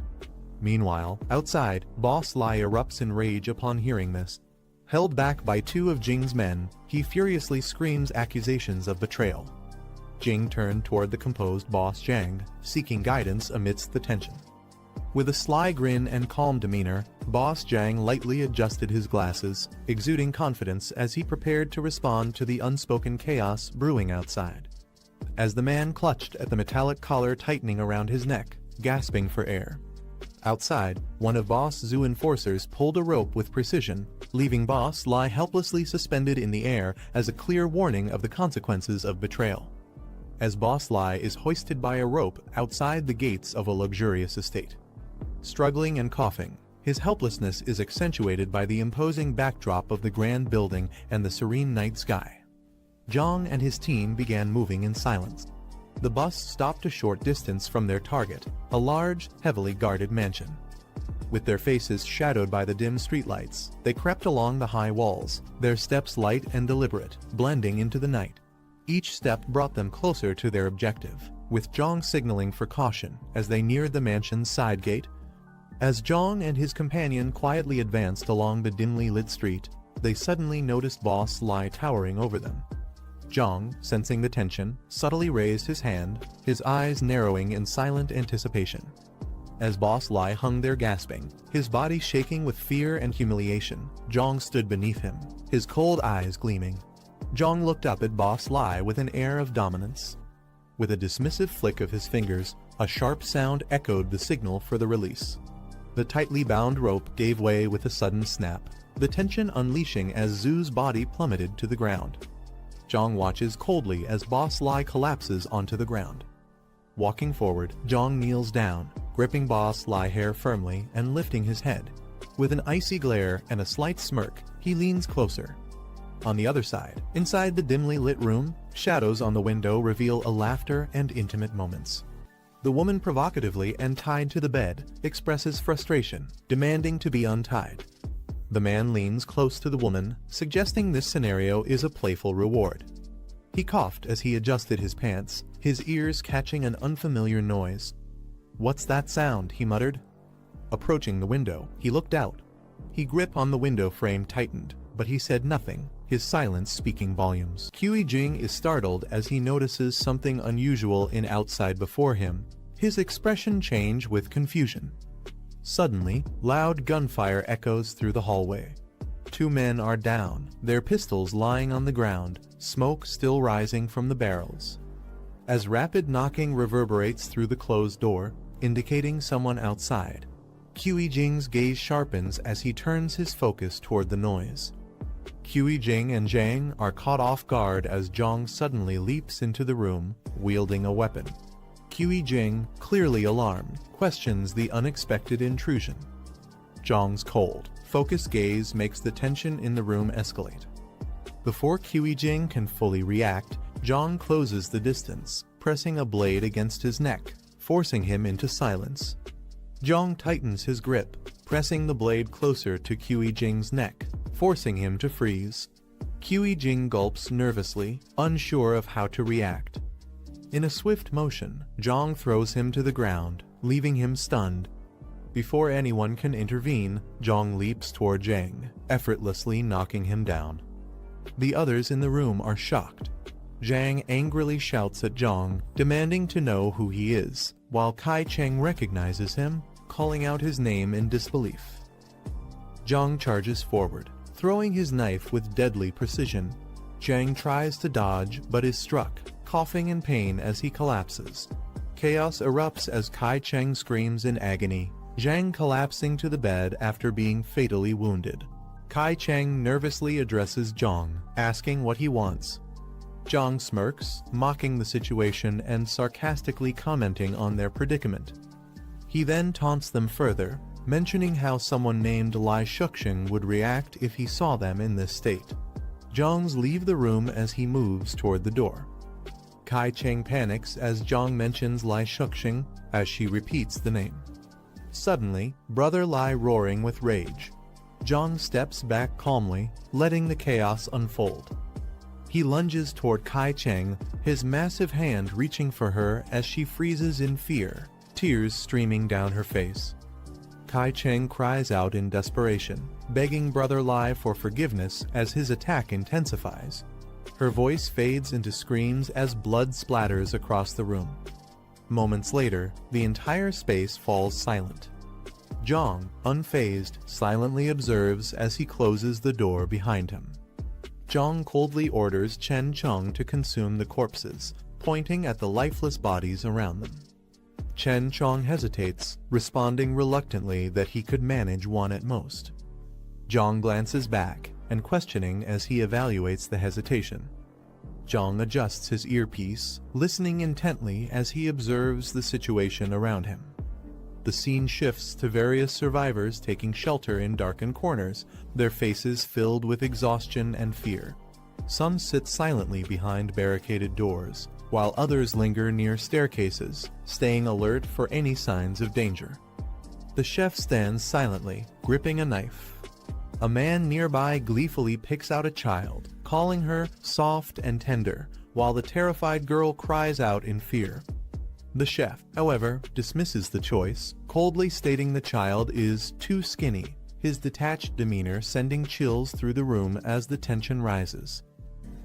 Meanwhile, outside, Boss Lai erupts in rage upon hearing this. Held back by two of Jing's men, he furiously screams accusations of betrayal. Jing turned toward the composed Boss Jiang, seeking guidance amidst the tension. With a sly grin and calm demeanor, Boss Jiang lightly adjusted his glasses, exuding confidence as he prepared to respond to the unspoken chaos brewing outside. As the man clutched at the metallic collar tightening around his neck, gasping for air. Outside, one of Boss Zhu's enforcers pulled a rope with precision, leaving Boss Lai helplessly suspended in the air as a clear warning of the consequences of betrayal. As Boss Lai is hoisted by a rope outside the gates of a luxurious estate. Struggling and coughing, his helplessness is accentuated by the imposing backdrop of the grand building and the serene night sky. Jiang and his team began moving in silence. The bus stopped a short distance from their target, a large, heavily guarded mansion. With their faces shadowed by the dim streetlights, they crept along the high walls, their steps light and deliberate, blending into the night. Each step brought them closer to their objective, with Jiang signaling for caution as they neared the mansion's side gate. As Jiang and his companion quietly advanced along the dimly lit street, they suddenly noticed Boss Lai towering over them. Jiang, sensing the tension, subtly raised his hand, his eyes narrowing in silent anticipation. As Boss Lai hung there gasping, his body shaking with fear and humiliation, Jiang stood beneath him, his cold eyes gleaming. Jiang looked up at Boss Lai with an air of dominance. With a dismissive flick of his fingers, a sharp sound echoed the signal for the release. The tightly bound rope gave way with a sudden snap, the tension unleashing as Zhu's body plummeted to the ground. Jiang watches coldly as Boss Lai collapses onto the ground. Walking forward, Jiang kneels down, gripping Boss Lai hair firmly and lifting his head. With an icy glare and a slight smirk, he leans closer. On the other side, inside the dimly lit room, shadows on the window reveal a laughter and intimate moments. The woman provocatively and tied to the bed expresses frustration, demanding to be untied. The man leans close to the woman, suggesting this scenario is a playful reward. He coughed as he adjusted his pants, his ears catching an unfamiliar noise. "What's that sound?" he muttered. Approaching the window, he looked out. His grip on the window frame tightened, but he said nothing, his silence speaking volumes. Jiang is startled as he notices something unusual in outside before him, his expression change with confusion. Suddenly, loud gunfire echoes through the hallway. Two men are down, their pistols lying on the ground, smoke still rising from the barrels. As rapid knocking reverberates through the closed door, indicating someone outside, Jiang's gaze sharpens as he turns his focus toward the noise. Jiang and Jiang are caught off guard as Jiang suddenly leaps into the room, wielding a weapon. Jiang, clearly alarmed, questions the unexpected intrusion. Jiang's cold, focused gaze makes the tension in the room escalate. Before Jiang can fully react, Jiang closes the distance, pressing a blade against his neck, forcing him into silence. Jiang tightens his grip, pressing the blade closer to Jiang's neck, forcing him to freeze. Jiang gulps nervously, unsure of how to react. In a swift motion, Jiang throws him to the ground, leaving him stunned. Before anyone can intervene, Jiang leaps toward Jiang, effortlessly knocking him down. The others in the room are shocked. Jiang angrily shouts at Jiang, demanding to know who he is, while Kai Cheng recognizes him, calling out his name in disbelief. Jiang charges forward, throwing his knife with deadly precision. Jiang tries to dodge but is struck, coughing in pain as he collapses. Chaos erupts as Kai Cheng screams in agony, Jiang collapsing to the bed after being fatally wounded. Kai Cheng nervously addresses Jiang, asking what he wants. Jiang smirks, mocking the situation and sarcastically commenting on their predicament. He then taunts them further, mentioning how someone named Lai Shuxing would react if he saw them in this state. Jiang leaves the room as he moves toward the door. Kai Cheng panics as Jiang mentions Lai Shuxing as she repeats the name. Suddenly, Brother Lai roaring with rage. Jiang steps back calmly, letting the chaos unfold. He lunges toward Kai Cheng, his massive hand reaching for her as she freezes in fear, tears streaming down her face. Kai Cheng cries out in desperation, begging Brother Lai for forgiveness as his attack intensifies. Her voice fades into screams as blood splatters across the room. Moments later, the entire space falls silent. Jiang, unfazed, silently observes as he closes the door behind him. Jiang coldly orders Chen Cheng to consume the corpses, pointing at the lifeless bodies around them. Chen Cheng hesitates, responding reluctantly that he could manage one at most. Jiang glances back, and questioning as he evaluates the hesitation. Jiang adjusts his earpiece, listening intently as he observes the situation around him. The scene shifts to various survivors taking shelter in darkened corners, their faces filled with exhaustion and fear. Some sit silently behind barricaded doors, while others linger near staircases, staying alert for any signs of danger. The chef stands silently, gripping a knife. A man nearby gleefully picks out a child, calling her soft and tender, while the terrified girl cries out in fear. The chef, however, dismisses the choice, coldly stating the child is too skinny, his detached demeanor sending chills through the room as the tension rises.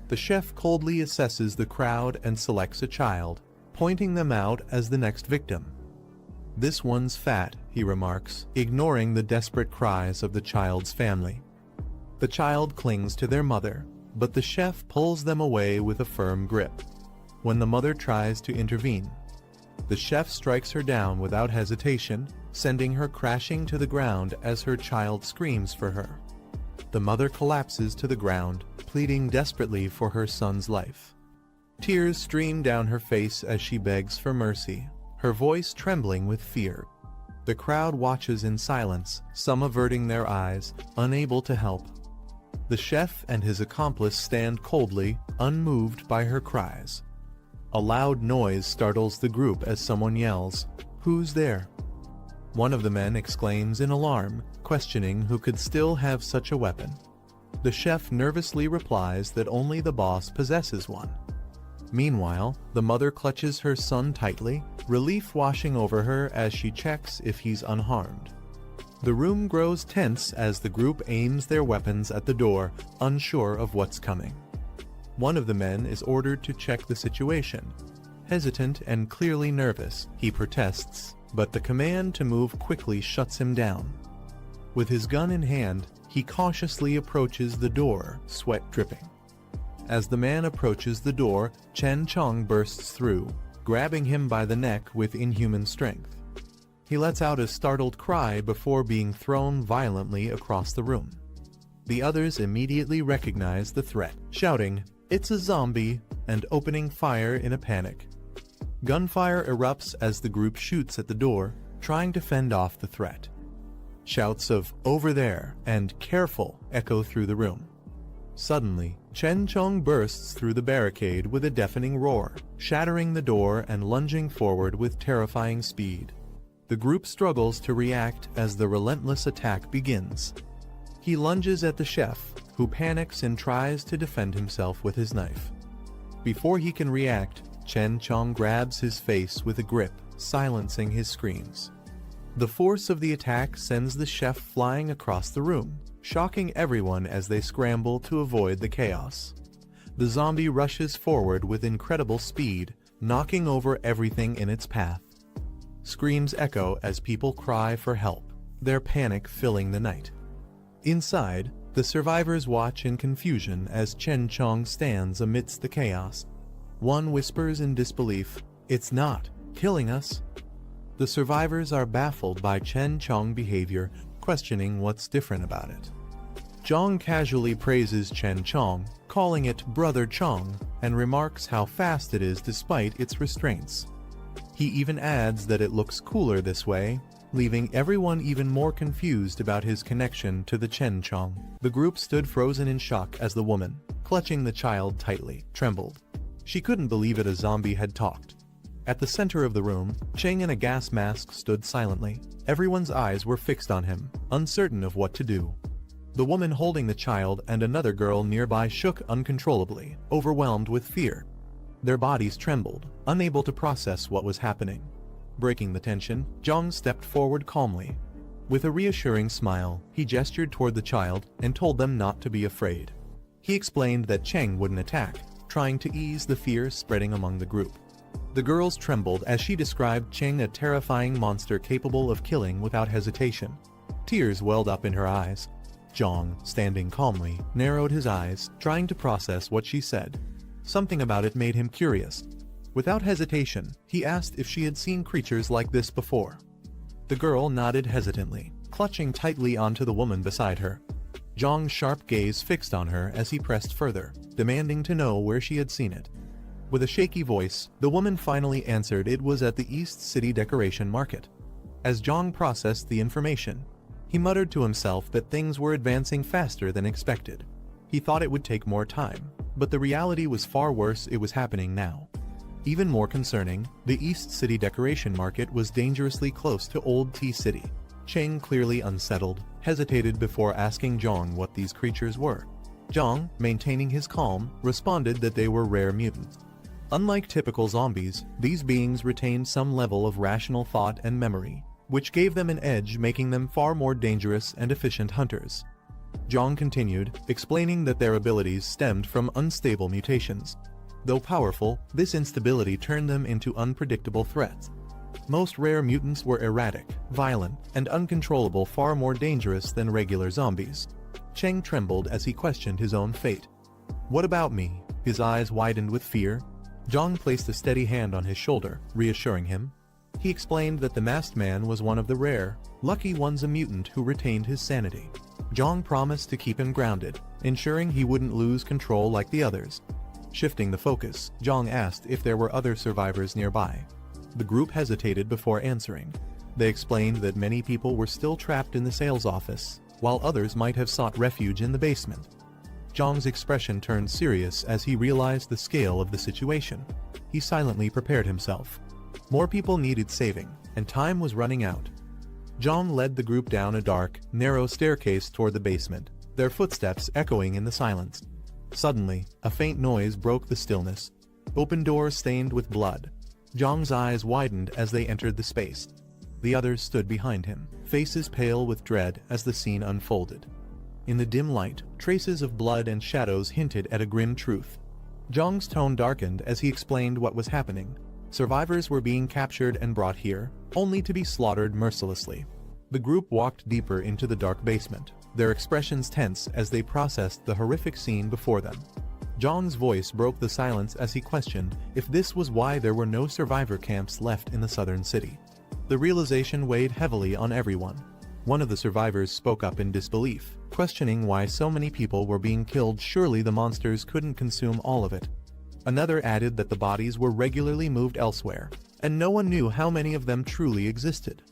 The chef coldly assesses the crowd and selects a child, pointing them out as the next victim. "This one's fat," he remarks, ignoring the desperate cries of the child's family. The child clings to their mother, but the chef pulls them away with a firm grip. When the mother tries to intervene, the chef strikes her down without hesitation, sending her crashing to the ground as her child screams for her. The mother collapses to the ground, pleading desperately for her son's life. Tears stream down her face as she begs for mercy, her voice trembling with fear. The crowd watches in silence, some averting their eyes, unable to help. The chef and his accomplice stand coldly, unmoved by her cries. A loud noise startles the group as someone yells, "Who's there?" One of the men exclaims in alarm, questioning who could still have such a weapon. The chef nervously replies that only the boss possesses one. Meanwhile, the mother clutches her son tightly, relief washing over her as she checks if he's unharmed. The room grows tense as the group aims their weapons at the door, unsure of what's coming. One of the men is ordered to check the situation. Hesitant and clearly nervous, he protests, but the command to move quickly shuts him down. With his gun in hand, he cautiously approaches the door, sweat dripping. As the man approaches the door, Chen Chong bursts through, grabbing him by the neck with inhuman strength. He lets out a startled cry before being thrown violently across the room. The others immediately recognize the threat, shouting, "It's a zombie," and opening fire in a panic. Gunfire erupts as the group shoots at the door, trying to fend off the threat. Shouts of "Over there" and "Careful" echo through the room. Suddenly, Chen Chong bursts through the barricade with a deafening roar, shattering the door and lunging forward with terrifying speed. The group struggles to react as the relentless attack begins. He lunges at the chef, who panics and tries to defend himself with his knife. Before he can react, Chen Chong grabs his face with a grip, silencing his screams. The force of the attack sends the chef flying across the room, shocking everyone as they scramble to avoid the chaos. The zombie rushes forward with incredible speed, knocking over everything in its path. Screams echo as people cry for help, their panic filling the night. Inside, the survivors watch in confusion as Chen Chong stands amidst the chaos. One whispers in disbelief, "It's not killing us." The survivors are baffled by Chen Chong's behavior, questioning what's different about it. Jiang casually praises Chen Chong, calling it Brother Chong, and remarks how fast it is despite its restraints. He even adds that it looks cooler this way, leaving everyone even more confused about his connection to the Chen Chong. The group stood frozen in shock as the woman, clutching the child tightly, trembled. She couldn't believe it, a zombie had talked. At the center of the room, Cheng in a gas mask stood silently. Everyone's eyes were fixed on him, uncertain of what to do. The woman holding the child and another girl nearby shook uncontrollably, overwhelmed with fear. Their bodies trembled, unable to process what was happening. Breaking the tension, Jiang stepped forward calmly. With a reassuring smile, he gestured toward the child and told them not to be afraid. He explained that Cheng wouldn't attack, trying to ease the fear spreading among the group. The girls trembled as she described Cheng a terrifying monster capable of killing without hesitation. Tears welled up in her eyes. Jiang, standing calmly, narrowed his eyes, trying to process what she said. Something about it made him curious. Without hesitation, he asked if she had seen creatures like this before. The girl nodded hesitantly, clutching tightly onto the woman beside her. Jiang's sharp gaze fixed on her as he pressed further, demanding to know where she had seen it. With a shaky voice, the woman finally answered it was at the East City Decoration Market. As Jiang processed the information, he muttered to himself that things were advancing faster than expected. He thought it would take more time, but the reality was far worse. It was happening now. Even more concerning, the East City Decoration Market was dangerously close to Old Tea City. Cheng, clearly unsettled, hesitated before asking Jiang what these creatures were. Jiang, maintaining his calm, responded that they were rare mutants. Unlike typical zombies, these beings retained some level of rational thought and memory, which gave them an edge, making them far more dangerous and efficient hunters. Jiang continued, explaining that their abilities stemmed from unstable mutations. Though powerful, this instability turned them into unpredictable threats. Most rare mutants were erratic, violent, and uncontrollable, far more dangerous than regular zombies. Cheng trembled as he questioned his own fate. "What about me?" His eyes widened with fear. Jiang placed a steady hand on his shoulder, reassuring him. He explained that the masked man was one of the rare, lucky ones, a mutant who retained his sanity. Jiang promised to keep him grounded, ensuring he wouldn't lose control like the others. Shifting the focus, Jiang asked if there were other survivors nearby. The group hesitated before answering. They explained that many people were still trapped in the sales office, while others might have sought refuge in the basement. Jiang's expression turned serious as he realized the scale of the situation. He silently prepared himself. More people needed saving, and time was running out. Jiang led the group down a dark, narrow staircase toward the basement, their footsteps echoing in the silence. Suddenly, a faint noise broke the stillness. Open door stained with blood. Jiang's eyes widened as they entered the space. The others stood behind him, faces pale with dread as the scene unfolded. In the dim light, traces of blood and shadows hinted at a grim truth. Jiang's tone darkened as he explained what was happening. Survivors were being captured and brought here, only to be slaughtered mercilessly. The group walked deeper into the dark basement, their expressions tense as they processed the horrific scene before them. Jiang's voice broke the silence as he questioned if this was why there were no survivor camps left in the southern city. The realization weighed heavily on everyone. One of the survivors spoke up in disbelief, questioning why so many people were being killed. Surely the monsters couldn't consume all of it. Another added that the bodies were regularly moved elsewhere, and no one knew how many of them truly existed.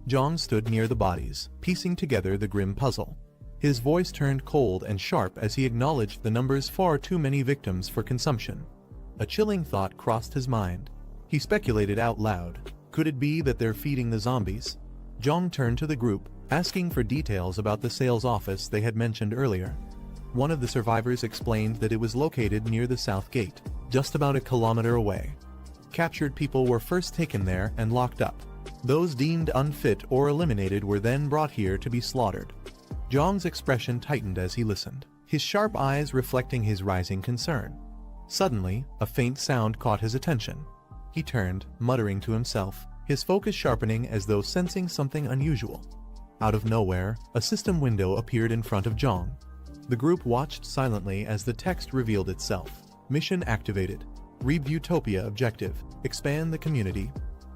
Jiang stood near the bodies, piecing together the grim puzzle. His voice turned cold and sharp as he acknowledged the numbers: far too many victims for consumption. A chilling thought crossed his mind. He speculated out loud. Could it be that they're feeding the zombies? Jiang turned to the group, asking for details about the sales office they had mentioned earlier. One of the survivors explained that it was located near the south gate, just about a kilometer away. Captured people were first taken there and locked up. Those deemed unfit or eliminated were then brought here to be slaughtered. Jiang's expression tightened as he listened, his sharp eyes reflecting his rising concern. Suddenly, a faint sound caught his attention. He turned, muttering to himself, his focus sharpening as though sensing something unusual. Out of nowhere, a system window appeared in front of Jiang. The group watched silently as the text revealed itself. Mission activated. Read Utopia objective. Expand the community.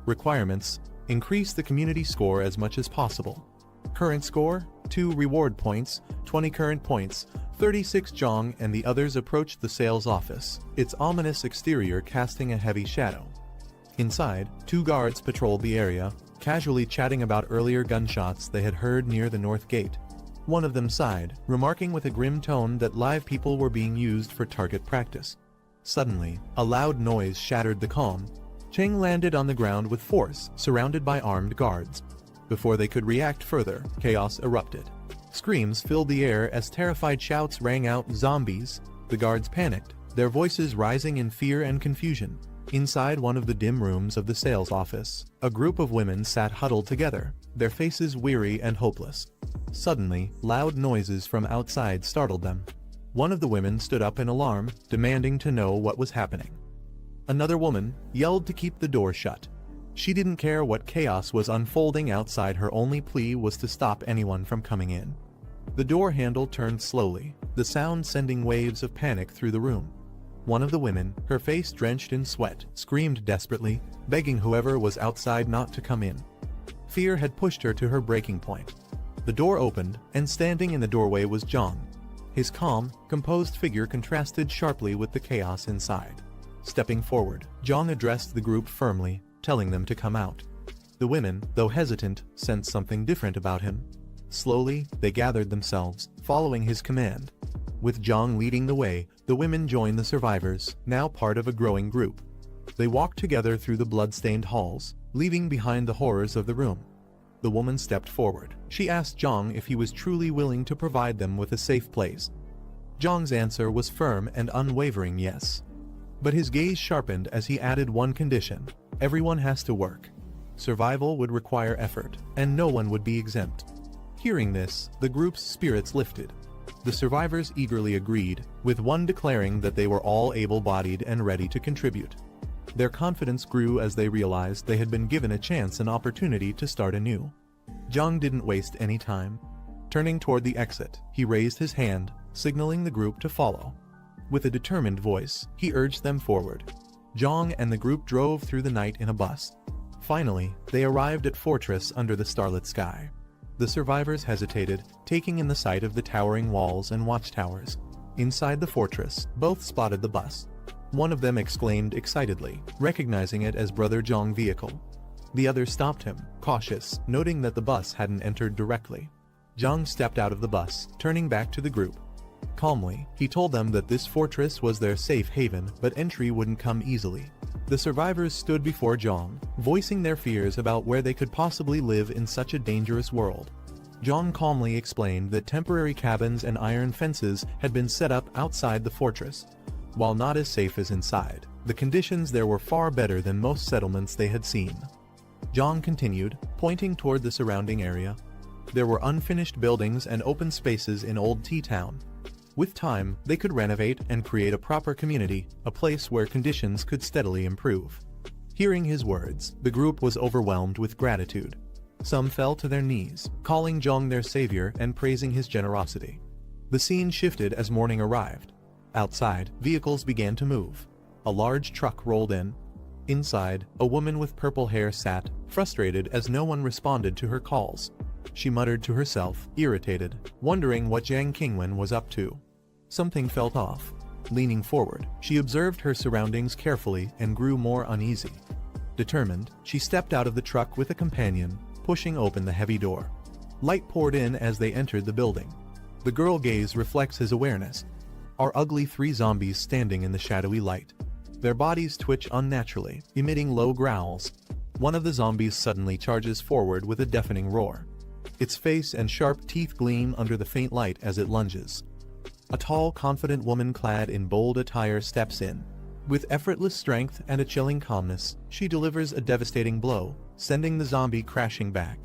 Requirements: increase the community score as much as possible. Current score: 2 reward points, 20 current points, 36. Jiang and the others approached the sales office, its ominous exterior casting a heavy shadow. Inside, 2 guards patrolled the area, casually chatting about earlier gunshots they had heard near the north gate. One of them sighed, remarking with a grim tone that live people were being used for target practice. Suddenly, a loud noise shattered the calm. Cheng landed on the ground with force, surrounded by armed guards. Before they could react further, chaos erupted. Screams filled the air as terrified shouts rang out, "Zombies!" The guards panicked, their voices rising in fear and confusion. Inside one of the dim rooms of the sales office, a group of women sat huddled together, their faces weary and hopeless. Suddenly, loud noises from outside startled them. One of the women stood up in alarm, demanding to know what was happening. Another woman yelled to keep the door shut. She didn't care what chaos was unfolding outside. Her only plea was to stop anyone from coming in. The door handle turned slowly, the sound sending waves of panic through the room. One of the women, her face drenched in sweat, screamed desperately, begging whoever was outside not to come in. Fear had pushed her to her breaking point. The door opened, and standing in the doorway was Jiang. His calm, composed figure contrasted sharply with the chaos inside. Stepping forward, Jiang addressed the group firmly, telling them to come out. The women, though hesitant, sensed something different about him. Slowly, they gathered themselves, following his command. With Jiang leading the way, the women joined the survivors, now part of a growing group. They walked together through the blood-stained halls, leaving behind the horrors of the room. The woman stepped forward. She asked Jiang if he was truly willing to provide them with a safe place. Jiang's answer was firm and unwavering yes. But his gaze sharpened as he added one condition: everyone has to work. Survival would require effort, and no one would be exempt. Hearing this, the group's spirits lifted. The survivors eagerly agreed, with one declaring that they were all able-bodied and ready to contribute. Their confidence grew as they realized they had been given a chance and opportunity to start anew. Jiang didn't waste any time. Turning toward the exit, he raised his hand, signaling the group to follow. With a determined voice, he urged them forward. Jiang and the group drove through the night in a bus. Finally, they arrived at Fortress under the starlit sky. The survivors hesitated, taking in the sight of the towering walls and watchtowers. Inside the fortress, both spotted the bus. One of them exclaimed excitedly, recognizing it as Brother Jiang's vehicle. The other stopped him, cautious, noting that the bus hadn't entered directly. Jiang stepped out of the bus, turning back to the group. Calmly, he told them that this fortress was their safe haven, but entry wouldn't come easily. The survivors stood before Jiang, voicing their fears about where they could possibly live in such a dangerous world. Jiang calmly explained that temporary cabins and iron fences had been set up outside the fortress. While not as safe as inside, the conditions there were far better than most settlements they had seen. Jiang continued, pointing toward the surrounding area. There were unfinished buildings and open spaces in Old T-Town. With time, they could renovate and create a proper community, a place where conditions could steadily improve. Hearing his words, the group was overwhelmed with gratitude. Some fell to their knees, calling Jiang their savior and praising his generosity. The scene shifted as morning arrived. Outside, vehicles began to move. A large truck rolled in. Inside, a woman with purple hair sat, frustrated as no one responded to her calls. She muttered to herself, irritated, wondering what Jiang Qingwen was up to. Something felt off. Leaning forward, she observed her surroundings carefully and grew more uneasy. Determined, she stepped out of the truck with a companion, pushing open the heavy door. Light poured in as they entered the building. The girl gaze reflects his awareness. Are ugly three zombies standing in the shadowy light. Their bodies twitch unnaturally, emitting low growls. One of the zombies suddenly charges forward with a deafening roar. Its face and sharp teeth gleam under the faint light as it lunges. A tall, confident woman clad in bold attire steps in. With effortless strength and a chilling calmness, she delivers a devastating blow, sending the zombie crashing back.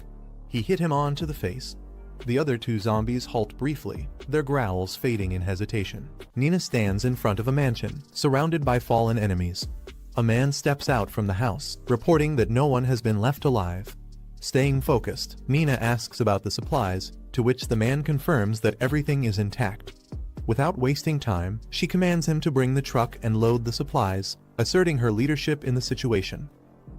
He hit him on to the face. The other two zombies halt briefly, their growls fading in hesitation. Nina stands in front of a mansion, surrounded by fallen enemies. A man steps out from the house, reporting that no one has been left alive. Staying focused, Nina asks about the supplies, to which the man confirms that everything is intact. Without wasting time, she commands him to bring the truck and load the supplies, asserting her leadership in the situation.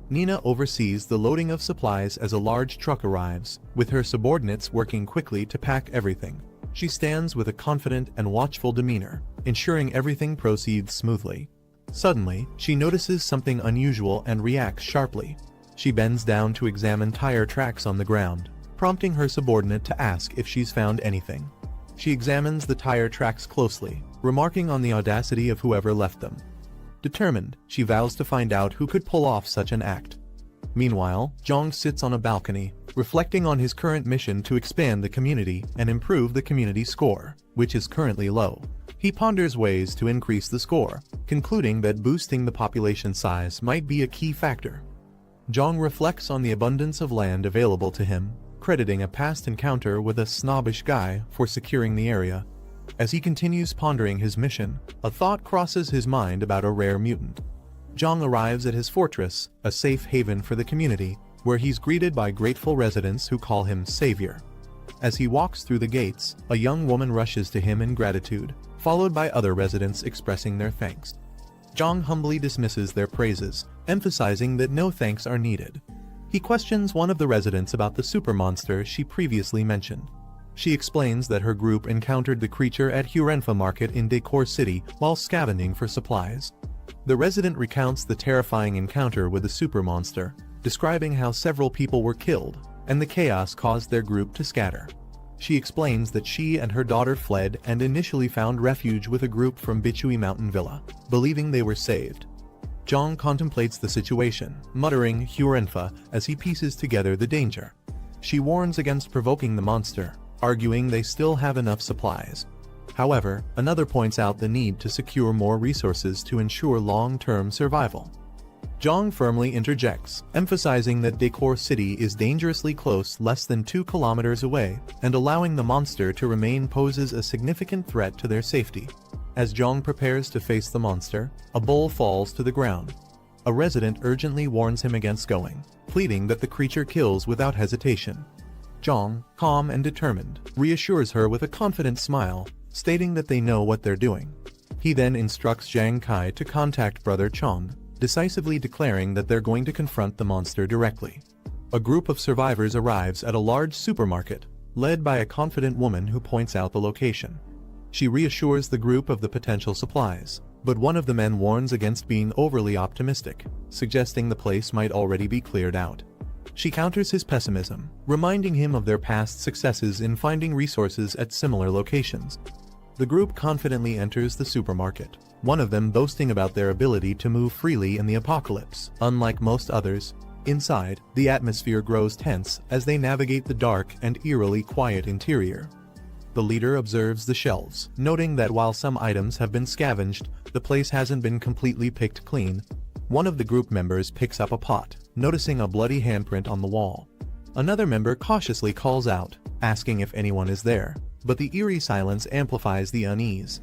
Nina oversees the loading of supplies as a large truck arrives, with her subordinates working quickly to pack everything. She stands with a confident and watchful demeanor, ensuring everything proceeds smoothly. Suddenly, she notices something unusual and reacts sharply. She bends down to examine tire tracks on the ground, prompting her subordinate to ask if she's found anything. She examines the tire tracks closely, remarking on the audacity of whoever left them. Determined, she vows to find out who could pull off such an act. Meanwhile, Jiang sits on a balcony, reflecting on his current mission to expand the community and improve the community score, which is currently low. He ponders ways to increase the score, concluding that boosting the population size might be a key factor. Jiang reflects on the abundance of land available to him, crediting a past encounter with a snobbish guy for securing the area. As he continues pondering his mission, a thought crosses his mind about a rare mutant. Jiang arrives at his fortress, a safe haven for the community, where he's greeted by grateful residents who call him savior. As he walks through the gates, a young woman rushes to him in gratitude, followed by other residents expressing their thanks. Jiang humbly dismisses their praises, emphasizing that no thanks are needed. He questions one of the residents about the super monster she previously mentioned. She explains that her group encountered the creature at Hurenfa Market in Decor City while scavenging for supplies. The resident recounts the terrifying encounter with the super monster, describing how several people were killed, and the chaos caused their group to scatter. She explains that she and her daughter fled and initially found refuge with a group from Bichui Mountain Villa, believing they were saved. Jiang contemplates the situation, muttering Hurenfa as he pieces together the danger. She warns against provoking the monster, arguing they still have enough supplies. However, another points out the need to secure more resources to ensure long-term survival. Jiang firmly interjects, emphasizing that Decor City is dangerously close, less than 2 kilometers away, and allowing the monster to remain poses a significant threat to their safety. As Jiang prepares to face the monster, a bowl falls to the ground. A resident urgently warns him against going, pleading that the creature kills without hesitation. Jiang, calm and determined, reassures her with a confident smile, stating that they know what they're doing. He then instructs Jiang Kai to contact Brother Chong, decisively declaring that they're going to confront the monster directly. A group of survivors arrives at a large supermarket, led by a confident woman who points out the location. She reassures the group of the potential supplies, but one of the men warns against being overly optimistic, suggesting the place might already be cleared out. She counters his pessimism, reminding him of their past successes in finding resources at similar locations. The group confidently enters the supermarket, one of them boasting about their ability to move freely in the apocalypse. Unlike most others, inside, the atmosphere grows tense as they navigate the dark and eerily quiet interior. The leader observes the shelves, noting that while some items have been scavenged, the place hasn't been completely picked clean. One of the group members picks up a pot, noticing a bloody handprint on the wall. Another member cautiously calls out, asking if anyone is there, but the eerie silence amplifies the unease.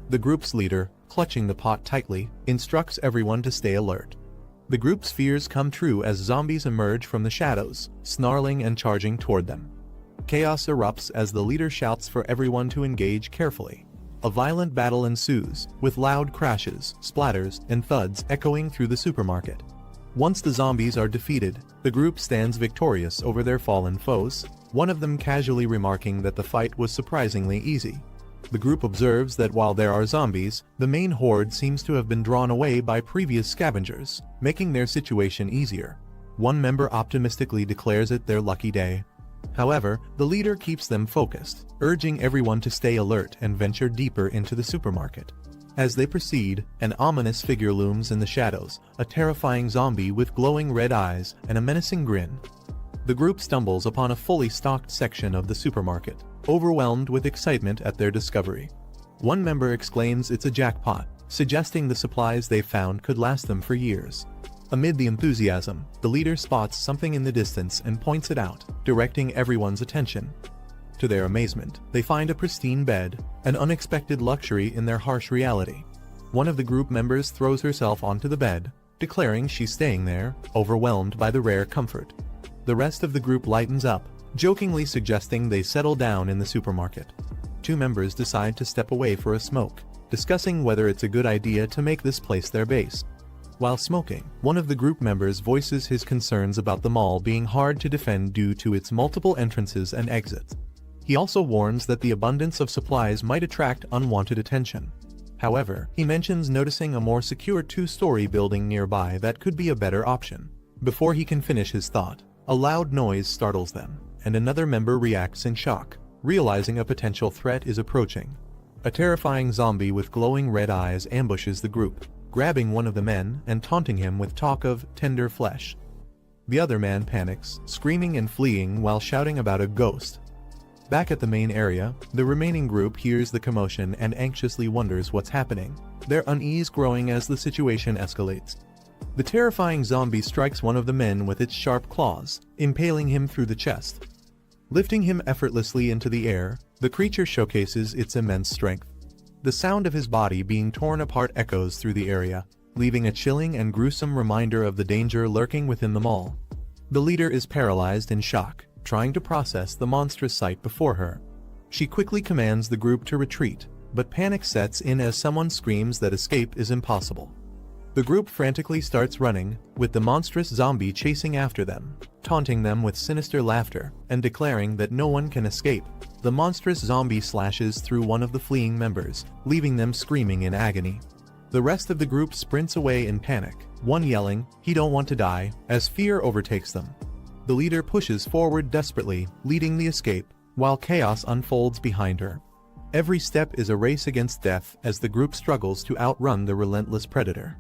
The group's leader, clutching the pot tightly, instructs everyone to stay alert. The group's fears come true as zombies emerge from the shadows, snarling and charging toward them. Chaos erupts as the leader shouts for everyone to engage carefully. A violent battle ensues, with loud crashes, splatters, and thuds echoing through the supermarket. Once the zombies are defeated, the group stands victorious over their fallen foes, one of them casually remarking that the fight was surprisingly easy. The group observes that while there are zombies, the main horde seems to have been drawn away by previous scavengers, making their situation easier. One member optimistically declares it their lucky day. However, the leader keeps them focused, urging everyone to stay alert and venture deeper into the supermarket. As they proceed, an ominous figure looms in the shadows, a terrifying zombie with glowing red eyes and a menacing grin. The group stumbles upon a fully stocked section of the supermarket, overwhelmed with excitement at their discovery. One member exclaims it's a jackpot, suggesting the supplies they've found could last them for years. Amid the enthusiasm, the leader spots something in the distance and points it out, directing everyone's attention. To their amazement, they find a pristine bed, an unexpected luxury in their harsh reality. One of the group members throws herself onto the bed, declaring she's staying there, overwhelmed by the rare comfort. The rest of the group lightens up, jokingly suggesting they settle down in the supermarket. Two members decide to step away for a smoke, discussing whether it's a good idea to make this place their base. While smoking, one of the group members voices his concerns about the mall being hard to defend due to its multiple entrances and exits. He also warns that the abundance of supplies might attract unwanted attention. However, he mentions noticing a more secure two-story building nearby that could be a better option. Before he can finish his thought, a loud noise startles them, and another member reacts in shock, realizing a potential threat is approaching. A terrifying zombie with glowing red eyes ambushes the group, grabbing one of the men and taunting him with talk of tender flesh. The other man panics, screaming and fleeing while shouting about a ghost. Back at the main area, the remaining group hears the commotion and anxiously wonders what's happening, their unease growing as the situation escalates. The terrifying zombie strikes one of the men with its sharp claws, impaling him through the chest. Lifting him effortlessly into the air, the creature showcases its immense strength. The sound of his body being torn apart echoes through the area, leaving a chilling and gruesome reminder of the danger lurking within the mall. The leader is paralyzed in shock, trying to process the monstrous sight before her. She quickly commands the group to retreat, but panic sets in as someone screams that escape is impossible. The group frantically starts running, with the monstrous zombie chasing after them, taunting them with sinister laughter, and declaring that no one can escape. The monstrous zombie slashes through one of the fleeing members, leaving them screaming in agony. The rest of the group sprints away in panic, one yelling, "He don't want to die," as fear overtakes them. The leader pushes forward desperately, leading the escape, while chaos unfolds behind her. Every step is a race against death as the group struggles to outrun the relentless predator.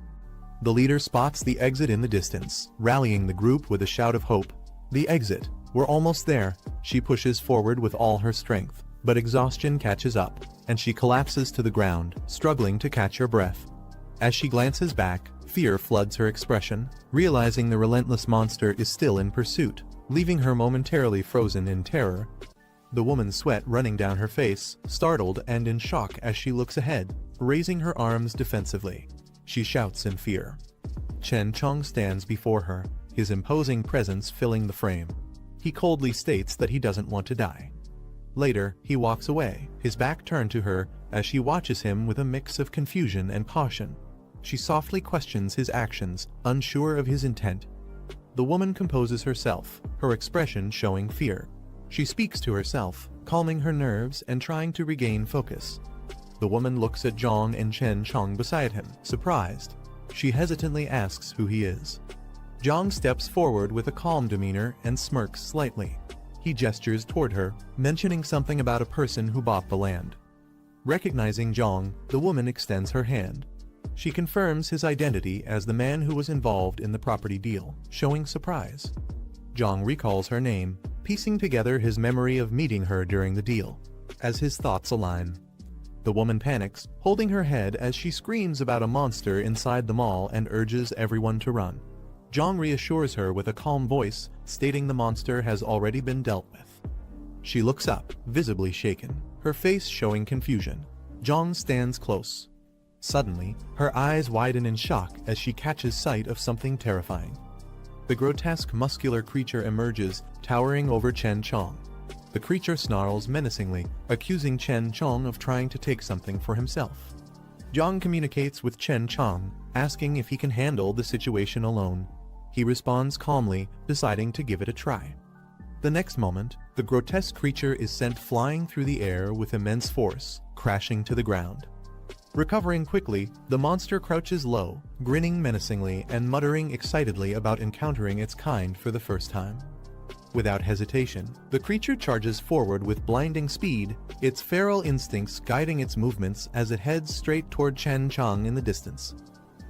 The leader spots the exit in the distance, rallying the group with a shout of hope. "The exit! We're almost there!" She pushes forward with all her strength, but exhaustion catches up, and she collapses to the ground, struggling to catch her breath. As she glances back, fear floods her expression, realizing the relentless monster is still in pursuit, leaving her momentarily frozen in terror. The woman's sweat running down her face, startled and in shock as she looks ahead, raising her arms defensively. She shouts in fear. Chen Chong stands before her, his imposing presence filling the frame. He coldly states that he doesn't want to die. Later, he walks away, his back turned to her, as she watches him with a mix of confusion and caution. She softly questions his actions, unsure of his intent. The woman composes herself, her expression showing fear. She speaks to herself, calming her nerves and trying to regain focus. The woman looks at Jiang and Chen Chong beside him, surprised. She hesitantly asks who he is. Jiang steps forward with a calm demeanor and smirks slightly. He gestures toward her, mentioning something about a person who bought the land. Recognizing Jiang, the woman extends her hand. She confirms his identity as the man who was involved in the property deal, showing surprise. Jiang recalls her name, piecing together his memory of meeting her during the deal. As his thoughts align, the woman panics, holding her head as she screams about a monster inside the mall and urges everyone to run. Jiang reassures her with a calm voice, stating the monster has already been dealt with. She looks up, visibly shaken, her face showing confusion. Jiang stands close. Suddenly, her eyes widen in shock as she catches sight of something terrifying. The grotesque muscular creature emerges, towering over Chen Chong. The creature snarls menacingly, accusing Chen Chong of trying to take something for himself. Jiang communicates with Chen Chong, asking if he can handle the situation alone. He responds calmly, deciding to give it a try. The next moment, the grotesque creature is sent flying through the air with immense force, crashing to the ground. Recovering quickly, the monster crouches low, grinning menacingly and muttering excitedly about encountering its kind for the first time. Without hesitation, the creature charges forward with blinding speed, its feral instincts guiding its movements as it heads straight toward Chen Chong in the distance.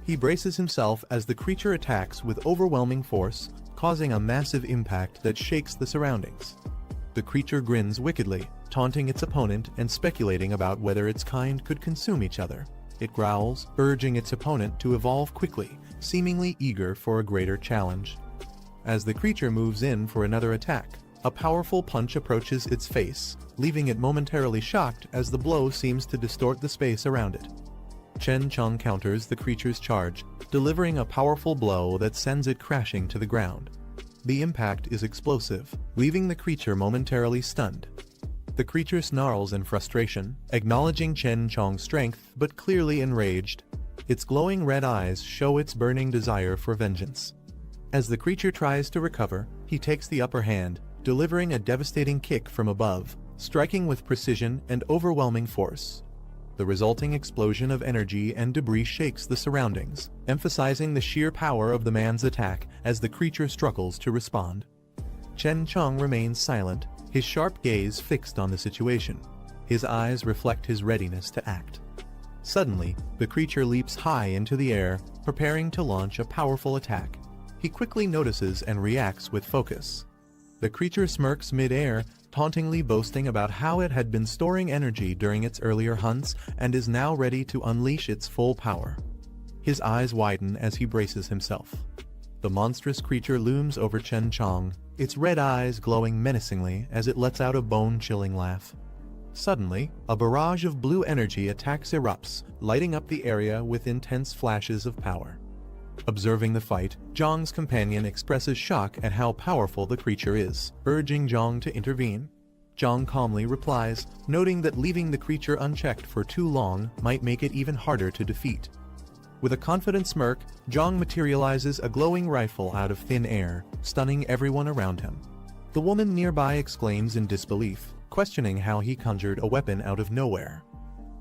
He braces himself as the creature attacks with overwhelming force, causing a massive impact that shakes the surroundings. The creature grins wickedly, taunting its opponent and speculating about whether its kind could consume each other. It growls, urging its opponent to evolve quickly, seemingly eager for a greater challenge. As the creature moves in for another attack, a powerful punch approaches its face, leaving it momentarily shocked as the blow seems to distort the space around it. Chen Chong counters the creature's charge, delivering a powerful blow that sends it crashing to the ground. The impact is explosive, leaving the creature momentarily stunned. The creature snarls in frustration, acknowledging Chen Chong's strength but clearly enraged. Its glowing red eyes show its burning desire for vengeance. As the creature tries to recover, he takes the upper hand, delivering a devastating kick from above, striking with precision and overwhelming force. The resulting explosion of energy and debris shakes the surroundings, emphasizing the sheer power of the man's attack as the creature struggles to respond. Chen Chong remains silent, his sharp gaze fixed on the situation. His eyes reflect his readiness to act. Suddenly, the creature leaps high into the air, preparing to launch a powerful attack. He quickly notices and reacts with focus. The creature smirks mid-air, tauntingly boasting about how it had been storing energy during its earlier hunts and is now ready to unleash its full power. His eyes widen as he braces himself. The monstrous creature looms over Chen Chong, its red eyes glowing menacingly as it lets out a bone-chilling laugh. Suddenly, a barrage of blue energy attacks erupts, lighting up the area with intense flashes of power. Observing the fight, Jiang's companion expresses shock at how powerful the creature is, urging Jiang to intervene. Jiang calmly replies, noting that leaving the creature unchecked for too long might make it even harder to defeat. With a confident smirk, Jiang materializes a glowing rifle out of thin air, stunning everyone around him. The woman nearby exclaims in disbelief, questioning how he conjured a weapon out of nowhere.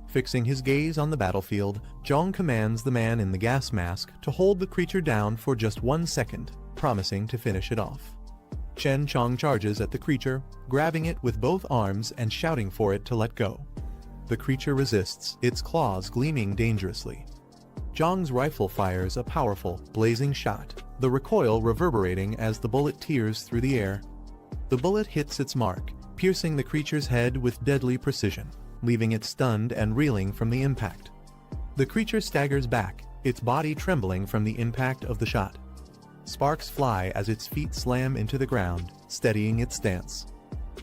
Fixing his gaze on the battlefield, Jiang commands the man in the gas mask to hold the creature down for just 1 second, promising to finish it off. Chen Chong charges at the creature, grabbing it with both arms and shouting for it to let go. The creature resists, its claws gleaming dangerously. Jiang's rifle fires a powerful, blazing shot, the recoil reverberating as the bullet tears through the air. The bullet hits its mark, piercing the creature's head with deadly precision, leaving it stunned and reeling from the impact. The creature staggers back, its body trembling from the impact of the shot. Sparks fly as its feet slam into the ground, steadying its stance.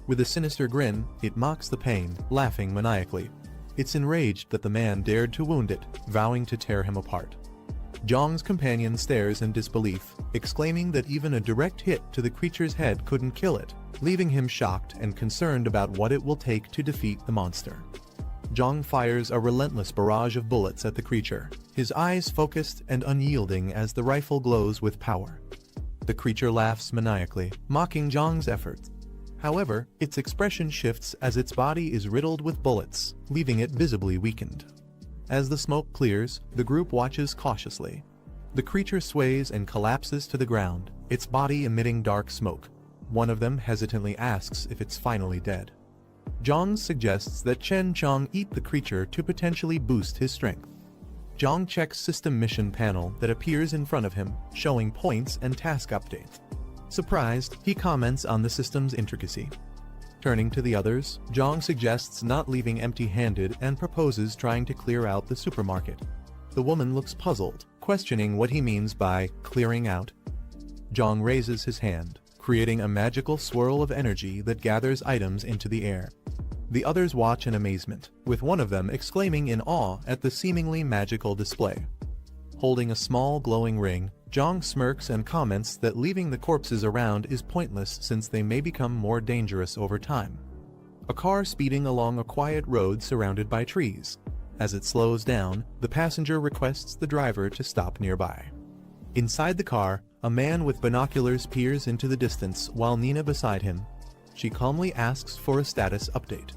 With a sinister grin, it mocks the pain, laughing maniacally. It's enraged that the man dared to wound it, vowing to tear him apart. Jiang's companion stares in disbelief, exclaiming that even a direct hit to the creature's head couldn't kill it, leaving him shocked and concerned about what it will take to defeat the monster. Jiang fires a relentless barrage of bullets at the creature, his eyes focused and unyielding as the rifle glows with power. The creature laughs maniacally, mocking Jiang's efforts. However, its expression shifts as its body is riddled with bullets, leaving it visibly weakened. As the smoke clears, the group watches cautiously. The creature sways and collapses to the ground, its body emitting dark smoke. One of them hesitantly asks if it's finally dead. Jiang suggests that Chen Chong eat the creature to potentially boost his strength. Jiang checks system mission panel that appears in front of him, showing points and task updates. Surprised, he comments on the system's intricacy. Turning to the others, Jiang suggests not leaving empty-handed and proposes trying to clear out the supermarket. The woman looks puzzled, questioning what he means by clearing out. Jiang raises his hand, creating a magical swirl of energy that gathers items into the air. The others watch in amazement, with one of them exclaiming in awe at the seemingly magical display. Holding a small glowing ring, Jiang smirks and comments that leaving the corpses around is pointless since they may become more dangerous over time. A car speeding along a quiet road surrounded by trees. As it slows down, the passenger requests the driver to stop nearby. Inside the car, a man with binoculars peers into the distance while Nina beside him. She calmly asks for a status update.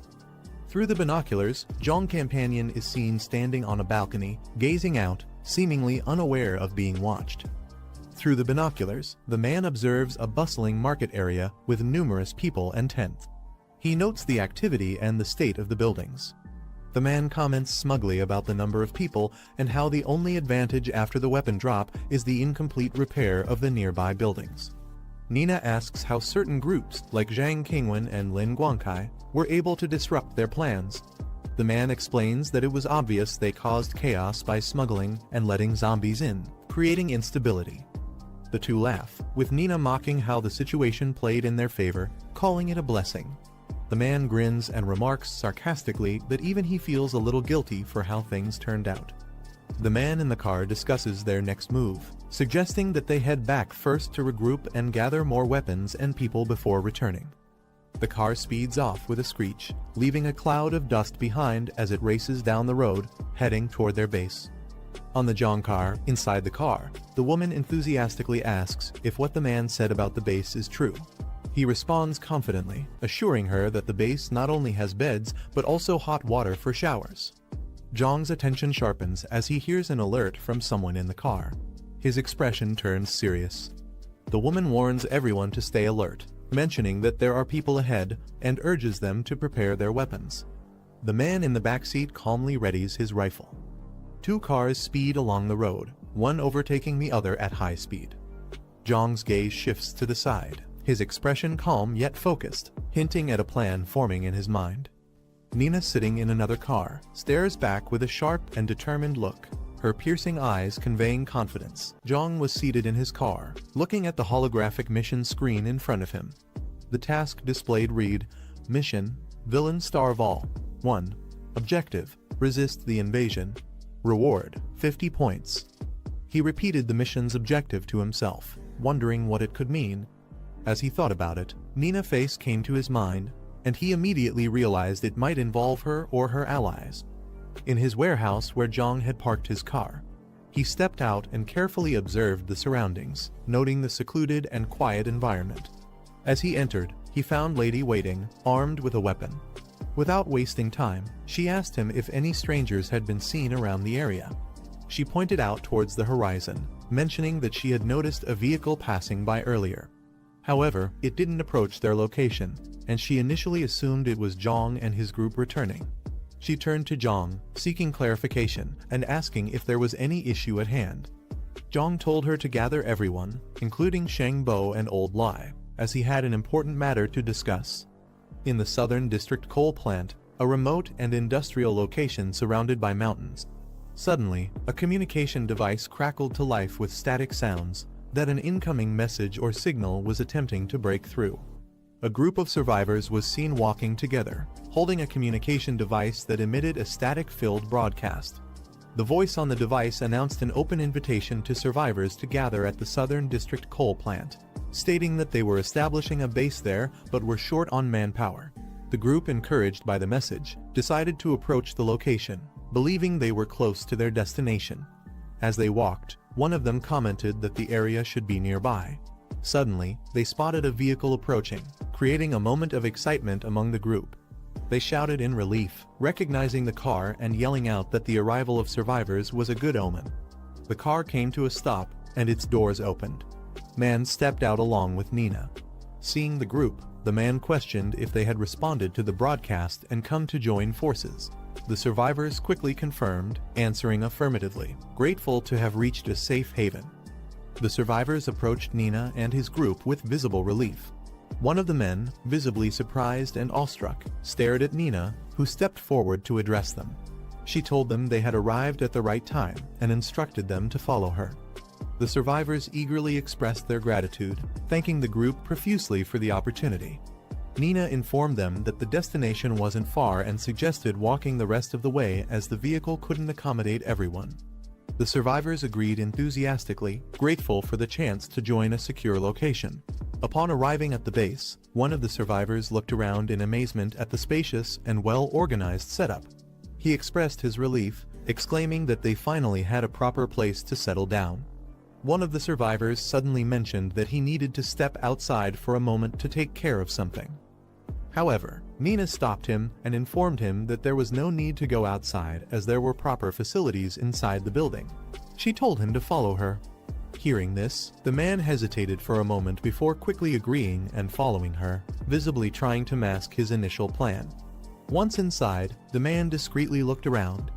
Through the binoculars, Jiang's companion is seen standing on a balcony, gazing out, seemingly unaware of being watched. Through the binoculars, the man observes a bustling market area with numerous people and tents. He notes the activity and the state of the buildings. The man comments smugly about the number of people and how the only advantage after the weapon drop is the incomplete repair of the nearby buildings. Nina asks how certain groups, like Zhang Qingwen and Lin Guangkai, were able to disrupt their plans. The man explains that it was obvious they caused chaos by smuggling and letting zombies in, creating instability. The two laugh, with Nina mocking how the situation played in their favor, calling it a blessing. The man grins and remarks sarcastically that even he feels a little guilty for how things turned out. The man in the car discusses their next move, suggesting that they head back first to regroup and gather more weapons and people before returning. The car speeds off with a screech, leaving a cloud of dust behind as it races down the road, heading toward their base. On the Jiang car, inside the car, the woman enthusiastically asks if what the man said about the base is true. He responds confidently, assuring her that the base not only has beds, but also hot water for showers. Jiang's attention sharpens as he hears an alert from someone in the car. His expression turns serious. The woman warns everyone to stay alert, mentioning that there are people ahead, and urges them to prepare their weapons. The man in the backseat calmly readies his rifle. Two cars speed along the road, one overtaking the other at high speed. Jiang's gaze shifts to the side, his expression calm yet focused, hinting at a plan forming in his mind. Nina, sitting in another car, stares back with a sharp and determined look, her piercing eyes conveying confidence. Jiang was seated in his car, looking at the holographic mission screen in front of him. The task displayed read, Mission, Villain Starve All. 1. Objective, Resist the Invasion. Reward, 50 points. He repeated the mission's objective to himself, wondering what it could mean. As he thought about it, Nina's face came to his mind, and he immediately realized it might involve her or her allies. In his warehouse where Jiang had parked his car, he stepped out and carefully observed the surroundings, noting the secluded and quiet environment. As he entered, he found Lady waiting, armed with a weapon. Without wasting time, she asked him if any strangers had been seen around the area. She pointed out towards the horizon, mentioning that she had noticed a vehicle passing by earlier. However, it didn't approach their location, and she initially assumed it was Jiang and his group returning. She turned to Jiang, seeking clarification and asking if there was any issue at hand. Jiang told her to gather everyone, including Sheng Bo and Old Lai, as he had an important matter to discuss. In the Southern District coal plant, a remote and industrial location surrounded by mountains, suddenly, a communication device crackled to life with static sounds that an incoming message or signal was attempting to break through. A group of survivors was seen walking together, holding a communication device that emitted a static-filled broadcast. The voice on the device announced an open invitation to survivors to gather at the Southern District coal plant, stating that they were establishing a base there but were short on manpower. The group, encouraged by the message, decided to approach the location, believing they were close to their destination. As they walked, one of them commented that the area should be nearby. Suddenly, they spotted a vehicle approaching, creating a moment of excitement among the group. They shouted in relief, recognizing the car and yelling out that the arrival of survivors was a good omen. The car came to a stop, and its doors opened. Man stepped out along with Nina. Seeing the group, the man questioned if they had responded to the broadcast and come to join forces. The survivors quickly confirmed, answering affirmatively, grateful to have reached a safe haven. The survivors approached Nina and his group with visible relief. One of the men, visibly surprised and awestruck, stared at Nina, who stepped forward to address them. She told them they had arrived at the right time and instructed them to follow her. The survivors eagerly expressed their gratitude, thanking the group profusely for the opportunity. Nina informed them that the destination wasn't far and suggested walking the rest of the way as the vehicle couldn't accommodate everyone. The survivors agreed enthusiastically, grateful for the chance to join a secure location. Upon arriving at the base, one of the survivors looked around in amazement at the spacious and well-organized setup. He expressed his relief, exclaiming that they finally had a proper place to settle down. One of the survivors suddenly mentioned that he needed to step outside for a moment to take care of something. However, Nina stopped him and informed him that there was no need to go outside as there were proper facilities inside the building. She told him to follow her. Hearing this, the man hesitated for a moment before quickly agreeing and following her, visibly trying to mask his initial plan. Once inside, the man discreetly looked around.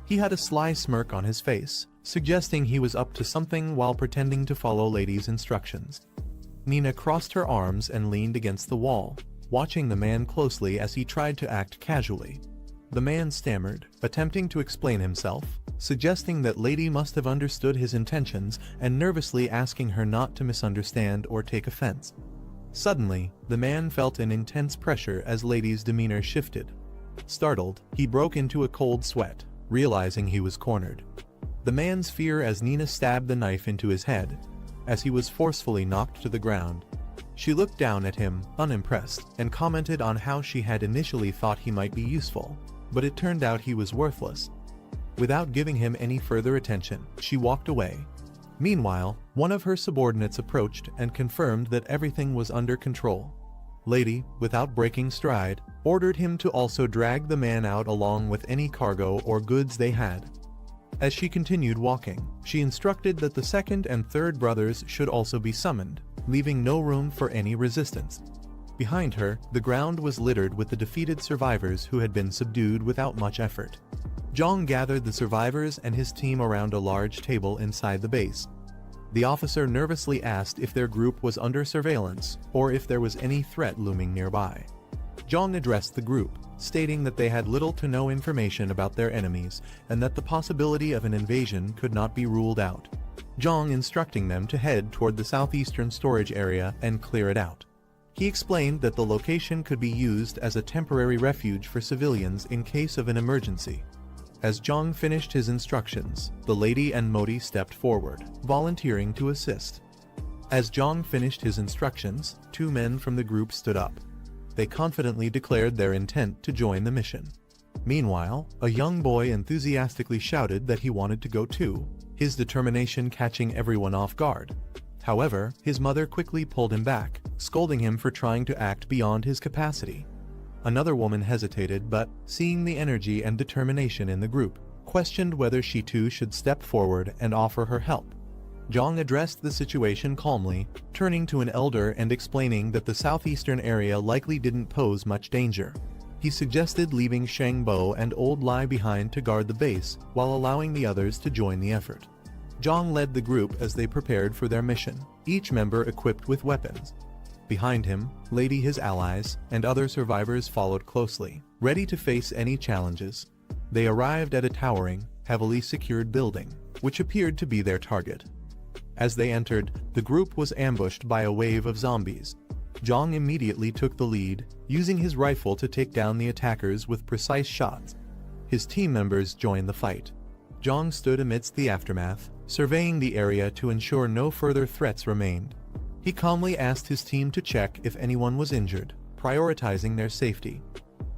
He had a sly smirk on his face, suggesting he was up to something while pretending to follow Lady's instructions. Nina crossed her arms and leaned against the wall, watching the man closely as he tried to act casually. The man stammered, attempting to explain himself, suggesting that Lady must have understood his intentions and nervously asking her not to misunderstand or take offense. Suddenly, the man felt an intense pressure as Lady's demeanor shifted. Startled, he broke into a cold sweat, realizing he was cornered. The man's fear as Nina stabbed the knife into his head, as he was forcefully knocked to the ground. She looked down at him, unimpressed, and commented on how she had initially thought he might be useful, but it turned out he was worthless. Without giving him any further attention, she walked away. Meanwhile, one of her subordinates approached and confirmed that everything was under control. Lady, without breaking stride, ordered him to also drag the man out along with any cargo or goods they had. As she continued walking, she instructed that the second and third brothers should also be summoned, leaving no room for any resistance. Behind her, the ground was littered with the defeated survivors who had been subdued without much effort. Jiang gathered the survivors and his team around a large table inside the base. The officer nervously asked if their group was under surveillance or if there was any threat looming nearby. Jiang addressed the group, stating that they had little to no information about their enemies and that the possibility of an invasion could not be ruled out. Jiang instructing them to head toward the southeastern storage area and clear it out. He explained that the location could be used as a temporary refuge for civilians in case of an emergency. As Jiang finished his instructions, the lady and Modi stepped forward, volunteering to assist. As Jiang finished his instructions, two men from the group stood up. They confidently declared their intent to join the mission. Meanwhile, a young boy enthusiastically shouted that he wanted to go too, his determination catching everyone off guard. However, his mother quickly pulled him back, scolding him for trying to act beyond his capacity. Another woman hesitated but, seeing the energy and determination in the group, questioned whether she too should step forward and offer her help. Jiang addressed the situation calmly, turning to an elder and explaining that the southeastern area likely didn't pose much danger. He suggested leaving Shangbo and Old Lai behind to guard the base, while allowing the others to join the effort. Jiang led the group as they prepared for their mission, each member equipped with weapons. Behind him, Lady, his allies, and other survivors followed closely, ready to face any challenges. They arrived at a towering, heavily secured building, which appeared to be their target. As they entered, the group was ambushed by a wave of zombies. Jiang immediately took the lead, using his rifle to take down the attackers with precise shots. His team members joined the fight. Jiang stood amidst the aftermath, surveying the area to ensure no further threats remained. He calmly asked his team to check if anyone was injured, prioritizing their safety.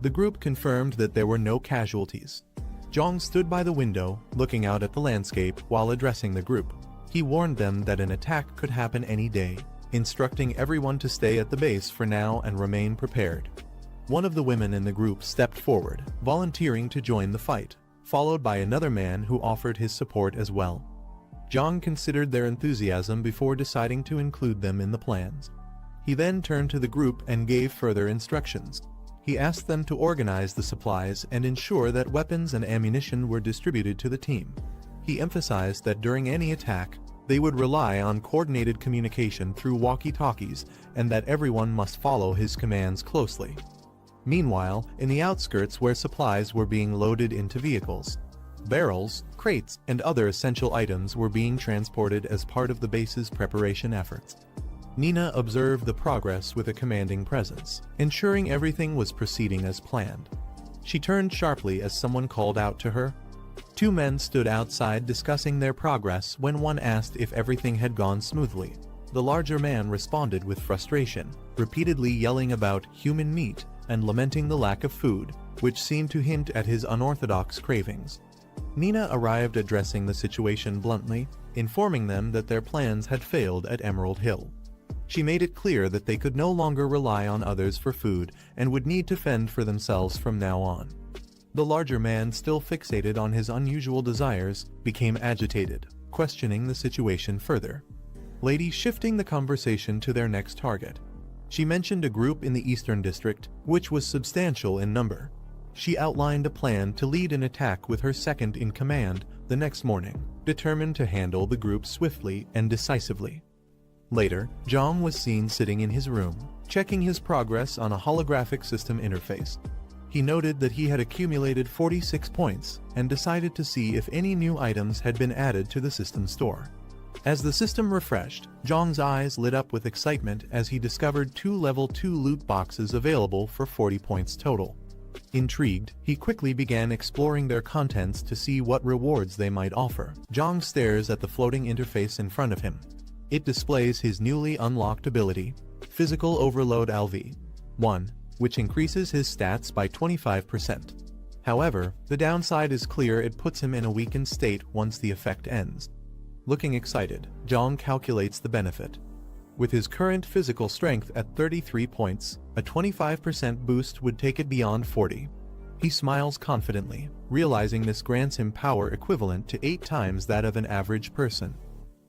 The group confirmed that there were no casualties. Jiang stood by the window, looking out at the landscape while addressing the group. He warned them that an attack could happen any day, instructing everyone to stay at the base for now and remain prepared. One of the women in the group stepped forward, volunteering to join the fight, followed by another man who offered his support as well. Jiang considered their enthusiasm before deciding to include them in the plans. He then turned to the group and gave further instructions. He asked them to organize the supplies and ensure that weapons and ammunition were distributed to the team. He emphasized that during any attack, they would rely on coordinated communication through walkie-talkies and that everyone must follow his commands closely. Meanwhile, in the outskirts where supplies were being loaded into vehicles, barrels, crates, and other essential items were being transported as part of the base's preparation efforts. Nina observed the progress with a commanding presence, ensuring everything was proceeding as planned. She turned sharply as someone called out to her. Two men stood outside discussing their progress when one asked if everything had gone smoothly. The larger man responded with frustration, repeatedly yelling about human meat and lamenting the lack of food, which seemed to hint at his unorthodox cravings. Nina arrived addressing the situation bluntly, informing them that their plans had failed at Emerald Hill. She made it clear that they could no longer rely on others for food and would need to fend for themselves from now on. The larger man, still fixated on his unusual desires, became agitated, questioning the situation further. Lady shifting the conversation to their next target. She mentioned a group in the Eastern District, which was substantial in number. She outlined a plan to lead an attack with her second-in-command the next morning, determined to handle the group swiftly and decisively. Later, Jiang was seen sitting in his room, checking his progress on a holographic system interface. He noted that he had accumulated 46 points and decided to see if any new items had been added to the system store. As the system refreshed, Jiang's eyes lit up with excitement as he discovered 2 level 2 loot boxes available for 40 points total. Intrigued, he quickly began exploring their contents to see what rewards they might offer. Jiang stares at the floating interface in front of him. It displays his newly unlocked ability, Physical Overload LV1, which increases his stats by 25%. However, the downside is clear: it puts him in a weakened state once the effect ends. Looking excited, Jiang calculates the benefit. With his current physical strength at 33 points, a 25% boost would take it beyond 40. He smiles confidently, realizing this grants him power equivalent to 8 times that of an average person.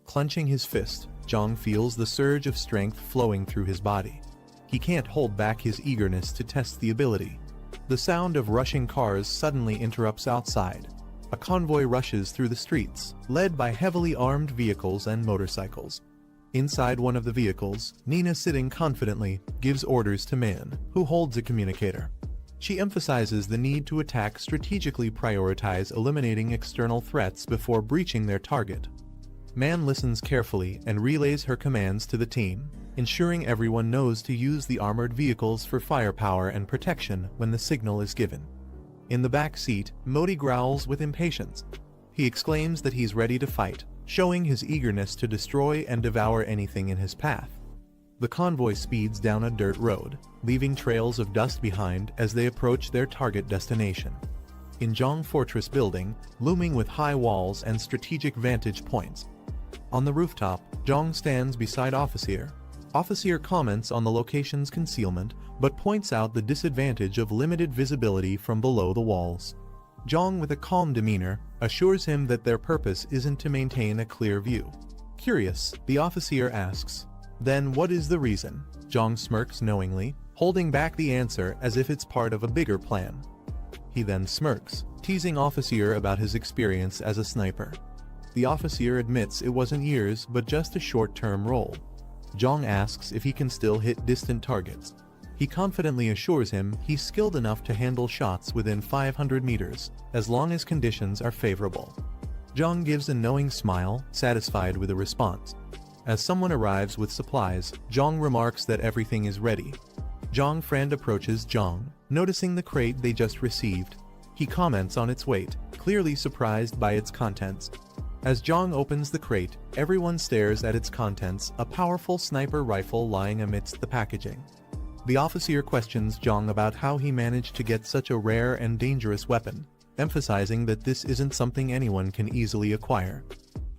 Clenching his fist, Jiang feels the surge of strength flowing through his body. He can't hold back his eagerness to test the ability. The sound of rushing cars suddenly interrupts outside. A convoy rushes through the streets, led by heavily armed vehicles and motorcycles. Inside one of the vehicles, Nina, sitting confidently, gives orders to Man, who holds a communicator. She emphasizes the need to attack strategically, prioritize eliminating external threats before breaching their target. Man listens carefully and relays her commands to the team, ensuring everyone knows to use the armored vehicles for firepower and protection when the signal is given. In the back seat, Modi growls with impatience. He exclaims that he's ready to fight, showing his eagerness to destroy and devour anything in his path. The convoy speeds down a dirt road, leaving trails of dust behind as they approach their target destination. In Jiang Fortress building, looming with high walls and strategic vantage points. On the rooftop, Jiang stands beside Officer. Officer comments on the location's concealment, but points out the disadvantage of limited visibility from below the walls. Jiang, with a calm demeanor, assures him that their purpose isn't to maintain a clear view. Curious, the officer asks, "Then what is the reason?" Jiang smirks knowingly, holding back the answer as if it's part of a bigger plan. He then smirks, teasing Officer about his experience as a sniper. The officer admits it wasn't years but just a short-term role. Jiang asks if he can still hit distant targets. He confidently assures him he's skilled enough to handle shots within 500 meters, as long as conditions are favorable. Jiang gives a knowing smile, satisfied with the response. As someone arrives with supplies, Jiang remarks that everything is ready. Jiang's friend approaches Jiang, noticing the crate they just received. He comments on its weight, clearly surprised by its contents. As Jiang opens the crate, everyone stares at its contents, a powerful sniper rifle lying amidst the packaging. The officer questions Jiang about how he managed to get such a rare and dangerous weapon, emphasizing that this isn't something anyone can easily acquire.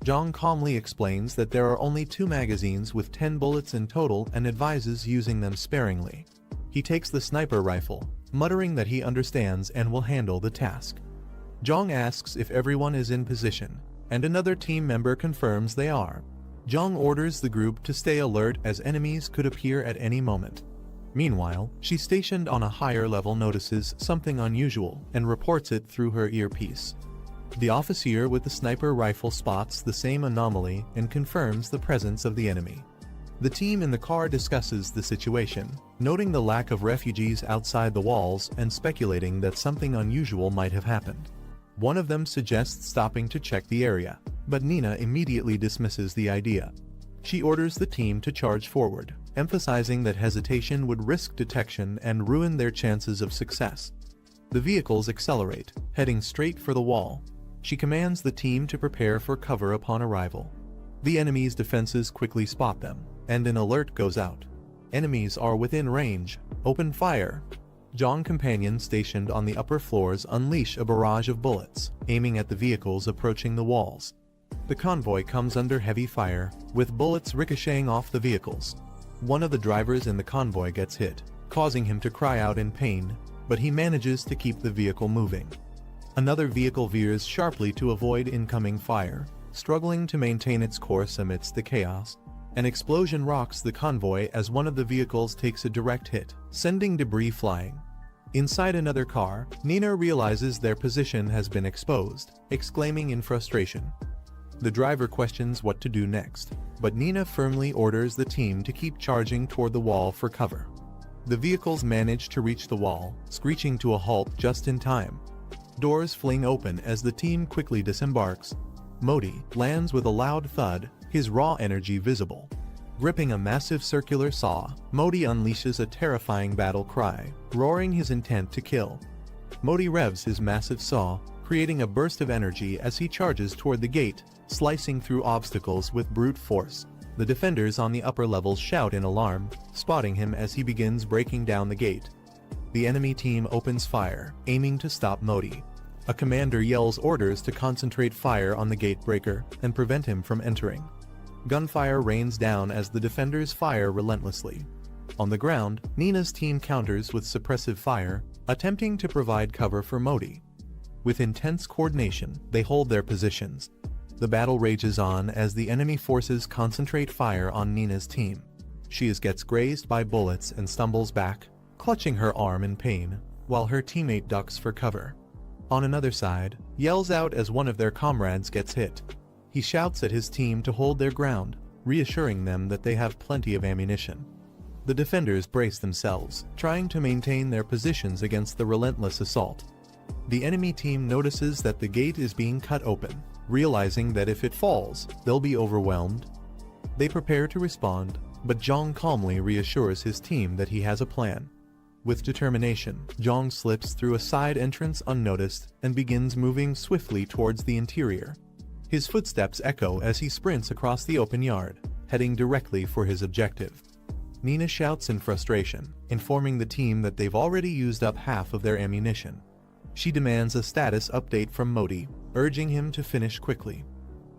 Jiang calmly explains that there are only 2 magazines with 10 bullets in total and advises using them sparingly. He takes the sniper rifle, muttering that he understands and will handle the task. Jiang asks if everyone is in position, and another team member confirms they are. Jiang orders the group to stay alert as enemies could appear at any moment. Meanwhile, she stationed on a higher level notices something unusual and reports it through her earpiece. The officer with the sniper rifle spots the same anomaly and confirms the presence of the enemy. The team in the car discusses the situation, noting the lack of refugees outside the walls and speculating that something unusual might have happened. One of them suggests stopping to check the area, but Nina immediately dismisses the idea. She orders the team to charge forward, emphasizing that hesitation would risk detection and ruin their chances of success. The vehicles accelerate, heading straight for the wall. She commands the team to prepare for cover upon arrival. The enemy's defenses quickly spot them, and an alert goes out. Enemies are within range. Open fire. Jiang companions stationed on the upper floors unleash a barrage of bullets, aiming at the vehicles approaching the walls. The convoy comes under heavy fire, with bullets ricocheting off the vehicles. One of the drivers in the convoy gets hit, causing him to cry out in pain, but he manages to keep the vehicle moving. Another vehicle veers sharply to avoid incoming fire, struggling to maintain its course amidst the chaos. An explosion rocks the convoy as one of the vehicles takes a direct hit, sending debris flying. Inside another car, Nina realizes their position has been exposed, exclaiming in frustration. The driver questions what to do next, but Nina firmly orders the team to keep charging toward the wall for cover. The vehicles manage to reach the wall, screeching to a halt just in time. Doors fling open as the team quickly disembarks. Modi lands with a loud thud, his raw energy visible. Gripping a massive circular saw, Modi unleashes a terrifying battle cry, roaring his intent to kill. Modi revs his massive saw, creating a burst of energy as he charges toward the gate, slicing through obstacles with brute force. The defenders on the upper levels shout in alarm, spotting him as he begins breaking down the gate. The enemy team opens fire, aiming to stop Modi. A commander yells orders to concentrate fire on the gate breaker and prevent him from entering. Gunfire rains down as the defenders fire relentlessly. On the ground, Nina's team counters with suppressive fire, attempting to provide cover for Modi. With intense coordination, they hold their positions. The battle rages on as the enemy forces concentrate fire on Nina's team. She gets grazed by bullets and stumbles back, clutching her arm in pain, while her teammate ducks for cover. On another side, yells out as one of their comrades gets hit. He shouts at his team to hold their ground, reassuring them that they have plenty of ammunition. The defenders brace themselves, trying to maintain their positions against the relentless assault. The enemy team notices that the gate is being cut open, realizing that if it falls, they'll be overwhelmed. They prepare to respond, but Jiang calmly reassures his team that he has a plan. With determination, Jiang slips through a side entrance unnoticed and begins moving swiftly towards the interior. His footsteps echo as he sprints across the open yard, heading directly for his objective. Nina shouts in frustration, informing the team that they've already used up half of their ammunition. She demands a status update from Modi, urging him to finish quickly.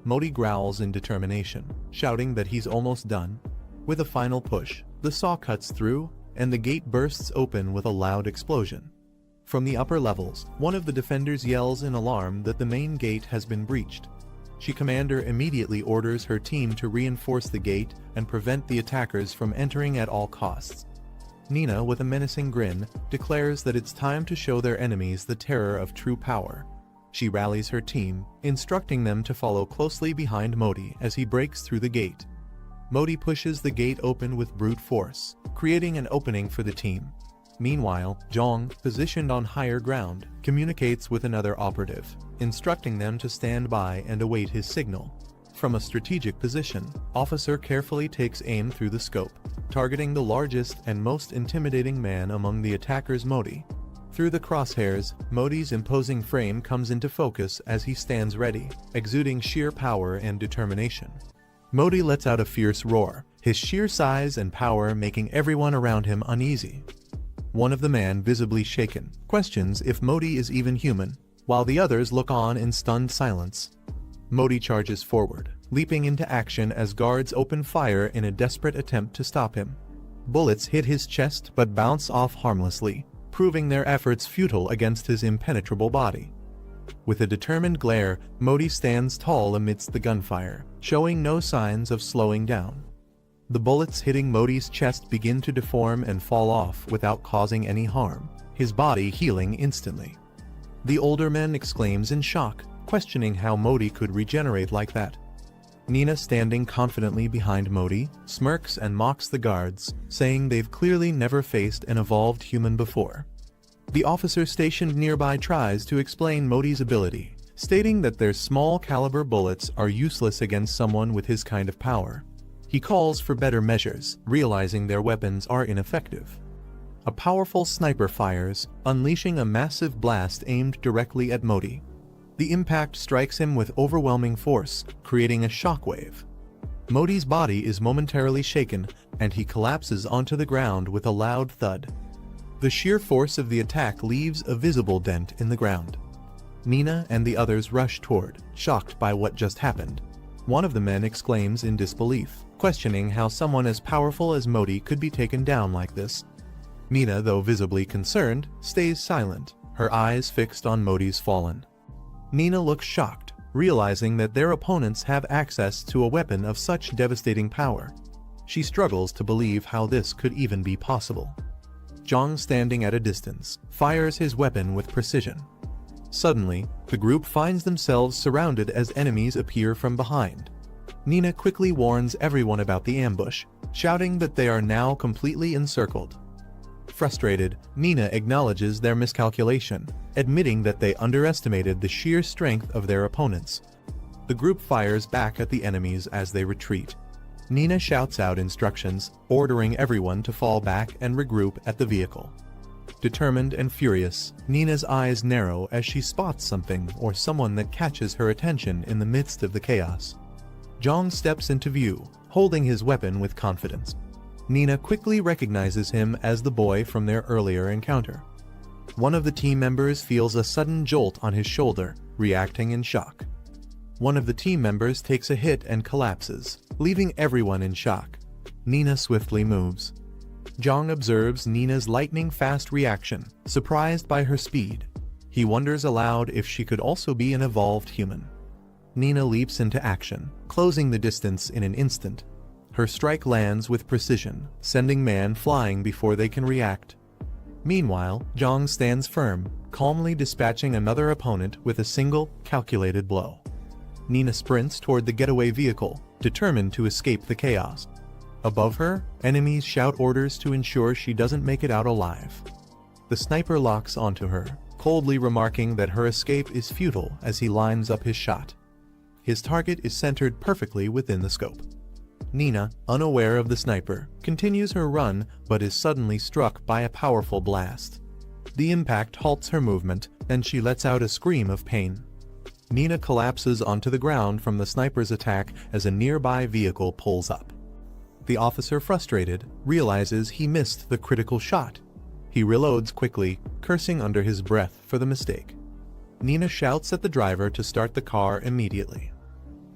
Modi growls in determination, shouting that he's almost done. With a final push, the saw cuts through, and the gate bursts open with a loud explosion. From the upper levels, one of the defenders yells in alarm that the main gate has been breached. She commander immediately orders her team to reinforce the gate and prevent the attackers from entering at all costs. Nina, with a menacing grin, declares that it's time to show their enemies the terror of true power. She rallies her team, instructing them to follow closely behind Modi as he breaks through the gate. Modi pushes the gate open with brute force, creating an opening for the team. Meanwhile, Jiang, positioned on higher ground, communicates with another operative, instructing them to stand by and await his signal. From a strategic position, Officer carefully takes aim through the scope, targeting the largest and most intimidating man among the attackers, Modi. Through the crosshairs, Modi's imposing frame comes into focus as he stands ready, exuding sheer power and determination. Modi lets out a fierce roar, his sheer size and power making everyone around him uneasy. One of the men, visibly shaken, questions if Modi is even human, while the others look on in stunned silence. Modi charges forward, leaping into action as guards open fire in a desperate attempt to stop him. Bullets hit his chest but bounce off harmlessly, proving their efforts futile against his impenetrable body. With a determined glare, Modi stands tall amidst the gunfire, showing no signs of slowing down. The bullets hitting Modi's chest begin to deform and fall off without causing any harm, his body healing instantly. The older man exclaims in shock, questioning how Modi could regenerate like that. Nina, standing confidently behind Modi, smirks and mocks the guards, saying they've clearly never faced an evolved human before. The officer stationed nearby tries to explain Modi's ability, stating that their small-caliber bullets are useless against someone with his kind of power. He calls for better measures, realizing their weapons are ineffective. A powerful sniper fires, unleashing a massive blast aimed directly at Modi. The impact strikes him with overwhelming force, creating a shockwave. Modi's body is momentarily shaken, and he collapses onto the ground with a loud thud. The sheer force of the attack leaves a visible dent in the ground. Nina and the others rush toward, shocked by what just happened. One of the men exclaims in disbelief, questioning how someone as powerful as Modi could be taken down like this. Nina, though visibly concerned, stays silent, her eyes fixed on Modi's fallen. Nina looks shocked, realizing that their opponents have access to a weapon of such devastating power. She struggles to believe how this could even be possible. Jiang, standing at a distance, fires his weapon with precision. Suddenly, the group finds themselves surrounded as enemies appear from behind. Nina quickly warns everyone about the ambush, shouting that they are now completely encircled. Frustrated, Nina acknowledges their miscalculation, admitting that they underestimated the sheer strength of their opponents. The group fires back at the enemies as they retreat. Nina shouts out instructions, ordering everyone to fall back and regroup at the vehicle. Determined and furious, Nina's eyes narrow as she spots something or someone that catches her attention in the midst of the chaos. Jiang steps into view, holding his weapon with confidence. Nina quickly recognizes him as the boy from their earlier encounter. One of the team members feels a sudden jolt on his shoulder, reacting in shock. One of the team members takes a hit and collapses, leaving everyone in shock. Nina swiftly moves. Jiang observes Nina's lightning-fast reaction, surprised by her speed. He wonders aloud if she could also be an evolved human. Nina leaps into action, closing the distance in an instant. Her strike lands with precision, sending man flying before they can react. Meanwhile, Jiang stands firm, calmly dispatching another opponent with a single, calculated blow. Nina sprints toward the getaway vehicle, determined to escape the chaos. Above her, enemies shout orders to ensure she doesn't make it out alive. The sniper locks onto her, coldly remarking that her escape is futile as he lines up his shot. His target is centered perfectly within the scope. Nina, unaware of the sniper, continues her run but is suddenly struck by a powerful blast. The impact halts her movement, and she lets out a scream of pain. Nina collapses onto the ground from the sniper's attack as a nearby vehicle pulls up. The officer, frustrated, realizes he missed the critical shot. He reloads quickly, cursing under his breath for the mistake. Nina shouts at the driver to start the car immediately.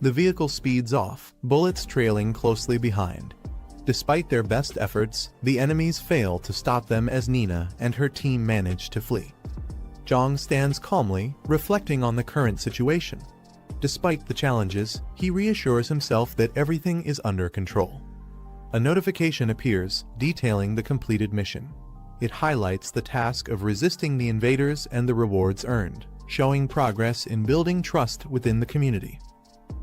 The vehicle speeds off, bullets trailing closely behind. Despite their best efforts, the enemies fail to stop them as Nina and her team manage to flee. Jiang stands calmly, reflecting on the current situation. Despite the challenges, he reassures himself that everything is under control. A notification appears, detailing the completed mission. It highlights the task of resisting the invaders and the rewards earned, showing progress in building trust within the community.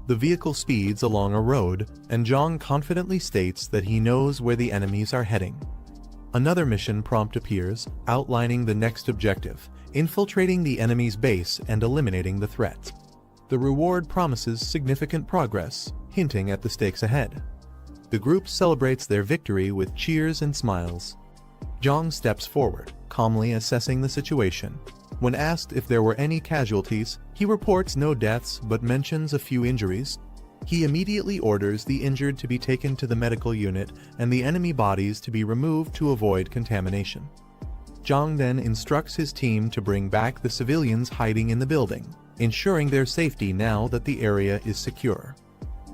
The vehicle speeds along a road, and Jiang confidently states that he knows where the enemies are heading. Another mission prompt appears, outlining the next objective, infiltrating the enemy's base and eliminating the threats. The reward promises significant progress, hinting at the stakes ahead. The group celebrates their victory with cheers and smiles. Jiang steps forward, calmly assessing the situation. When asked if there were any casualties, he reports no deaths but mentions a few injuries. He immediately orders the injured to be taken to the medical unit and the enemy bodies to be removed to avoid contamination. Jiang then instructs his team to bring back the civilians hiding in the building, ensuring their safety now that the area is secure.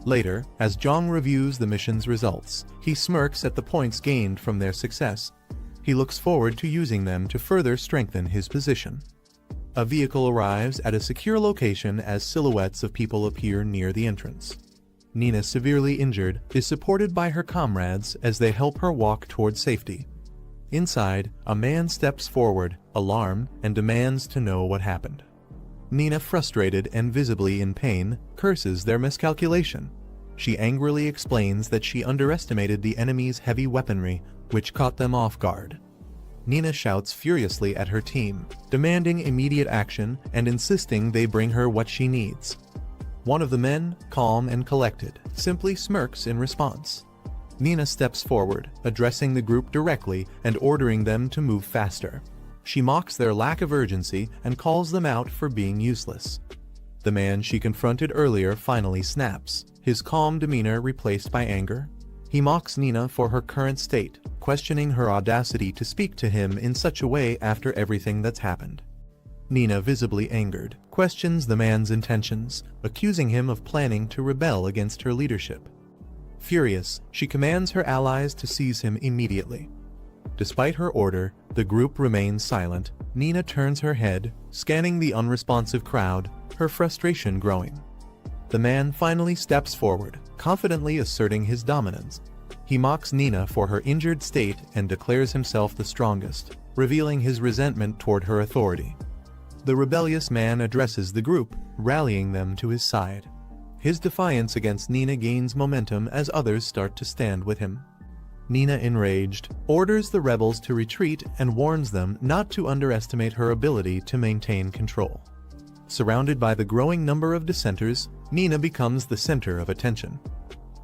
Later, as Jiang reviews the mission's results, he smirks at the points gained from their success. He looks forward to using them to further strengthen his position. A vehicle arrives at a secure location as silhouettes of people appear near the entrance. Nina, severely injured, is supported by her comrades as they help her walk toward safety. Inside, a man steps forward, alarmed, and demands to know what happened. Nina, frustrated and visibly in pain, curses their miscalculation. She angrily explains that she underestimated the enemy's heavy weaponry, which caught them off guard. Nina shouts furiously at her team, demanding immediate action and insisting they bring her what she needs. One of the men, calm and collected, simply smirks in response. Nina steps forward, addressing the group directly and ordering them to move faster. She mocks their lack of urgency and calls them out for being useless. The man she confronted earlier finally snaps, his calm demeanor replaced by anger. He mocks Nina for her current state, questioning her audacity to speak to him in such a way after everything that's happened. Nina, visibly angered, questions the man's intentions, accusing him of planning to rebel against her leadership. Furious, she commands her allies to seize him immediately. Despite her order, the group remains silent. Nina turns her head, scanning the unresponsive crowd, her frustration growing. The man finally steps forward, confidently asserting his dominance. He mocks Nina for her injured state and declares himself the strongest, revealing his resentment toward her authority. The rebellious man addresses the group, rallying them to his side. His defiance against Nina gains momentum as others start to stand with him. Nina, enraged, orders the rebels to retreat and warns them not to underestimate her ability to maintain control. Surrounded by the growing number of dissenters, Nina becomes the center of attention.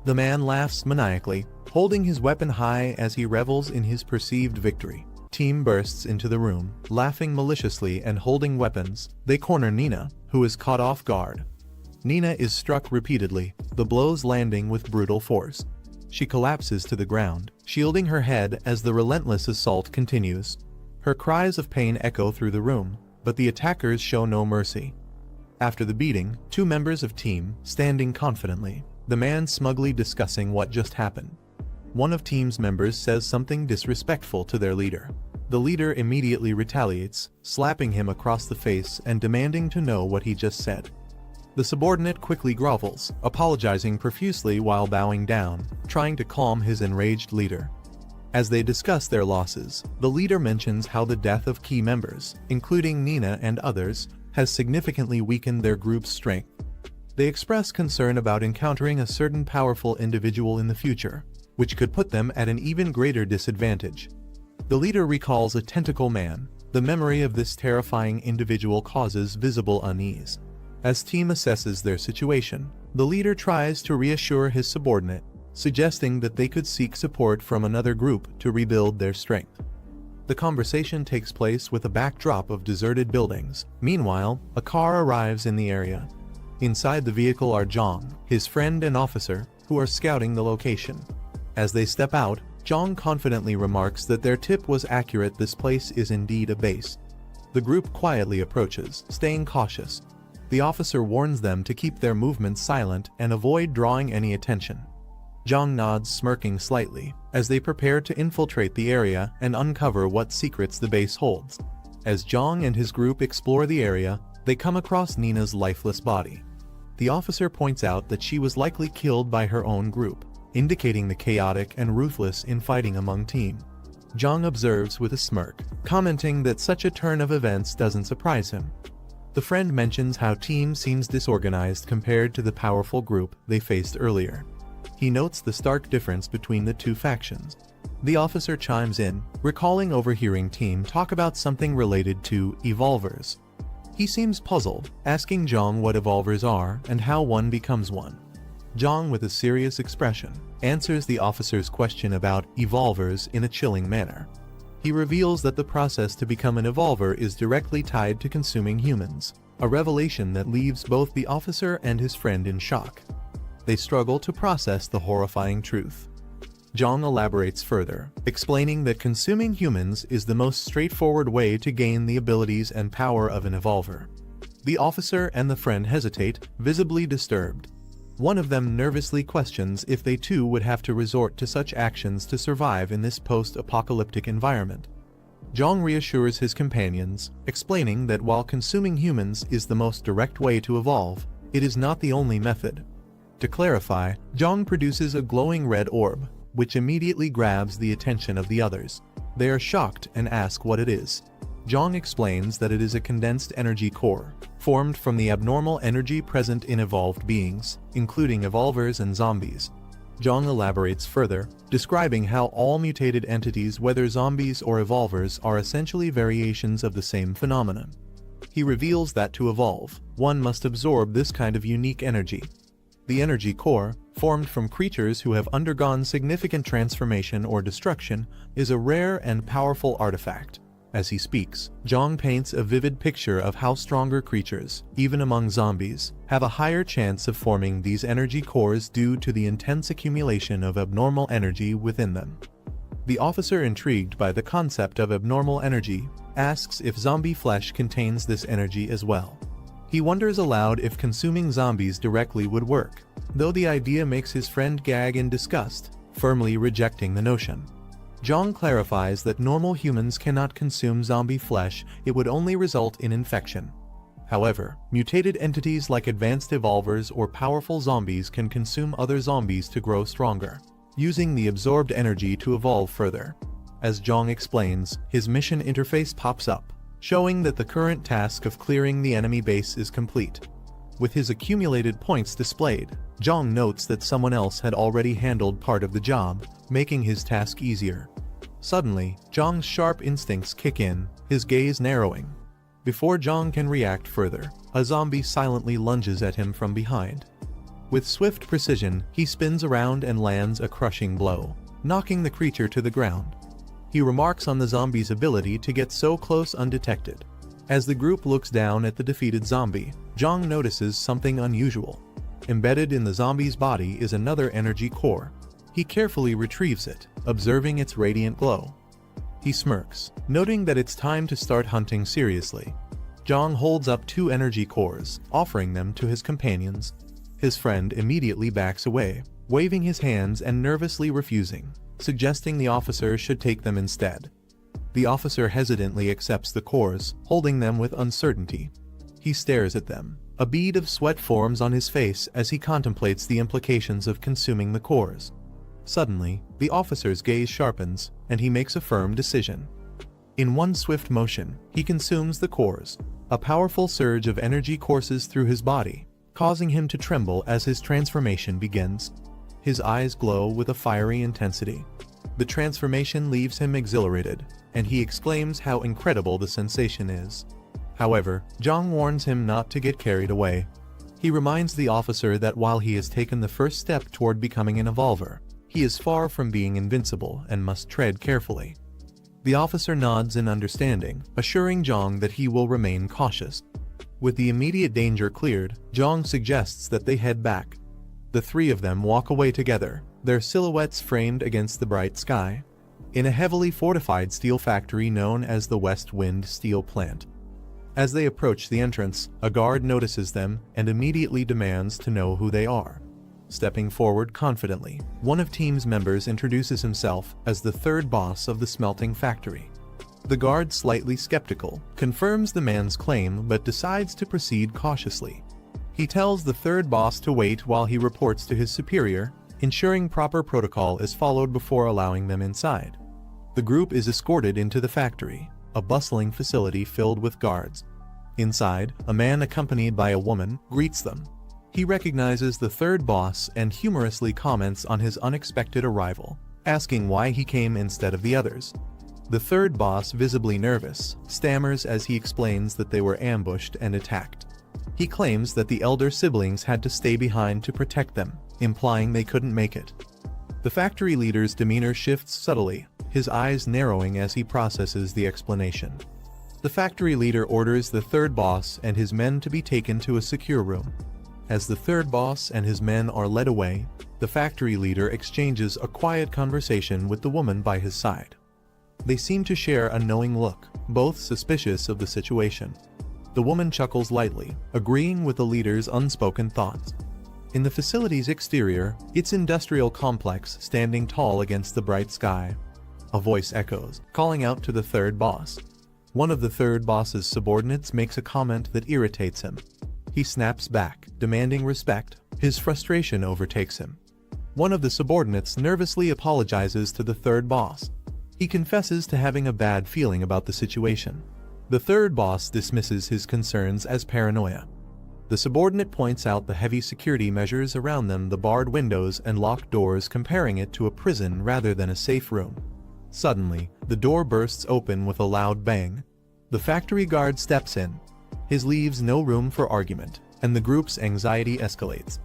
The man laughs maniacally, holding his weapon high as he revels in his perceived victory. Team bursts into the room, laughing maliciously and holding weapons. They corner Nina, who is caught off guard. Nina is struck repeatedly, the blows landing with brutal force. She collapses to the ground, shielding her head as the relentless assault continues. Her cries of pain echo through the room, but the attackers show no mercy. After the beating, two members of team, standing confidently, the man smugly discussing what just happened. One of team's members says something disrespectful to their leader. The leader immediately retaliates, slapping him across the face and demanding to know what he just said. The subordinate quickly grovels, apologizing profusely while bowing down, trying to calm his enraged leader. As they discuss their losses, the leader mentions how the death of key members, including Nina and others, has significantly weakened their group's strength. They express concern about encountering a certain powerful individual in the future, which could put them at an even greater disadvantage. The leader recalls a tentacle man. The memory of this terrifying individual causes visible unease. As team assesses their situation, the leader tries to reassure his subordinate, suggesting that they could seek support from another group to rebuild their strength. The conversation takes place with a backdrop of deserted buildings. Meanwhile, a car arrives in the area. Inside the vehicle are Jiang, his friend and officer, who are scouting the location. As they step out, Jiang confidently remarks that their tip was accurate. This place is indeed a base. The group quietly approaches, staying cautious. The officer warns them to keep their movements silent and avoid drawing any attention. Jiang nods, smirking slightly, as they prepare to infiltrate the area and uncover what secrets the base holds. As Jiang and his group explore the area, they come across Nina's lifeless body. The officer points out that she was likely killed by her own group, indicating the chaotic and ruthless infighting among team. Jiang observes with a smirk, commenting that such a turn of events doesn't surprise him. The friend mentions how team seems disorganized compared to the powerful group they faced earlier. He notes the stark difference between the two factions. The officer chimes in, recalling overhearing team talk about something related to evolvers. He seems puzzled, asking Jiang what evolvers are and how one becomes one. Jiang, with a serious expression, answers the officer's question about evolvers in a chilling manner. He reveals that the process to become an evolver is directly tied to consuming humans, a revelation that leaves both the officer and his friend in shock. They struggle to process the horrifying truth. Jiang elaborates further, explaining that consuming humans is the most straightforward way to gain the abilities and power of an evolver. The officer and the friend hesitate, visibly disturbed. One of them nervously questions if they too would have to resort to such actions to survive in this post-apocalyptic environment. Jiang reassures his companions, explaining that while consuming humans is the most direct way to evolve, it is not the only method. To clarify, Jiang produces a glowing red orb, which immediately grabs the attention of the others. They are shocked and ask what it is. Jiang explains that it is a condensed energy core, formed from the abnormal energy present in evolved beings, including evolvers and zombies. Jiang elaborates further, describing how all mutated entities, whether zombies or evolvers, are essentially variations of the same phenomenon. He reveals that to evolve, one must absorb this kind of unique energy. The energy core, formed from creatures who have undergone significant transformation or destruction, is a rare and powerful artifact. As he speaks, Jiang paints a vivid picture of how stronger creatures, even among zombies, have a higher chance of forming these energy cores due to the intense accumulation of abnormal energy within them. The officer, intrigued by the concept of abnormal energy, asks if zombie flesh contains this energy as well. He wonders aloud if consuming zombies directly would work, though the idea makes his friend gag in disgust, firmly rejecting the notion. Jiang clarifies that normal humans cannot consume zombie flesh, it would only result in infection. However, mutated entities like advanced evolvers or powerful zombies can consume other zombies to grow stronger, using the absorbed energy to evolve further. As Jiang explains, his mission interface pops up, showing that the current task of clearing the enemy base is complete. With his accumulated points displayed, Jiang notes that someone else had already handled part of the job, making his task easier. Suddenly, Jiang's sharp instincts kick in, his gaze narrowing. Before Jiang can react further, a zombie silently lunges at him from behind. With swift precision, he spins around and lands a crushing blow, knocking the creature to the ground. He remarks on the zombie's ability to get so close undetected. As the group looks down at the defeated zombie, Jiang notices something unusual. Embedded in the zombie's body is another energy core. He carefully retrieves it, observing its radiant glow. He smirks, noting that it's time to start hunting seriously. Jiang holds up 2 energy cores, offering them to his companions. His friend immediately backs away, waving his hands and nervously refusing, suggesting the officer should take them instead. The officer hesitantly accepts the cores, holding them with uncertainty. He stares at them. A bead of sweat forms on his face as he contemplates the implications of consuming the cores. Suddenly, the officer's gaze sharpens, and he makes a firm decision. In one swift motion, he consumes the cores. A powerful surge of energy courses through his body, causing him to tremble as his transformation begins. His eyes glow with a fiery intensity. The transformation leaves him exhilarated, and he exclaims how incredible the sensation is. However, Jiang warns him not to get carried away. He reminds the officer that while he has taken the first step toward becoming an evolver, he is far from being invincible and must tread carefully. The officer nods in understanding, assuring Jiang that he will remain cautious. With the immediate danger cleared, Jiang suggests that they head back. The 3 of them walk away together, their silhouettes framed against the bright sky, in a heavily fortified steel factory known as the West Wind Steel Plant. As they approach the entrance, a guard notices them and immediately demands to know who they are. Stepping forward confidently, one of team's members introduces himself as the 3rd boss of the smelting factory. The guard, slightly skeptical, confirms the man's claim but decides to proceed cautiously. He tells the 3rd boss to wait while he reports to his superior, ensuring proper protocol is followed before allowing them inside. The group is escorted into the factory, a bustling facility filled with guards. Inside, a man accompanied by a woman greets them. He recognizes the 3rd boss and humorously comments on his unexpected arrival, asking why he came instead of the others. The 3rd boss, visibly nervous, stammers as he explains that they were ambushed and attacked. He claims that the elder siblings had to stay behind to protect them, implying they couldn't make it. The factory leader's demeanor shifts subtly, his eyes narrowing as he processes the explanation. The factory leader orders the 3rd boss and his men to be taken to a secure room. As the 3rd boss and his men are led away, the factory leader exchanges a quiet conversation with the woman by his side. They seem to share a knowing look, both suspicious of the situation. The woman chuckles lightly, agreeing with the leader's unspoken thoughts. In the facility's exterior, its industrial complex standing tall against the bright sky. A voice echoes, calling out to the third boss. One of the third boss's subordinates makes a comment that irritates him. He snaps back, demanding respect. His frustration overtakes him. One of the subordinates nervously apologizes to the third boss. He confesses to having a bad feeling about the situation. The third boss dismisses his concerns as paranoia. The subordinate points out the heavy security measures around them, the barred windows and locked doors, comparing it to a prison rather than a safe room. Suddenly, the door bursts open with a loud bang. The factory guard steps in. His leaves no room for argument, and the group's anxiety escalates.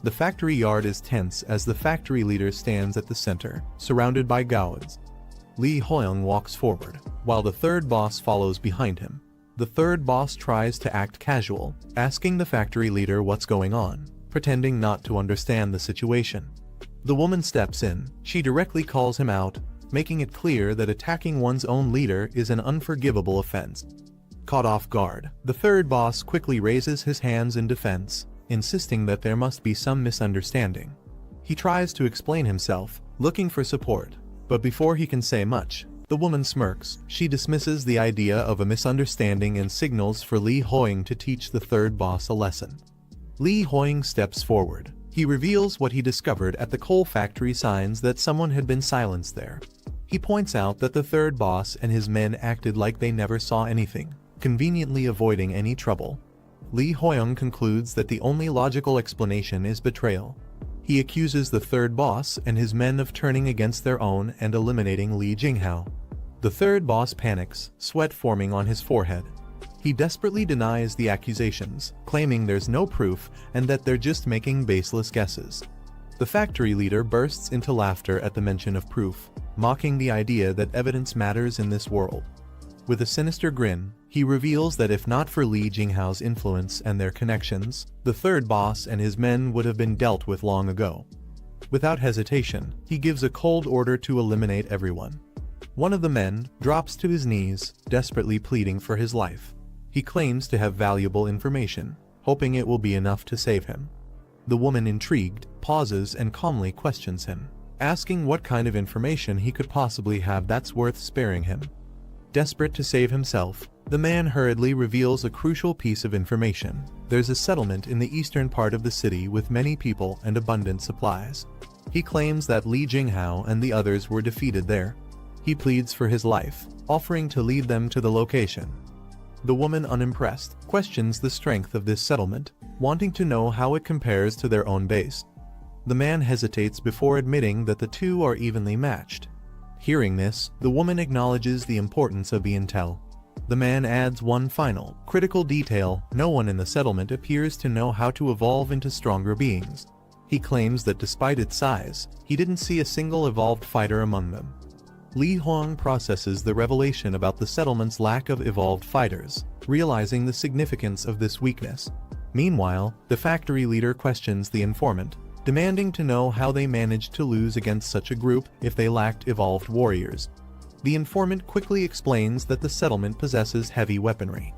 The factory yard is tense as the factory leader stands at the center, surrounded by guards. Lee Hoyoung walks forward, while the third boss follows behind him. The third boss tries to act casual, asking the factory leader what's going on, pretending not to understand the situation. The woman steps in. She directly calls him out, making it clear that attacking one's own leader is an unforgivable offense. Caught off guard, the third boss quickly raises his hands in defense, insisting that there must be some misunderstanding. He tries to explain himself, looking for support, but before he can say much, the woman smirks. She dismisses the idea of a misunderstanding and signals for Lee Hoyoung to teach the third boss a lesson. Lee Hoyoung steps forward. He reveals what he discovered at the coal factory, signs that someone had been silenced there. He points out that the third boss and his men acted like they never saw anything, conveniently avoiding any trouble. Lee Hoyoung concludes that the only logical explanation is betrayal. He accuses the third boss and his men of turning against their own and eliminating Lee Jinghao. The third boss panics, sweat forming on his forehead. He desperately denies the accusations, claiming there's no proof and that they're just making baseless guesses. The factory leader bursts into laughter at the mention of proof, mocking the idea that evidence matters in this world. With a sinister grin, he reveals that if not for Lee Jinghao's influence and their connections, the third boss and his men would have been dealt with long ago. Without hesitation, he gives a cold order to eliminate everyone. One of the men drops to his knees, desperately pleading for his life. He claims to have valuable information, hoping it will be enough to save him. The woman, intrigued, pauses and calmly questions him, asking what kind of information he could possibly have that's worth sparing him. Desperate to save himself, the man hurriedly reveals a crucial piece of information. There's a settlement in the eastern part of the city with many people and abundant supplies. He claims that Lee Jinghao and the others were defeated there. He pleads for his life, offering to lead them to the location. The woman, unimpressed, questions the strength of this settlement, wanting to know how it compares to their own base. The man hesitates before admitting that the two are evenly matched. Hearing this, the woman acknowledges the importance of the intel. The man adds one final, critical detail: no one in the settlement appears to know how to evolve into stronger beings. He claims that despite its size, he didn't see a single evolved fighter among them. Lee Hoyoung processes the revelation about the settlement's lack of evolved fighters, realizing the significance of this weakness. Meanwhile, the factory leader questions the informant, demanding to know how they managed to lose against such a group if they lacked evolved warriors. The informant quickly explains that the settlement possesses heavy weaponry.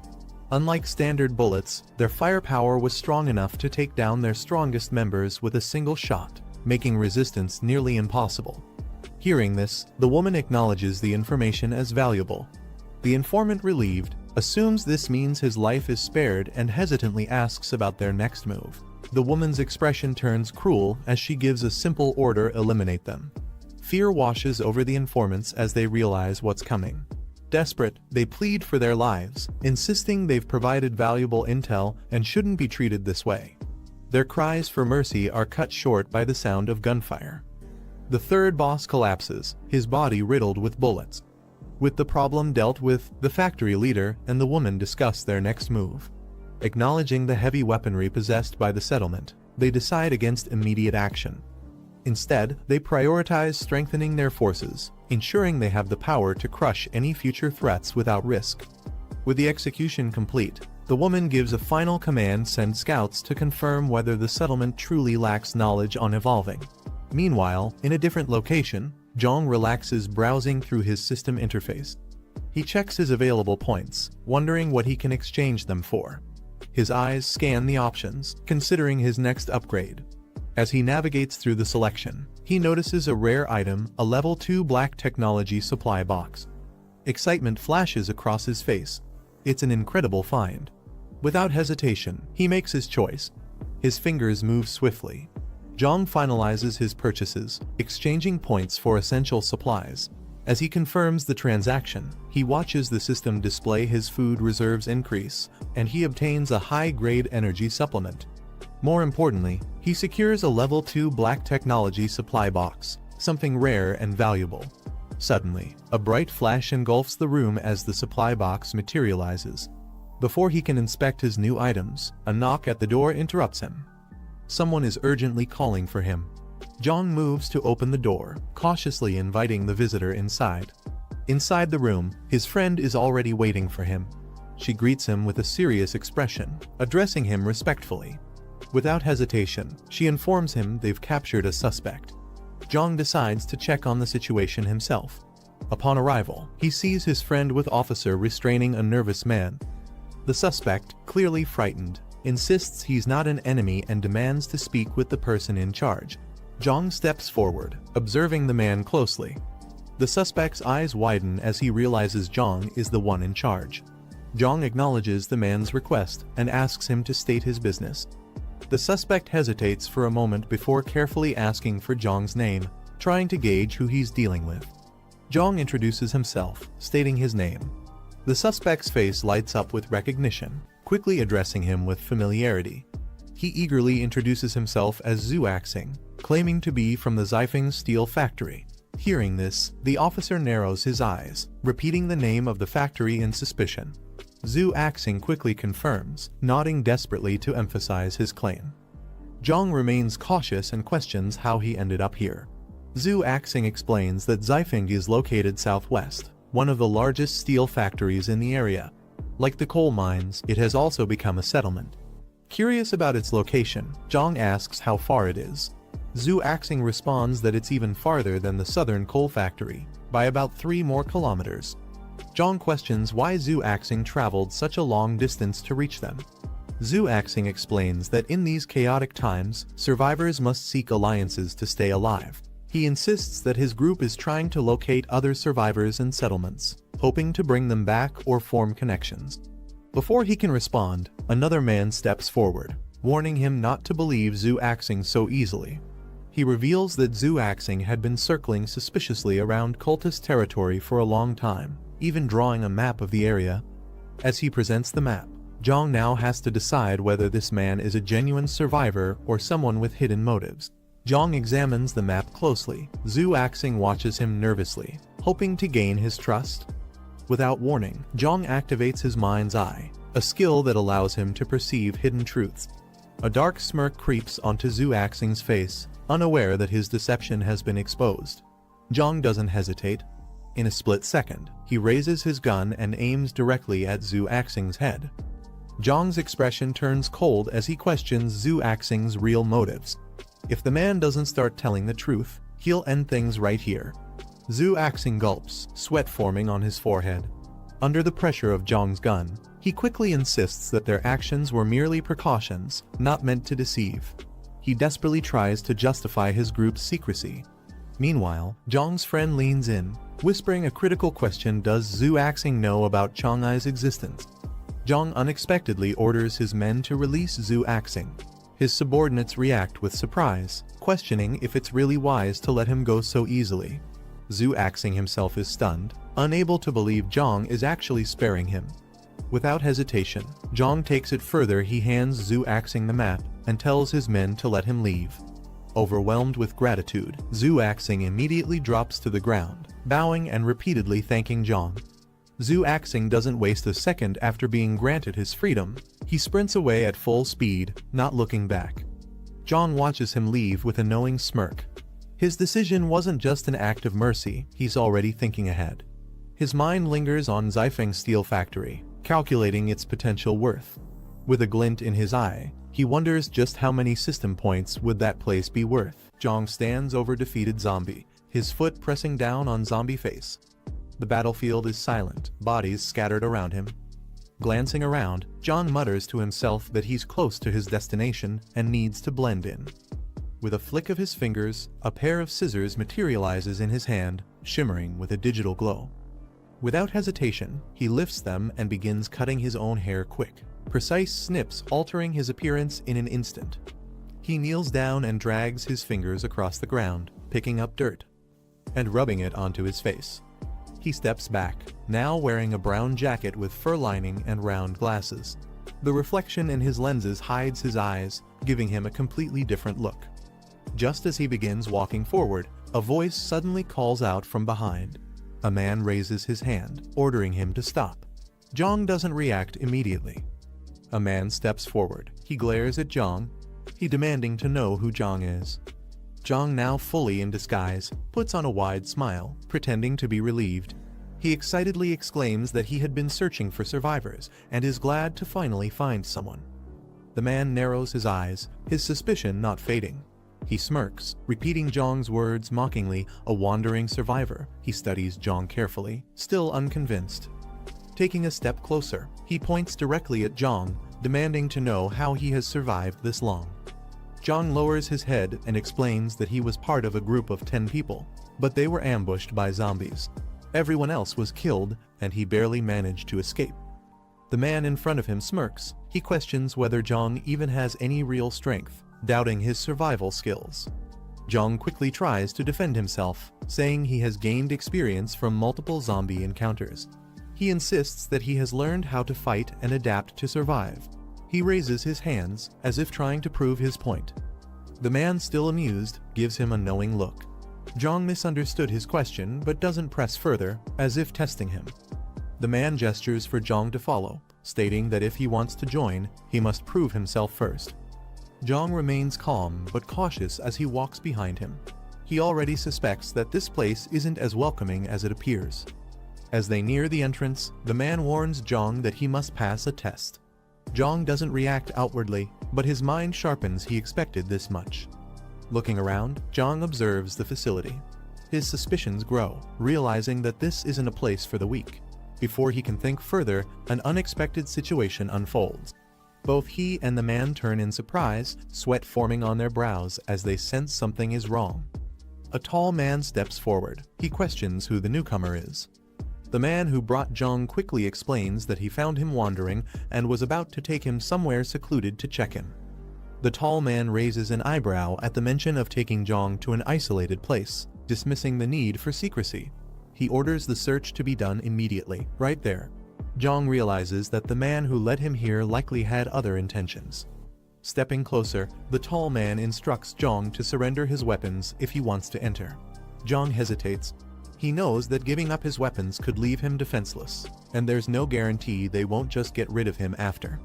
Unlike standard bullets, their firepower was strong enough to take down their strongest members with a single shot, making resistance nearly impossible. Hearing this, the woman acknowledges the information as valuable. The informant, relieved, assumes this means his life is spared and hesitantly asks about their next move. The woman's expression turns cruel as she gives a simple order: eliminate them. Fear washes over the informants as they realize what's coming. Desperate, they plead for their lives, insisting they've provided valuable intel and shouldn't be treated this way. Their cries for mercy are cut short by the sound of gunfire. The third boss collapses, his body riddled with bullets. With the problem dealt with, the factory leader and the woman discuss their next move. Acknowledging the heavy weaponry possessed by the settlement, they decide against immediate action. Instead, they prioritize strengthening their forces, ensuring they have the power to crush any future threats without risk. With the execution complete, the woman gives a final command: send scouts to confirm whether the settlement truly lacks knowledge on evolving. Meanwhile, in a different location, Jiang relaxes, browsing through his system interface. He checks his available points, wondering what he can exchange them for. His eyes scan the options, considering his next upgrade. As he navigates through the selection, he notices a rare item, a level 2 black technology supply box. Excitement flashes across his face. It's an incredible find. Without hesitation, he makes his choice. His fingers move swiftly. Jiang finalizes his purchases, exchanging points for essential supplies. As he confirms the transaction, he watches the system display his food reserves increase, and he obtains a high-grade energy supplement. More importantly, he secures a level 2 black technology supply box, something rare and valuable. Suddenly, a bright flash engulfs the room as the supply box materializes. Before he can inspect his new items, a knock at the door interrupts him. Someone is urgently calling for him. Jiang moves to open the door, cautiously inviting the visitor inside. Inside the room, his friend is already waiting for him. She greets him with a serious expression, addressing him respectfully. Without hesitation, she informs him they've captured a suspect. Jiang decides to check on the situation himself. Upon arrival, he sees his friend with officer restraining a nervous man. The suspect, clearly frightened, insists he's not an enemy and demands to speak with the person in charge. Jiang steps forward, observing the man closely. The suspect's eyes widen as he realizes Jiang is the one in charge. Jiang acknowledges the man's request and asks him to state his business. The suspect hesitates for a moment before carefully asking for Jiang's name, trying to gauge who he's dealing with. Jiang introduces himself, stating his name. The suspect's face lights up with recognition, quickly addressing him with familiarity. He eagerly introduces himself as Zhu Axing, claiming to be from the Zifeng steel factory. Hearing this, the officer narrows his eyes, repeating the name of the factory in suspicion. Zhu Axing quickly confirms, nodding desperately to emphasize his claim. Jiang remains cautious and questions how he ended up here. Zhu Axing explains that Zifeng is located southwest, one of the largest steel factories in the area. Like the coal mines, it has also become a settlement. Curious about its location, Jiang asks how far it is. Zhu Axing responds that it's even farther than the southern coal factory, by about 3 more kilometers. Jiang questions why Zhu Axing traveled such a long distance to reach them. Zhu Axing explains that in these chaotic times, survivors must seek alliances to stay alive. He insists that his group is trying to locate other survivors and settlements, hoping to bring them back or form connections. Before he can respond, another man steps forward, warning him not to believe Zhu Axing so easily. He reveals that Zhu Axing had been circling suspiciously around cultist territory for a long time, even drawing a map of the area. As he presents the map, Jiang now has to decide whether this man is a genuine survivor or someone with hidden motives. Jiang examines the map closely. Zhu Axing watches him nervously, hoping to gain his trust. Without warning, Jiang activates his mind's eye, a skill that allows him to perceive hidden truths. A dark smirk creeps onto Zhu Axing's face, unaware that his deception has been exposed. Jiang doesn't hesitate. In a split second, he raises his gun and aims directly at Zhu Axing's head. Jiang's expression turns cold as he questions Zhu Axing's real motives. If the man doesn't start telling the truth, he'll end things right here. Zhu Axing gulps, sweat forming on his forehead. Under the pressure of Jiang's gun, he quickly insists that their actions were merely precautions, not meant to deceive. He desperately tries to justify his group's secrecy. Meanwhile, Jiang's friend leans in, whispering a critical question: does Zhu Axing know about Chang'ai's existence? Jiang unexpectedly orders his men to release Zhu Axing. His subordinates react with surprise, questioning if it's really wise to let him go so easily. Zhu Axing himself is stunned, unable to believe Jiang is actually sparing him. Without hesitation, Jiang takes it further. He hands Zhu Axing the map and tells his men to let him leave. Overwhelmed with gratitude, Zhu Axing immediately drops to the ground, bowing and repeatedly thanking Jiang. Zhu Axing doesn't waste a second after being granted his freedom. He sprints away at full speed, not looking back. Jiang watches him leave with a knowing smirk. His decision wasn't just an act of mercy, he's already thinking ahead. His mind lingers on Zifeng Steel Factory, calculating its potential worth. With a glint in his eye, he wonders just how many system points would that place be worth. Jiang stands over defeated zombie, his foot pressing down on zombie face. The battlefield is silent, bodies scattered around him. Glancing around, Jiang mutters to himself that he's close to his destination and needs to blend in. With a flick of his fingers, a pair of scissors materializes in his hand, shimmering with a digital glow. Without hesitation, he lifts them and begins cutting his own hair quick, precise snips altering his appearance in an instant. He kneels down and drags his fingers across the ground, picking up dirt and rubbing it onto his face. He steps back, now wearing a brown jacket with fur lining and round glasses. The reflection in his lenses hides his eyes, giving him a completely different look. Just as he begins walking forward, a voice suddenly calls out from behind. A man raises his hand, ordering him to stop. Jiang doesn't react immediately. A man steps forward. He glares at Jiang, he demanding to know who Jiang is. Jiang, now fully in disguise, puts on a wide smile, pretending to be relieved. He excitedly exclaims that he had been searching for survivors and is glad to finally find someone. The man narrows his eyes, his suspicion not fading. He smirks, repeating Jiang's words mockingly, a wandering survivor. He studies Jiang carefully, still unconvinced. Taking a step closer, he points directly at Jiang, demanding to know how he has survived this long. Jiang lowers his head and explains that he was part of a group of 10 people, but they were ambushed by zombies. Everyone else was killed, and he barely managed to escape. The man in front of him smirks. He questions whether Jiang even has any real strength, doubting his survival skills. Jiang quickly tries to defend himself, saying he has gained experience from multiple zombie encounters. He insists that he has learned how to fight and adapt to survive. He raises his hands, as if trying to prove his point. The man, still amused, gives him a knowing look. Jiang misunderstood his question but doesn't press further, as if testing him. The man gestures for Jiang to follow, stating that if he wants to join, he must prove himself first. Jiang remains calm but cautious as he walks behind him. He already suspects that this place isn't as welcoming as it appears. As they near the entrance, the man warns Jiang that he must pass a test. Jiang doesn't react outwardly, but his mind sharpens. He expected this much. Looking around, Jiang observes the facility. His suspicions grow, realizing that this isn't a place for the weak. Before he can think further, an unexpected situation unfolds. Both he and the man turn in surprise, sweat forming on their brows as they sense something is wrong. A tall man steps forward. He questions who the newcomer is. The man who brought Jiang quickly explains that he found him wandering and was about to take him somewhere secluded to check him. The tall man raises an eyebrow at the mention of taking Jiang to an isolated place, dismissing the need for secrecy. He orders the search to be done immediately, right there. Jiang realizes that the man who led him here likely had other intentions. Stepping closer, the tall man instructs Jiang to surrender his weapons if he wants to enter. Jiang hesitates. He knows that giving up his weapons could leave him defenseless, and there's no guarantee they won't just get rid of him after.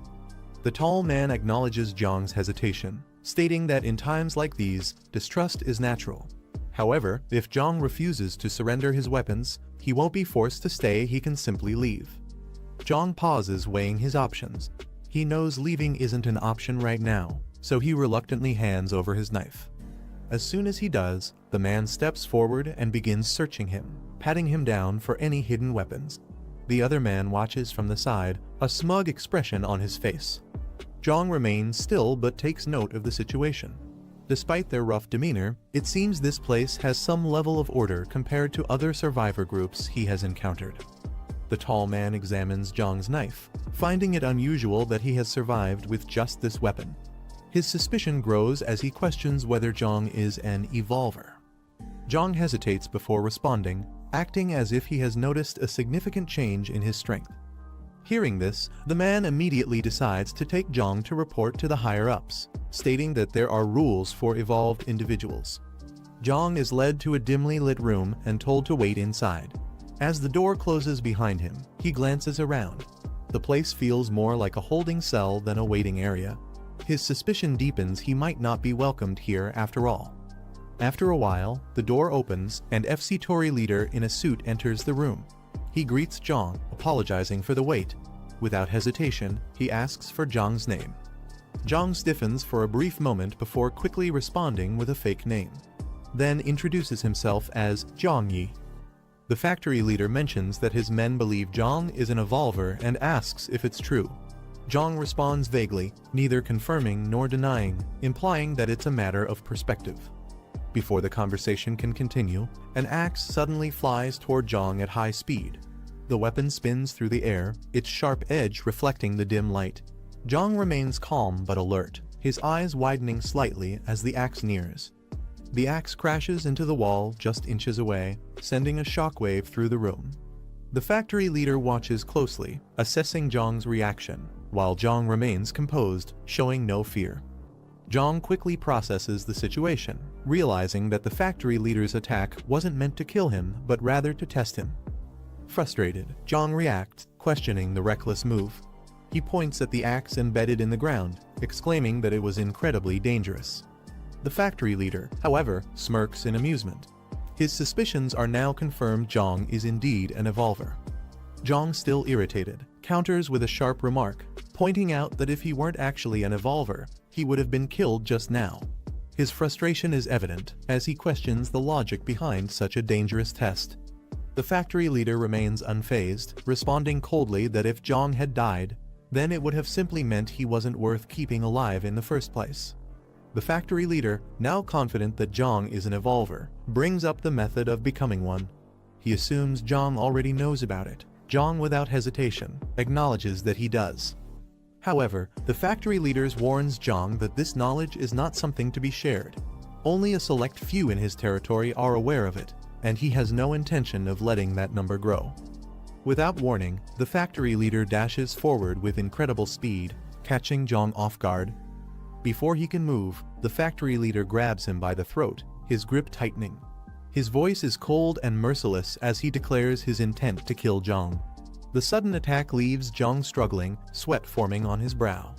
The tall man acknowledges Jiang's hesitation, stating that in times like these, distrust is natural. However, if Jiang refuses to surrender his weapons, he won't be forced to stay. He can simply leave. Jiang pauses, weighing his options. He knows leaving isn't an option right now, so he reluctantly hands over his knife. As soon as he does, the man steps forward and begins searching him, patting him down for any hidden weapons. The other man watches from the side, a smug expression on his face. Jiang remains still but takes note of the situation. Despite their rough demeanor, it seems this place has some level of order compared to other survivor groups he has encountered. The tall man examines Jiang's knife, finding it unusual that he has survived with just this weapon. His suspicion grows as he questions whether Jiang is an evolver. Jiang hesitates before responding, acting as if he has noticed a significant change in his strength. Hearing this, the man immediately decides to take Jiang to report to the higher-ups, stating that there are rules for evolved individuals. Jiang is led to a dimly lit room and told to wait inside. As the door closes behind him, he glances around. The place feels more like a holding cell than a waiting area. His suspicion deepens. He might not be welcomed here after all. After a while, the door opens and FC Tory leader in a suit enters the room. He greets Jiang, apologizing for the wait. Without hesitation, he asks for Jiang's name. Jiang stiffens for a brief moment before quickly responding with a fake name, then introduces himself as Jiang Yi. The factory leader mentions that his men believe Jiang is an evolver and asks if it's true. Jiang responds vaguely, neither confirming nor denying, implying that it's a matter of perspective. Before the conversation can continue, an axe suddenly flies toward Jiang at high speed. The weapon spins through the air, its sharp edge reflecting the dim light. Jiang remains calm but alert, his eyes widening slightly as the axe nears. The axe crashes into the wall just inches away, sending a shockwave through the room. The factory leader watches closely, assessing Jiang's reaction, while Jiang remains composed, showing no fear. Jiang quickly processes the situation, realizing that the factory leader's attack wasn't meant to kill him but rather to test him. Frustrated, Jiang reacts, questioning the reckless move. He points at the axe embedded in the ground, exclaiming that it was incredibly dangerous. The factory leader, however, smirks in amusement. His suspicions are now confirmed. Jiang is indeed an evolver. Jiang, still irritated, counters with a sharp remark, pointing out that if he weren't actually an evolver, he would have been killed just now. His frustration is evident as he questions the logic behind such a dangerous test. The factory leader remains unfazed, responding coldly that if Jiang had died, then it would have simply meant he wasn't worth keeping alive in the first place. The factory leader, now confident that Jiang is an evolver, brings up the method of becoming one. He assumes Jiang already knows about it. Jiang, without hesitation, acknowledges that he does. However, the factory leader warns Jiang that this knowledge is not something to be shared. Only a select few in his territory are aware of it, and he has no intention of letting that number grow. Without warning, the factory leader dashes forward with incredible speed, catching Jiang off guard. Before he can move, the factory leader grabs him by the throat, his grip tightening. His voice is cold and merciless as he declares his intent to kill Jiang. The sudden attack leaves Jiang struggling, sweat forming on his brow.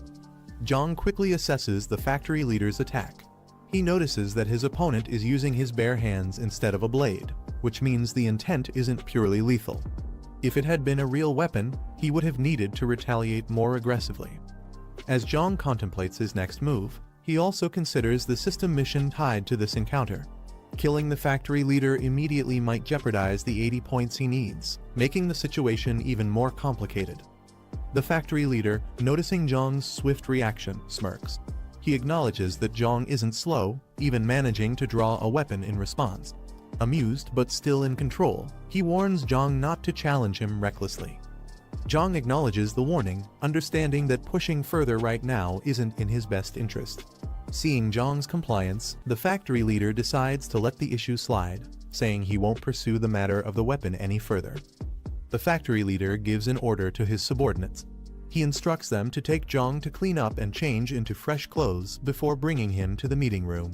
Jiang quickly assesses the factory leader's attack. He notices that his opponent is using his bare hands instead of a blade, which means the intent isn't purely lethal. If it had been a real weapon, he would have needed to retaliate more aggressively. As Jiang contemplates his next move, he also considers the system mission tied to this encounter. Killing the factory leader immediately might jeopardize the 80 points he needs, making the situation even more complicated. The factory leader, noticing Jiang's swift reaction, smirks. He acknowledges that Jiang isn't slow, even managing to draw a weapon in response. Amused but still in control, he warns Jiang not to challenge him recklessly. Jiang acknowledges the warning, understanding that pushing further right now isn't in his best interest. Seeing Jiang's compliance, the factory leader decides to let the issue slide, saying he won't pursue the matter of the weapon any further. The factory leader gives an order to his subordinates. He instructs them to take Jiang to clean up and change into fresh clothes before bringing him to the meeting room.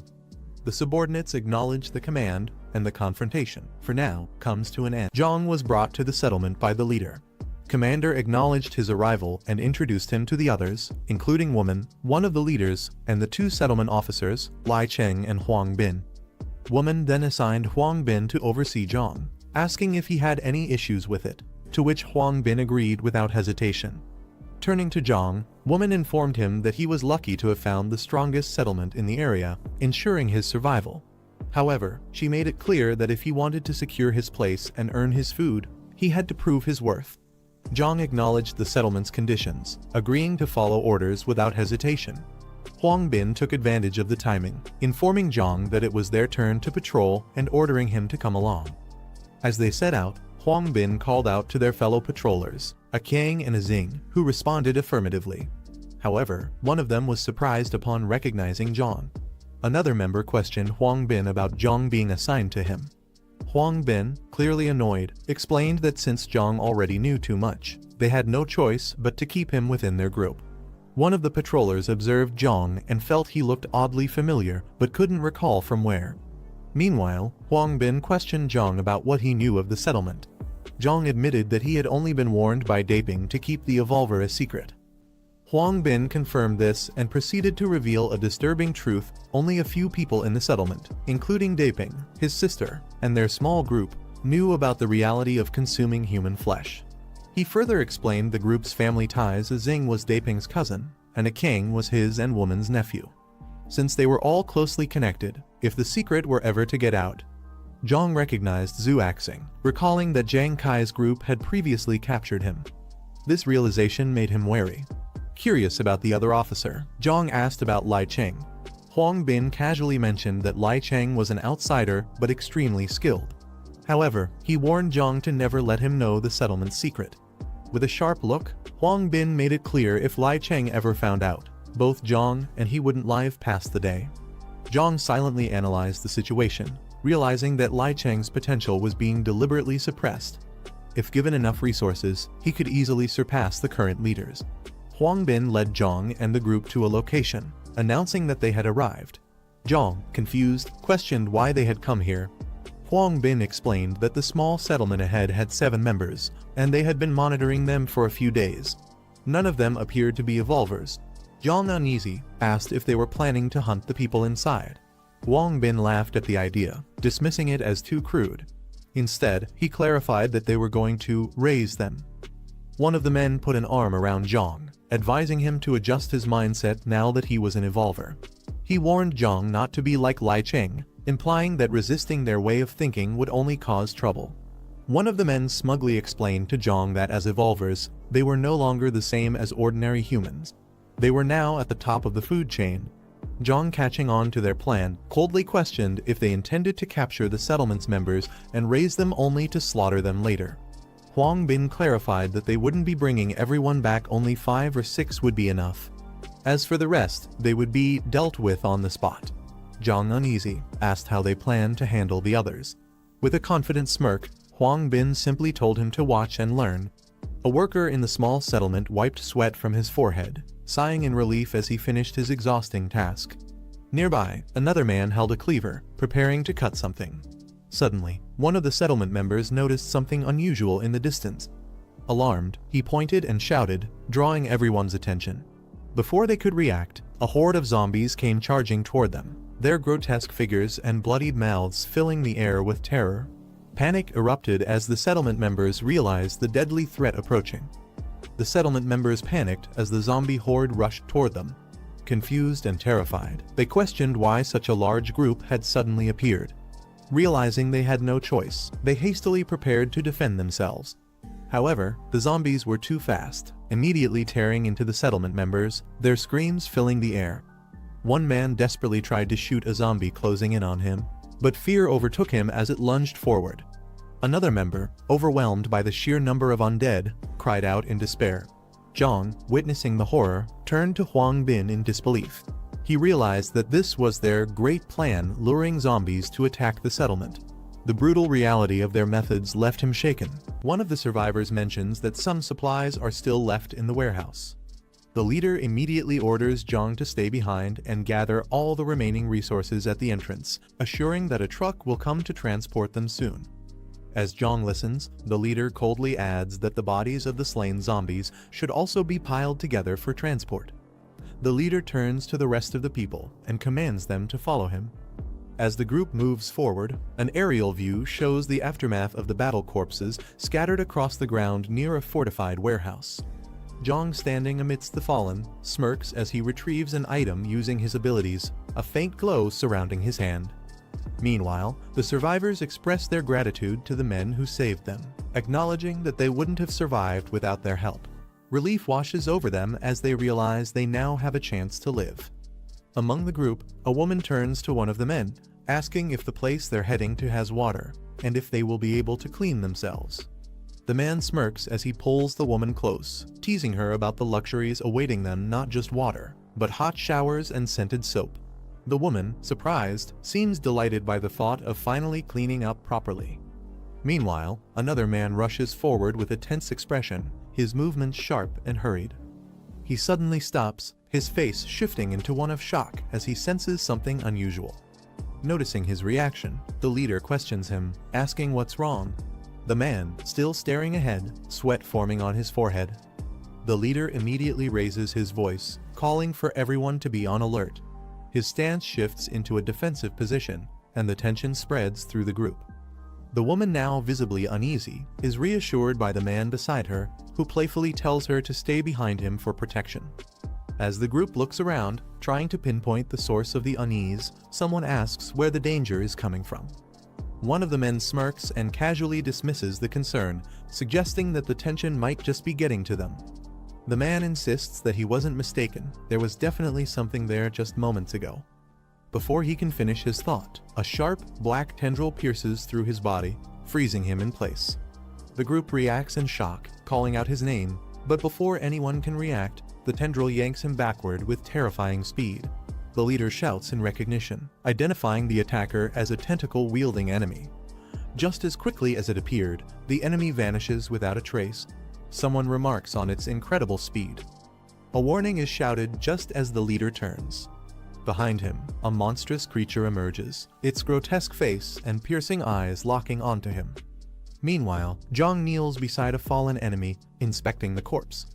The subordinates acknowledge the command, and the confrontation, for now, comes to an end. Jiang was brought to the settlement by the leader. Commander acknowledged his arrival and introduced him to the others, including Woman, one of the leaders, and the two settlement officers, Lai Cheng and Huang Bin. Woman then assigned Huang Bin to oversee Jiang, asking if he had any issues with it, to which Huang Bin agreed without hesitation. Turning to Jiang, Woman informed him that he was lucky to have found the strongest settlement in the area, ensuring his survival. However, she made it clear that if he wanted to secure his place and earn his food, he had to prove his worth. Jiang acknowledged the settlement's conditions, agreeing to follow orders without hesitation. Huang Bin took advantage of the timing, informing Jiang that it was their turn to patrol and ordering him to come along. As they set out, Huang Bin called out to their fellow patrollers, a Jiang and a Xing, who responded affirmatively. However, one of them was surprised upon recognizing Jiang. Another member questioned Huang Bin about Jiang being assigned to him. Huang Bin, clearly annoyed, explained that since Jiang already knew too much, they had no choice but to keep him within their group. One of the patrollers observed Jiang and felt he looked oddly familiar but couldn't recall from where. Meanwhile, Huang Bin questioned Jiang about what he knew of the settlement. Jiang admitted that he had only been warned by Daping to keep the evolver a secret. Huang Bin confirmed this and proceeded to reveal a disturbing truth: only a few people in the settlement, including Daping, his sister, and their small group, knew about the reality of consuming human flesh. He further explained the group's family ties, as Xing was Daping's cousin, and a Jiang was his and Woman's nephew. Since they were all closely connected, if the secret were ever to get out, Jiang recognized Zhu Axing, recalling that Jiang Kai's group had previously captured him. This realization made him wary. Curious about the other officer, Jiang asked about Lai Cheng. Huang Bin casually mentioned that Lai Cheng was an outsider but extremely skilled. However, he warned Jiang to never let him know the settlement's secret. With a sharp look, Huang Bin made it clear if Lai Cheng ever found out, both Jiang and he wouldn't live past the day. Jiang silently analyzed the situation, realizing that Lai Cheng's potential was being deliberately suppressed. If given enough resources, he could easily surpass the current leaders. Huang Bin led Jiang and the group to a location, announcing that they had arrived. Jiang, confused, questioned why they had come here. Huang Bin explained that the small settlement ahead had 7 members, and they had been monitoring them for a few days. None of them appeared to be evolvers. Jiang, uneasy, asked if they were planning to hunt the people inside. Huang Bin laughed at the idea, dismissing it as too crude. Instead, he clarified that they were going to raise them. One of the men put an arm around Jiang, advising him to adjust his mindset now that he was an evolver. He warned Jiang not to be like Lai Cheng, implying that resisting their way of thinking would only cause trouble. One of the men smugly explained to Jiang that as evolvers, they were no longer the same as ordinary humans. They were now at the top of the food chain. Jiang, catching on to their plan, coldly questioned if they intended to capture the settlement's members and raise them only to slaughter them later. Huang Bin clarified that they wouldn't be bringing everyone back, only 5 or 6 would be enough. As for the rest, they would be dealt with on the spot. Jiang, uneasy, asked how they planned to handle the others. With a confident smirk, Huang Bin simply told him to watch and learn. A worker in the small settlement wiped sweat from his forehead, sighing in relief as he finished his exhausting task. Nearby, another man held a cleaver, preparing to cut something. Suddenly, one of the settlement members noticed something unusual in the distance. Alarmed, he pointed and shouted, drawing everyone's attention. Before they could react, a horde of zombies came charging toward them, their grotesque figures and bloodied mouths filling the air with terror. Panic erupted as the settlement members realized the deadly threat approaching. The settlement members panicked as the zombie horde rushed toward them. Confused and terrified, they questioned why such a large group had suddenly appeared. Realizing they had no choice, they hastily prepared to defend themselves. However, the zombies were too fast, immediately tearing into the settlement members, their screams filling the air. One man desperately tried to shoot a zombie closing in on him, but fear overtook him as it lunged forward. Another member, overwhelmed by the sheer number of undead, cried out in despair. Jiang, witnessing the horror, turned to Huang Bin in disbelief. He realized that this was their great plan, luring zombies to attack the settlement. The brutal reality of their methods left him shaken. One of the survivors mentions that some supplies are still left in the warehouse. The leader immediately orders Jiang to stay behind and gather all the remaining resources at the entrance, assuring that a truck will come to transport them soon. As Jiang listens, the leader coldly adds that the bodies of the slain zombies should also be piled together for transport. The leader turns to the rest of the people and commands them to follow him. As the group moves forward, an aerial view shows the aftermath of the battle corpses scattered across the ground near a fortified warehouse. Jiang, standing amidst the fallen, smirks as he retrieves an item using his abilities, a faint glow surrounding his hand. Meanwhile, the survivors express their gratitude to the men who saved them, acknowledging that they wouldn't have survived without their help. Relief washes over them as they realize they now have a chance to live. Among the group, a woman turns to one of the men, asking if the place they're heading to has water, and if they will be able to clean themselves. The man smirks as he pulls the woman close, teasing her about the luxuries awaiting them, not just water, but hot showers and scented soap. The woman, surprised, seems delighted by the thought of finally cleaning up properly. Meanwhile, another man rushes forward with a tense expression, his movements sharp and hurried. He suddenly stops, his face shifting into one of shock as he senses something unusual. Noticing his reaction, the leader questions him, asking what's wrong. The man, still staring ahead, sweat forming on his forehead. The leader immediately raises his voice, calling for everyone to be on alert. His stance shifts into a defensive position, and the tension spreads through the group. The woman, now visibly uneasy, is reassured by the man beside her, who playfully tells her to stay behind him for protection. As the group looks around, trying to pinpoint the source of the unease, someone asks where the danger is coming from. One of the men smirks and casually dismisses the concern, suggesting that the tension might just be getting to them. The man insists that he wasn't mistaken, there was definitely something there just moments ago. Before he can finish his thought, a sharp, black tendril pierces through his body, freezing him in place. The group reacts in shock, calling out his name, but before anyone can react, the tendril yanks him backward with terrifying speed. The leader shouts in recognition, identifying the attacker as a tentacle-wielding enemy. Just as quickly as it appeared, the enemy vanishes without a trace. Someone remarks on its incredible speed. A warning is shouted just as the leader turns. Behind him, a monstrous creature emerges, its grotesque face and piercing eyes locking onto him. Meanwhile, Jiang kneels beside a fallen enemy, inspecting the corpse.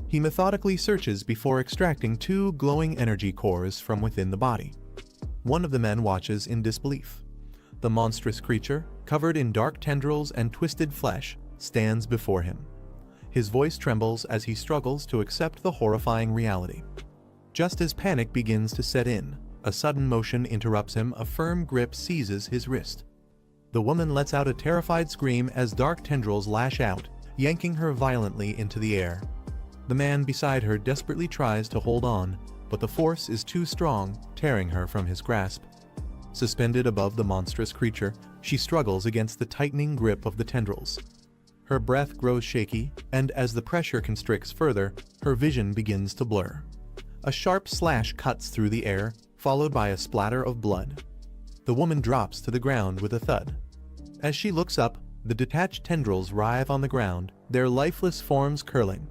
He methodically searches before extracting 2 glowing energy cores from within the body. One of the men watches in disbelief. The monstrous creature, covered in dark tendrils and twisted flesh, stands before him. His voice trembles as he struggles to accept the horrifying reality. Just as panic begins to set in, a sudden motion interrupts him. A firm grip seizes his wrist. The woman lets out a terrified scream as dark tendrils lash out, yanking her violently into the air. The man beside her desperately tries to hold on, but the force is too strong, tearing her from his grasp. Suspended above the monstrous creature, she struggles against the tightening grip of the tendrils. Her breath grows shaky, and as the pressure constricts further, her vision begins to blur. A sharp slash cuts through the air, followed by a splatter of blood. The woman drops to the ground with a thud. As she looks up, the detached tendrils writhe on the ground, their lifeless forms curling.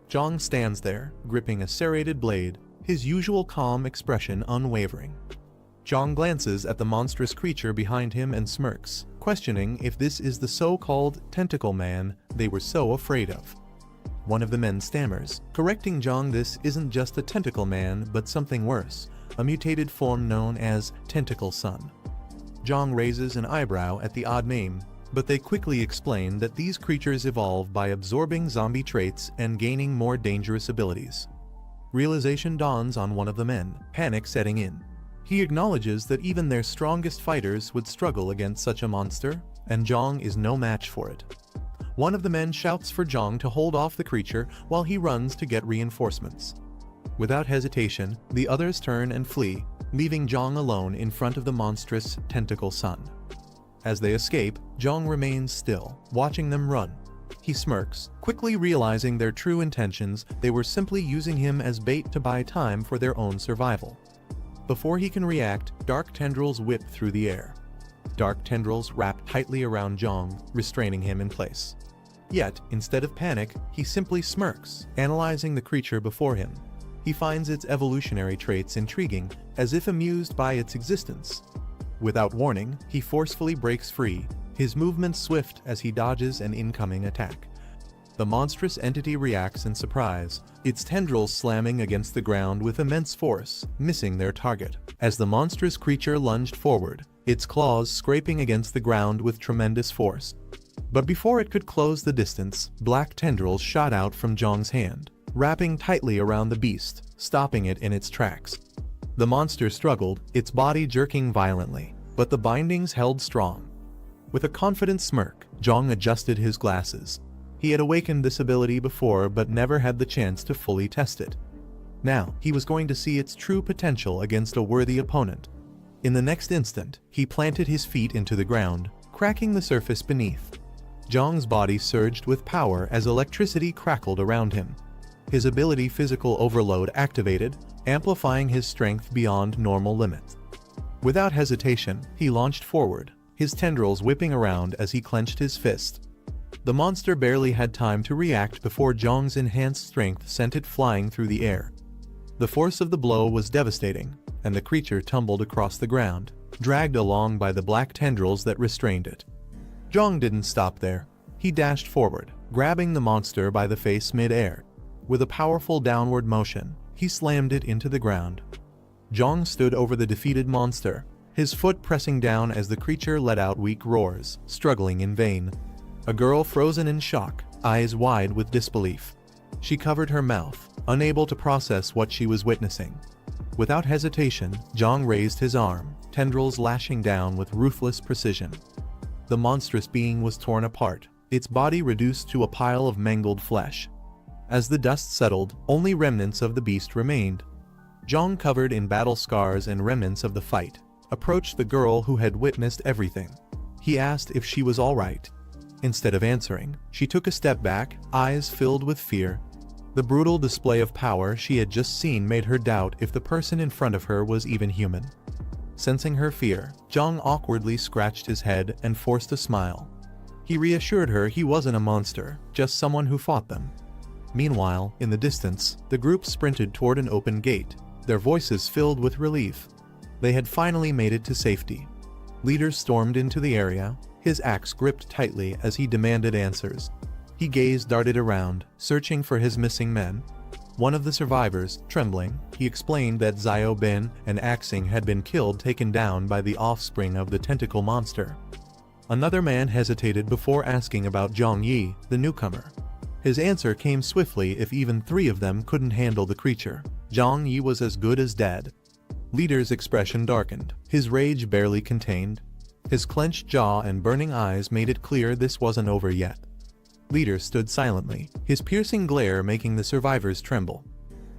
Jiang stands there, gripping a serrated blade, his usual calm expression unwavering. Jiang glances at the monstrous creature behind him and smirks, questioning if this is the so-called tentacle man they were so afraid of. One of the men stammers, correcting Jiang. This isn't just a tentacle man, but something worse, a mutated form known as Tentacle Son. Jiang raises an eyebrow at the odd name, but they quickly explain that these creatures evolve by absorbing zombie traits and gaining more dangerous abilities. Realization dawns on one of the men, panic setting in. He acknowledges that even their strongest fighters would struggle against such a monster, and Jiang is no match for it. One of the men shouts for Jiang to hold off the creature while he runs to get reinforcements. Without hesitation, the others turn and flee, leaving Jiang alone in front of the monstrous Tentacle Son. As they escape, Jiang remains still, watching them run. He smirks, quickly realizing their true intentions. They were simply using him as bait to buy time for their own survival. Before he can react, dark tendrils whip through the air. Dark tendrils wrap tightly around Jiang, restraining him in place. Yet, instead of panic, he simply smirks, analyzing the creature before him. He finds its evolutionary traits intriguing, as if amused by its existence. Without warning, he forcefully breaks free, his movements swift as he dodges an incoming attack. The monstrous entity reacts in surprise, its tendrils slamming against the ground with immense force, missing their target. As the monstrous creature lunged forward, its claws scraping against the ground with tremendous force. But before it could close the distance, black tendrils shot out from Jiang's hand, wrapping tightly around the beast, stopping it in its tracks. The monster struggled, its body jerking violently, but the bindings held strong. With a confident smirk, Jiang adjusted his glasses. He had awakened this ability before but never had the chance to fully test it. Now, he was going to see its true potential against a worthy opponent. In the next instant, he planted his feet into the ground, cracking the surface beneath. Jiang's body surged with power as electricity crackled around him. His ability Physical Overload activated, amplifying his strength beyond normal limits. Without hesitation, he launched forward, his tendrils whipping around as he clenched his fist. The monster barely had time to react before Jiang's enhanced strength sent it flying through the air. The force of the blow was devastating, and the creature tumbled across the ground, dragged along by the black tendrils that restrained it. Jiang didn't stop there. He dashed forward, grabbing the monster by the face mid-air. With a powerful downward motion, he slammed it into the ground. Jiang stood over the defeated monster, his foot pressing down as the creature let out weak roars, struggling in vain. A girl frozen in shock, eyes wide with disbelief. She covered her mouth, unable to process what she was witnessing. Without hesitation, Jiang raised his arm, tendrils lashing down with ruthless precision. the monstrous being was torn apart, its body reduced to a pile of mangled flesh. As the dust settled, only remnants of the beast remained. Jiang, covered in battle scars and remnants of the fight, approached the girl who had witnessed everything. He asked if she was all right. Instead of answering, she took a step back, eyes filled with fear. The brutal display of power she had just seen made her doubt if the person in front of her was even human. Sensing her fear, Jiang awkwardly scratched his head and forced a smile. He reassured her he wasn't a monster, just someone who fought them. Meanwhile, in the distance, the group sprinted toward an open gate, their voices filled with relief. They had finally made it to safety. Leader stormed into the area, his axe gripped tightly as he demanded answers. He gaze darted around, searching for his missing men. One of the survivors, trembling, he explained that Xiao Bin and Axing had been killed, taken down by the offspring of the tentacle monster. Another man hesitated before asking about Zhang Yi, the newcomer. His answer came swiftly. If even 3 of them couldn't handle the creature, Zhang Yi was as good as dead. Leader's expression darkened, his rage barely contained. His clenched jaw and burning eyes made it clear this wasn't over yet. Leader stood silently, his piercing glare making the survivors tremble.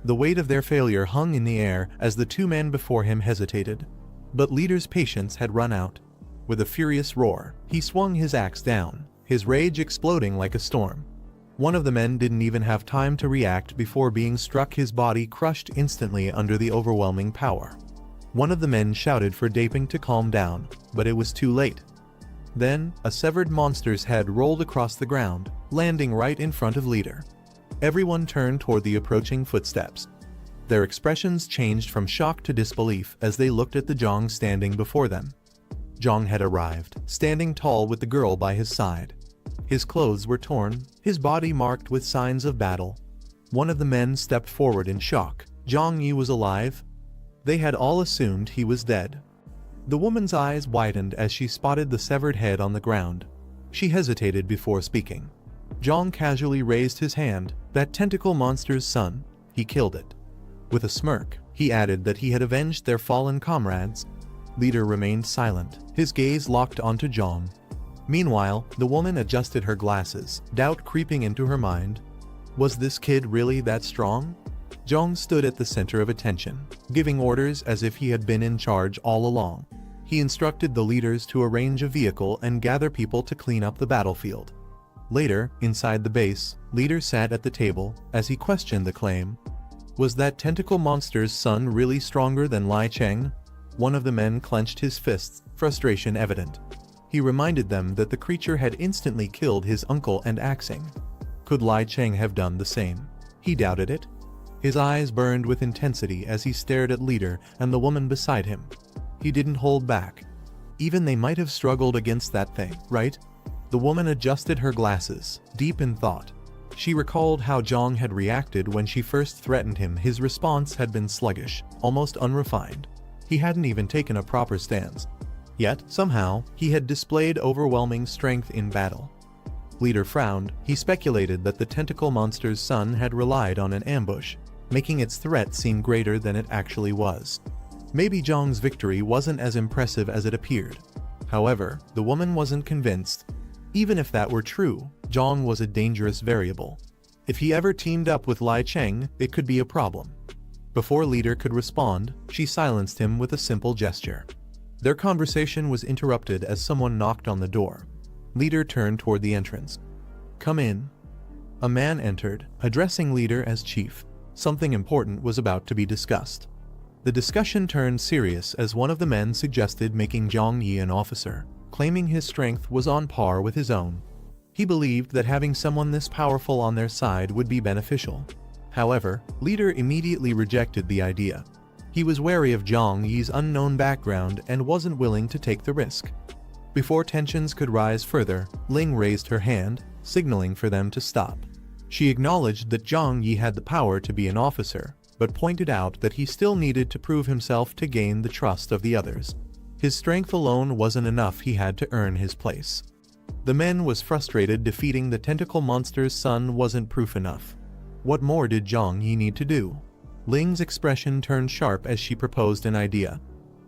The weight of their failure hung in the air as the 2 men before him hesitated. But Leader's patience had run out. With a furious roar, he swung his axe down, his rage exploding like a storm. One of the men didn't even have time to react before being struck, his body crushed instantly under the overwhelming power. One of the men shouted for Daping to calm down, but it was too late. Then, a severed monster's head rolled across the ground, landing right in front of Leader. Everyone turned toward the approaching footsteps. Their expressions changed from shock to disbelief as they looked at the Jiang standing before them. Jiang had arrived, standing tall with the girl by his side. His clothes were torn, his body marked with signs of battle. One of the men stepped forward in shock. Zhang Yi was alive? They had all assumed he was dead. The woman's eyes widened as she spotted the severed head on the ground. She hesitated before speaking. Jiang casually raised his hand. That tentacle monster's son, he killed it. With a smirk, he added that he had avenged their fallen comrades. Leader remained silent, his gaze locked onto Jiang. Meanwhile, the woman adjusted her glasses, doubt creeping into her mind. Was this kid really that strong? Jiang stood at the center of attention, giving orders as if he had been in charge all along. He instructed the leaders to arrange a vehicle and gather people to clean up the battlefield. Later, inside the base, Leader sat at the table as he questioned the claim. Was that tentacle monster's son really stronger than Lai Cheng? One of the men clenched his fists, frustration evident. He reminded them that the creature had instantly killed his uncle and Axing. Could Lai Cheng have done the same? He doubted it. His eyes burned with intensity as he stared at Leader and the woman beside him. He didn't hold back. Even they might have struggled against that thing, right? The woman adjusted her glasses, deep in thought. She recalled how Jiang had reacted when she first threatened him. His response had been sluggish, almost unrefined. He hadn't even taken a proper stance. Yet, somehow, he had displayed overwhelming strength in battle. Leader frowned. He speculated that the tentacle monster's son had relied on an ambush, making its threat seem greater than it actually was. Maybe Jiang's victory wasn't as impressive as it appeared. However, the woman wasn't convinced. Even if that were true, Jiang was a dangerous variable. If he ever teamed up with Lai Cheng, it could be a problem. Before Leader could respond, she silenced him with a simple gesture. Their conversation was interrupted as someone knocked on the door. Leader turned toward the entrance. "Come in." A man entered, addressing Leader as chief. Something important was about to be discussed. The discussion turned serious as one of the men suggested making Zhang Yi an officer, claiming his strength was on par with his own. He believed that having someone this powerful on their side would be beneficial. However, Leader immediately rejected the idea. He was wary of Zhang Yi's unknown background and wasn't willing to take the risk. Before tensions could rise further, Ling raised her hand, signaling for them to stop. She acknowledged that Zhang Yi had the power to be an officer, but pointed out that he still needed to prove himself to gain the trust of the others. His strength alone wasn't enough, he had to earn his place. The man was frustrated. Defeating the tentacle monster's son wasn't proof enough. What more did Zhang Yi need to do? Ling's expression turned sharp as she proposed an idea.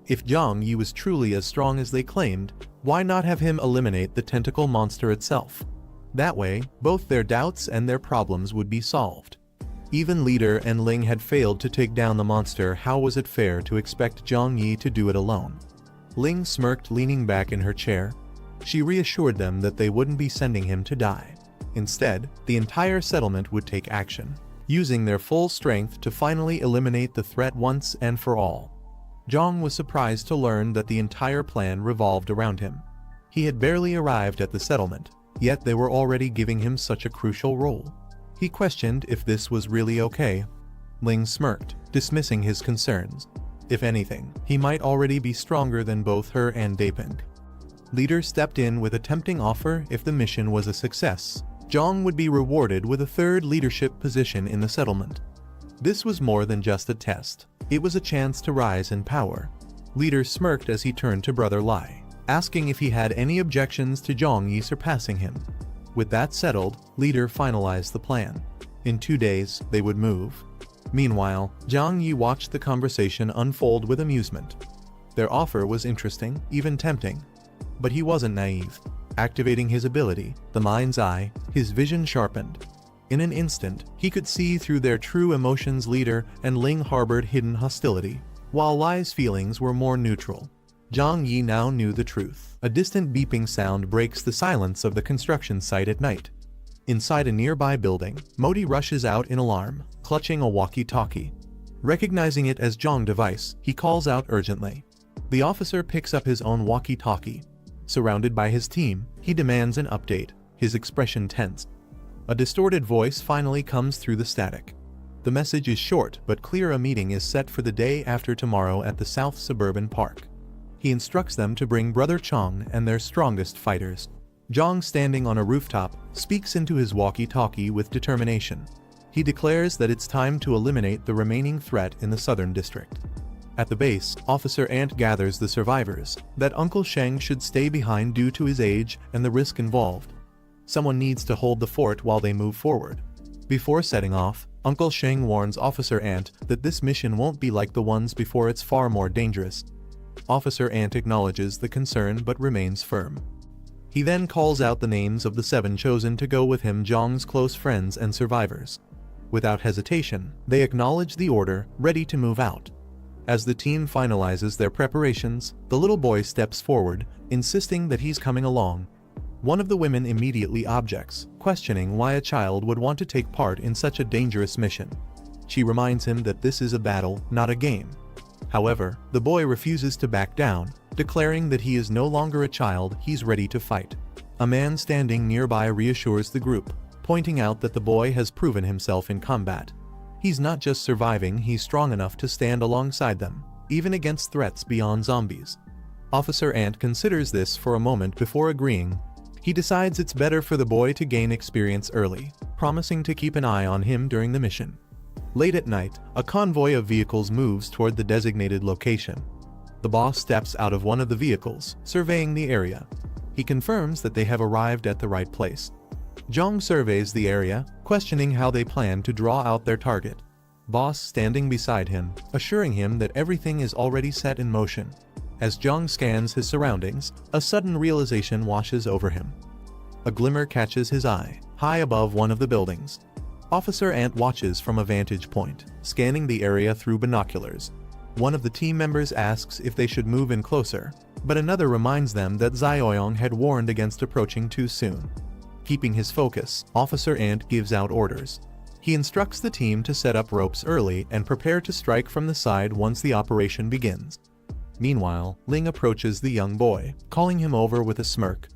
If Jiang Yi was truly as strong as they claimed, why not have him eliminate the tentacle monster itself? That way, both their doubts and their problems would be solved. Even Leader and Ling had failed to take down the monster. How was it fair to expect Jiang Yi to do it alone? Ling smirked, leaning back in her chair. She reassured them that they wouldn't be sending him to die. Instead, the entire settlement would take action, using their full strength to finally eliminate the threat once and for all. Jiang was surprised to learn that the entire plan revolved around him. He had barely arrived at the settlement, yet they were already giving him such a crucial role. He questioned if this was really okay. Ling smirked, dismissing his concerns. If anything, he might already be stronger than both her and Daeping. Leader stepped in with a tempting offer. If the mission was a success, Jiang would be rewarded with a third leadership position in the settlement. This was more than just a test. It was a chance to rise in power. Leader smirked as he turned to Brother Lai, asking if he had any objections to Jiang Yi surpassing him. With that settled, Leader finalized the plan. In 2 days, they would move. Meanwhile, Jiang Yi watched the conversation unfold with amusement. Their offer was interesting, even tempting. But he wasn't naive. Activating his ability, the mind's eye, his vision sharpened. In an instant, he could see through their true emotions. Leader and Ling harbored hidden hostility, while Lai's feelings were more neutral. Jiang Yi now knew the truth. A distant beeping sound breaks the silence of the construction site at night. Inside a nearby building, Modi rushes out in alarm, clutching a walkie-talkie. Recognizing it as Jiang's device, he calls out urgently. The officer picks up his own walkie-talkie. Surrounded by his team, he demands an update, his expression tense. A distorted voice finally comes through the static. The message is short but clear. A meeting is set for the day after tomorrow at the South Suburban Park. He instructs them to bring Brother Chong and their strongest fighters. Jiang, standing on a rooftop, speaks into his walkie-talkie with determination. He declares that it's time to eliminate the remaining threat in the southern district. At the base, Officer Ant gathers the survivors, that Uncle Sheng should stay behind due to his age and the risk involved. Someone needs to hold the fort while they move forward. Before setting off, Uncle Sheng warns Officer Ant that this mission won't be like the ones before. It's far more dangerous. Officer Ant acknowledges the concern but remains firm. He then calls out the names of the 7 chosen to go with him, Jiang's close friends and survivors. Without hesitation, they acknowledge the order, ready to move out. As the team finalizes their preparations, the little boy steps forward, insisting that he's coming along. One of the women immediately objects, questioning why a child would want to take part in such a dangerous mission. She reminds him that this is a battle, not a game. However, the boy refuses to back down, declaring that he is no longer a child, he's ready to fight. A man standing nearby reassures the group, pointing out that the boy has proven himself in combat. He's not just surviving, he's strong enough to stand alongside them, even against threats beyond zombies. Officer Ant considers this for a moment before agreeing. He decides it's better for the boy to gain experience early, promising to keep an eye on him during the mission. Late at night, a convoy of vehicles moves toward the designated location. The boss steps out of one of the vehicles, surveying the area. He confirms that they have arrived at the right place. Jiang surveys the area, questioning how they plan to draw out their target. Boss standing beside him, assuring him that everything is already set in motion. As Jiang scans his surroundings, a sudden realization washes over him. A glimmer catches his eye, high above one of the buildings. Officer Ant watches from a vantage point, scanning the area through binoculars. One of the team members asks if they should move in closer, but another reminds them that Zioyong had warned against approaching too soon. Keeping his focus, Officer Ant gives out orders. He instructs the team to set up ropes early and prepare to strike from the side once the operation begins. Meanwhile, Ling approaches the young boy, calling him over with a smirk.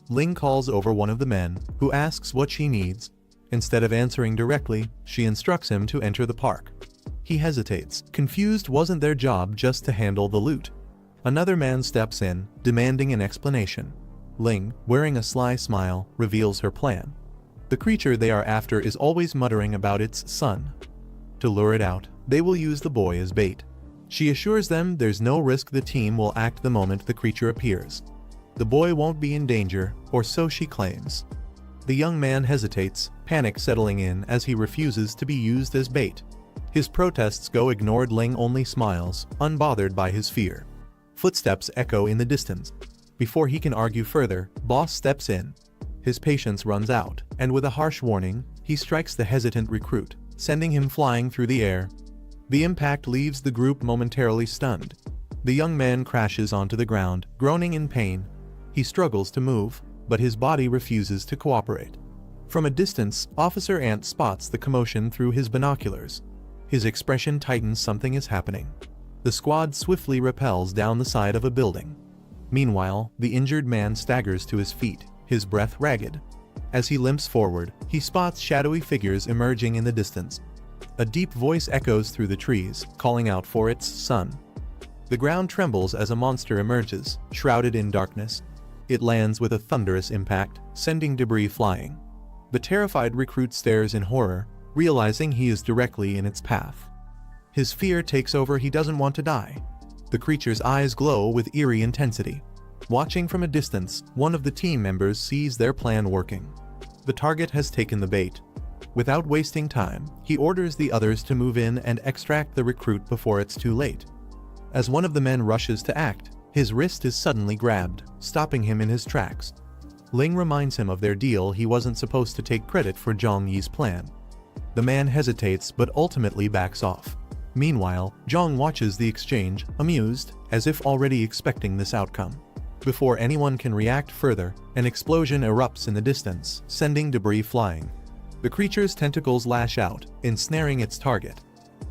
Ling calls over one of the men, who asks what she needs. Instead of answering directly, she instructs him to enter the park. He hesitates, confused. Wasn't their job just to handle the loot? Another man steps in, demanding an explanation. Ling, wearing a sly smile, reveals her plan. The creature they are after is always muttering about its son. To lure it out, they will use the boy as bait. She assures them there's no risk, the team will act the moment the creature appears. The boy won't be in danger, or so she claims. The young man hesitates, panic settling in as he refuses to be used as bait. His protests go ignored. Ling only smiles, unbothered by his fear. Footsteps echo in the distance. Before he can argue further, Boss steps in. His patience runs out, and with a harsh warning, he strikes the hesitant recruit, sending him flying through the air. The impact leaves the group momentarily stunned. The young man crashes onto the ground, groaning in pain. He struggles to move, but his body refuses to cooperate. From a distance, Officer Ant spots the commotion through his binoculars. His expression tightens. Something is happening. The squad swiftly rappels down the side of a building. Meanwhile, the injured man staggers to his feet, his breath ragged. As he limps forward, he spots shadowy figures emerging in the distance. A deep voice echoes through the trees, calling out for its son. The ground trembles as a monster emerges, shrouded in darkness. It lands with a thunderous impact, sending debris flying. The terrified recruit stares in horror, realizing he is directly in its path. His fear takes over. He doesn't want to die. The creature's eyes glow with eerie intensity. Watching from a distance, one of the team members sees their plan working. The target has taken the bait. Without wasting time, he orders the others to move in and extract the recruit before it's too late. As one of the men rushes to act, his wrist is suddenly grabbed, stopping him in his tracks. Ling reminds him of their deal. He wasn't supposed to take credit for Zhang Yi's plan. The man hesitates but ultimately backs off. Meanwhile, Jiang watches the exchange, amused, as if already expecting this outcome. Before anyone can react further, an explosion erupts in the distance, sending debris flying. The creature's tentacles lash out, ensnaring its target.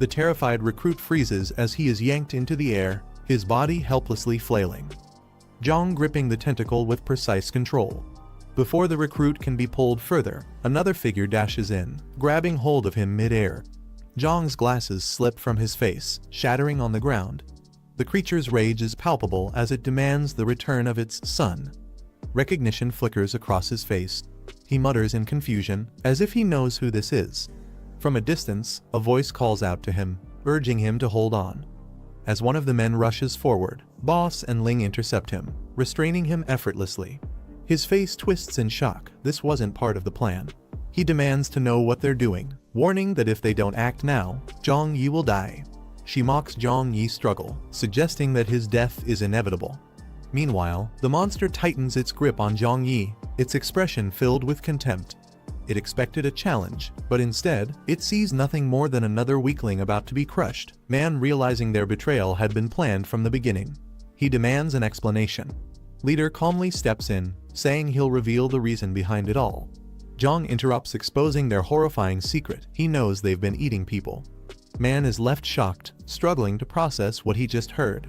The terrified recruit freezes as he is yanked into the air, his body helplessly flailing. Jiang gripping the tentacle with precise control. Before the recruit can be pulled further, another figure dashes in, grabbing hold of him mid-air. Jiang's glasses slip from his face, shattering on the ground. The creature's rage is palpable as it demands the return of its son. Recognition flickers across his face. He mutters in confusion, as if he knows who this is. From a distance, a voice calls out to him, urging him to hold on. As one of the men rushes forward, Boss and Ling intercept him, restraining him effortlessly. His face twists in shock. This wasn't part of the plan. He demands to know what they're doing, warning that if they don't act now, Zhang Yi will die. She mocks Zhang Yi's struggle, suggesting that his death is inevitable. Meanwhile, the monster tightens its grip on Zhang Yi, its expression filled with contempt. It expected a challenge, but instead, it sees nothing more than another weakling about to be crushed. Man realizing their betrayal had been planned from the beginning. He demands an explanation. Leader calmly steps in, saying he'll reveal the reason behind it all. Jiang interrupts, exposing their horrifying secret. He knows they've been eating people. Man is left shocked, struggling to process what he just heard.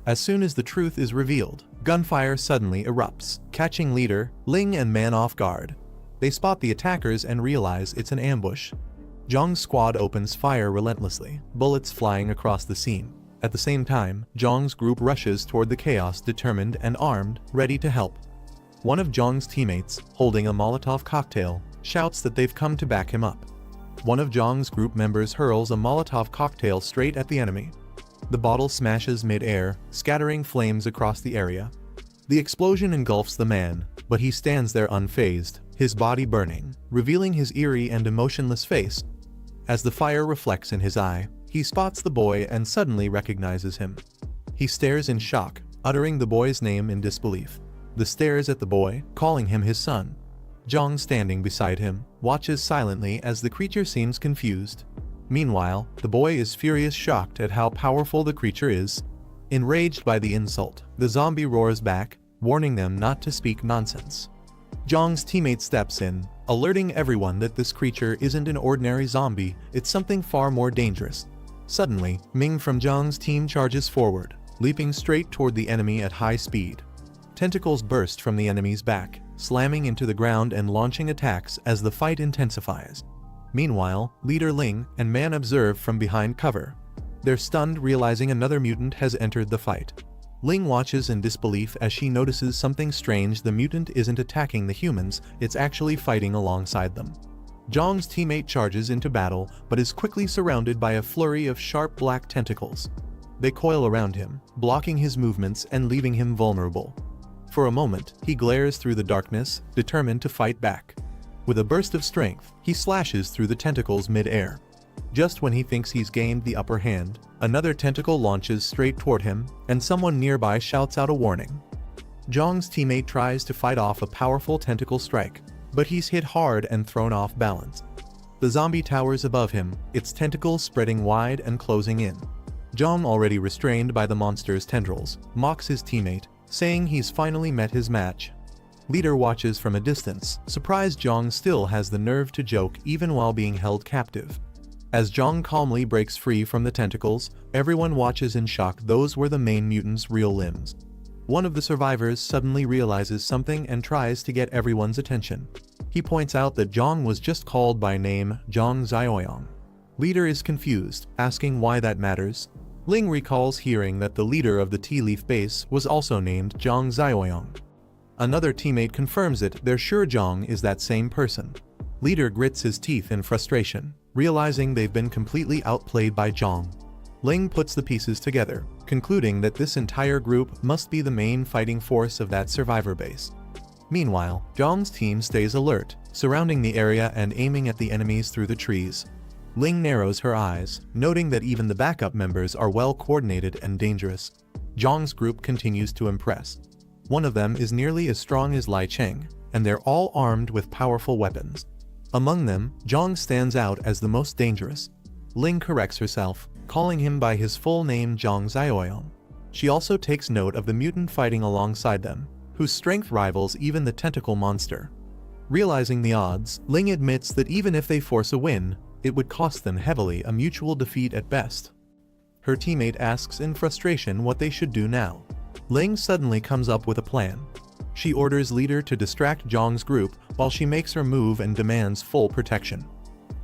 As soon as the truth is revealed, gunfire suddenly erupts, catching Leader, Ling and Man off guard. They spot the attackers and realize it's an ambush. Jiang's squad opens fire relentlessly, bullets flying across the scene. At the same time, Jiang's group rushes toward the chaos, determined and armed, ready to help. One of Jiang's teammates, holding a Molotov cocktail, shouts that they've come to back him up. One of Jiang's group members hurls a Molotov cocktail straight at the enemy. The bottle smashes mid-air, scattering flames across the area. The explosion engulfs the man, but he stands there unfazed, his body burning, revealing his eerie and emotionless face. As the fire reflects in his eye, he spots the boy and suddenly recognizes him. He stares in shock, uttering the boy's name in disbelief. He stares at the boy, calling him his son. Jiang, standing beside him, watches silently as the creature seems confused. Meanwhile, the boy is furious, shocked at how powerful the creature is. Enraged by the insult, the zombie roars back, warning them not to speak nonsense. Jiang's teammate steps in, alerting everyone that this creature isn't an ordinary zombie, it's something far more dangerous. Suddenly, Ming from Jiang's team charges forward, leaping straight toward the enemy at high speed. Tentacles burst from the enemy's back, slamming into the ground and launching attacks as the fight intensifies. Meanwhile, Leader Ling and Man observe from behind cover. They're stunned, realizing another mutant has entered the fight. Ling watches in disbelief as she notices something strange. The mutant isn't attacking the humans, it's actually fighting alongside them. Jiang's teammate charges into battle, but is quickly surrounded by a flurry of sharp black tentacles. They coil around him, blocking his movements and leaving him vulnerable. For a moment, he glares through the darkness, determined to fight back. With a burst of strength, he slashes through the tentacles mid-air. Just when he thinks he's gained the upper hand, another tentacle launches straight toward him, and someone nearby shouts out a warning. Jiang's teammate tries to fight off a powerful tentacle strike, but he's hit hard and thrown off balance. The zombie towers above him, its tentacles spreading wide and closing in. Jiang, already restrained by the monster's tendrils, mocks his teammate, saying he's finally met his match. Leader watches from a distance, surprised Jiang still has the nerve to joke even while being held captive. As Jiang calmly breaks free from the tentacles, everyone watches in shock. Those were the main mutant's real limbs. One of the survivors suddenly realizes something and tries to get everyone's attention. He points out that Jiang was just called by name Jiang Zioyang. Leader is confused, asking why that matters. Ling recalls hearing that the leader of the Tea Leaf base was also named Jiang Zioyang. Another teammate confirms it. They're sure Jiang is that same person. Leader grits his teeth in frustration, realizing they've been completely outplayed by Jiang. Ling puts the pieces together, concluding that this entire group must be the main fighting force of that survivor base. Meanwhile, Jiang's team stays alert, surrounding the area and aiming at the enemies through the trees. Ling narrows her eyes, noting that even the backup members are well coordinated and dangerous. Jiang's group continues to impress. One of them is nearly as strong as Lai Cheng, and they're all armed with powerful weapons. Among them, Jiang stands out as the most dangerous. Ling corrects herself, calling him by his full name Jiang Zioyang. She also takes note of the mutant fighting alongside them, whose strength rivals even the tentacle monster. Realizing the odds, Ling admits that even if they force a win, it would cost them heavily, a mutual defeat at best. Her teammate asks in frustration what they should do now. Ling suddenly comes up with a plan. She orders Leader to distract Jiang's group while she makes her move and demands full protection.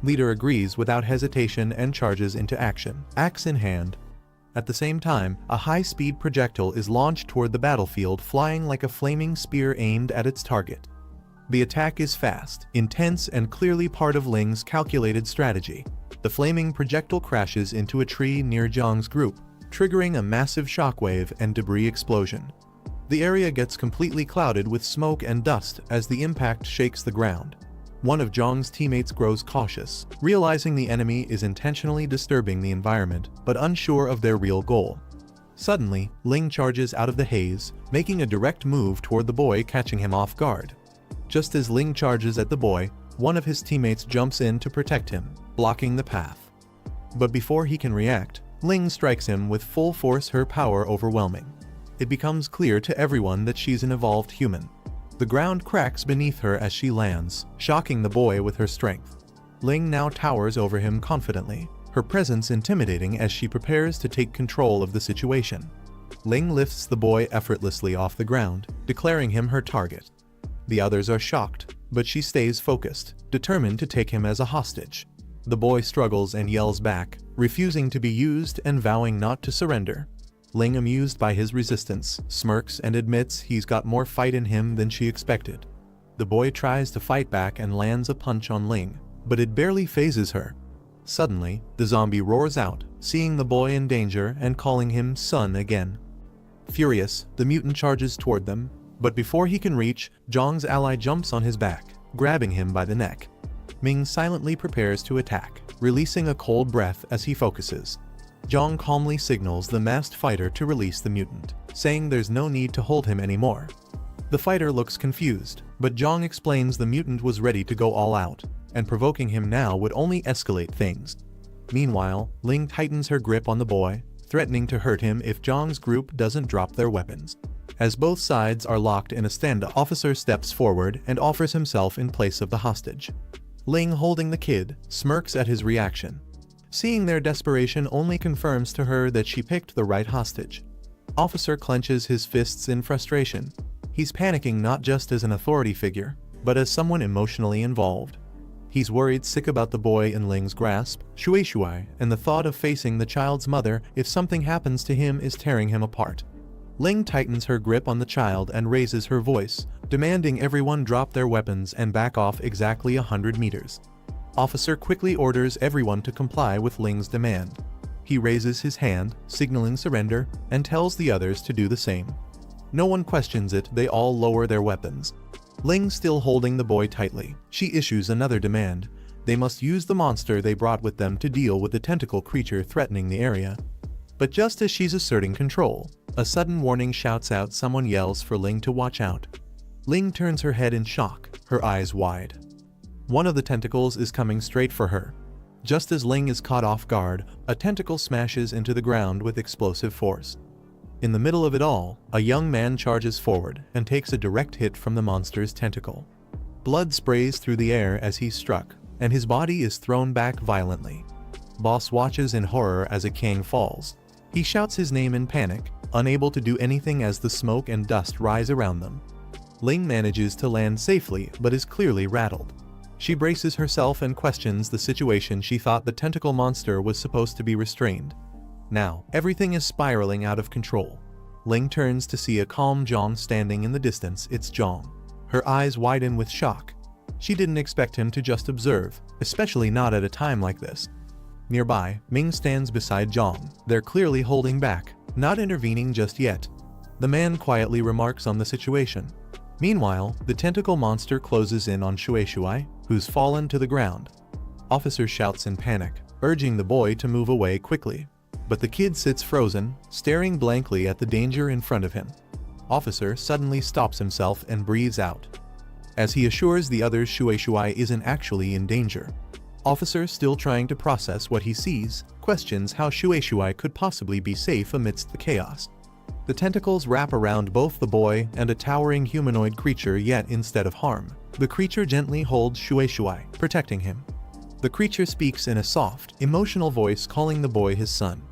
Leader agrees without hesitation and charges into action, axe in hand. At the same time, a high-speed projectile is launched toward the battlefield, flying like a flaming spear aimed at its target. The attack is fast, intense, and clearly part of Ling's calculated strategy. The flaming projectile crashes into a tree near Jiang's group, triggering a massive shockwave and debris explosion. The area gets completely clouded with smoke and dust as the impact shakes the ground. One of Jiang's teammates grows cautious, realizing the enemy is intentionally disturbing the environment, but unsure of their real goal. Suddenly, Ling charges out of the haze, making a direct move toward the boy, catching him off guard. Just as Ling charges at the boy, one of his teammates jumps in to protect him, blocking the path. But before he can react, Ling strikes him with full force, her power overwhelming. It becomes clear to everyone that she's an evolved human. The ground cracks beneath her as she lands, shocking the boy with her strength. Ling now towers over him confidently, her presence intimidating as she prepares to take control of the situation. Ling lifts the boy effortlessly off the ground, declaring him her target. The others are shocked, but she stays focused, determined to take him as a hostage. The boy struggles and yells back, refusing to be used and vowing not to surrender. Ling, amused by his resistance, smirks and admits he's got more fight in him than she expected. The boy tries to fight back and lands a punch on Ling, but it barely phases her. Suddenly, the zombie roars out, seeing the boy in danger and calling him son again. Furious, the mutant charges toward them, but before he can reach, Jiang's ally jumps on his back, grabbing him by the neck. Ming silently prepares to attack, releasing a cold breath as he focuses. Jiang calmly signals the masked fighter to release the mutant, saying there's no need to hold him anymore. The fighter looks confused, but Jiang explains the mutant was ready to go all out, and provoking him now would only escalate things. Meanwhile, Ling tightens her grip on the boy, threatening to hurt him if Jiang's group doesn't drop their weapons. As both sides are locked in a standoff, officer steps forward and offers himself in place of the hostage. Ling, holding the kid, smirks at his reaction. Seeing their desperation only confirms to her that she picked the right hostage. Officer clenches his fists in frustration. He's panicking not just as an authority figure, but as someone emotionally involved. He's worried sick about the boy in Ling's grasp, Shui, and the thought of facing the child's mother if something happens to him is tearing him apart. Ling tightens her grip on the child and raises her voice, demanding everyone drop their weapons and back off exactly 100 meters. Officer quickly orders everyone to comply with Ling's demand. He raises his hand, signaling surrender, and tells the others to do the same. No one questions it, they all lower their weapons. Ling still holding the boy tightly, she issues another demand, They must use the monster they brought with them to deal with the tentacle creature threatening the area. But just as she's asserting control, a sudden warning shouts out. Someone yells for Ling to watch out. Ling turns her head in shock, her eyes wide. One of the tentacles is coming straight for her. Just as Ling is caught off guard, a tentacle smashes into the ground with explosive force. In the middle of it all, a young man charges forward and takes a direct hit from the monster's tentacle. Blood sprays through the air as he's struck, and his body is thrown back violently. Boss watches in horror as a king falls. He shouts his name in panic, unable to do anything as the smoke and dust rise around them. Ling manages to land safely but is clearly rattled. She braces herself and questions the situation. She thought the tentacle monster was supposed to be restrained. Now, everything is spiraling out of control. Ling turns to see a calm Jiang standing in the distance. It's Jiang. Her eyes widen with shock. She didn't expect him to just observe, especially not at a time like this. Nearby, Ming stands beside Jiang. They're clearly holding back, not intervening just yet. The man quietly remarks on the situation. Meanwhile, the tentacle monster closes in on Shui, who's fallen to the ground. Officer shouts in panic, urging the boy to move away quickly. But the kid sits frozen, staring blankly at the danger in front of him. Officer suddenly stops himself and breathes out. As he assures the others Shui isn't actually in danger. Officer, still trying to process what he sees, questions how Shui could possibly be safe amidst the chaos. The tentacles wrap around both the boy and a towering humanoid creature, yet instead of harm, the creature gently holds Shui, protecting him. The creature speaks in a soft, emotional voice, calling the boy his son.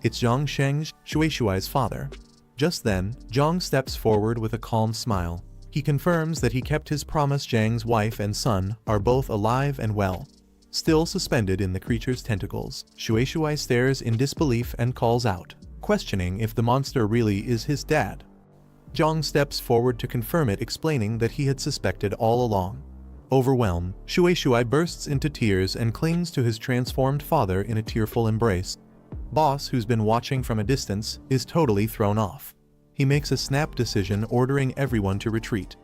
It's Jiang Sheng, Shui's father. Just then, Jiang steps forward with a calm smile. He confirms that he kept his promise. Jiang's wife and son are both alive and well. Still suspended in the creature's tentacles, Shui stares in disbelief and calls out, questioning if the monster really is his dad. Jiang steps forward to confirm it, explaining that he had suspected all along. Overwhelmed, Shui bursts into tears and clings to his transformed father in a tearful embrace. Boss, who's been watching from a distance, is totally thrown off. He makes a snap decision, ordering everyone to retreat.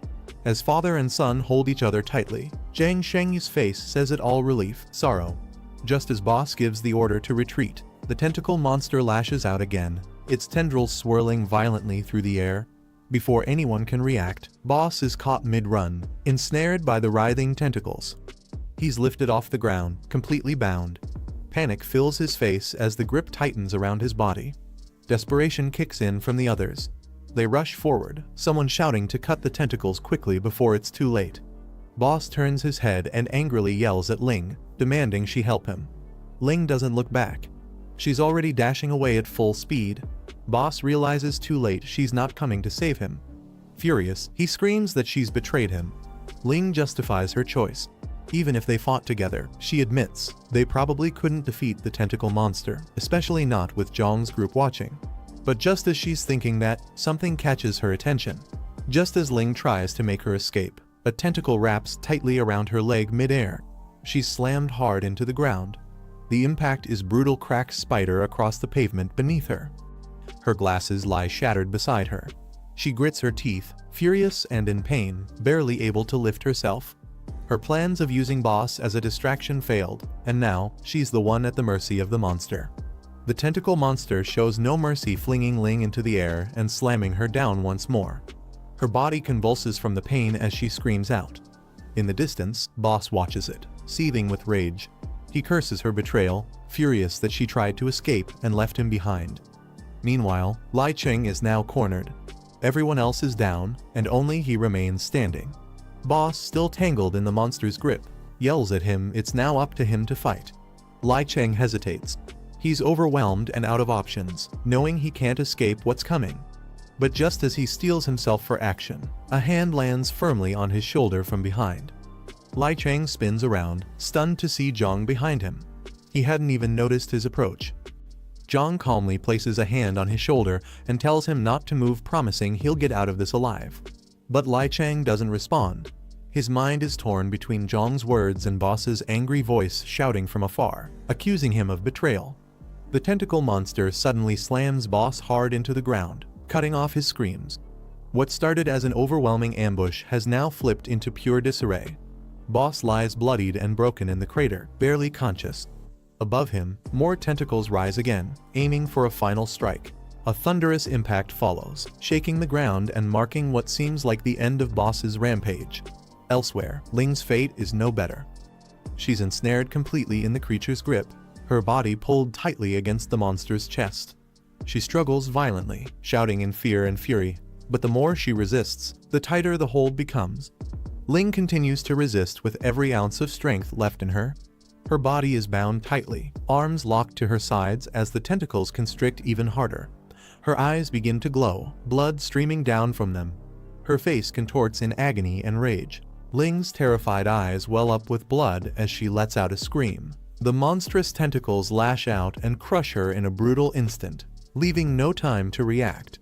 As father and son hold each other tightly, Jiang Sheng's face says it all: relief, sorrow. Just as Boss gives the order to retreat, the tentacle monster lashes out again, its tendrils swirling violently through the air. Before anyone can react, Boss is caught mid-run, ensnared by the writhing tentacles. He's lifted off the ground, completely bound. Panic fills his face as the grip tightens around his body. Desperation kicks in from the others. They rush forward, someone shouting to cut the tentacles quickly before it's too late. Boss turns his head and angrily yells at Ling, demanding she help him. Ling doesn't look back. She's already dashing away at full speed. Boss realizes too late she's not coming to save him. Furious, he screams that she's betrayed him. Ling justifies her choice. Even if they fought together, she admits, they probably couldn't defeat the tentacle monster, especially not with Jiang's group watching. But just as she's thinking that, something catches her attention. Just as Ling tries to make her escape, a tentacle wraps tightly around her leg mid-air. She's slammed hard into the ground. The impact is brutal, cracks spider across the pavement beneath her. Her glasses lie shattered beside her. She grits her teeth, furious and in pain, barely able to lift herself. Her plans of using Boss as a distraction failed, and now, she's the one at the mercy of the monster. The tentacle monster shows no mercy, flinging Ling into the air and slamming her down once more. Her body convulses from the pain as she screams out. In the distance, Boss watches it, seething with rage. He curses her betrayal, furious that she tried to escape and left him behind. Meanwhile, Lai Cheng is now cornered. Everyone else is down, and only he remains standing. Boss, still tangled in the monster's grip, yells at him. It's now up to him to fight. Lai Cheng hesitates. He's overwhelmed and out of options, knowing he can't escape what's coming. But just as he steels himself for action, a hand lands firmly on his shoulder from behind. Lai Cheng spins around, stunned to see Jiang behind him. He hadn't even noticed his approach. Jiang calmly places a hand on his shoulder and tells him not to move, promising he'll get out of this alive. But Lai Cheng doesn't respond. His mind is torn between Jiang's words and Boss's angry voice shouting from afar, accusing him of betrayal. The tentacle monster suddenly slams Boss hard into the ground, cutting off his screams. What started as an overwhelming ambush has now flipped into pure disarray. Boss lies bloodied and broken in the crater, barely conscious. Above him, more tentacles rise again, aiming for a final strike. A thunderous impact follows, shaking the ground and marking what seems like the end of Boss's rampage. Elsewhere, Ling's fate is no better. She's ensnared completely in the creature's grip, her body pulled tightly against the monster's chest. She struggles violently, shouting in fear and fury, but the more she resists, the tighter the hold becomes. Ling continues to resist with every ounce of strength left in her. Her body is bound tightly, arms locked to her sides as the tentacles constrict even harder. Her eyes begin to glow, blood streaming down from them. Her face contorts in agony and rage. Ling's terrified eyes well up with blood as she lets out a scream. The monstrous tentacles lash out and crush her in a brutal instant, leaving no time to react.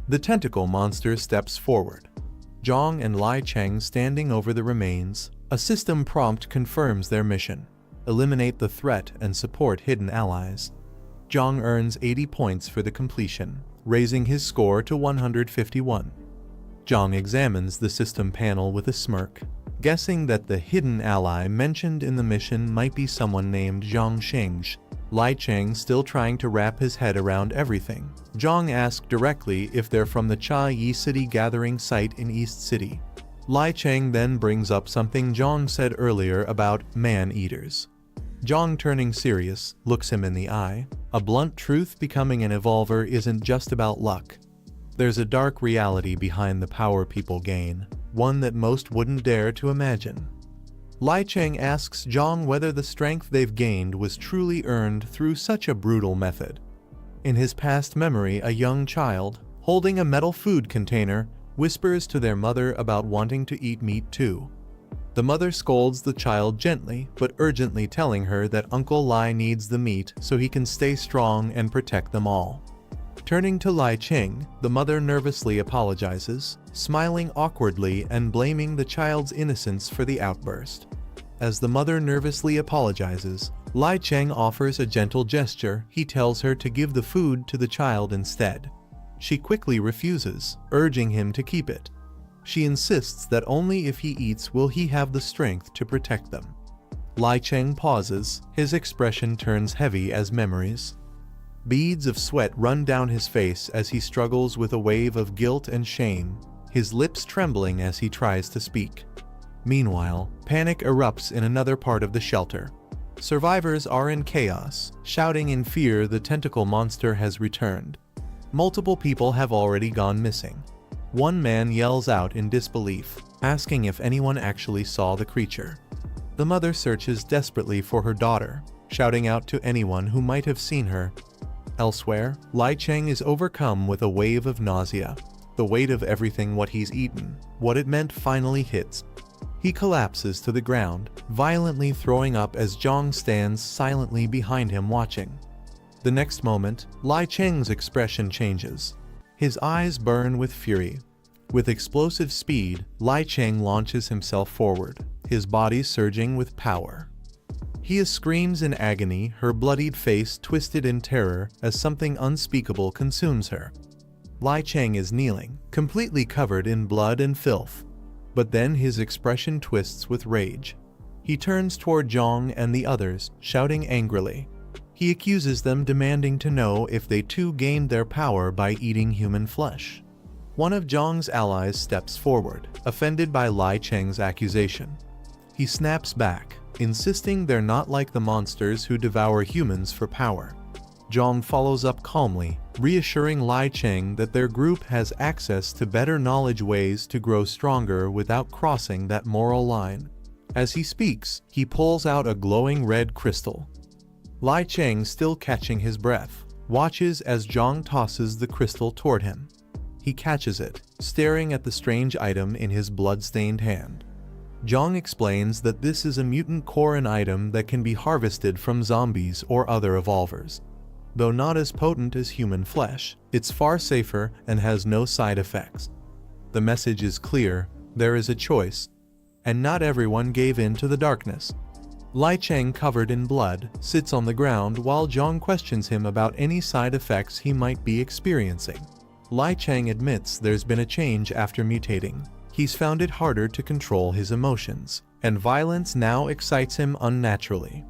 The tentacle monster steps forward. Jiang and Lai Cheng standing over the remains. A system prompt confirms their mission. Eliminate the threat and support hidden allies. Jiang earns 80 points for the completion, raising his score to 151. Jiang examines the system panel with a smirk, guessing that the hidden ally mentioned in the mission might be someone named Zhang Shengsh. Lai Cheng still trying to wrap his head around everything. Jiang asks directly if they're from the Cha Yi City gathering site in East City. Lai Cheng then brings up something Jiang said earlier about man-eaters. Jiang, turning serious, looks him in the eye. A blunt truth: becoming an evolver isn't just about luck. There's a dark reality behind the power people gain, one that most wouldn't dare to imagine. Lai Cheng asks Jiang whether the strength they've gained was truly earned through such a brutal method. In his past memory, a young child, holding a metal food container, whispers to their mother about wanting to eat meat too. The mother scolds the child gently but urgently, telling her that Uncle Lai needs the meat so he can stay strong and protect them all. Turning to Lai Cheng, the mother nervously apologizes, smiling awkwardly and blaming the child's innocence for the outburst. As the mother nervously apologizes, Lai Cheng offers a gentle gesture. He tells her to give the food to the child instead. She quickly refuses, urging him to keep it. She insists that only if he eats will he have the strength to protect them. Lai Cheng pauses, his expression turns heavy as memories. Beads of sweat run down his face as he struggles with a wave of guilt and shame, his lips trembling as he tries to speak. Meanwhile, panic erupts in another part of the shelter. Survivors are in chaos, shouting in fear the tentacle monster has returned. Multiple people have already gone missing. One man yells out in disbelief, asking if anyone actually saw the creature. The mother searches desperately for her daughter, shouting out to anyone who might have seen her. Elsewhere, Lai Cheng is overcome with a wave of nausea. The weight of everything what he's eaten, what it meant, finally hits. He collapses to the ground, violently throwing up as Jiang stands silently behind him watching. The next moment, Lai Cheng's expression changes. His eyes burn with fury. With explosive speed, Lai Cheng launches himself forward, his body surging with power. He screams in agony, her bloodied face twisted in terror as something unspeakable consumes her. Lai Cheng is kneeling, completely covered in blood and filth. But then his expression twists with rage. He turns toward Jiang and the others, shouting angrily. He accuses them, demanding to know if they too gained their power by eating human flesh. One of Jiang's allies steps forward, offended by Lai Cheng's accusation. He snaps back, insisting they're not like the monsters who devour humans for power. Jiang follows up calmly, reassuring Lai Cheng that their group has access to better knowledge, ways to grow stronger without crossing that moral line. As he speaks, he pulls out a glowing red crystal. Lai Cheng, still catching his breath, watches as Jiang tosses the crystal toward him. He catches it, staring at the strange item in his blood-stained hand. Jiang explains that this is a mutant core, an item that can be harvested from zombies or other evolvers. Though not as potent as human flesh, it's far safer and has no side effects. The message is clear: there is a choice, and not everyone gave in to the darkness. Lai Cheng, covered in blood, sits on the ground while Jiang questions him about any side effects he might be experiencing. Lai Cheng admits there's been a change after mutating. He's found it harder to control his emotions, and violence now excites him unnaturally.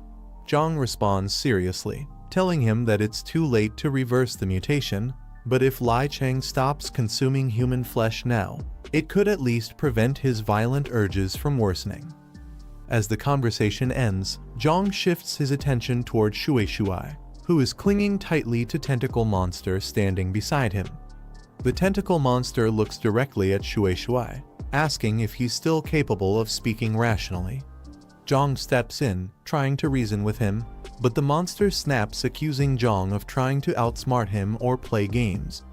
Jiang responds seriously, telling him that it's too late to reverse the mutation, but if Lai Cheng stops consuming human flesh now, it could at least prevent his violent urges from worsening. As the conversation ends, Jiang shifts his attention toward Shui, who is clinging tightly to Tentacle Monster standing beside him. The Tentacle Monster looks directly at Shui, asking if he's still capable of speaking rationally. Jiang steps in, trying to reason with him, but the monster snaps, accusing Jiang of trying to outsmart him or play games.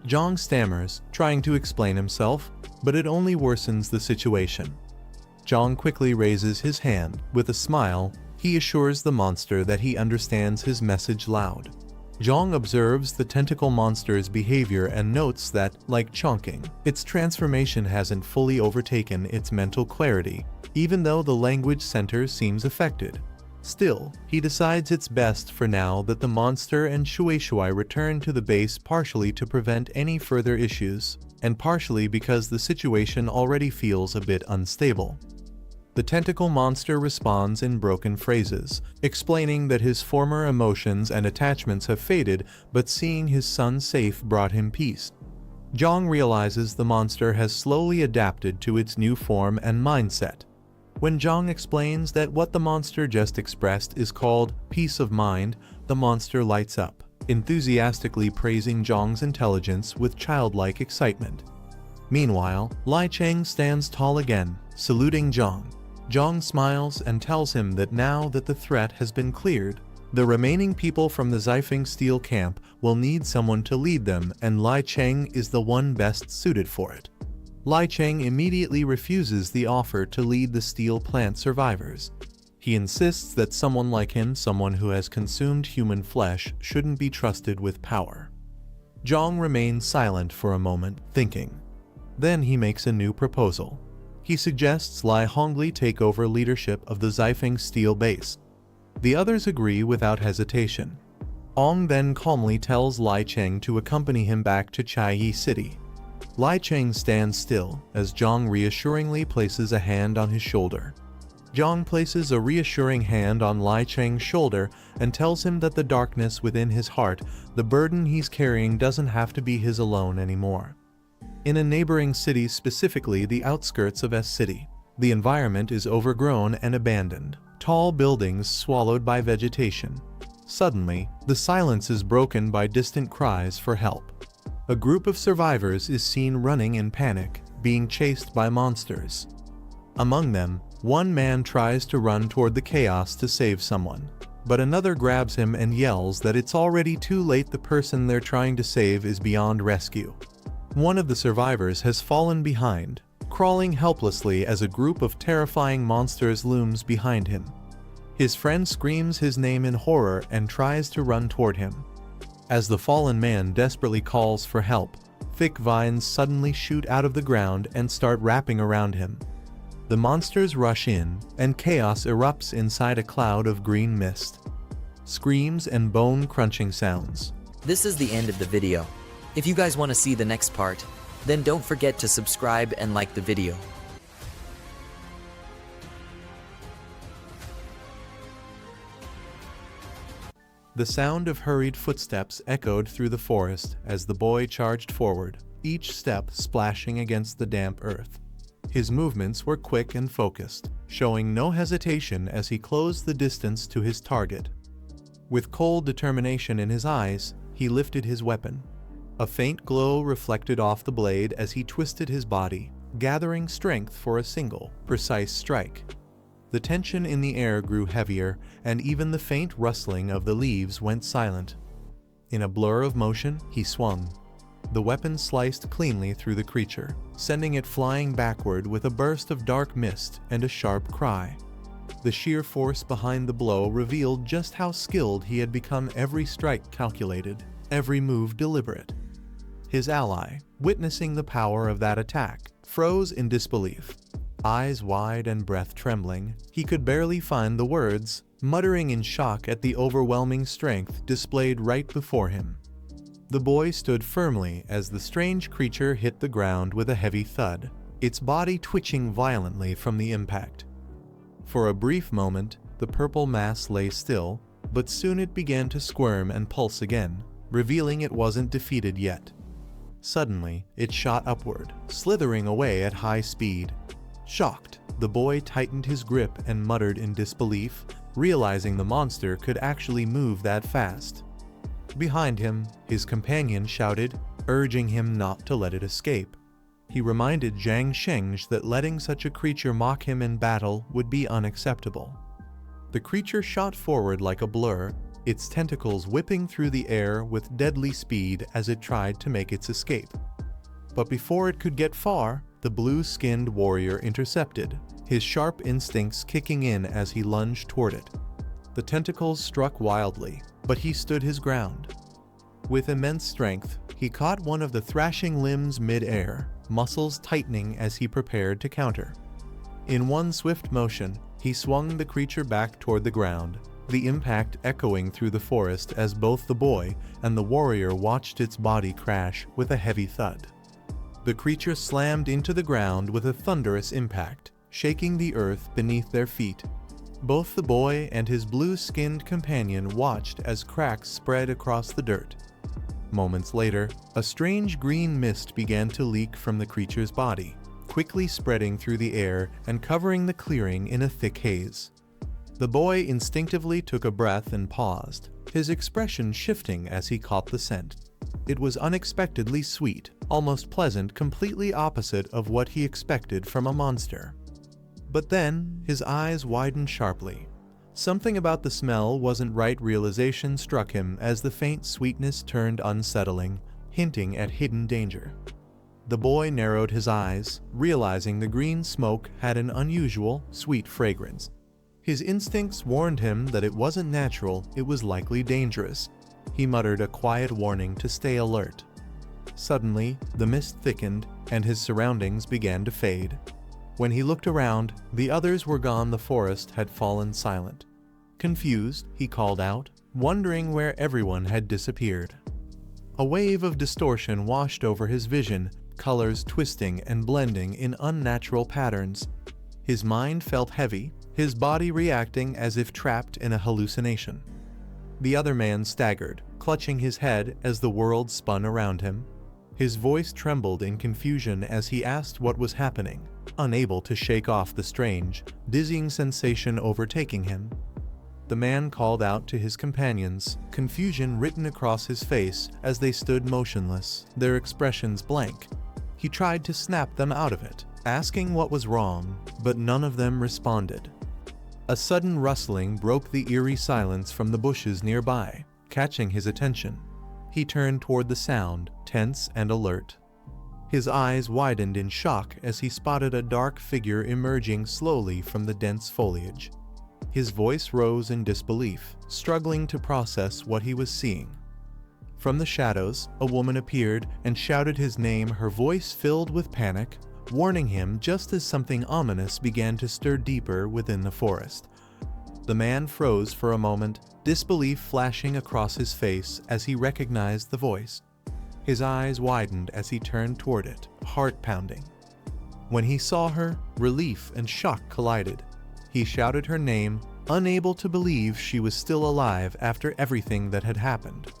Jiang stammers, trying to explain himself, but it only worsens the situation. Jiang quickly raises his hand. With a smile, he assures the monster that he understands his message loud. Jiang observes the tentacle monster's behavior and notes that, like Chongqing, its transformation hasn't fully overtaken its mental clarity, even though the language center seems affected. Still, he decides it's best for now that the monster and Shui return to the base, partially to prevent any further issues, and partially because the situation already feels a bit unstable. The tentacle monster responds in broken phrases, explaining that his former emotions and attachments have faded, but seeing his son safe brought him peace. Jiang realizes the monster has slowly adapted to its new form and mindset. When Jiang explains that what the monster just expressed is called peace of mind, the monster lights up, enthusiastically praising Jiang's intelligence with childlike excitement. Meanwhile, Lai Cheng stands tall again, saluting Jiang. Jiang smiles and tells him that now that the threat has been cleared, the remaining people from the Zifeng Steel camp will need someone to lead them, and Lai Cheng is the one best suited for it. Lai Cheng immediately refuses the offer to lead the steel plant survivors. He insists that someone like him, someone who has consumed human flesh, shouldn't be trusted with power. Jiang remains silent for a moment, thinking. Then he makes a new proposal. He suggests Lai Hongli take over leadership of the Zifeng Steel base. The others agree without hesitation. Ong then calmly tells Lai Cheng to accompany him back to Chiayi City. Lai Cheng stands still as Jiang reassuringly places a hand on his shoulder. Jiang places a reassuring hand on Lai Cheng's shoulder and tells him that the darkness within his heart, the burden he's carrying, doesn't have to be his alone anymore. In a neighboring city, specifically the outskirts of S City, the environment is overgrown and abandoned, tall buildings swallowed by vegetation. Suddenly, the silence is broken by distant cries for help. A group of survivors is seen running in panic, being chased by monsters. Among them, one man tries to run toward the chaos to save someone, but another grabs him and yells that it's already too late. The person they're trying to save is beyond rescue. One of the survivors has fallen behind, crawling helplessly as a group of terrifying monsters looms behind him. His friend screams his name in horror and tries to run toward him. As the fallen man desperately calls for help, thick vines suddenly shoot out of the ground and start wrapping around him. The monsters rush in, and chaos erupts inside a cloud of green mist. Screams and bone-crunching sounds. This is the end of the video. If you guys want to see the next part, then don't forget to subscribe and like the video. The sound of hurried footsteps echoed through the forest as the boy charged forward, each step splashing against the damp earth. His movements were quick and focused, showing no hesitation as he closed the distance to his target. With cold determination in his eyes, he lifted his weapon. A faint glow reflected off the blade as he twisted his body, gathering strength for a single, precise strike. The tension in the air grew heavier, and even the faint rustling of the leaves went silent. In a blur of motion, he swung. The weapon sliced cleanly through the creature, sending it flying backward with a burst of dark mist and a sharp cry. The sheer force behind the blow revealed just how skilled he had become, every strike calculated, every move deliberate. His ally, witnessing the power of that attack, froze in disbelief. Eyes wide and breath trembling, he could barely find the words, muttering in shock at the overwhelming strength displayed right before him. The boy stood firmly as the strange creature hit the ground with a heavy thud, its body twitching violently from the impact. For a brief moment, the purple mass lay still, but soon it began to squirm and pulse again, revealing it wasn't defeated yet. Suddenly, it shot upward, slithering away at high speed. Shocked, the boy tightened his grip and muttered in disbelief, realizing the monster could actually move that fast. Behind him, his companion shouted, urging him not to let it escape. He reminded Jiang that letting such a creature mock him in battle would be unacceptable. The creature shot forward like a blur, its tentacles whipping through the air with deadly speed as it tried to make its escape. But before it could get far, the blue-skinned warrior intercepted, his sharp instincts kicking in as he lunged toward it. The tentacles struck wildly, but he stood his ground. With immense strength, he caught one of the thrashing limbs mid-air, muscles tightening as he prepared to counter. In one swift motion, he swung the creature back toward the ground, the impact echoing through the forest as both the boy and the warrior watched its body crash with a heavy thud. The creature slammed into the ground with a thunderous impact, shaking the earth beneath their feet. Both the boy and his blue-skinned companion watched as cracks spread across the dirt. Moments later, a strange green mist began to leak from the creature's body, quickly spreading through the air and covering the clearing in a thick haze. The boy instinctively took a breath and paused, his expression shifting as he caught the scent. It was unexpectedly sweet, almost pleasant, completely opposite of what he expected from a monster. But then, his eyes widened sharply. Something about the smell wasn't right. Realization struck him as the faint sweetness turned unsettling, hinting at hidden danger. The boy narrowed his eyes, realizing the green smoke had an unusual, sweet fragrance. His instincts warned him that it wasn't natural, it was likely dangerous. He muttered a quiet warning to stay alert. Suddenly, the mist thickened, and his surroundings began to fade. When he looked around, the others were gone. The forest had fallen silent. Confused, he called out, wondering where everyone had disappeared. A wave of distortion washed over his vision, colors twisting and blending in unnatural patterns. His mind felt heavy, his body reacting as if trapped in a hallucination. The other man staggered, clutching his head as the world spun around him. His voice trembled in confusion as he asked what was happening, unable to shake off the strange, dizzying sensation overtaking him. The man called out to his companions, confusion written across his face as they stood motionless, their expressions blank. He tried to snap them out of it, asking what was wrong, but none of them responded. A sudden rustling broke the eerie silence from the bushes nearby, catching his attention. He turned toward the sound, tense and alert. His eyes widened in shock as he spotted a dark figure emerging slowly from the dense foliage. His voice rose in disbelief, struggling to process what he was seeing. From the shadows, a woman appeared and shouted his name, her voice filled with panic, warning him just as something ominous began to stir deeper within the forest. The man froze for a moment, disbelief flashing across his face as he recognized the voice. His eyes widened as he turned toward it, heart pounding. When he saw her, relief and shock collided. He shouted her name, unable to believe she was still alive after everything that had happened.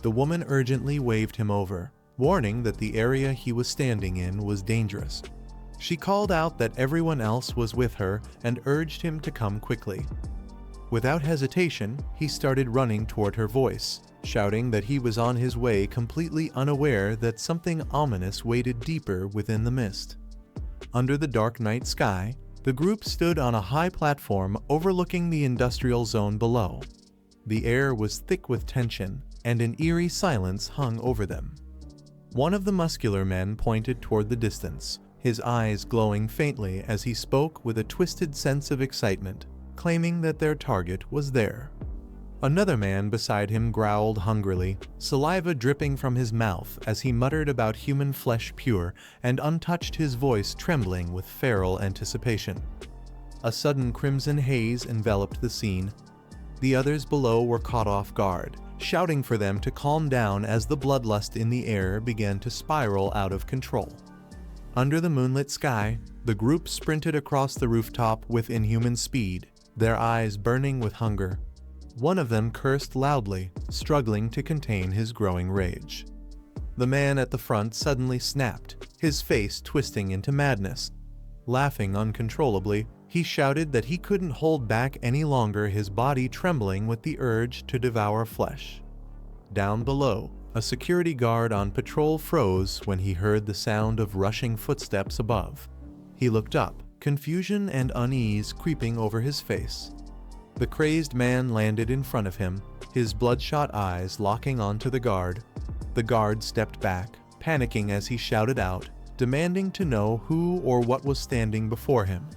The woman urgently waved him over, warning that the area he was standing in was dangerous. She called out that everyone else was with her and urged him to come quickly. Without hesitation, he started running toward her voice, shouting that he was on his way, completely unaware that something ominous waited deeper within the mist. Under the dark night sky, the group stood on a high platform overlooking the industrial zone below. The air was thick with tension, and an eerie silence hung over them. One of the muscular men pointed toward the distance, his eyes glowing faintly as he spoke with a twisted sense of excitement, claiming that their target was there. Another man beside him growled hungrily, saliva dripping from his mouth as he muttered about human flesh pure and untouched, his voice trembling with feral anticipation. A sudden crimson haze enveloped the scene. The others below were caught off guard, shouting for them to calm down as the bloodlust in the air began to spiral out of control. Under the moonlit sky, The group sprinted across the rooftop with inhuman speed, their eyes burning with hunger. One of them cursed loudly, struggling to contain his growing rage. The man at the front suddenly snapped, his face twisting into madness. Laughing uncontrollably, he shouted that he couldn't hold back any longer, his body trembling with the urge to devour flesh. Down below, a security guard on patrol froze when he heard the sound of rushing footsteps above. He looked up, confusion and unease creeping over his face. The crazed man landed in front of him, his bloodshot eyes locking onto the guard. The guard stepped back, panicking as he shouted out, demanding to know who or what was standing before him.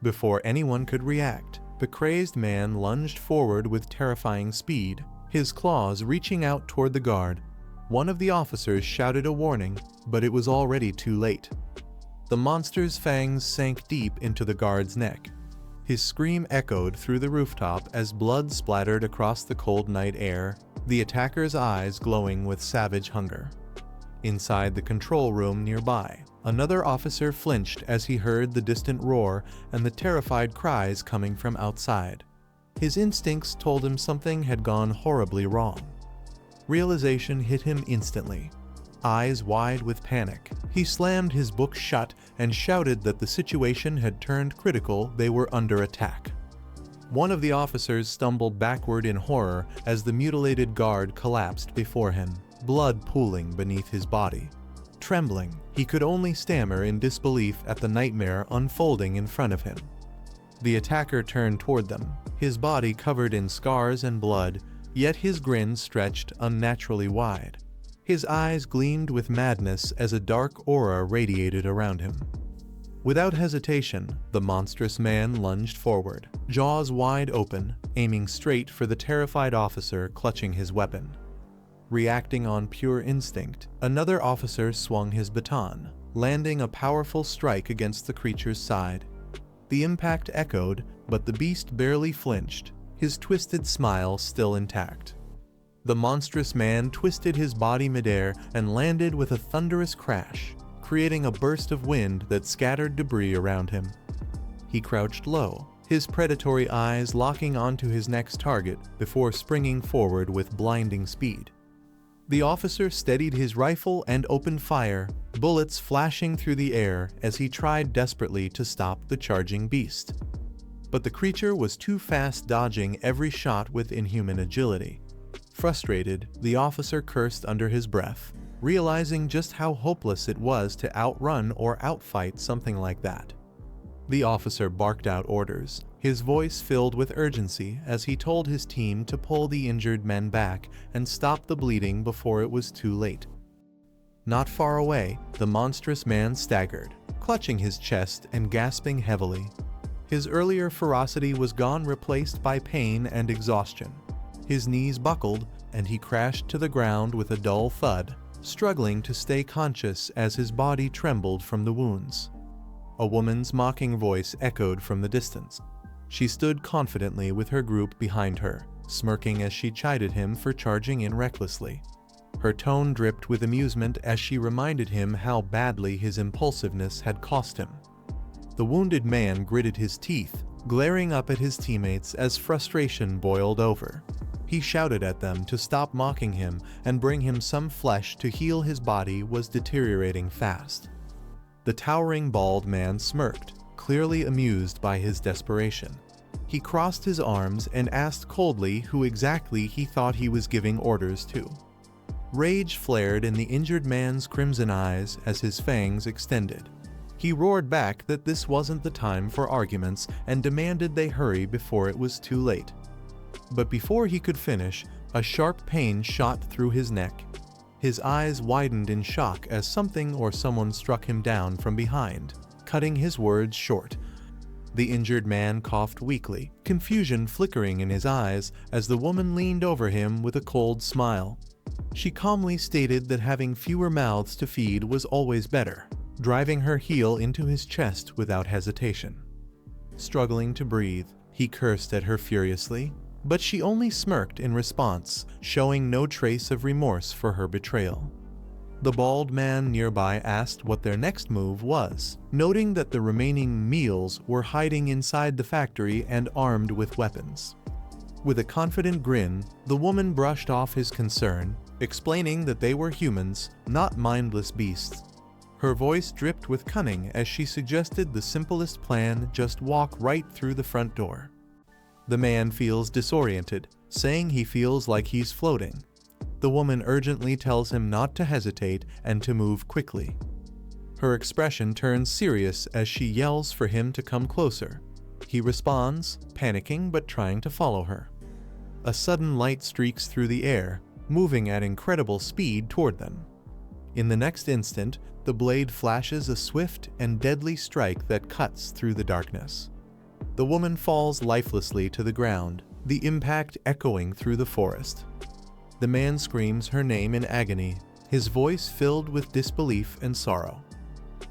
Before anyone could react, the crazed man lunged forward with terrifying speed, his claws reaching out toward the guard. One of the officers shouted a warning, but it was already too late. The monster's fangs sank deep into the guard's neck. His scream echoed through the rooftop as blood splattered across the cold night air, the attacker's eyes glowing with savage hunger. Inside the control room nearby, another officer flinched as he heard the distant roar and the terrified cries coming from outside. His instincts told him something had gone horribly wrong. Realization hit him instantly. Eyes wide with panic, he slammed his book shut and shouted that the situation had turned critical, they were under attack. One of the officers stumbled backward in horror as the mutilated guard collapsed before him, blood pooling beneath his body. Trembling, he could only stammer in disbelief at the nightmare unfolding in front of him. The attacker turned toward them, his body covered in scars and blood, yet his grin stretched unnaturally wide. His eyes gleamed with madness as a dark aura radiated around him. Without hesitation, the monstrous man lunged forward, jaws wide open, aiming straight for the terrified officer clutching his weapon. Reacting on pure instinct, another officer swung his baton, landing a powerful strike against the creature's side. The impact echoed, but the beast barely flinched, his twisted smile still intact. The monstrous man twisted his body midair and landed with a thunderous crash, creating a burst of wind that scattered debris around him. He crouched low, his predatory eyes locking onto his next target before springing forward with blinding speed. The officer steadied his rifle and opened fire, bullets flashing through the air as he tried desperately to stop the charging beast. But the creature was too fast, dodging every shot with inhuman agility. Frustrated, the officer cursed under his breath, realizing just how hopeless it was to outrun or outfight something like that. The officer barked out orders, his voice filled with urgency as he told his team to pull the injured men back and stop the bleeding before it was too late. Not far away, the monstrous man staggered, clutching his chest and gasping heavily. His earlier ferocity was gone, replaced by pain and exhaustion. His knees buckled, and he crashed to the ground with a dull thud, struggling to stay conscious as his body trembled from the wounds. A woman's mocking voice echoed from the distance. She stood confidently with her group behind her, smirking as she chided him for charging in recklessly. Her tone dripped with amusement as she reminded him how badly his impulsiveness had cost him. The wounded man gritted his teeth, glaring up at his teammates as frustration boiled over. He shouted at them to stop mocking him and bring him some flesh to heal. His body was deteriorating fast. The towering bald man smirked, clearly amused by his desperation. He crossed his arms and asked coldly who exactly he thought he was giving orders to. Rage flared in the injured man's crimson eyes as his fangs extended. He roared back that this wasn't the time for arguments and demanded they hurry before it was too late. But before he could finish, a sharp pain shot through his neck. His eyes widened in shock as something or someone struck him down from behind, cutting his words short. The injured man coughed weakly, confusion flickering in his eyes as the woman leaned over him with a cold smile. She calmly stated that having fewer mouths to feed was always better, driving her heel into his chest without hesitation. Struggling to breathe, he cursed at her furiously, but she only smirked in response, showing no trace of remorse for her betrayal. The bald man nearby asked what their next move was, noting that the remaining meals were hiding inside the factory and armed with weapons. With a confident grin, the woman brushed off his concern, explaining that they were humans, not mindless beasts. Her voice dripped with cunning as she suggested the simplest plan: just walk right through the front door. The man feels disoriented, saying he feels like he's floating. The woman urgently tells him not to hesitate and to move quickly. Her expression turns serious as she yells for him to come closer. He responds, panicking but trying to follow her. A sudden light streaks through the air, moving at incredible speed toward them. In the next instant, the blade flashes a swift and deadly strike that cuts through the darkness. The woman falls lifelessly to the ground, the impact echoing through the forest. The man screams her name in agony, his voice filled with disbelief and sorrow.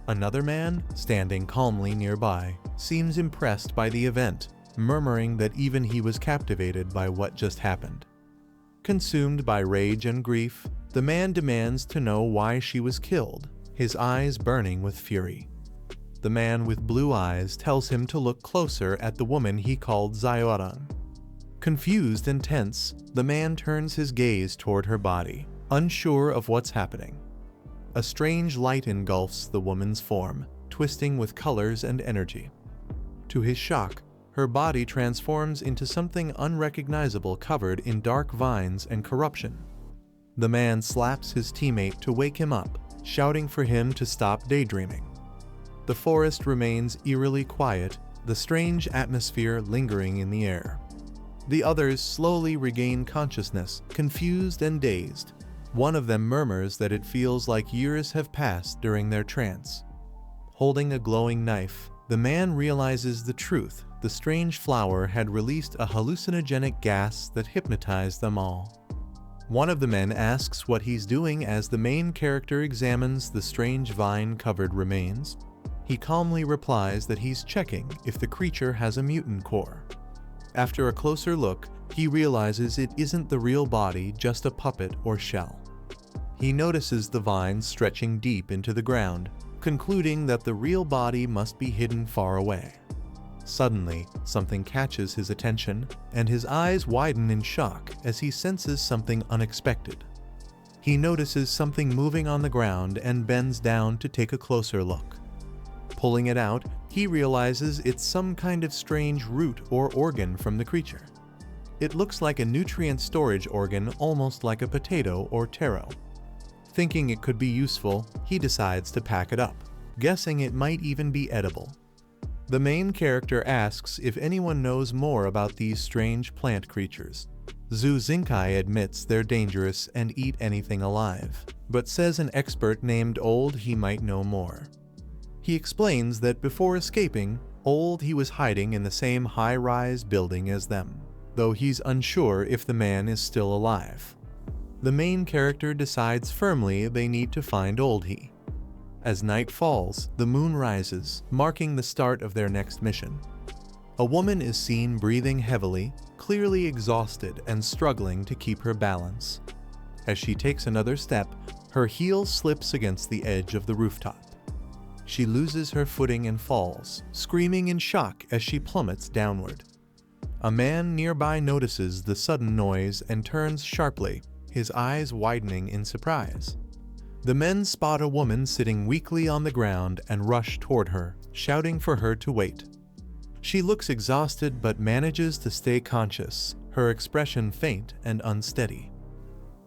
Another man, standing calmly nearby, seems impressed by the event, murmuring that even he was captivated by what just happened. Consumed by rage and grief, the man demands to know why she was killed, his eyes burning with fury. The man with blue eyes tells him to look closer at the woman he called Zayorang. Confused and tense, the man turns his gaze toward her body, unsure of what's happening. A strange light engulfs the woman's form, twisting with colors and energy. To his shock, her body transforms into something unrecognizable covered in dark vines and corruption. The man slaps his teammate to wake him up, shouting for him to stop daydreaming. The forest remains eerily quiet, the strange atmosphere lingering in the air. The others slowly regain consciousness, confused and dazed. One of them murmurs that it feels like years have passed during their trance. Holding a glowing knife, the man realizes the truth. The strange flower had released a hallucinogenic gas that hypnotized them all. One of the men asks what he's doing as the main character examines the strange vine-covered remains. He calmly replies that he's checking if the creature has a mutant core. After a closer look, he realizes it isn't the real body, just a puppet or shell. He notices the vines stretching deep into the ground, concluding that the real body must be hidden far away. Suddenly, something catches his attention, and his eyes widen in shock as he senses something unexpected. He notices something moving on the ground and bends down to take a closer look. Pulling it out, he realizes it's some kind of strange root or organ from the creature. It looks like a nutrient storage organ, almost like a potato or taro. Thinking it could be useful, he decides to pack it up, guessing it might even be edible. The main character asks if anyone knows more about these strange plant creatures. Zhu Xingkai admits they're dangerous and eat anything alive, but says an expert named Old he might know more. He explains that before escaping, Old he was hiding in the same high-rise building as them, though he's unsure if the man is still alive. The main character decides firmly they need to find Old he. As night falls, the moon rises, marking the start of their next mission. A woman is seen breathing heavily, clearly exhausted and struggling to keep her balance. As she takes another step, her heel slips against the edge of the rooftop. She loses her footing and falls, screaming in shock as she plummets downward. A man nearby notices the sudden noise and turns sharply, his eyes widening in surprise. The men spot a woman sitting weakly on the ground and rush toward her, shouting for her to wait. She looks exhausted but manages to stay conscious, her expression faint and unsteady.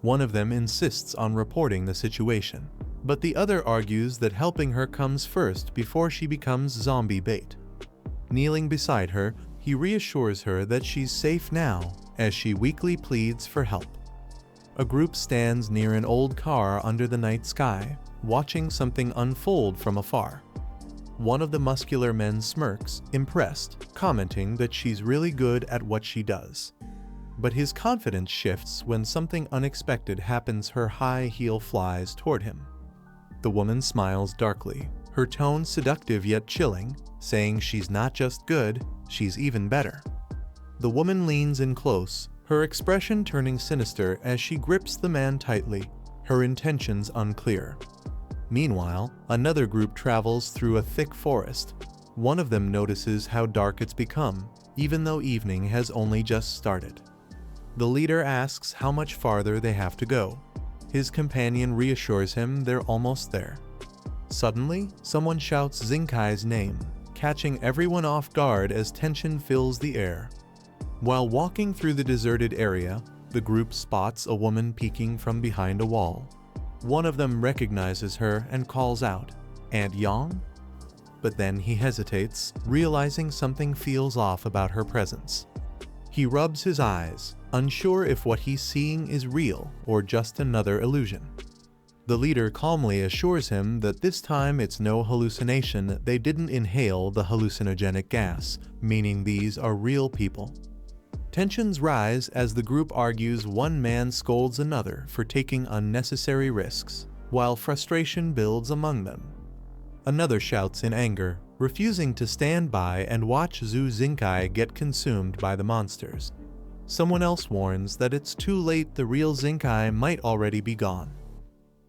One of them insists on reporting the situation, but the other argues that helping her comes first before she becomes zombie bait. Kneeling beside her, he reassures her that she's safe now as she weakly pleads for help. A group stands near an old car under the night sky, watching something unfold from afar. One of the muscular men smirks, impressed, commenting that she's really good at what she does. But his confidence shifts when something unexpected happens. Her high heel flies toward him. The woman smiles darkly, her tone seductive yet chilling, saying she's not just good, she's even better. The woman leans in close, her expression turning sinister as she grips the man tightly, her intentions unclear. Meanwhile, another group travels through a thick forest. One of them notices how dark it's become, even though evening has only just started. The leader asks how much farther they have to go. His companion reassures him they're almost there. Suddenly, someone shouts Zinkai's name, catching everyone off guard as tension fills the air. While walking through the deserted area, the group spots a woman peeking from behind a wall. One of them recognizes her and calls out, "Aunt Yang?" But then he hesitates, realizing something feels off about her presence. He rubs his eyes, unsure if what he's seeing is real or just another illusion. The leader calmly assures him that this time it's no hallucination, they didn't inhale the hallucinogenic gas, meaning these are real people. Tensions rise as the group argues. One man scolds another for taking unnecessary risks, while frustration builds among them. Another shouts in anger, refusing to stand by and watch Zhu Zinkai get consumed by the monsters. Someone else warns that it's too late, the real Zinkai might already be gone.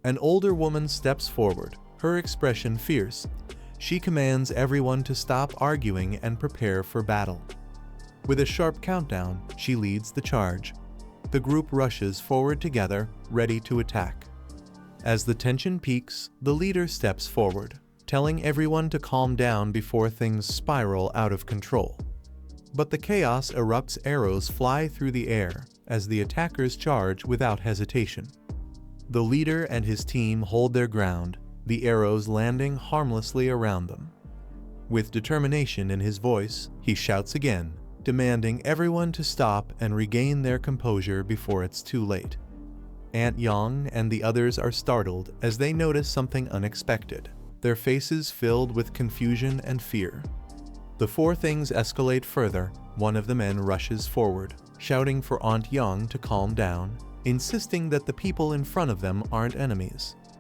An older woman steps forward, her expression fierce. She commands everyone to stop arguing and prepare for battle. With a sharp countdown, she leads the charge. The group rushes forward together, ready to attack. As the tension peaks, the leader steps forward, telling everyone to calm down before things spiral out of control. But the chaos erupts. Arrows fly through the air as the attackers charge without hesitation. The leader and his team hold their ground, the arrows landing harmlessly around them. With determination in his voice, he shouts again, demanding everyone to stop and regain their composure before it's too late. Aunt Yang and the others are startled as they notice something unexpected, their faces filled with confusion and fear. The four things escalate further. One of the men rushes forward, shouting for Aunt Yang to calm down, insisting that the people in front of them aren't enemies.